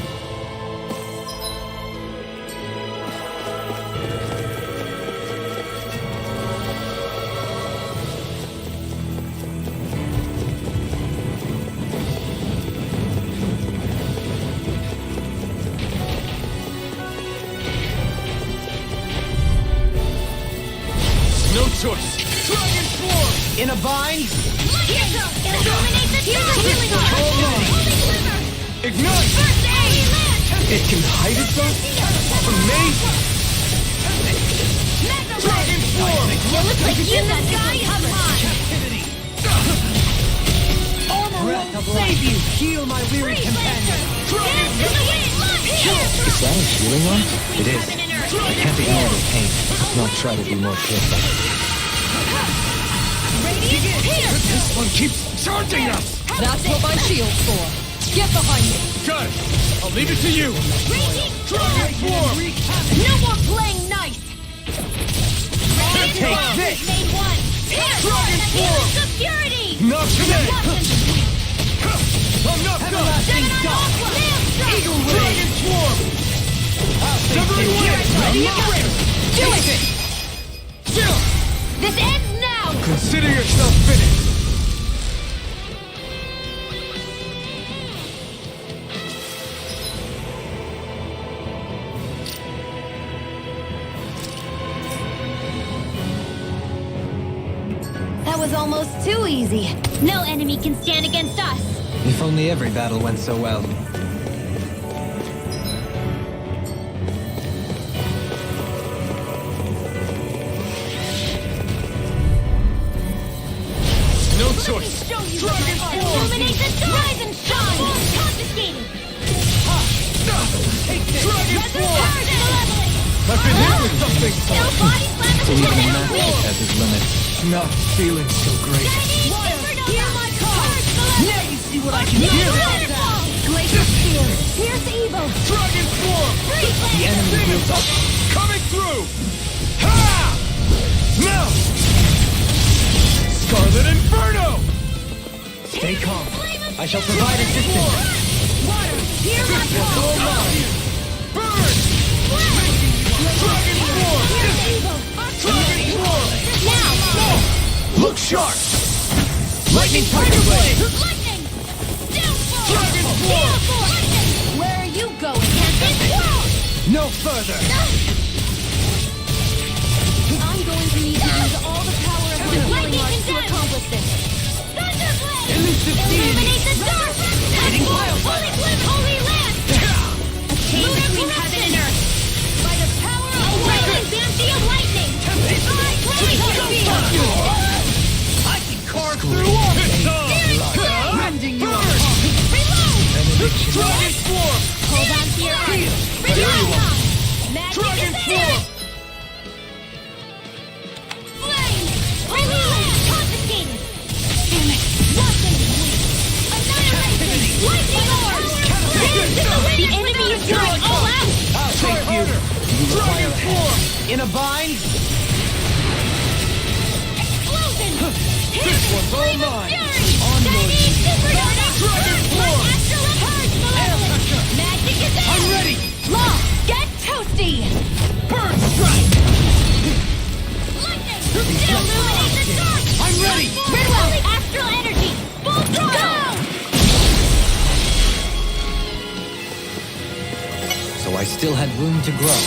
No choice. Dragon form! In a bind? Here goes! Illuminate the dark! Healing heart! Holy glimmer! Ignite! First aid! It can hide itself from me? Dragon form! It looks like you got sky is mine! Armor won't save you! Heal my weary companion! Dragon Is that a healing one? It is. I can't ignore the pain. Let's not try to be more careful. Radiant here! This one keeps charging us! That's what my shield's for. Get behind me. Got it! I'll leave it to you! Dragon form! No more playing nice! Take this! Made one! Dragon form! Security! Not today! I'm not done! Eagle Dragon form! Everyone! Do it! This ends now! Consider yourself finished! That was almost too easy. No enemy can stand against us! If only every battle went so well. No choice! Dragon form! Illuminate the rise and shine! Confiscated! Dragon form! Malevolent! I've been hit with something! Still body slam the Even a shell! master has his limits. Not feeling so great. Hear my call! Now you see what I can do! Waterfall! Glacier spear! Pierce evil! Dragon form! The enemy group up. Coming through! Ha! Now! Scarlet Inferno! Stay calm. I shall provide assistance. Water! Hear my call! Burn! Dragon form! Pierce evil! Dragon form! Now! Look sharp! Lightning Tiger Blade! Lightning! Downfall! Dragon form! Lightning! Where are you going? Tempest Wall! No further! I'm going to need to use all the power of my healing arts to accomplish this. Thunderblade! Elusive Illuminate the dark! Holy Glim! Holy Land! A chain between heaven and earth! By the power of Wailing Banshee of Lightning! I can carve through all this! Rending you Burn! Dragon form! Hold on to your arms! Revive! Magic Dragon is form! in! Flame! Release! Confiscated! Damn it! Watching! Annihilation! Lightning orb! The enemy is going all out! I'll take you. Dragon form! In a bind? Explosion! This one's all Flame of mine! fury! Chinese supernova! Dragon form! Astral Purge Malevolent! Magic is in! I'm ready! Law! Get toasty! Burn strike! Lightning! Illuminate the dark! I'm ready! Farewell! Astral energy! Full throttle! So I still had room to grow.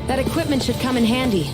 That equipment should come in handy.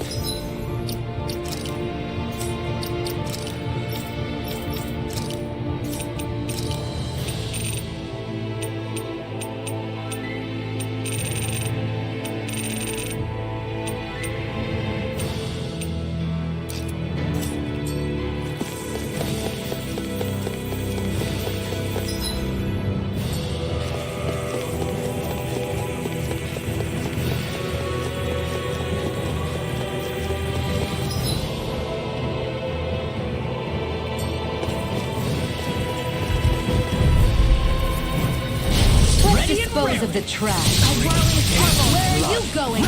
Dispose of the trash. Where are you going?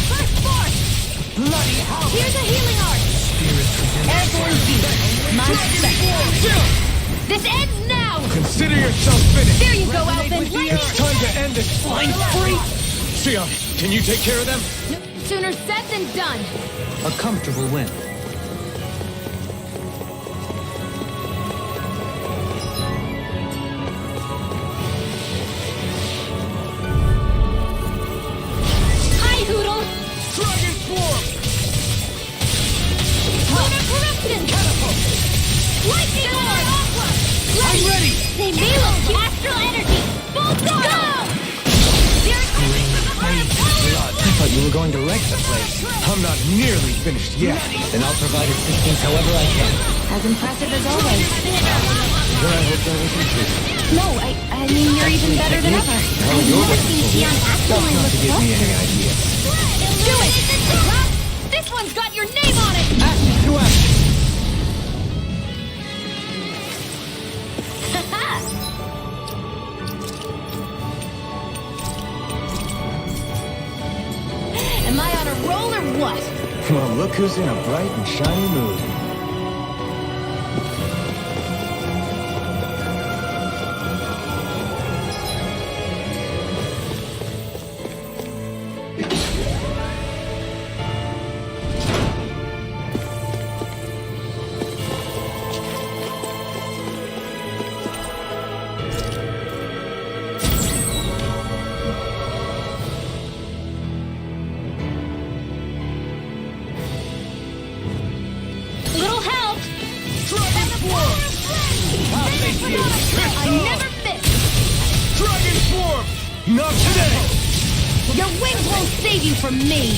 First force! Bloody hell! Here's a healing art! Airborne beam! My spec! This ends now! Consider yourself finished! There you go, Alphen! It's time to end this blind freak! Sion, can you take care of them? Sooner said than done! A comfortable win. Lightning Aqua! I'm ready! They may look cute. Astral energy! Full throttle! I thought you were going to wreck the place. I'm not nearly finished yet. Then I'll provide assistance however I can. As impressive as always. Then I hope that wasn't true. No, I mean, you're even better than ever. I've never seen Xian actually look to give me any ideas. Do it! This one's got your name on it! Action to action! Am I on a roll or what? Well, look who's in a bright and shiny mood. Little help! I'll face you! I never miss! Dragon Swarm! Not today! Your wings won't save you from me!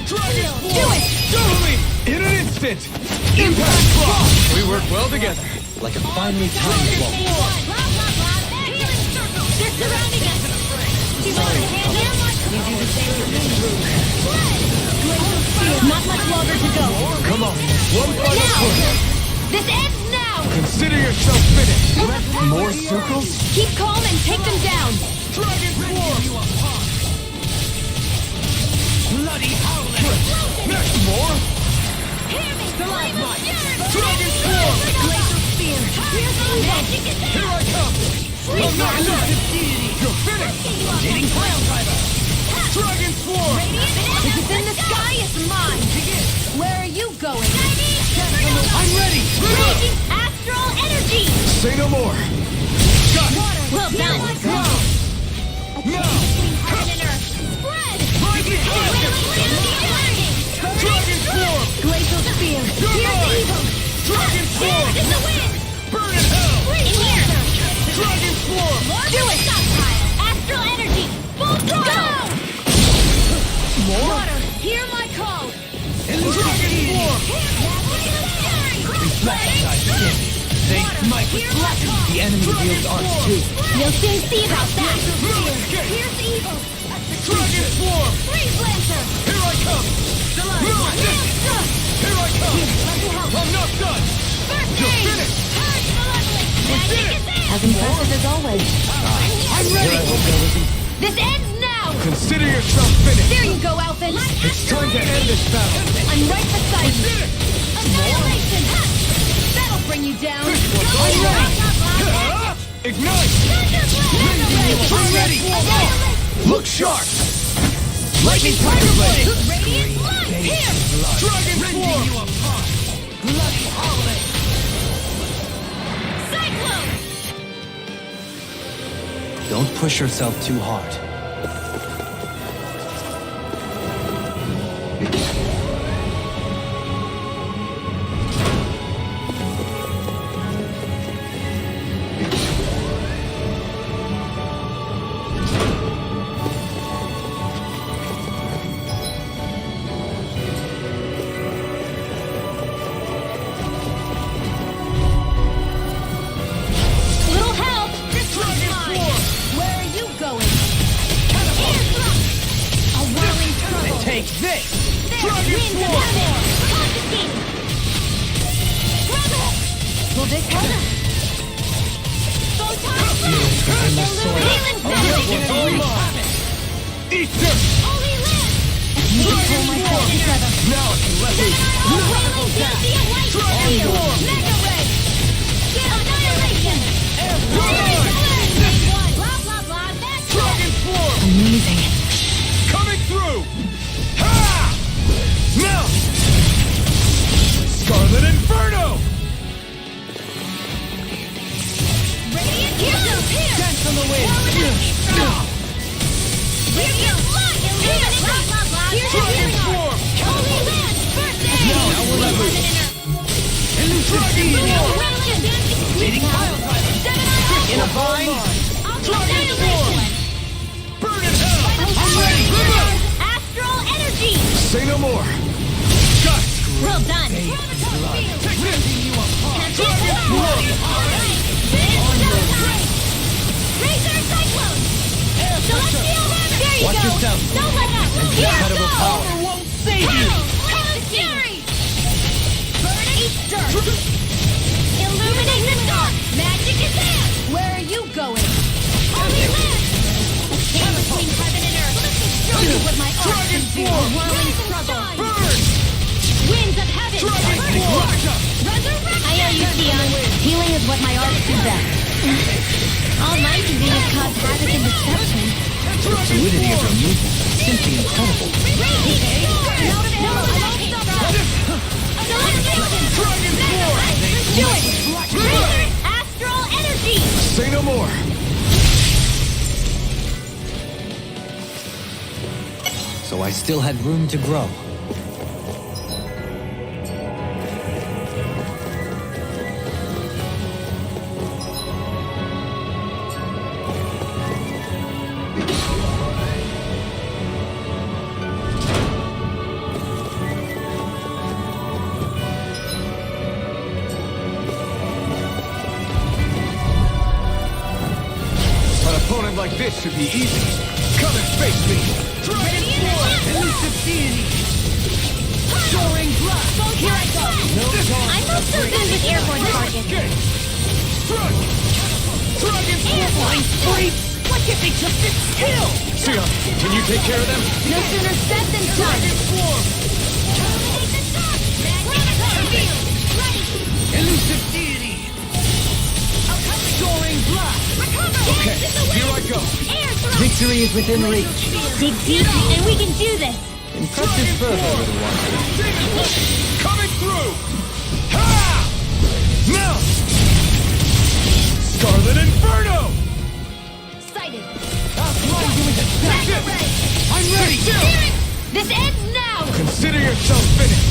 Dragon Do Swarm! it! Totally! In an instant! Impact Block! We work well together. Like a finely timed wall. They're surrounding us! Do you want to handle it? You do the same for me. Not much longer to go. Come on, one final push. This ends now! Consider yourself finished. More circles? Keep calm and take them down! Dragon Swarm! Bloody howling! More? Dragon Swarm! Glacial Spear! Magic is Here I come! I'm not done! You're finished! Getting Cloud Driver! Dragon Swarm! If it's in the sky, it's mine! Where are you going? I'm ready! Raging Astral Energy! Say no more! Got it! Well done! Now! Heaven and Earth! Spread! Lightning Dragon Swarm! Glacial Spear! Here's evil! Dragon Swarm! Dance in the wind! Burn in hell! In here! Dragon Swarm! Do it! Astral Energy! Full throttle! Go! More? Water, hear my call! Dragon Swarm! They smite with blessings. The enemy wields arts too. We'll soon see about that! Here's evil! Dragon Swarm! Freeze Lancer! Here I come! Here I come! I'm not done! You're finished! As impressive as always. I'm ready! This ends now! Consider yourself finished! There you go, Alphen! It's time to end this battle! I'm right beside you! Did it! Annihilation! That'll bring you down! I'm ready! Ignite! I'm ready! Look sharp! Lightning Tiger Blade! Radiant Blood! Here! Dragon Swarm! Bloody howling! Cyclone! Don't push yourself too hard. Little help! This one's mine! Where are you going? A whirling turtle! Take this! There's Dragon winds of Swarm! heaven! Confiscate! Will this help? Eat this! Holy land! Dragon Swarm! Now I can let loose! Wailing Dynasty of Light Shield! Mega Ray! Annihilation! Blah, blah, blah, that's it! Dragon Swarm! Amazing. Coming through! Ha! Now! Scarlet Inferno! Radiant Heroes here! Dance on the wind! Radiant Light! Illuminate! Blah, blah, blah, here's your Dragon healing Swarm! Holy Land! First aid! Now we'll let loose! Dragon Say no more! Got it! Well done. Ripping you apart. Razor Cyclone! Celestial Hammer! There you Watch go! yourself. Don't let up! Here Incredible go! power. Power won't save you. Power Fury! Burning Dirt! Illuminate the dark! Magic is here! Where are you going? Holy Land! Stand between heaven and earth! Let me show you what my art can do! Whirling struggle! Burn! Winds of heaven! Burning force! Resurrection! I know you, Theon. Healing is what my arts do best. All my can do is cause havoc and deception. The fluidity of your movement is simply incredible. Do it! Astral energy! Say no more! So I still had room to grow. An opponent like this should be easy. Come and face me! Elusive deity. Soaring blast. Here I go! I'm not so good with airborne targets. Dragon Flying spree. Why can't they just sit still? Sion, can you take care of them? No sooner said than done! Elusive deity. Soaring blast. Okay, here I go. Victory is within reach. Dig deep, and we can do this! Impress this further, little one. Coming through! Ha! Now! Scarlet Inferno! Sighted! That's it! I'm ready! This ends now! Consider yourself finished!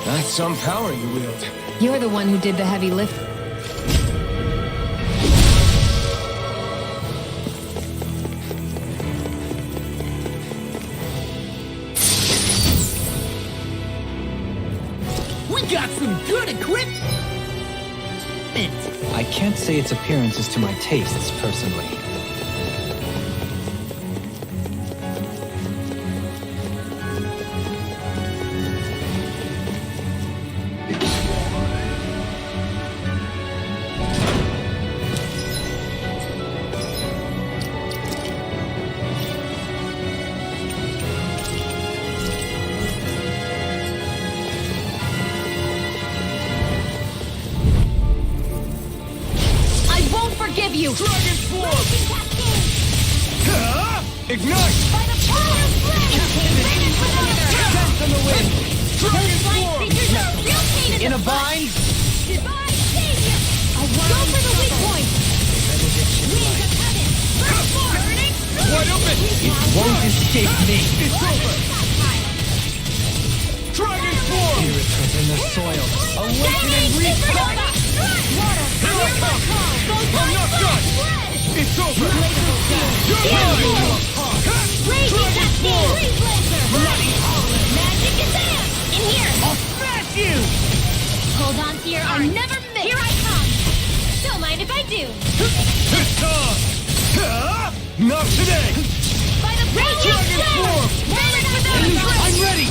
That's some power you wield. You're the one who did the heavy lift. We got some good equipment. I can't say its appearance is to my tastes, personally. I won't forgive you! Dragon Form! Ignite! By the power of flame! Dance on the wind. Those flying creatures are a real pain in the butt. bind. Divine savior! Go for the weak point! Winds of heaven! Burn burning! Wide open! Won't escape me. It's over! Dragon Form! Spirits within the soil. Awaken and respawn! Water! Here I come! I'm not done! It's over! You're mine! Dragon Form! Magic is there! In here! I'll smash you. Hold on to your arm. Never miss! Here I come! Don't mind if I do! It's on! Not today! By the Dragon Form! I'm ready!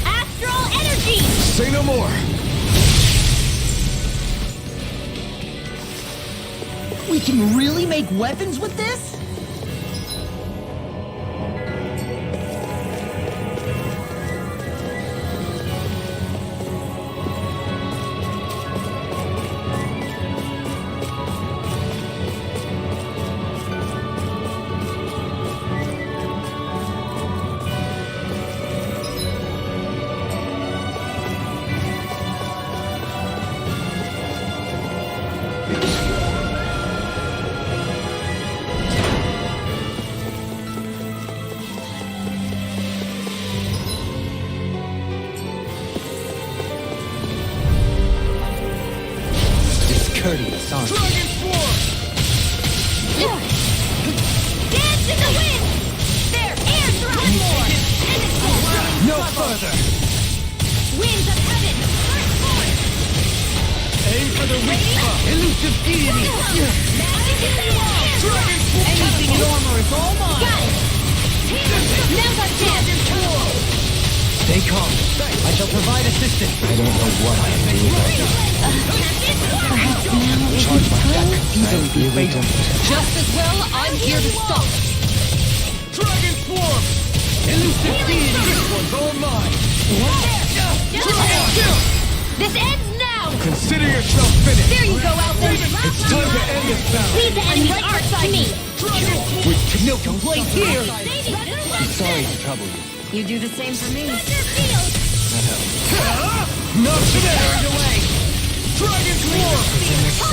Astral energy! Say no more! We can really make weapons with this? Discourteous, aren't you? Dragon Form! Elusive deity! Anything in armor is all mine! Got it! Now's our chance! Stay calm. I shall provide assistance. I don't know what I am doing right now. Perhaps now is Charge my deck. Easily be fatal. Just as well, I'm here to stop. Dragon Swarm! Elusive deity! This one's all mine! This ends now! Consider yourself finished. There you go, Alpha! It's time to end this battle. Leave the enemy's arc to me! No complaints here! I'm sorry to trouble you. You do the same for me. Not today! Carried away! Dragon Swarm!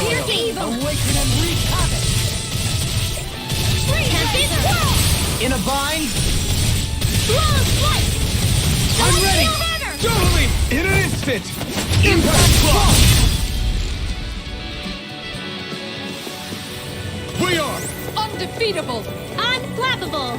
Here's evil! Awaken and wreak havoc! Tempest Whirl! In a bind? Flawless flight! I'm ready! Totally! In an instant! Impact Block! We are! Undefeatable! Unflappable!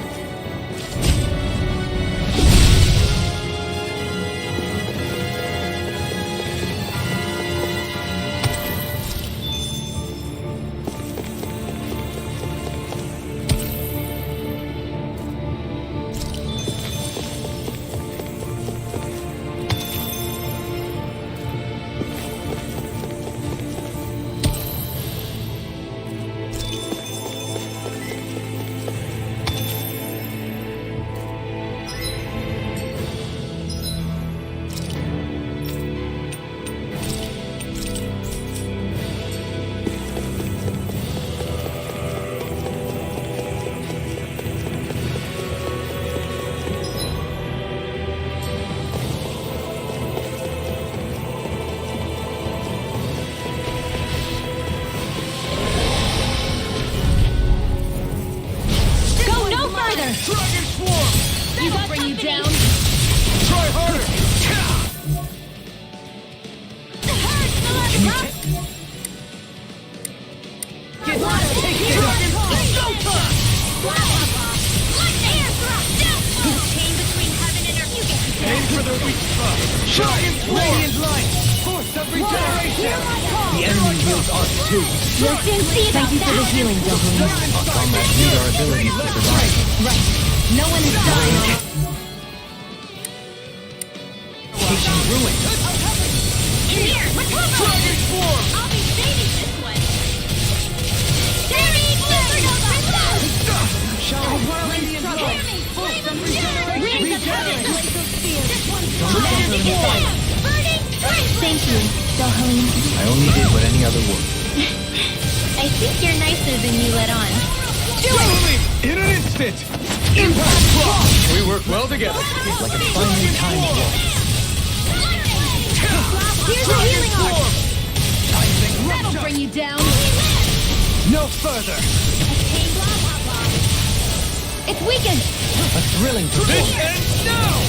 Dragon Swarm! That'll bring you down! Try harder! Get take it! Dragon It's go time! Chain between heaven and earth. You get to Aim for the weak spot! Dragon Radiant Light! Force of regeneration! The enemy wields arc too. We'll soon see about Thank you for the that! healing, Dohun. Our comrades need our abilities to survive. Right. No one is dying. Patient ruin. Here, recover! Dragon Swarm! I'll be saving this one! Damage! Radiant Light! Force of regeneration! Rings of heaven! This one's Dragon Swarm! burning strength! Thank you, Dohun. I only did what any other would. I think you're nicer than you let on. Totally! In an instant! Impact Block! We work well together. Like a finely timed walk. Here's a healing arc! That'll bring you down! No further! It's weakened! A thrilling This performance. ends now!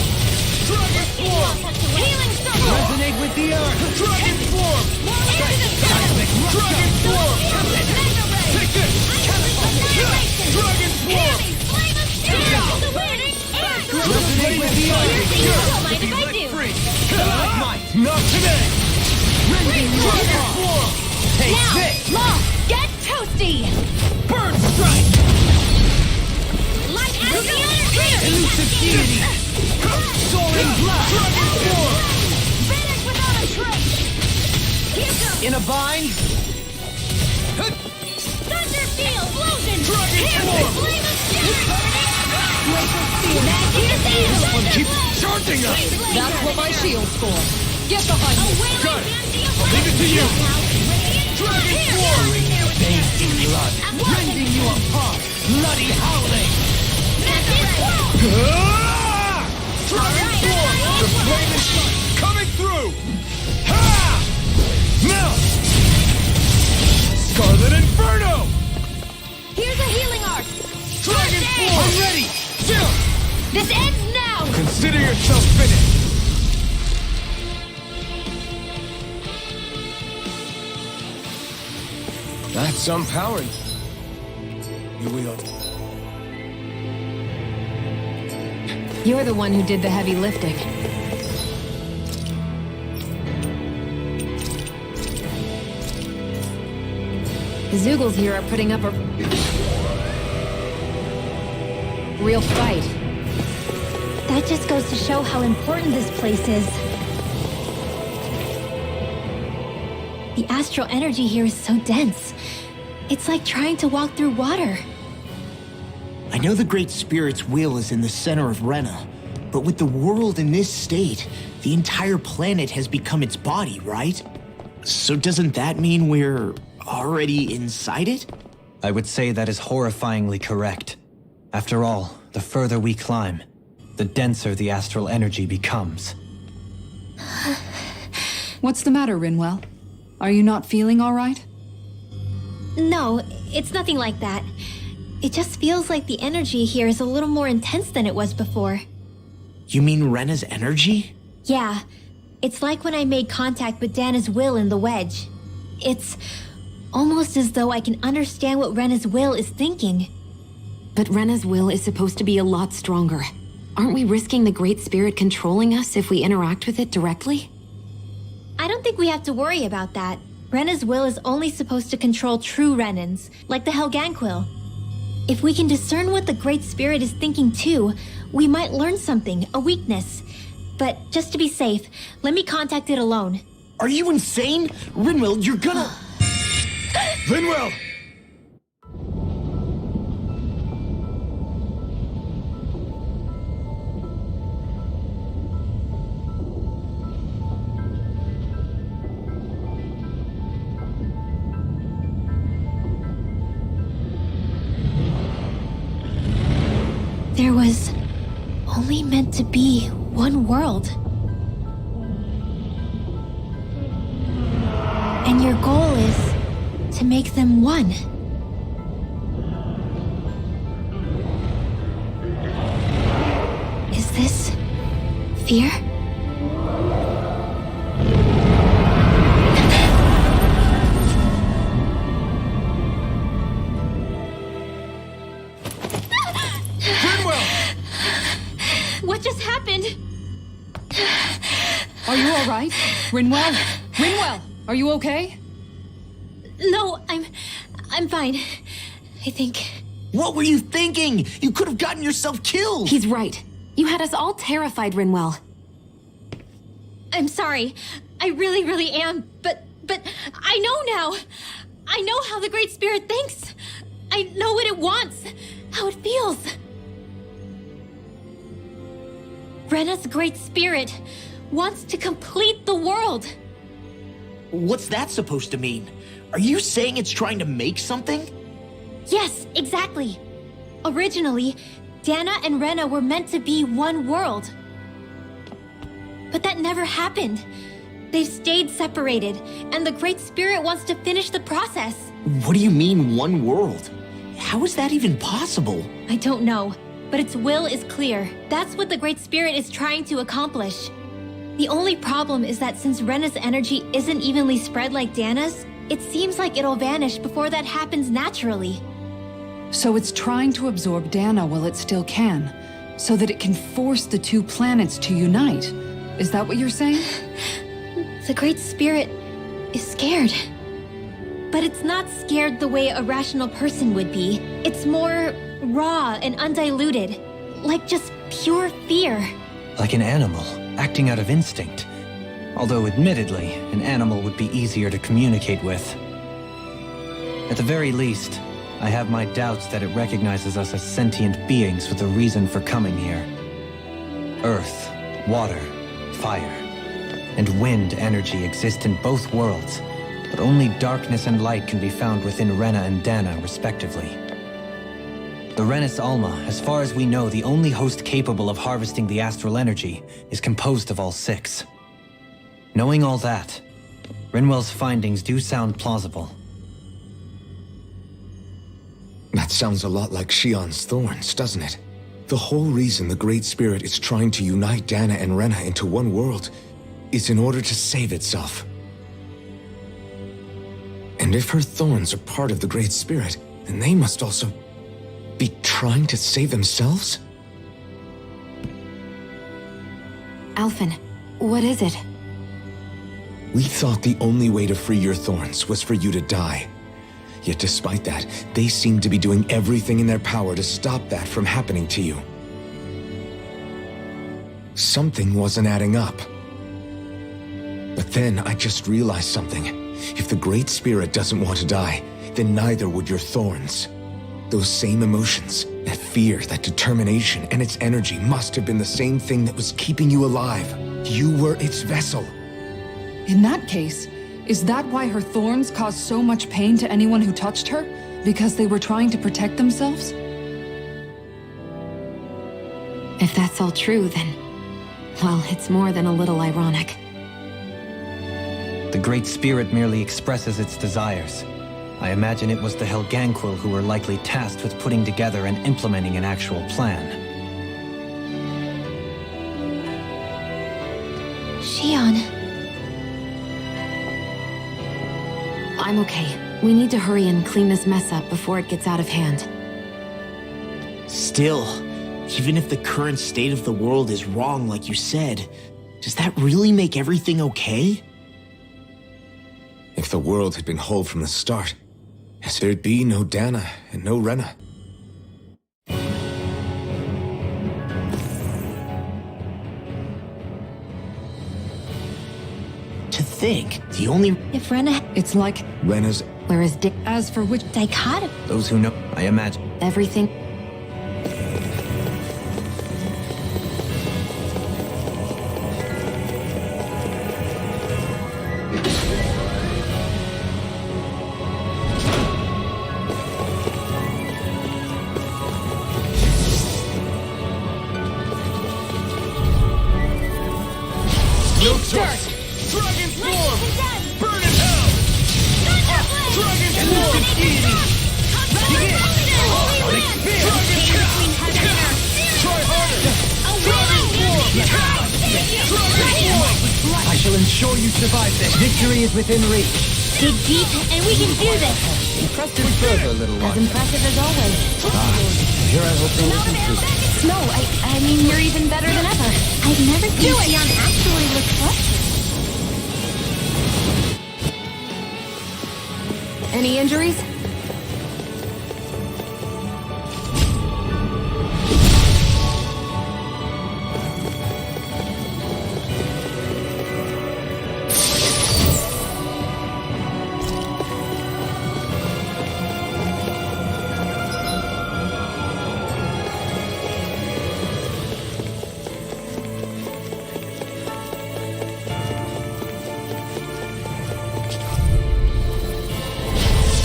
Dragon Swarm! Healing circle! Resonate with the earth! Dragon Swarm! Into the center! Dragon Swarm! Mega ray! Take this! Annihilation! Dragon Swarm! Flame of steel! The winning air! Resonate with the earth! You don't mind if I do! Not today! Dragon Swarm! Take Now, this! Moth, get toasty! Bird Strike! Light as the energy! Elusive deity! Soaring Blast! Dragon Swarm! Finish without a trace! Here comes In a bind? Thunder Steel! Explosion! Dragon Here, Swarm! Flame of steel! Magic Keep charging us! That's what my shield's for. Get behind me. Got it! I'll leave it to you! Dragon Swarm! Bathed blood, rending you apart! Bloody howling! Ah! Dragon Swarm! The flame is coming through! Ha! Now! Scarlet Inferno! Here's a healing arc! Dragon Swarm! I'm ready! Still! This ends now! Consider yourself finished! That's some power. Here we are. You're the one who did the heavy lifting. The Zoogles here are putting up a real fight. That just goes to show how important this place is. The astral energy here is so dense. It's like trying to walk through water. I know the Great Spirit's will is in the center of Rena, but with the world in this state, the entire planet has become its body, right? So doesn't that mean we're already inside it? I would say that is horrifyingly correct. After all, the further we climb, the denser the astral energy becomes. What's the matter, Rinwell? Are you not feeling all right? No, it's nothing like that. It just feels like the energy here is a little more intense than it was before. You mean Rena's energy? Yeah, it's like when I made contact with Dana's will in the wedge. It's almost as though I can understand what Rena's will is thinking. But Rena's will is supposed to be a lot stronger. Aren't we risking the Great Spirit controlling us if we interact with it directly? I don't think we have to worry about that. Rena's will is only supposed to control true Renans, like the Helganquil. If we can discern what the Great Spirit is thinking too, we might learn something, a weakness. But just to be safe, let me contact it alone. Are you insane? Rinwell, you're gonna... Rinwell! There was only meant to be one world. And your goal is to make them one. Is this fear? What just happened? Are you all right? Rinwell? Rinwell, are you okay? No, I'm fine. I think. What were you thinking? You could have gotten yourself killed! He's right. You had us all terrified, Rinwell. I'm sorry. I really am. But I know now. I know how the Great Spirit thinks. I know what it wants. How it feels. Rena's Great Spirit wants to complete the world. What's that supposed to mean? Are you saying it's trying to make something? Yes, exactly. Originally, Dana and Rena were meant to be one world. But that never happened. They've stayed separated, and the Great Spirit wants to finish the process. What do you mean, one world? How is that even possible? I don't know, but its will is clear. That's what the Great Spirit is trying to accomplish. The only problem is that since Rena's energy isn't evenly spread like Dana's, it seems like it'll vanish before that happens naturally. So it's trying to absorb Dana while it still can, so that it can force the two planets to unite. Is that what you're saying? The Great Spirit is scared. But it's not scared the way a rational person would be. It's more raw and undiluted, like just pure fear. Like an animal, acting out of instinct. Although admittedly, an animal would be easier to communicate with. At the very least, I have my doubts that it recognizes us as sentient beings with a reason for coming here. Earth, water, fire, and wind energy exist in both worlds, but only darkness and light can be found within Rena and Dana, respectively. The Renis Alma, as far as we know, the only host capable of harvesting the astral energy, is composed of all six. Knowing all that, Rinwell's findings do sound plausible. That sounds a lot like Shion's thorns, doesn't it? The whole reason the Great Spirit is trying to unite Dana and Rena into one world is in order to save itself. And if her thorns are part of the Great Spirit, then they must also be trying to save themselves? Alphen, what is it? We thought the only way to free your thorns was for you to die. Yet despite that, they seem to be doing everything in their power to stop that from happening to you. Something wasn't adding up. But then I just realized something. If the Great Spirit doesn't want to die, then neither would your thorns. Those same emotions, that fear, that determination, and its energy must have been the same thing that was keeping you alive. You were its vessel. In that case, is that why her thorns caused so much pain to anyone who touched her? Because they were trying to protect themselves? If that's all true, then... well, it's more than a little ironic. The Great Spirit merely expresses its desires. I imagine it was the Helganquil who were likely tasked with putting together and implementing an actual plan. Shion. I'm okay. We need to hurry and clean this mess up before it gets out of hand. Still, even if the current state of the world is wrong like you said, does that really make everything okay? If the world had been whole from the start, there'd be no Dana and no Rena. To think, the only... If Rena... It's like... Rena's... Whereas As for which... dichotomy... Those who know, I imagine. everything... No choice! Dragon form! Burn in hell! Dragon form! Begin! Try harder! Dragon form! Dragon form! I shall ensure you survive this. Victory is within reach. Dig deep, and we can do this! Impressive further, little as one. impressive as always. Here I hope they listen to. No, I mean, you're even better than ever. I've never seen Shion actually look flustered. Any injuries?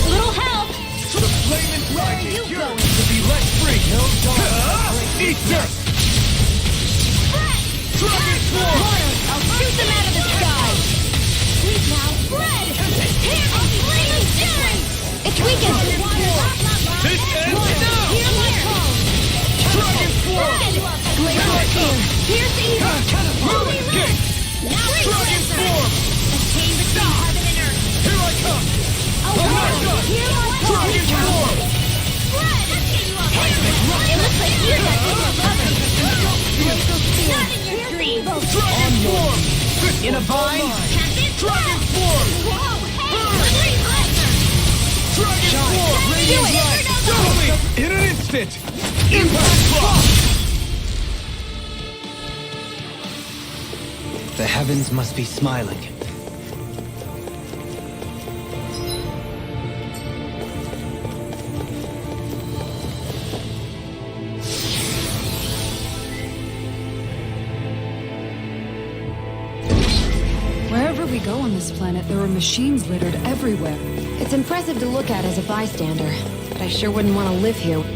Little help! The flaming dragon yearns to be let free! Eat this! Dragon form! I'll shoot them out of the sky! Please now, Fred! Here, I'll flaming fury! It's weakened! This ends now! Hear my call! Dragon form! Glacial fear! Here's evil! Holy Escape! Now Dragon form! A chain between heaven and earth! Here I come! I'm not done! Hear my call! Dragon form! Fred! It looks like you got different weapons! Glacial fear! Not in your dreams! Dragon form! In a vine? Dragon form! Whoa! Hey! Dragon form! Radiant light! Double me! In an instant! Impact block! The heavens must be smiling. Wherever we go on this planet, there are machines littered everywhere. It's impressive to look at as a bystander, but I sure wouldn't want to live here with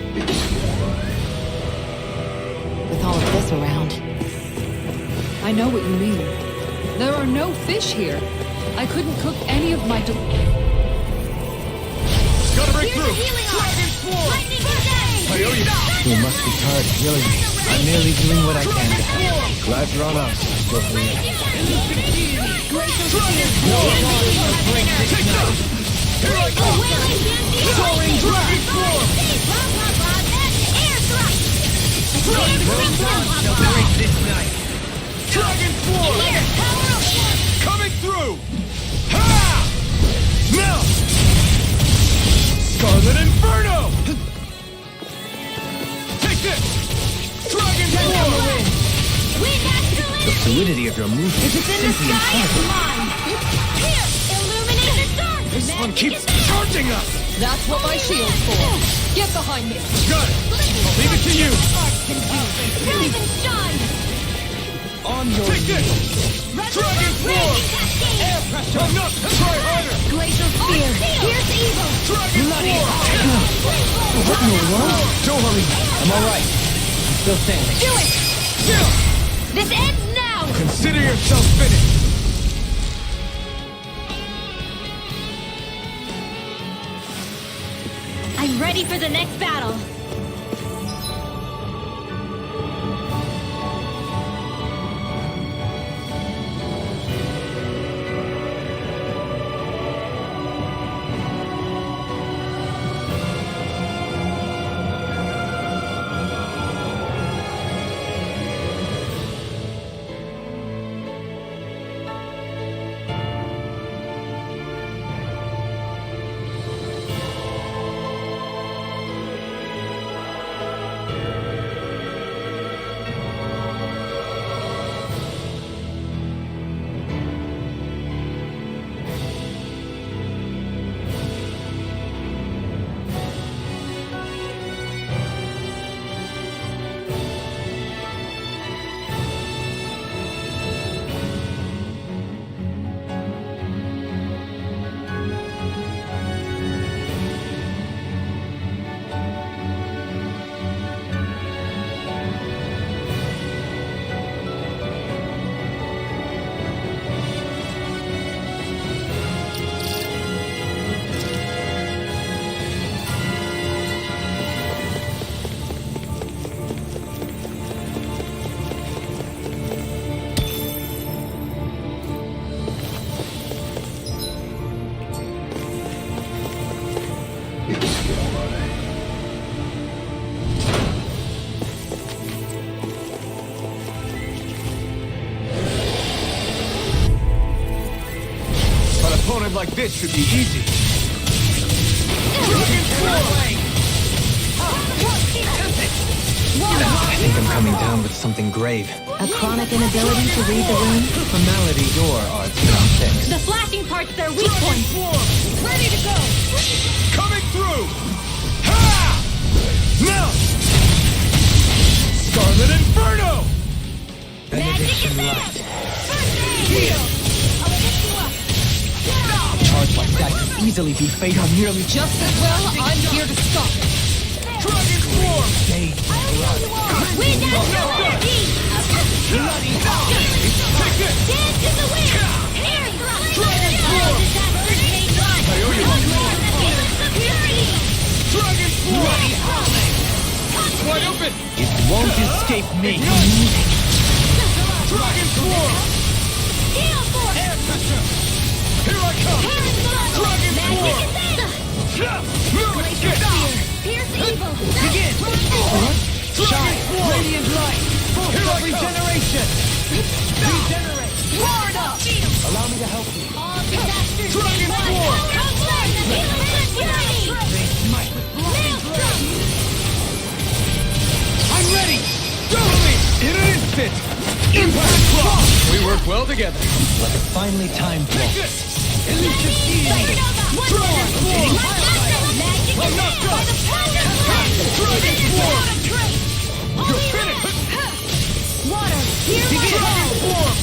all of this around. I know what you mean. There are no fish here. I couldn't cook any of my... Gotta break through! Dragon form! I owe you! You must be tired of healing me. I'm merely doing what I can to help. Glad you're on us. Go for it. Here I go! Soaring dragon form! Dragon form! Coming through! Ha! Now! Scarlet Inferno! Take this! Dragon Form! The fluidity of your movement If is it's in the simply sky, it's incredible. mine! Here! Illuminate the dark! This one keeps charging us! That's what my shield's for. Get behind me. Got it! I'll leave it to you! Rise and shine! On your knees! Dragon Form! Air pressure! Enough! Try harder! Glacial Spear! Pierce evil! Dragon Form! What in the world? Don't worry, I'm alright. Still standing. Do it! Still! This ends now! Consider yourself finished! I'm ready for the next battle! Opponent like this should be easy. Dragon Form! I think I'm coming down with something grave. A chronic inability to read the room? A malady your arts cannot fix. The flashing part's their weak point! Ready to go! Coming through! Ha! Now! Scarlet Inferno! Benediction light. I'll pick you up! Charge like that could easily be fatal. Nearly Just as well, I'm here to stop it. Dragon Form! Wind Astral Energy! Take it! Dance in the wind! Air Dragon Form! I owe you one. Dragon Form! Wide open! It won't escape me. Dragon Form! Steel Force! Air pressure! Here I come! Dragon Form! Glacial Spear! Pierce evil! Begin! Dragon Form! Radiant light. Here I come! Regeneration. Regenerate! Roared up! Allow me to help you. All disasters Dragon Form! Outline the healing security! Maelstrom! I'm ready! Go me! In an instant! Impact Clock! We work well together. Like a finely timed Take waltz. this! Dragon Form! Magic I'm not by the power of Dragon Form! You're finished! Water! Here Dragon Form!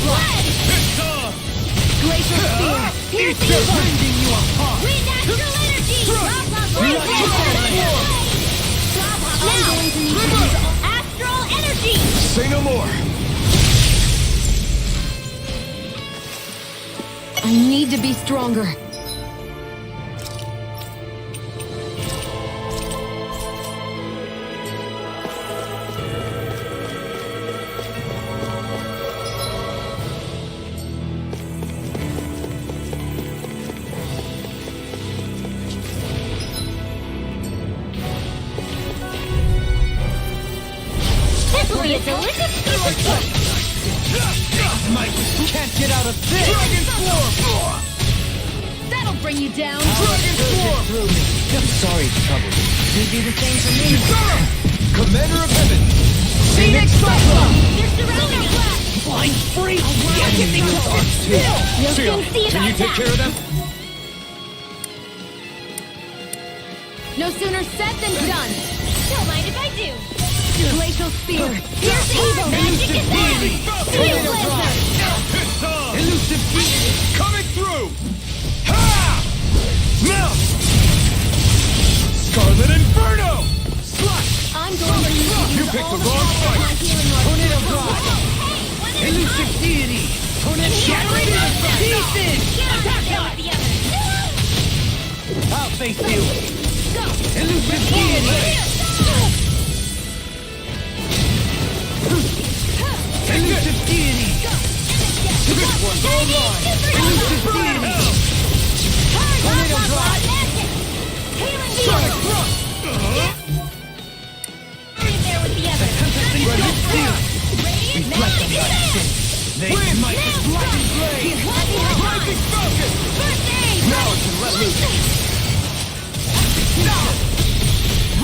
Blood! It's on! Glacial Spear! Pierce Eat your evil! bending you apart! Wind Astral Energy! I'm going to need to use Astral Energy! Say no more! I need to be stronger. This will be a delicious piece of cake! Mike can't get out of this. Dragon Form! That That'll bring you down. Dragon Form! Sorry to trouble you. You'd do the same for me. Commander of Heaven! Phoenix Cyclone! They're surrounding us! Blind free! The enemy is on too. We'll Sia, soon see can you about take that. care of them? No sooner said than done. Don't mind if I do. Glacial Spear. Here's evil magic is on! Steel Blizzard! It's on! Elusive Deity! Coming through! Ha! Now! Scarlet Inferno! Slash! I'm going to use You picked the wrong fight! Tornado Drive! Elusive Deity! Tornado Shattering Pieces! Attack us! I'll face you! Elusive Deity! Elusive Deity! This one's all mine! Elusive Deity! Tornado Drive! Sonic Thrust! There with the others. Radiant Steel! Reflect on my sin! They smite with blackened blade! Rising Focus! Now it can let loose! Now!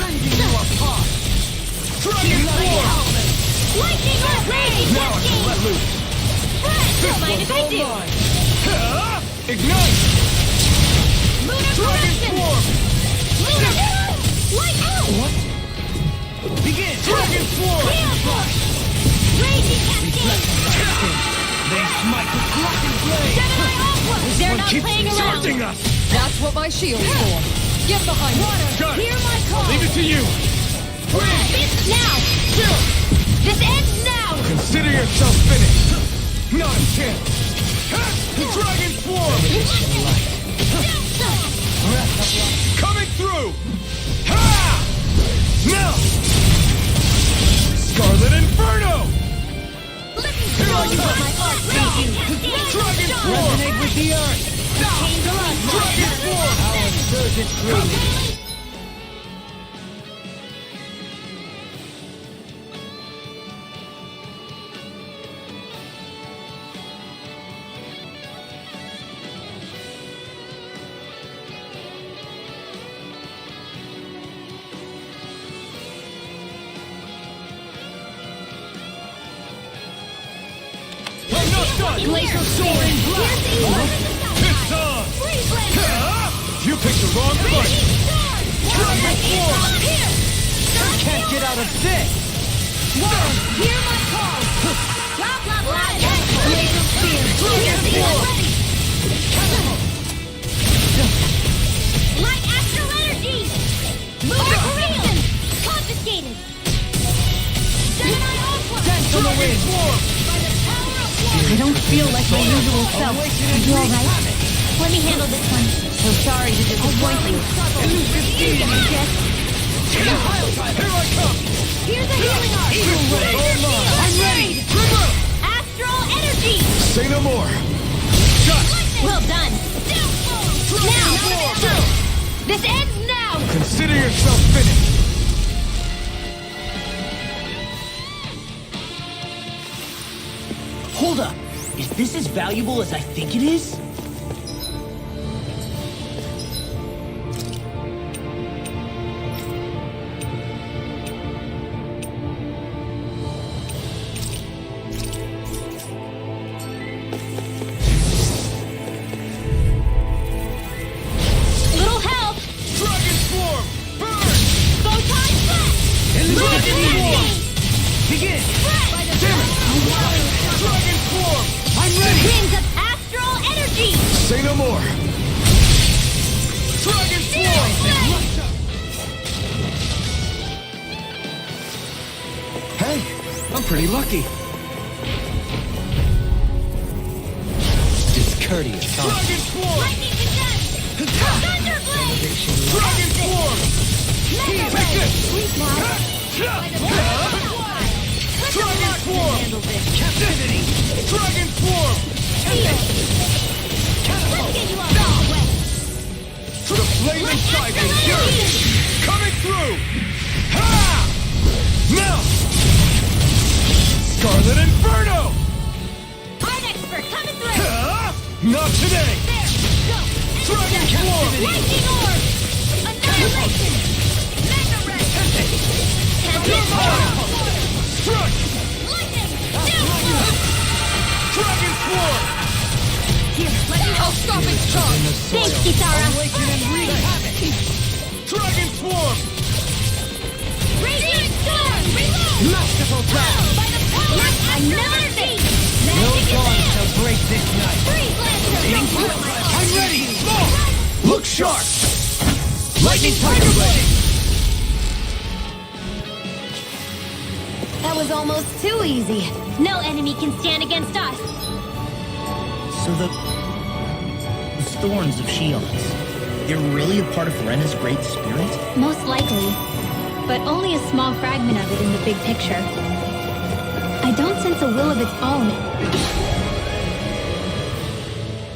Rending you apart! Dragon Form! Lightning Rage! Now it can let loose! Don't mind if I do. Ignite! Lunar Dragon Corruption! Form! Lunar! Light out! What? Begin! Dragon Form! Raging Cascade! They smite with blackened blade! They're not Keeps playing around! charging us! That's what my shield's for. Get behind me. Got it! Hear my call! Leave it to you! It's now! This ends now! Consider yourself finished! Not a chance! Dragon Form! Coming through! Ha! Now! Scarlet Inferno! Here I come! Dragon Form! Resonate with the earth! Dragon Form! Our surge through! I'm not done! Glacial Soaring Blast! It's on! Freeze Blazer! You picked the wrong fight! Dragon Form! Can't get out of this! World, hear my call! Blah, blah, blah! Glacial Spear! Dragon Form! Light Astral Energy! Lunar Corruption! Confiscated! Dance on the wind! I don't feel like my usual self. You alright? Let me handle this one. So sorry to disappoint you. Here I come! Here's a healing art! I'm ready! Astral Energy! Say no more! Shut! Well done! Now! This ends now! Consider yourself finished! Hold up! Is this as valuable as I think it is? Little help! Dragon Form! Burn! Photon Blast! Elusive Lunar Form! Cascade! Begin! Damn it! Dragon Form! I'm ready! Beams of Astral Energy! Say no more! Dragon Form! Hey, I'm pretty lucky. Discourteous, huh? Dragon Form! Lightning Condense! Thunderblade! Dragon Form! Mega Take Ray! this! Sleep now! Dragon Form! Captivity! Dragon Form! Let's get you off the way! The flaming cycle! Coming through! Ha! Now! Scarlet Inferno! Art Expert coming through! Not today! There! Go! Dragon Swarm! Lightning Orb! Annihilation! Mega Red! Can't Struck! Lightning! Downfall! Dragon Swarm! Here, let me I'll stop its charge! Thanks, Kisara! Awaken and wreak havoc! Dragon Swarm! Radiant Storm! Reload! Masterful blast! By the power I've never seen! No dawn shall break this night! Freeze Lancer! I'm ready! More! Look sharp! Lightning Tiger Blade! That was almost too easy. No enemy can stand against us. So the thorns of Shion's, they're really a part of Rena's great spirit? Most likely. But only a small fragment of it in the big picture. I don't sense a will of its own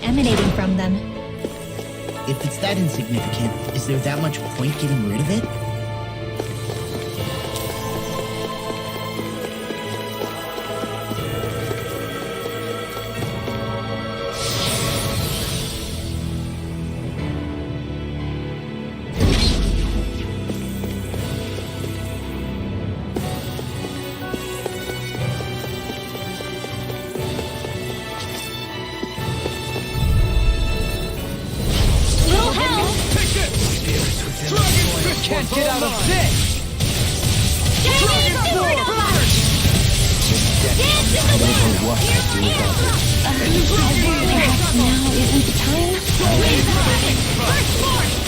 emanating from them. If it's that insignificant, is there that much point getting rid of it? Can't get out of this! Dragon Swarm! I don't know what I'd do without it. Perhaps now isn't the time?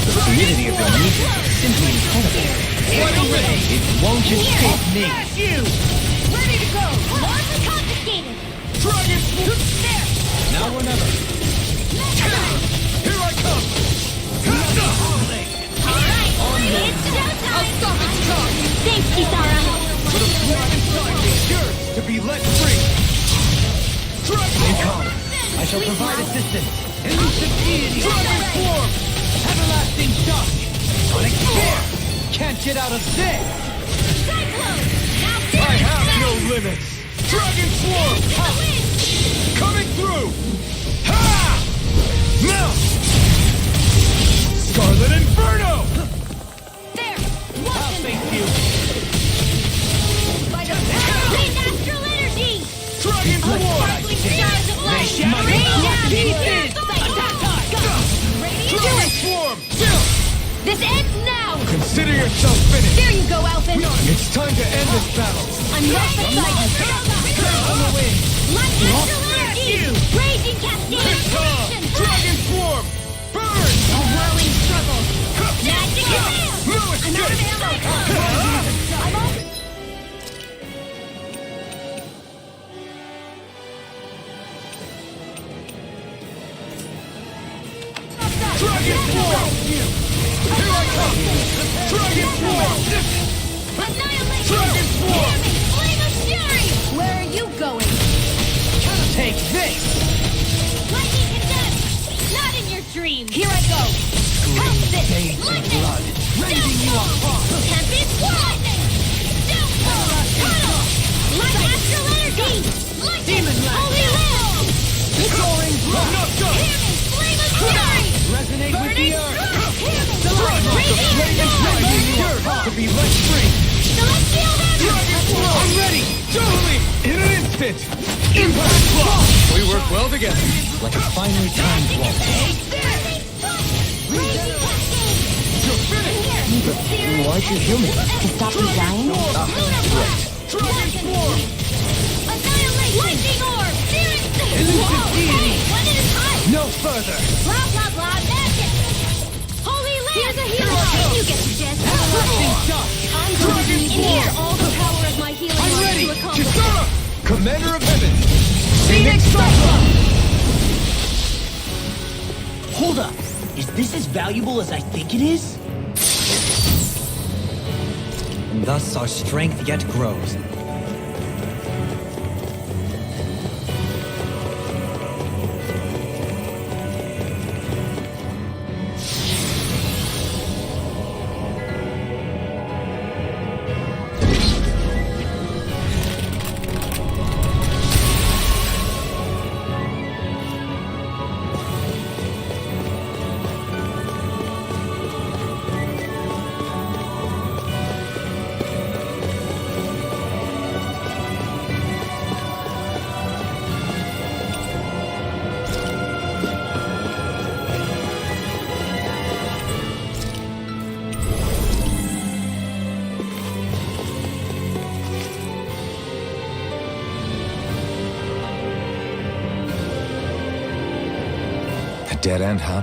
The fluidity of your movement is simply incredible. It won't escape me. You! Ready to go! Largely confiscated! Dragon Swarm! There! Now or never. Here I come! It's showtime! I'll stop its charge! Thanks, Kisara! For the flame inside is yours to be let free! Dragon Calm. I shall provide assistance. Elusive Deity! Dragon Swarm! Everlasting shock. Sonic Spear. Can't get out of this. Cyclone! Now I have no limits! Dragon Swarm! Coming through! Ha! Now! Scarlet Inferno! I'll face you. By the power of natural energy! Dragon Swarm! Stars of light! Shattering Rain down pieces! Attack time! Dragon Swarm! This ends now! Consider yourself finished! There you go, Alphen! It's time to end this battle! I'm right beside you! On the wing! Light natural energy! Raging cascade! Action! Dragon Swarm! Burn! A whirling struggle! Magic command! No I'm out of escape! ammo! I'm all... Dragon Swarm! Here I come! Dragon Swarm! Annihilation! Dragon Swarm! Hear me! Flame of fury! Where are you going? Take this. Lightning condemned! Not in your dreams! Here I go! Help this! Lightning! Rending you apart. Tempest Lightning! Downfall! Tunnel! Light astral energy! Lightning! Demon Blast. Holy Land! Soaring I'm not done! Hear me! Flame of fury! Resonate with the earth. Hear me! Raging Raging storm! Yours to be let free! Celestial hammer! Dragon Swarm! I'm ready! Totally! In an instant! Impact block! We work well together. Like a finely timed waltz. You're finished! Why'd you heal me? To stop you dying? Dragon Swarm! Annihilate! Lightning orb! Searing Elusive Deity! One at a time! No further! Blah, blah, blah, magic! Holy Land! Here's a hero! You get the gist! Everlasting shock! I'm going to engineer all the power of my healing I'm arts ready! to accomplish Kisara! Commander of Heaven! Phoenix Cyclops! Hold up! Is this as valuable as I think it is? And thus our strength yet grows. dead end, huh?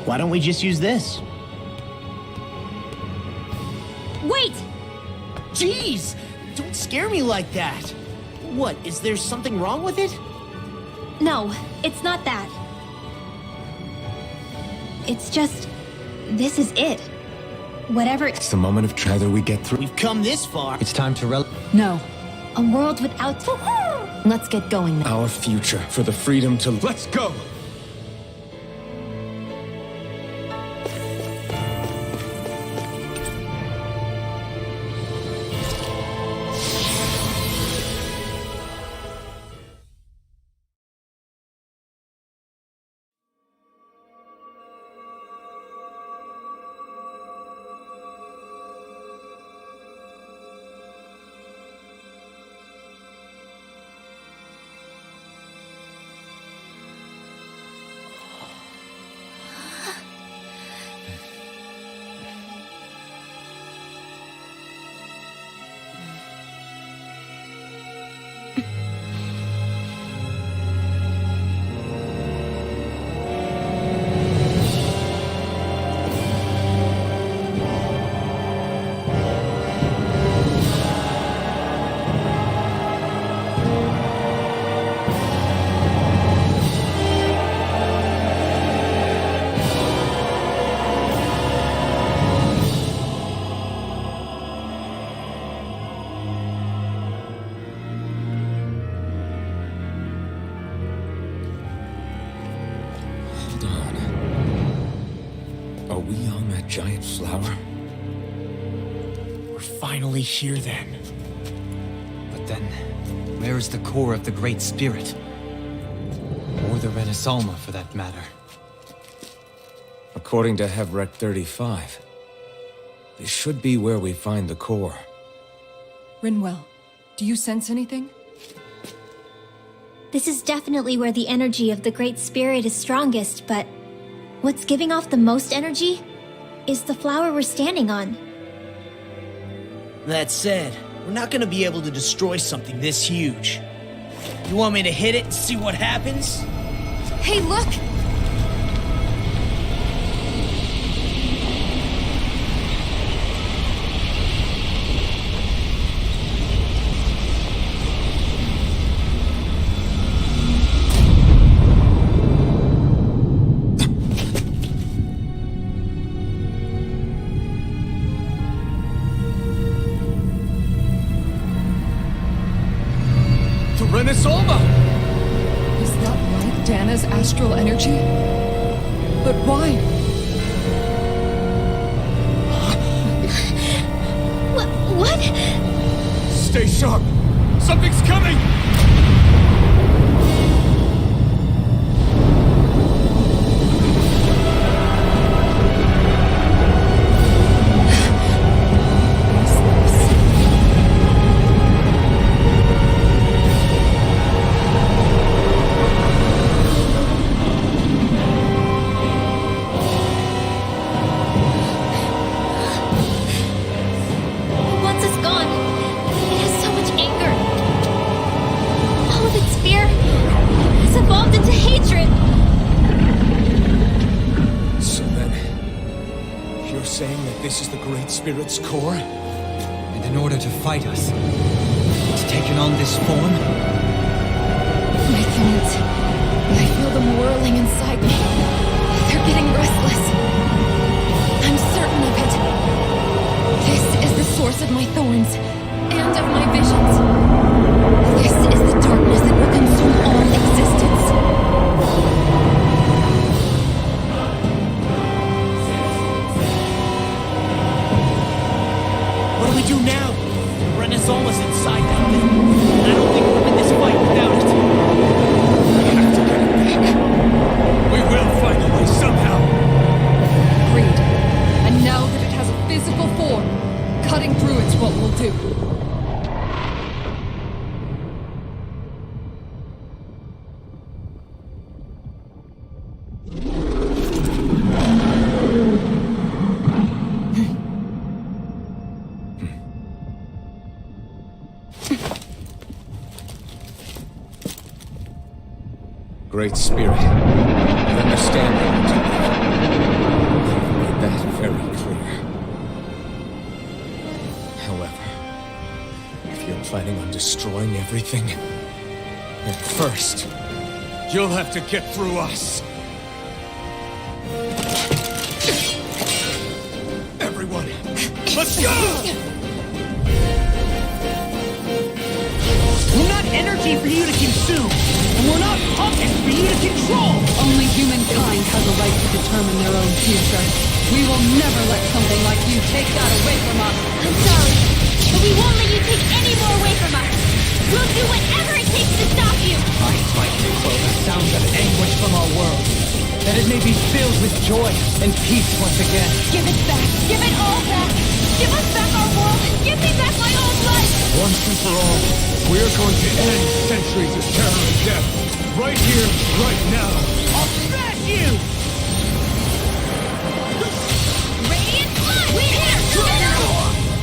Why don't we just use this? Wait! Jeez! Don't scare me like that! What, is there something wrong with it? No, it's not that. It's just... this is it. Whatever... It's the moment of either we get through. We've come this far. It's time to No. A world without... Let's get going now. Our future, for the freedom to... Let's go! Are we on that giant flower? We're finally here then. But then, where is the core of the Great Spirit? Or the Renaissance, for that matter? According to Hevrek 35, this should be where we find the core. Rinwell, do you sense anything? This is definitely where the energy of the Great Spirit is strongest, but... what's giving off the most energy is the flower we're standing on. That said, we're not gonna be able to destroy something this huge. You want me to hit it and see what happens? Hey, look! Renaissance! Is that like Dana's astral energy? But why? What? Stay sharp! Something's coming! Once it's gone, it has so much anger. All of its fear has evolved into hatred. So then, you're saying that this is the Great Spirit's core? And in order to fight us, it's taken on this form? My thorns. I feel them whirling inside me. They're getting restless. I'm certain of it. This is the source of my thorns, and of my visions. This is the darkness that will consume all existence. What do we do now? Renaissance is inside that thing. And I don't think we'll win this fight without it. We have to get it back. We will find a way somehow. Agreed. And now that it has a physical form, cutting through it's what we'll do. Great Spirit, and understanding to made that very clear. However, if you're planning on destroying everything, then first, you'll have to get through us. Everyone, let's go! We're not energy for you to consume, and we're not puppets for you to control! Only humankind has a right to determine their own future. We will never let something like you take that away from us. I'm sorry, but we won't let you take any more away from us. We'll do whatever it takes to stop you. I fight to quell the sounds of anguish from our world, that it may be filled with joy and peace once again. Give it back. Give it all back. Give us back our world and give me back my own life. Once and for all, we are going to end centuries of terror and death. Right here, right now. I'll smash you! Radiant blood! We're here!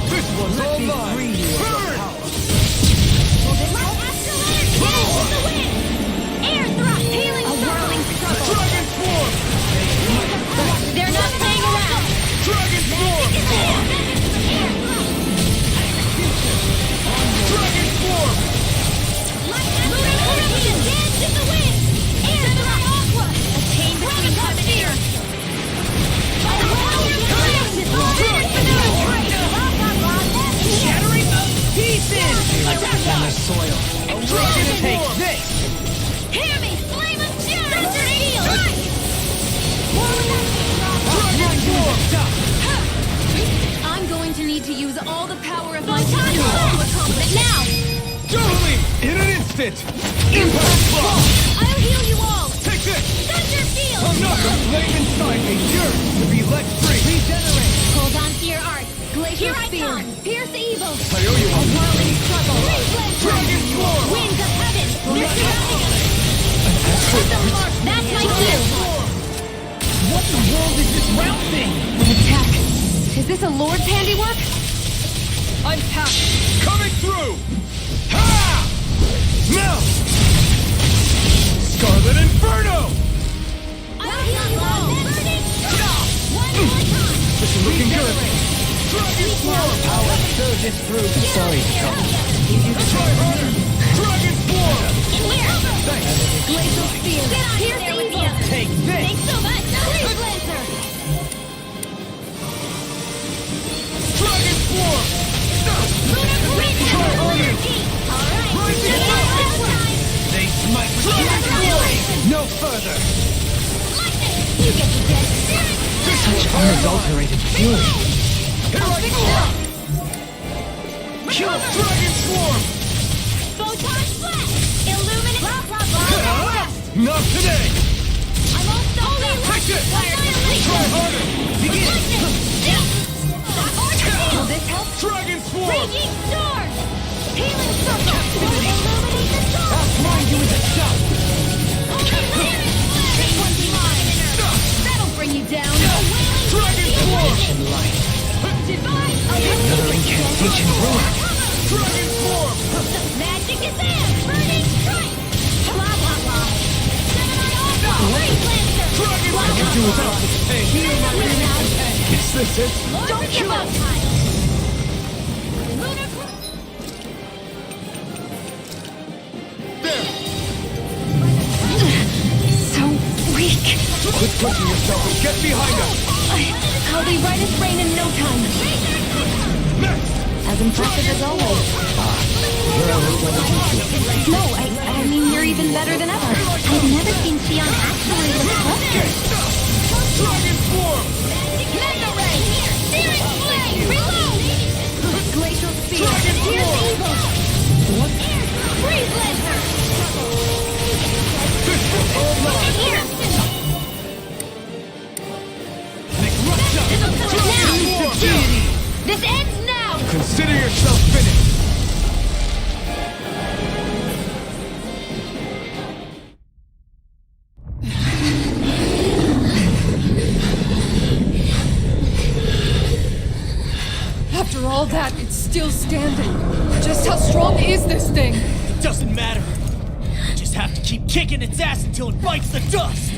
This one's all mine! Burn! The wind! Air thrust! Healing whirling struggle! Dragon Swarm! They're not playing around! Dragon Swarm! Dragon Swarm! Dance in the wind! Air thrust! Aqua! A chain between hemisphere! Shattering those pieces! Attack on the soil. Take this! Hear me! Flame of Shadow! Censored heal! I'm going to need to use all the power of my time to accomplish it now! Totally! In an instant! Impact Block! I'll heal you all! Take this! Thunder field! Enough of flame inside me! Yours to be let free! Regenerate! Hold on to your art! Glacial Here I spear. come! Pierce evil! I owe you one! Whirling struggle! Dragon Swarm! Winds of heaven! They're surrounding us! That's my cue! What in the world is this round thing? An attack. Is this a Lord's handiwork? Unpack. Coming through! Ha! Now! Scarlet Inferno! I'll heal you all! Burning struggle! One more time! This is looking good! Dragon Swarm! Our surge is through. Sorry to trouble. Try harder! Dragon Swarm! In here! Glacial spear. Get on here, evil! Take this! Thanks so much! Freeze Lancer! Dragon Swarm! Lunar Collision! Try harder! Alright! Rising Lightning! They smite with Dragon Swarm! No further! Lightning! You get the dead! Such unadulterated fury. Here I come! Kill Dragon Swarm! Photon Flash! Illuminate! Blah, blah, blah! Not today! I'm also Take it! Try harder! Begin! Will this help? Dragon Swarm! Raging Storm! Healing Circle! Illuminate the soul! I'll blind you with a shot. This one's mine! That'll bring you down! Dragon Swarm! And light. Divine! Another incantation ruined. Dragon Swarm! Magic is in! Burning Strike! Blah, blah, blah! Gemini Aqua! Freeze Lancer! Dragon Blah, Swarm! blah, Do blah! without this pain! Is this it? Don't give up! Lunar There! So weak. Quit pushing yourself and get behind us! I'll be right as rain in no time. Next! As impressive as always. No, I mean you're even better than ever. I've never seen Xion actually look flustered. Dragon Swarm! Mega Ray! Searing Flame! Reload! Glacial spear. Dragon Here's Swarm! evil! What? Freeze Lancer! This one's all mine! Here! Dragon Swarm! This ends now! Consider yourself finished! After all that, it's still standing. Just how strong is this thing? Doesn't matter. Just have to keep kicking its ass until it bites the dust!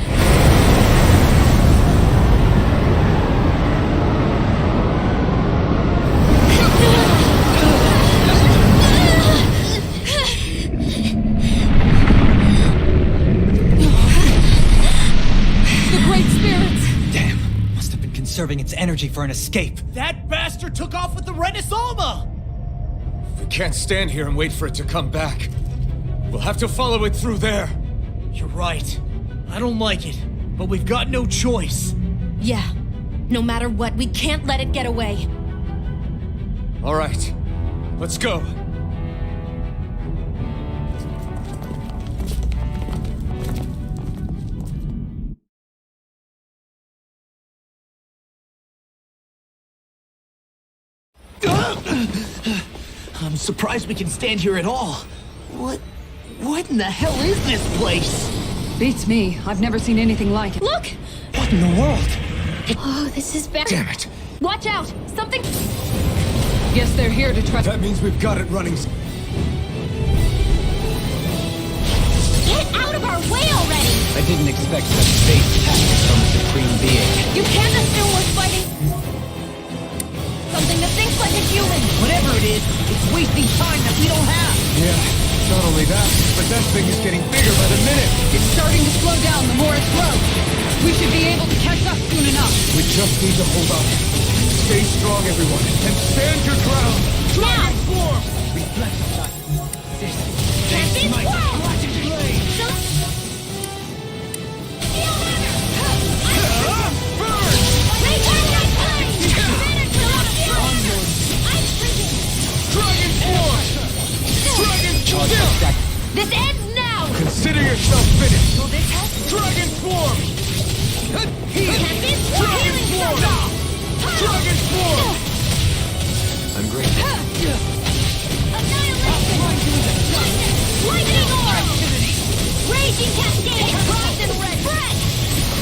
The Great Spirits! Damn, must have been conserving its energy for an escape. That bastard took off with the Renaissance! We can't stand here and wait for it to come back. We'll have to follow it through there. You're right. I don't like it, but we've got no choice. Yeah. No matter what, we can't let it get away. All right, let's go. I'm surprised we can stand here at all. What in the hell is this place? Beats me. I've never seen anything like it. Look! What in the world? Oh, this is bad. Damn it. Watch out! Something... Guess they're here to try. That means we've got it running. Get out of our way already! I didn't expect such base tactics from a supreme being. You can't assume we're fighting... something that thinks like a human! Whatever it is, it's wasting time that we don't have! Yeah, not only that, but that thing is getting bigger by the minute. It's starting to slow down the more it grows. We should be able to catch up soon enough. We just need to hold on. Stay strong, everyone, and stand your ground. Now! Form! Reflect on that. This Can't be might swallowed! flash into flame. Dragon form! Dragon form! This ends now! Consider yourself finished. Will this help? Dragon form! Can't be Dragon swallowed! form! Dragon form! I'm grateful. Lightning orb! Raging cascade! Rise and red! Bread!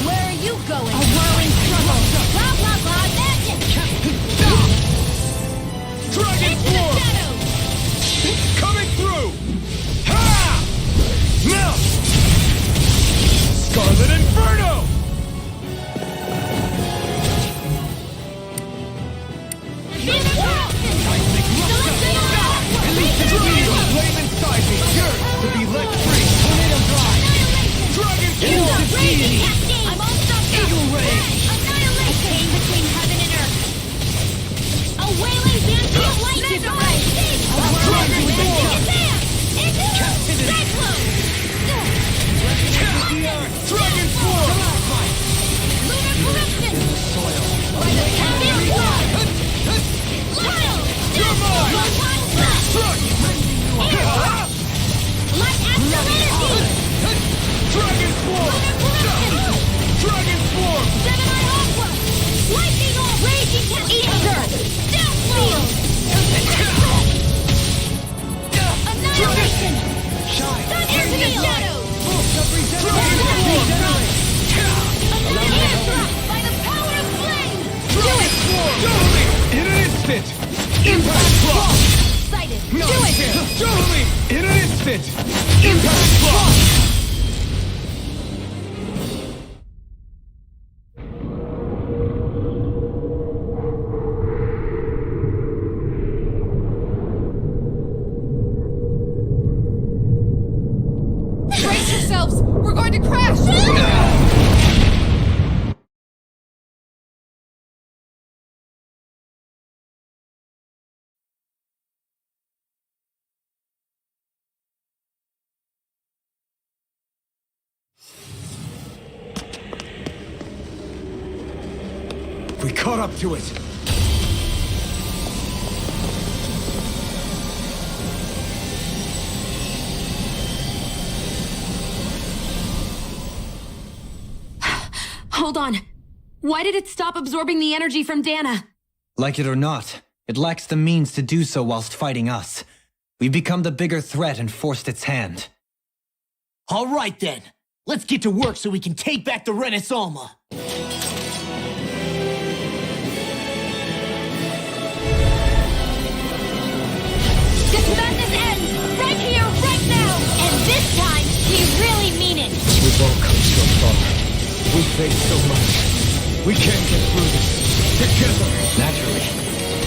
Where are you going? A whirling struggle! Blah blah blah magic! Dragon Into the form! shadows! Coming through! Ha! Now! Scarlet Inferno! Flame inside me, yearns to be let free. Tornado drive. Dragon form! Raging cascade! I'm all stuck up! Eagle ray. Annihilation! A chain between heaven and earth! A wailing dancing of lightning! Dragon form! Into cyclone! Dragon form! Lunar corruption! By the heavy blood! Wild! You're mine! One flash! Struck! Light astral energy! Dragon form! Lunar corruption! Dragon form! Gemini aqua! Lightning all raging cascade! Death field! Annihilation! Thunder into the shadows! Air drop by the power of flame! Do it! Totally! In an instant! Impact block! Excited! No, Do it! Totally! In an instant! Impact block! Brace yourselves! We're going to crash! We caught up to it! Hold on. Why did it stop absorbing the energy from Dana? Like it or not, it lacks the means to do so whilst fighting us. We've become the bigger threat and forced its hand. All right then. Let's get to work so we can take back the Renaissance. This madness ends! Right here, right now! And this time, he We face so much. We can't get through this. Together. Naturally.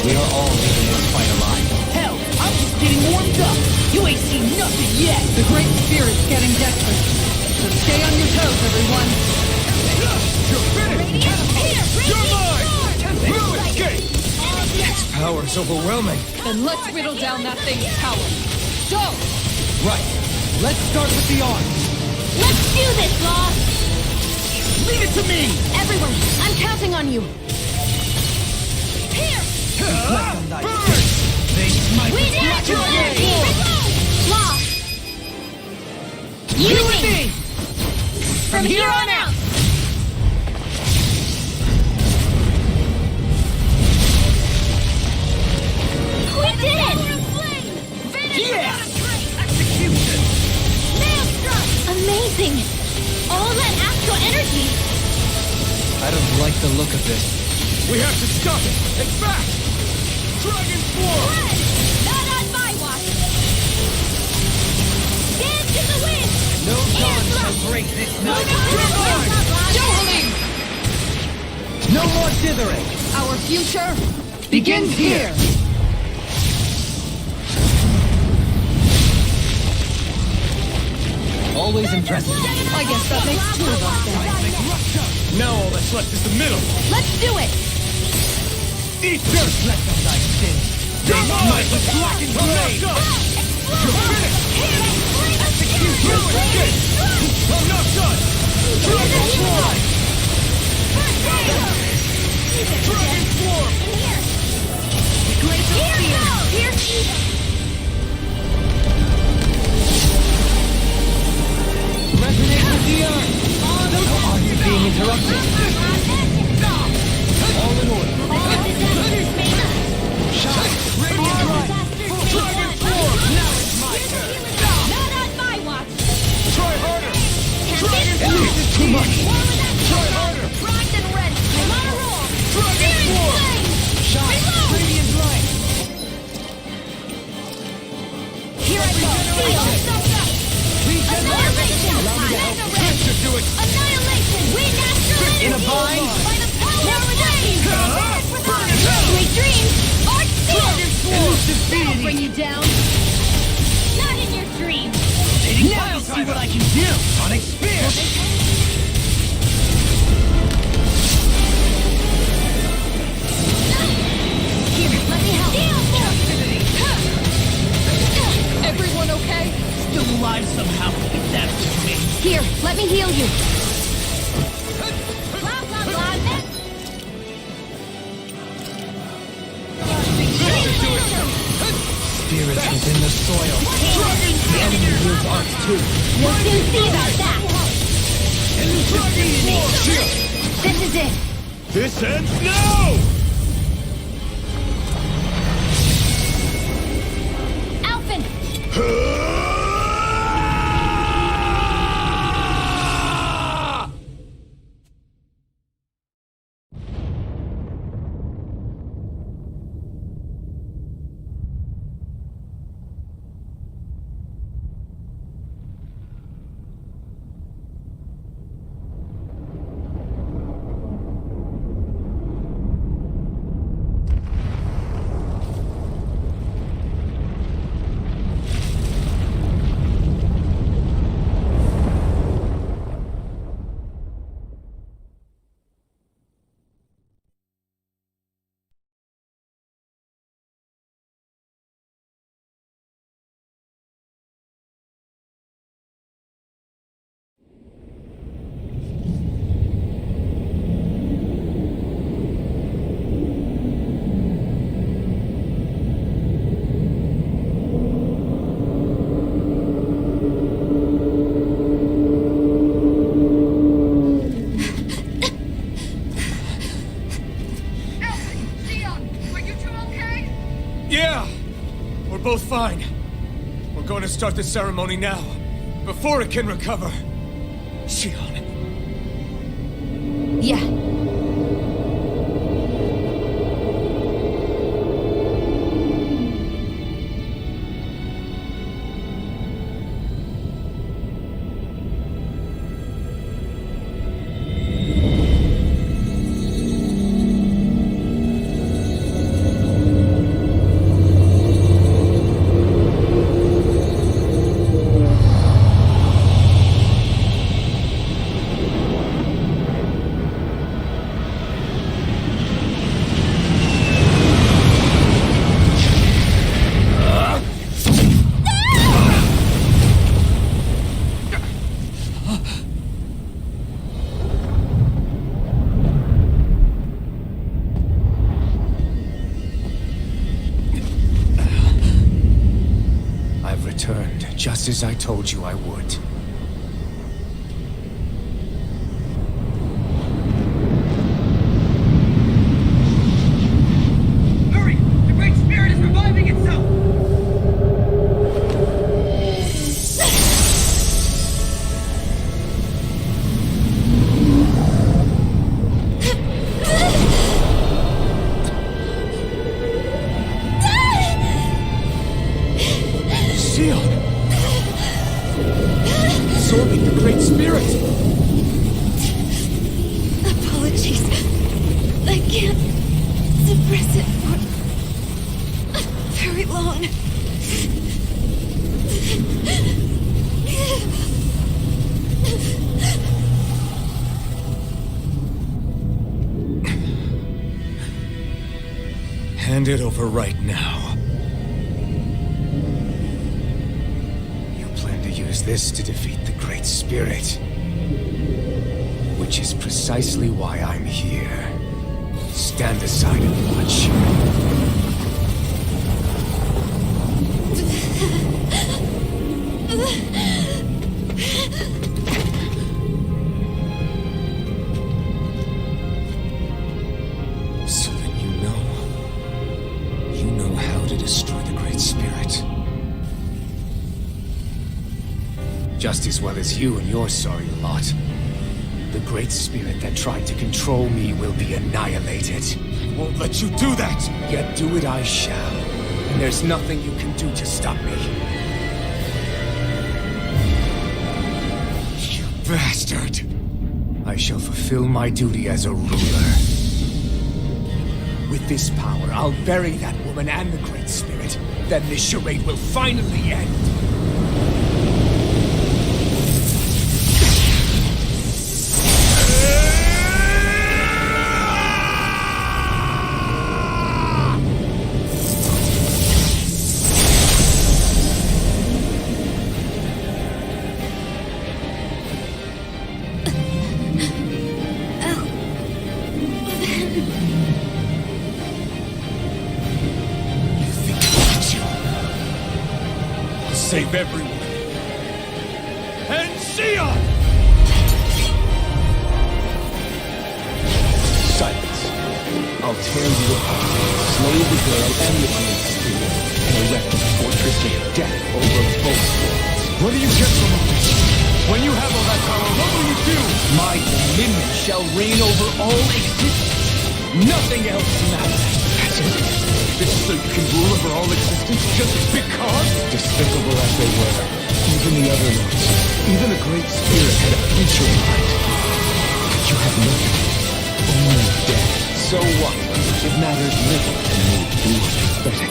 We are all leaving this fight alive. Hell, I'm just getting warmed up. You ain't seen nothing yet. The Great Spirit's getting desperate. So stay on your toes, everyone. You're finished! You're mine! No escape! Its power's overwhelming. Then let's whittle down that thing's power. Go! Right. Let's start with the arms. Let's do this, Law! Leave it to me! Everyone, I'm counting on you. Here! They smite We with did it! natural flame! Law! You and me! From here on out! We did it! Yeah! Execution! Amazing! All that astral energy! I don't like the look of this. We have to stop it! And fast! Dragon Form! Not on my watch! Dance in the wind! No dawn shall break this night! No more dithering! Our future begins here! Always impressive. I guess that makes two of us then. Now all that's left is the middle! Let's do it! Eat dirt! Let them thy sins! They smite with black and gray! You're finished! Execute! No escape! I'm not done! Dragon Form! Dragon Form! Resonate with the earth! How are you being interrupted? All in order. Shine! Radiant light! Dragon Form! Now it's my turn! Not on my watch! Try harder! This is too much! Try harder! Primed and ready! I'm on a roll! Dragon Form! Shine! Radiant light! Here I go! Annihilation! This should do it! Annihilation! Wind astral energy! In a bind? By the power of the Sweet dreams! Art steel! I'll bring you down! Not in your dreams! Now you'll see what I can do! Sonic Spear! Here, let me help! Everyone okay? Still alive somehow, if that's what you mean. Here, let me heal you! Blah, blah, blah! Spirits within the soil. The enemy wields arts too. We'll soon see about that! This is it! This ends now! Alphen! Yeah! We're both fine. We're going to start the ceremony now, before it can recover. Shion. Yeah. returned, just as I told you I would. Hurry! The Great Spirit is reviving itself! Absorbing the Great Spirit! Apologies. I can't suppress it for very long. Hand it over right now. Use this to defeat the Great Spirit. Which is precisely why I'm here. Stand aside and watch. So then you know how to destroy the Great Spirit. Just as well as you and your sorry lot. The Great Spirit that tried to control me will be annihilated. I won't let you do that! Yet do it I shall. And there's nothing you can do to stop me. You bastard! I shall fulfill my duty as a ruler. With this power, I'll bury that woman and the Great Spirit. Then this charade will finally end. Save everyone. And Sion! Silence. I'll tear you apart, slay the girl and the Great Spirit, and erect a fortress of death over both worlds. What do you get from all this? When you have all that power, what will you do? My dominion shall reign over all existence. Nothing else matters. That's it. This is so you can rule over all existence just because? Despicable as they were, even the other lords, even the Great Spirit had a future in mind. You have nothing, only death. So what? It matters little to me. You are pathetic.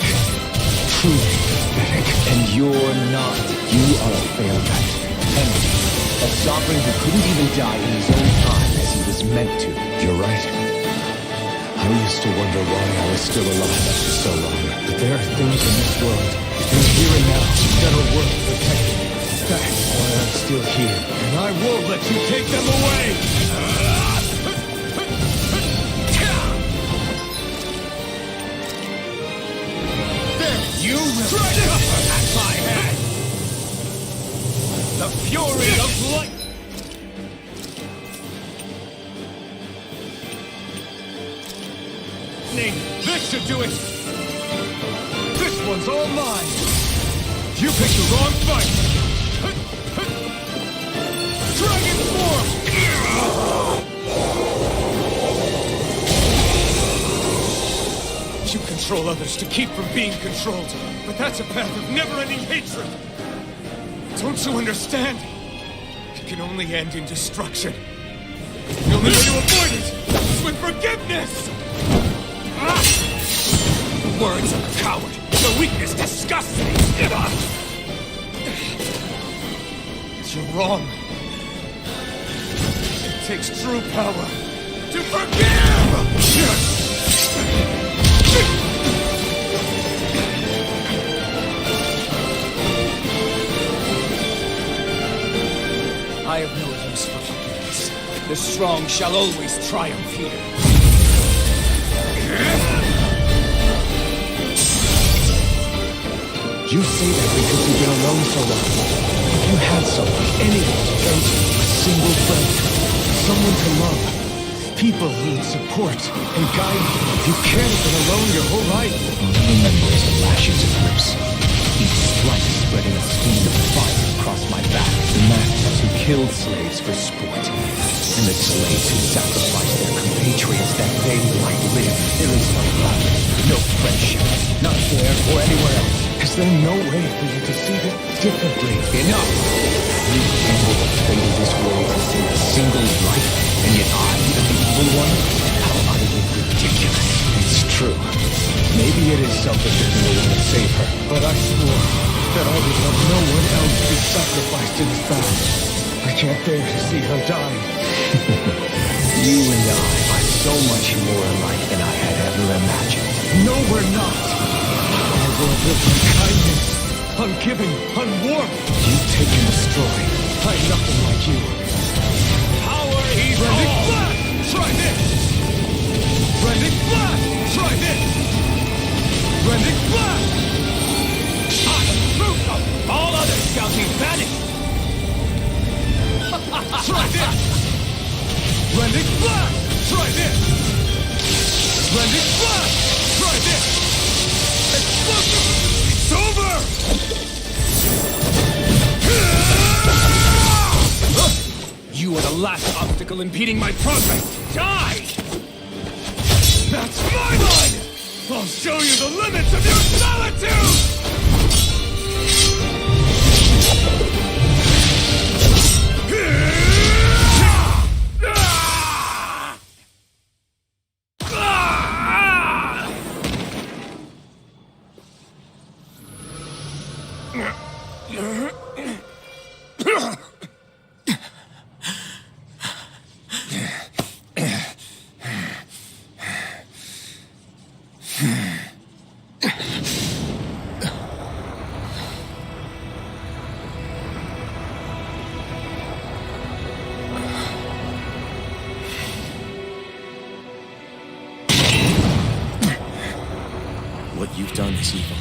Truly pathetic. And you're not. You are a failure. Empty. A sovereign who couldn't even die in his own time as he was meant to. You're right. I used to wonder why I was still alive after so long. But there are things in this world, in here and now, that are worth protecting. That's why I'm still here. And I won't let you take them away! There, you will suffer at my hand! The fury of light! This should do it! This one's all mine! You picked the wrong fight! Dragon form! You control others to keep from being controlled, but that's a path of never-ending hatred! Don't you understand? It can only end in destruction. The only way to avoid it is with forgiveness! The words of a coward. The weakness disgusts me. You're wrong. It takes true power to forgive! I have no use for forgiveness. The strong shall always triumph here. You say that because you've been alone so long. If you had someone, anyone to turn to, a single friend, someone to love, people who would support and guide you, you can't have been alone your whole life. All I remember is the lashes of whips. Each strike spreading a skein of fire across my back. The masters who killed slaves for sport. And the slaves who sacrificed their compatriots that they might live. There is no love, no friendship, not there or anywhere else. Is there no way for you to see it differently? Enough! You gamble the fate of this world to save a single life, and yet I am the evil one? How utterly ridiculous. It's true. Maybe it is selfish of me to want to save her, but I swore that I would let no one else be sacrificed in this battle. I can't bear to see her die. You and I are so much more alike than I had ever imagined. No, we're not. Our world lives on kindness, on giving, on warmth. You take and destroy. I'm nothing like you. Power is Rending Blast! Try this! Rending Blast! Try this! Rending Blast! I am proof! All others shall be banished! Try this! Rending Blast! Try this! Rending Blast! Try this! Explosive! It's over! You are the last obstacle impeding my progress! Die! That's my line! I'll show you the limits of your solitude! What you've done is evil.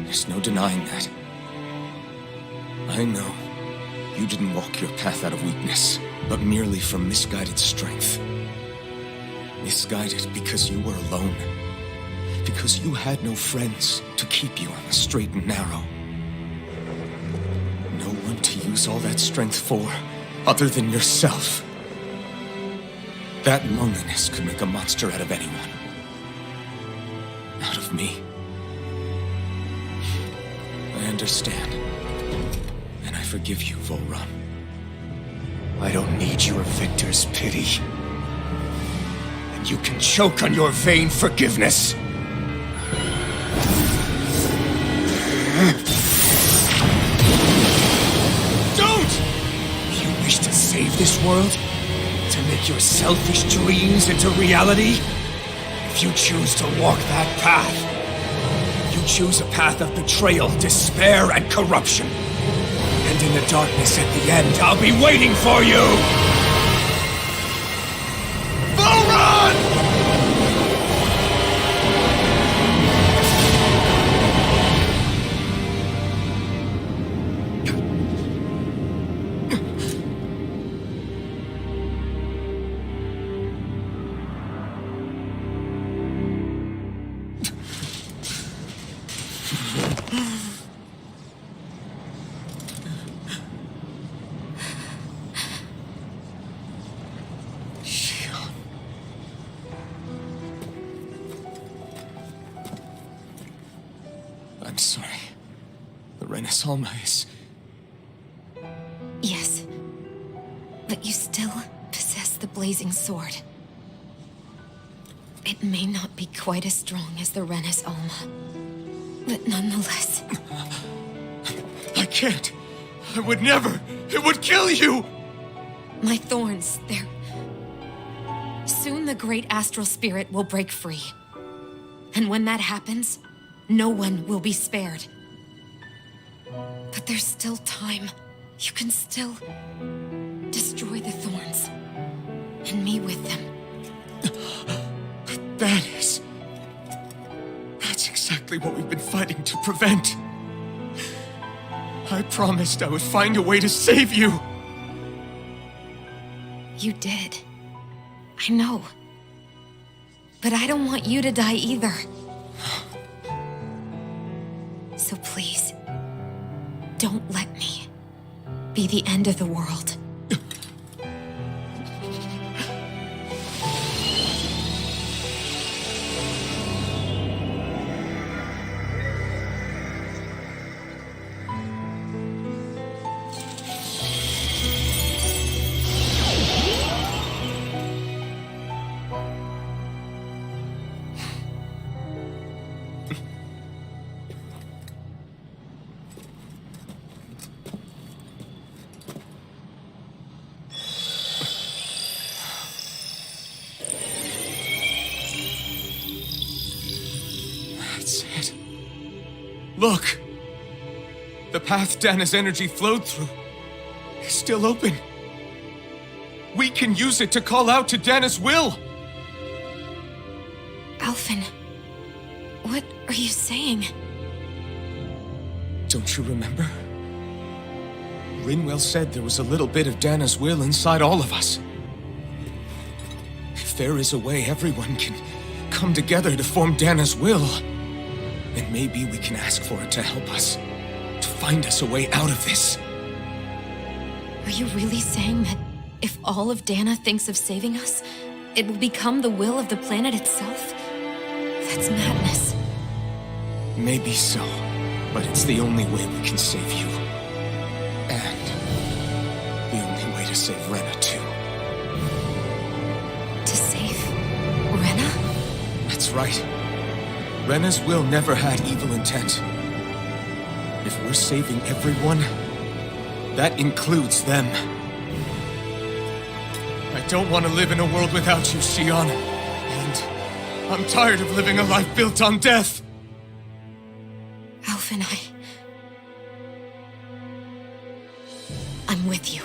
There's no denying that. I know you didn't walk your path out of weakness, but merely from misguided strength. Misguided because you were alone. Because you had no friends to keep you on the straight and narrow. No one to use all that strength for, other than yourself. That loneliness could make a monster out of anyone. Out of me. I understand. And I forgive you, Volron. I don't need your victor's pity. And you can choke on your vain forgiveness. Don't! You wish to save this world? To make your selfish dreams into reality? If you choose to walk that path, you choose a path of betrayal, despair, and corruption. And in the darkness at the end, I'll be waiting for you! Volron! I'm sorry. The Renaissance is... Yes. But you still possess the blazing sword. It may not be quite as strong as the Renaissance, but nonetheless... I can't! I would never! It would kill you! My thorns, they're... Soon the great astral spirit will break free. And when that happens, no one will be spared. But there's still time. You can still destroy the thorns. And me with them. That's exactly exactly what we've been fighting to prevent. I promised I would find a way to save you. You did. I know. But I don't want you to die either. So please, don't let me be the end of the world. That's it. Look! The path Dana's energy flowed through is still open. We can use it to call out to Dana's will! Alphen, what are you saying? Don't you remember? Rinwell said there was a little bit of Dana's will inside all of us. If there is a way everyone can come together to form Dana's will, then maybe we can ask for it to help us, to find us a way out of this. Are you really saying that if all of Dana thinks of saving us, it will become the will of the planet itself? That's madness. Maybe so, but it's the only way we can save you. And the only way to save Rena, too. To save Rena? That's right. Rena's will never had evil intent. If we're saving everyone, that includes them. I don't want to live in a world without you, Xion. And I'm tired of living a life built on death. Alphen, I'm with you.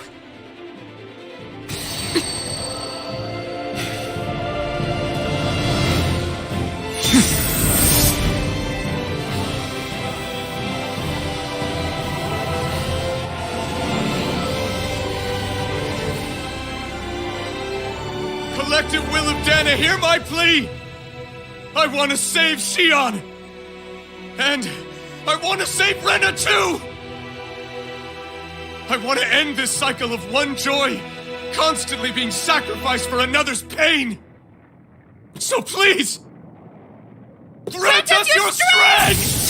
Collective will of Dana, hear my plea! I want to save Xion! And I want to save Rena too! I want to end this cycle of one joy, constantly being sacrificed for another's pain! So please, grant us your strength!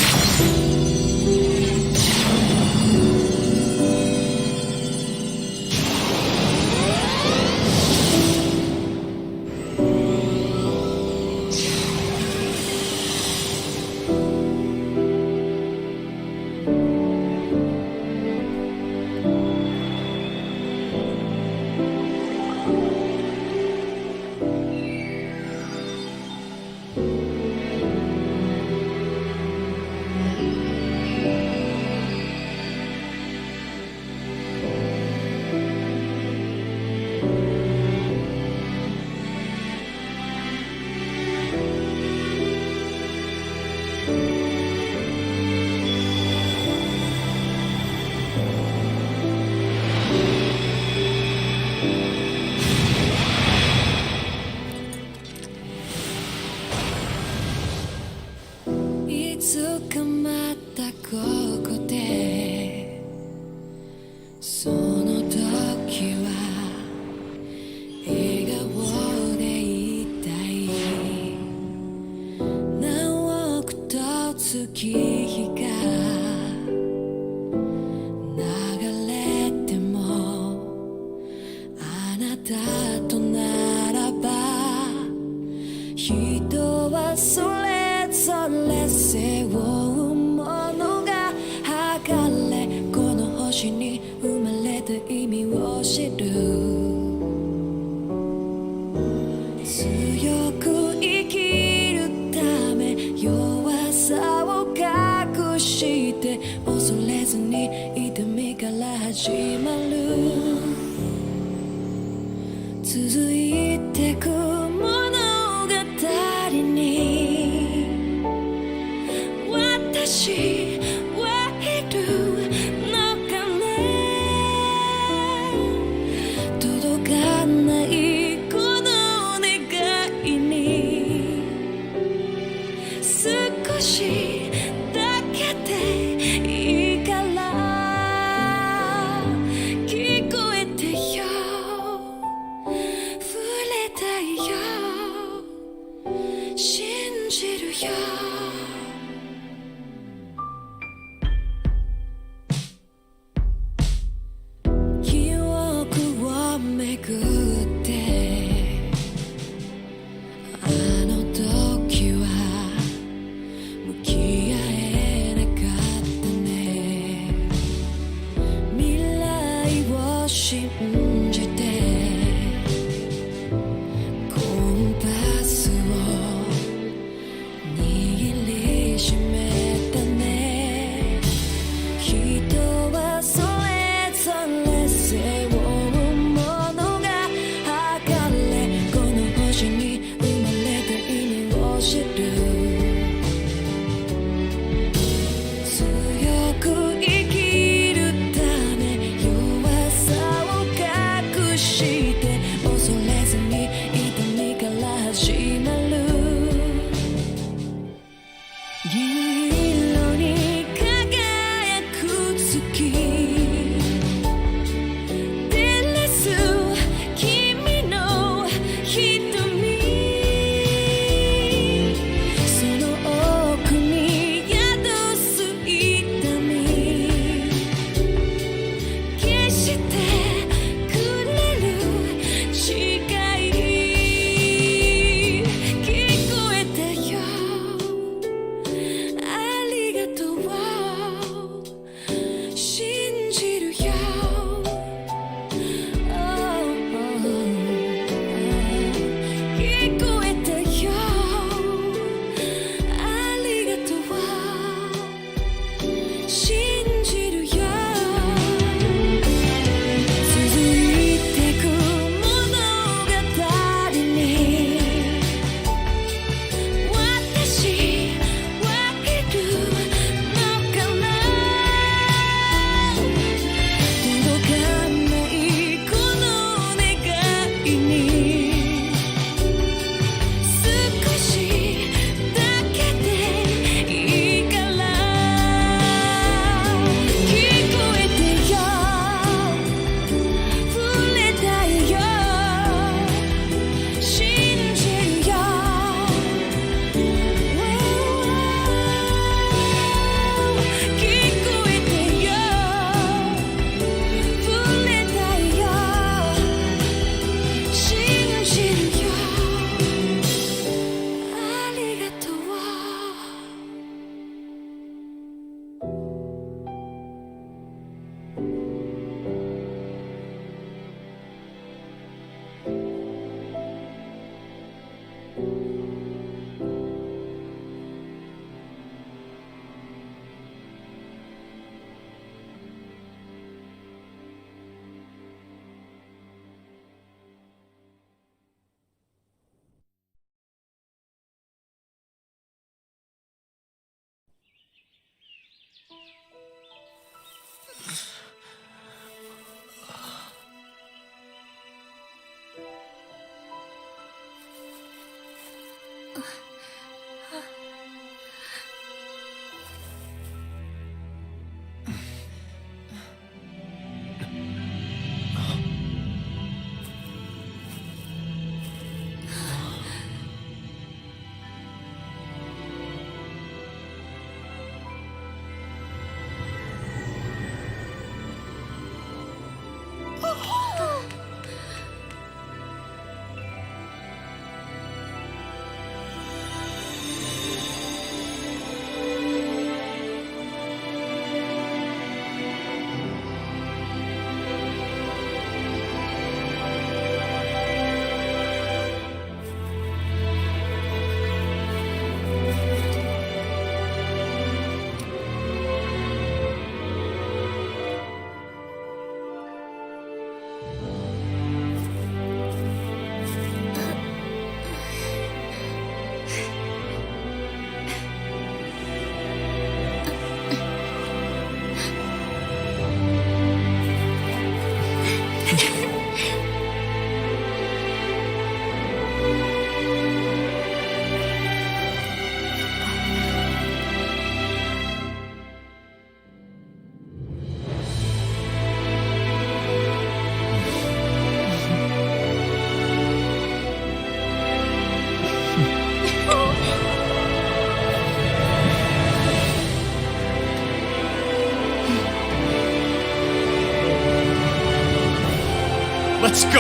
Let's go!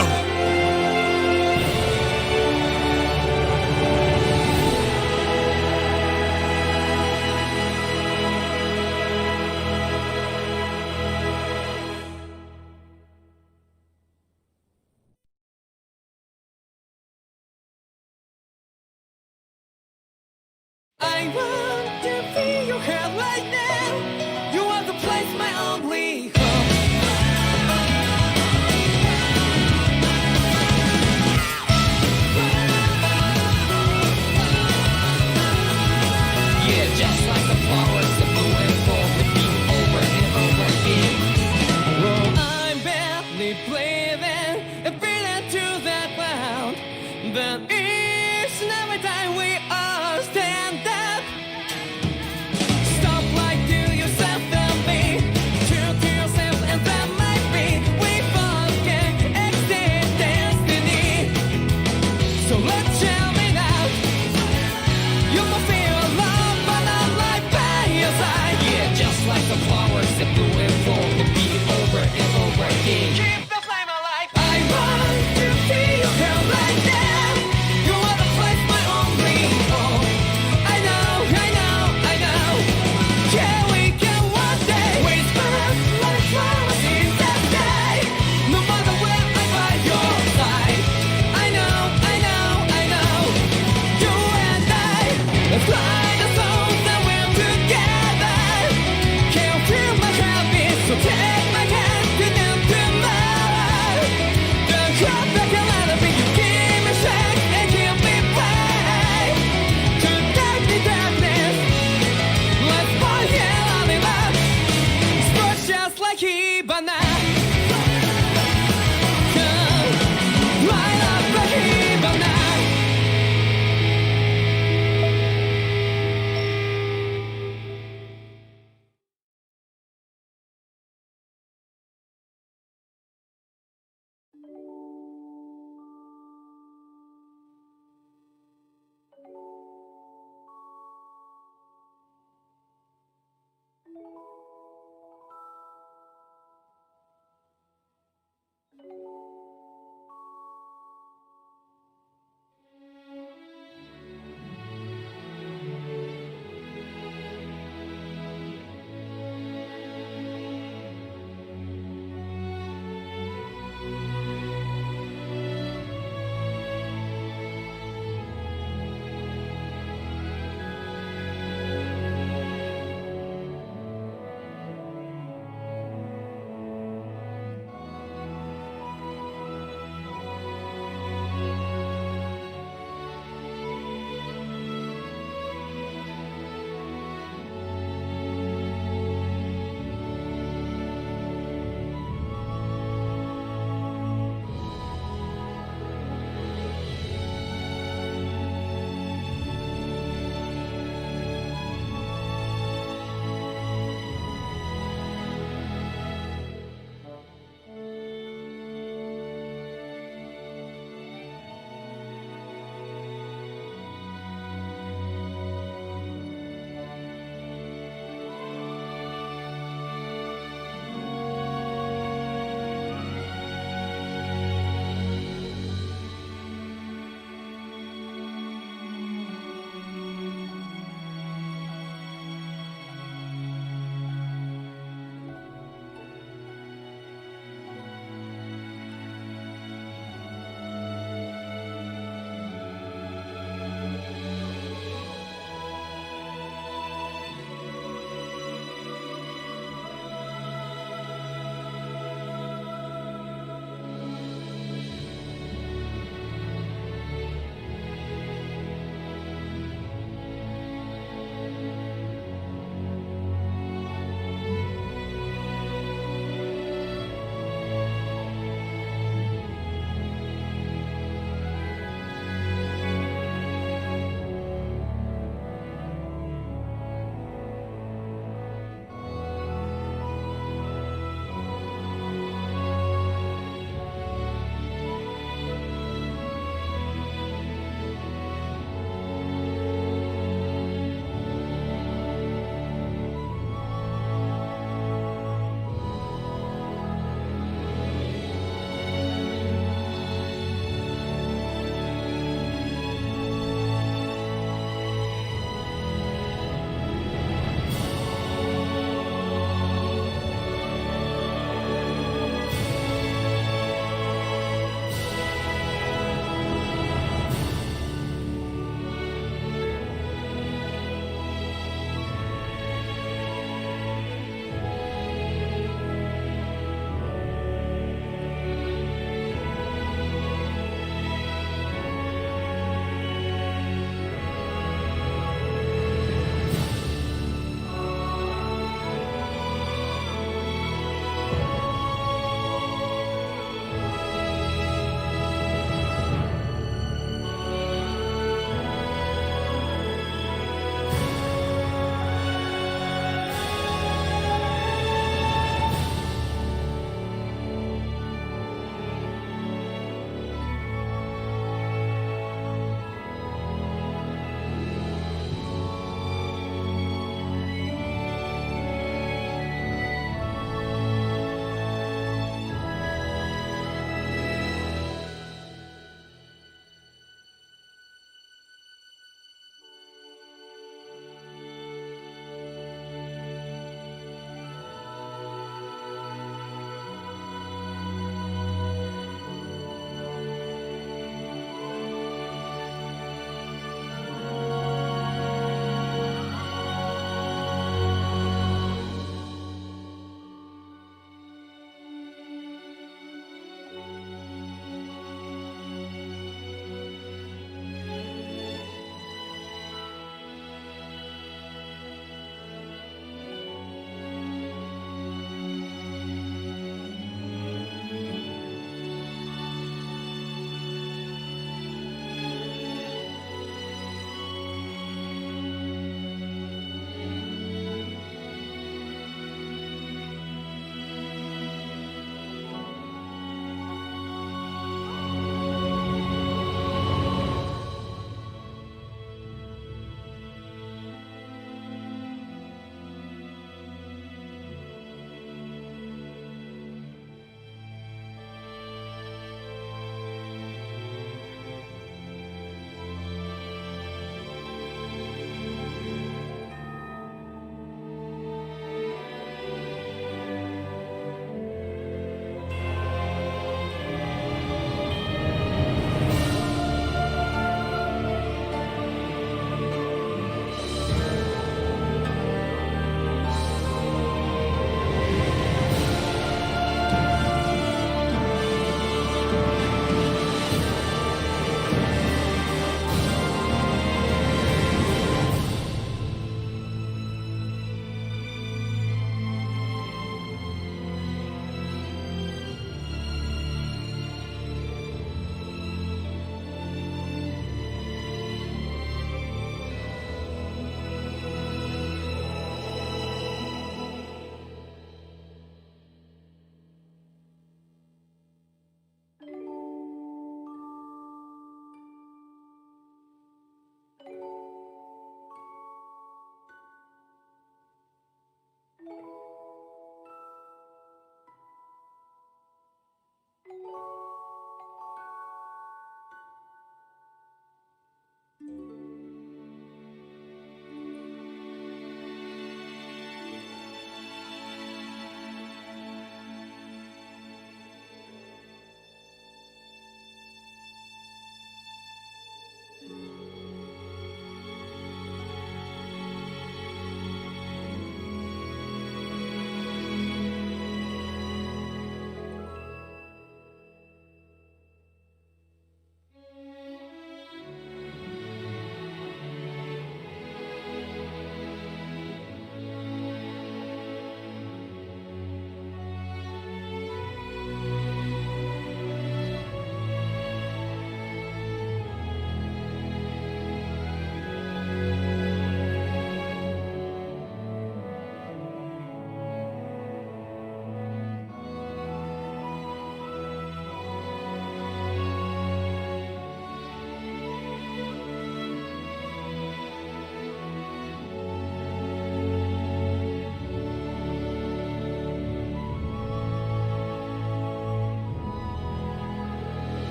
I want to feel your hand right now. You are the place, my only home. Yeah, just like the flowers that bloom and fall, repeat over and over again. Well, I'm barely breathing and breathing through that ground, but each and every time we all stand up. Stop like to yourself and me, true to yourself, and that might be we forget exist destiny. So let's tell me now, you must feel love, but not like by your side. Yeah, just like the flowers that bloom and fall, repeat over and over again. Keep the flame alive. I want to feel your hand right now. You are the place, my only home. I know, I know, I know. Yeah, we can one day whisper like flowers in the sky. No matter where I'm by your side. I know, I know, I know. You and I, let's fly the souls that we're together. Can't feel my heart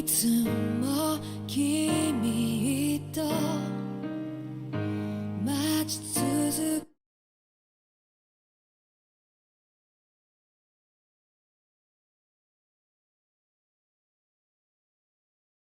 tomorrow.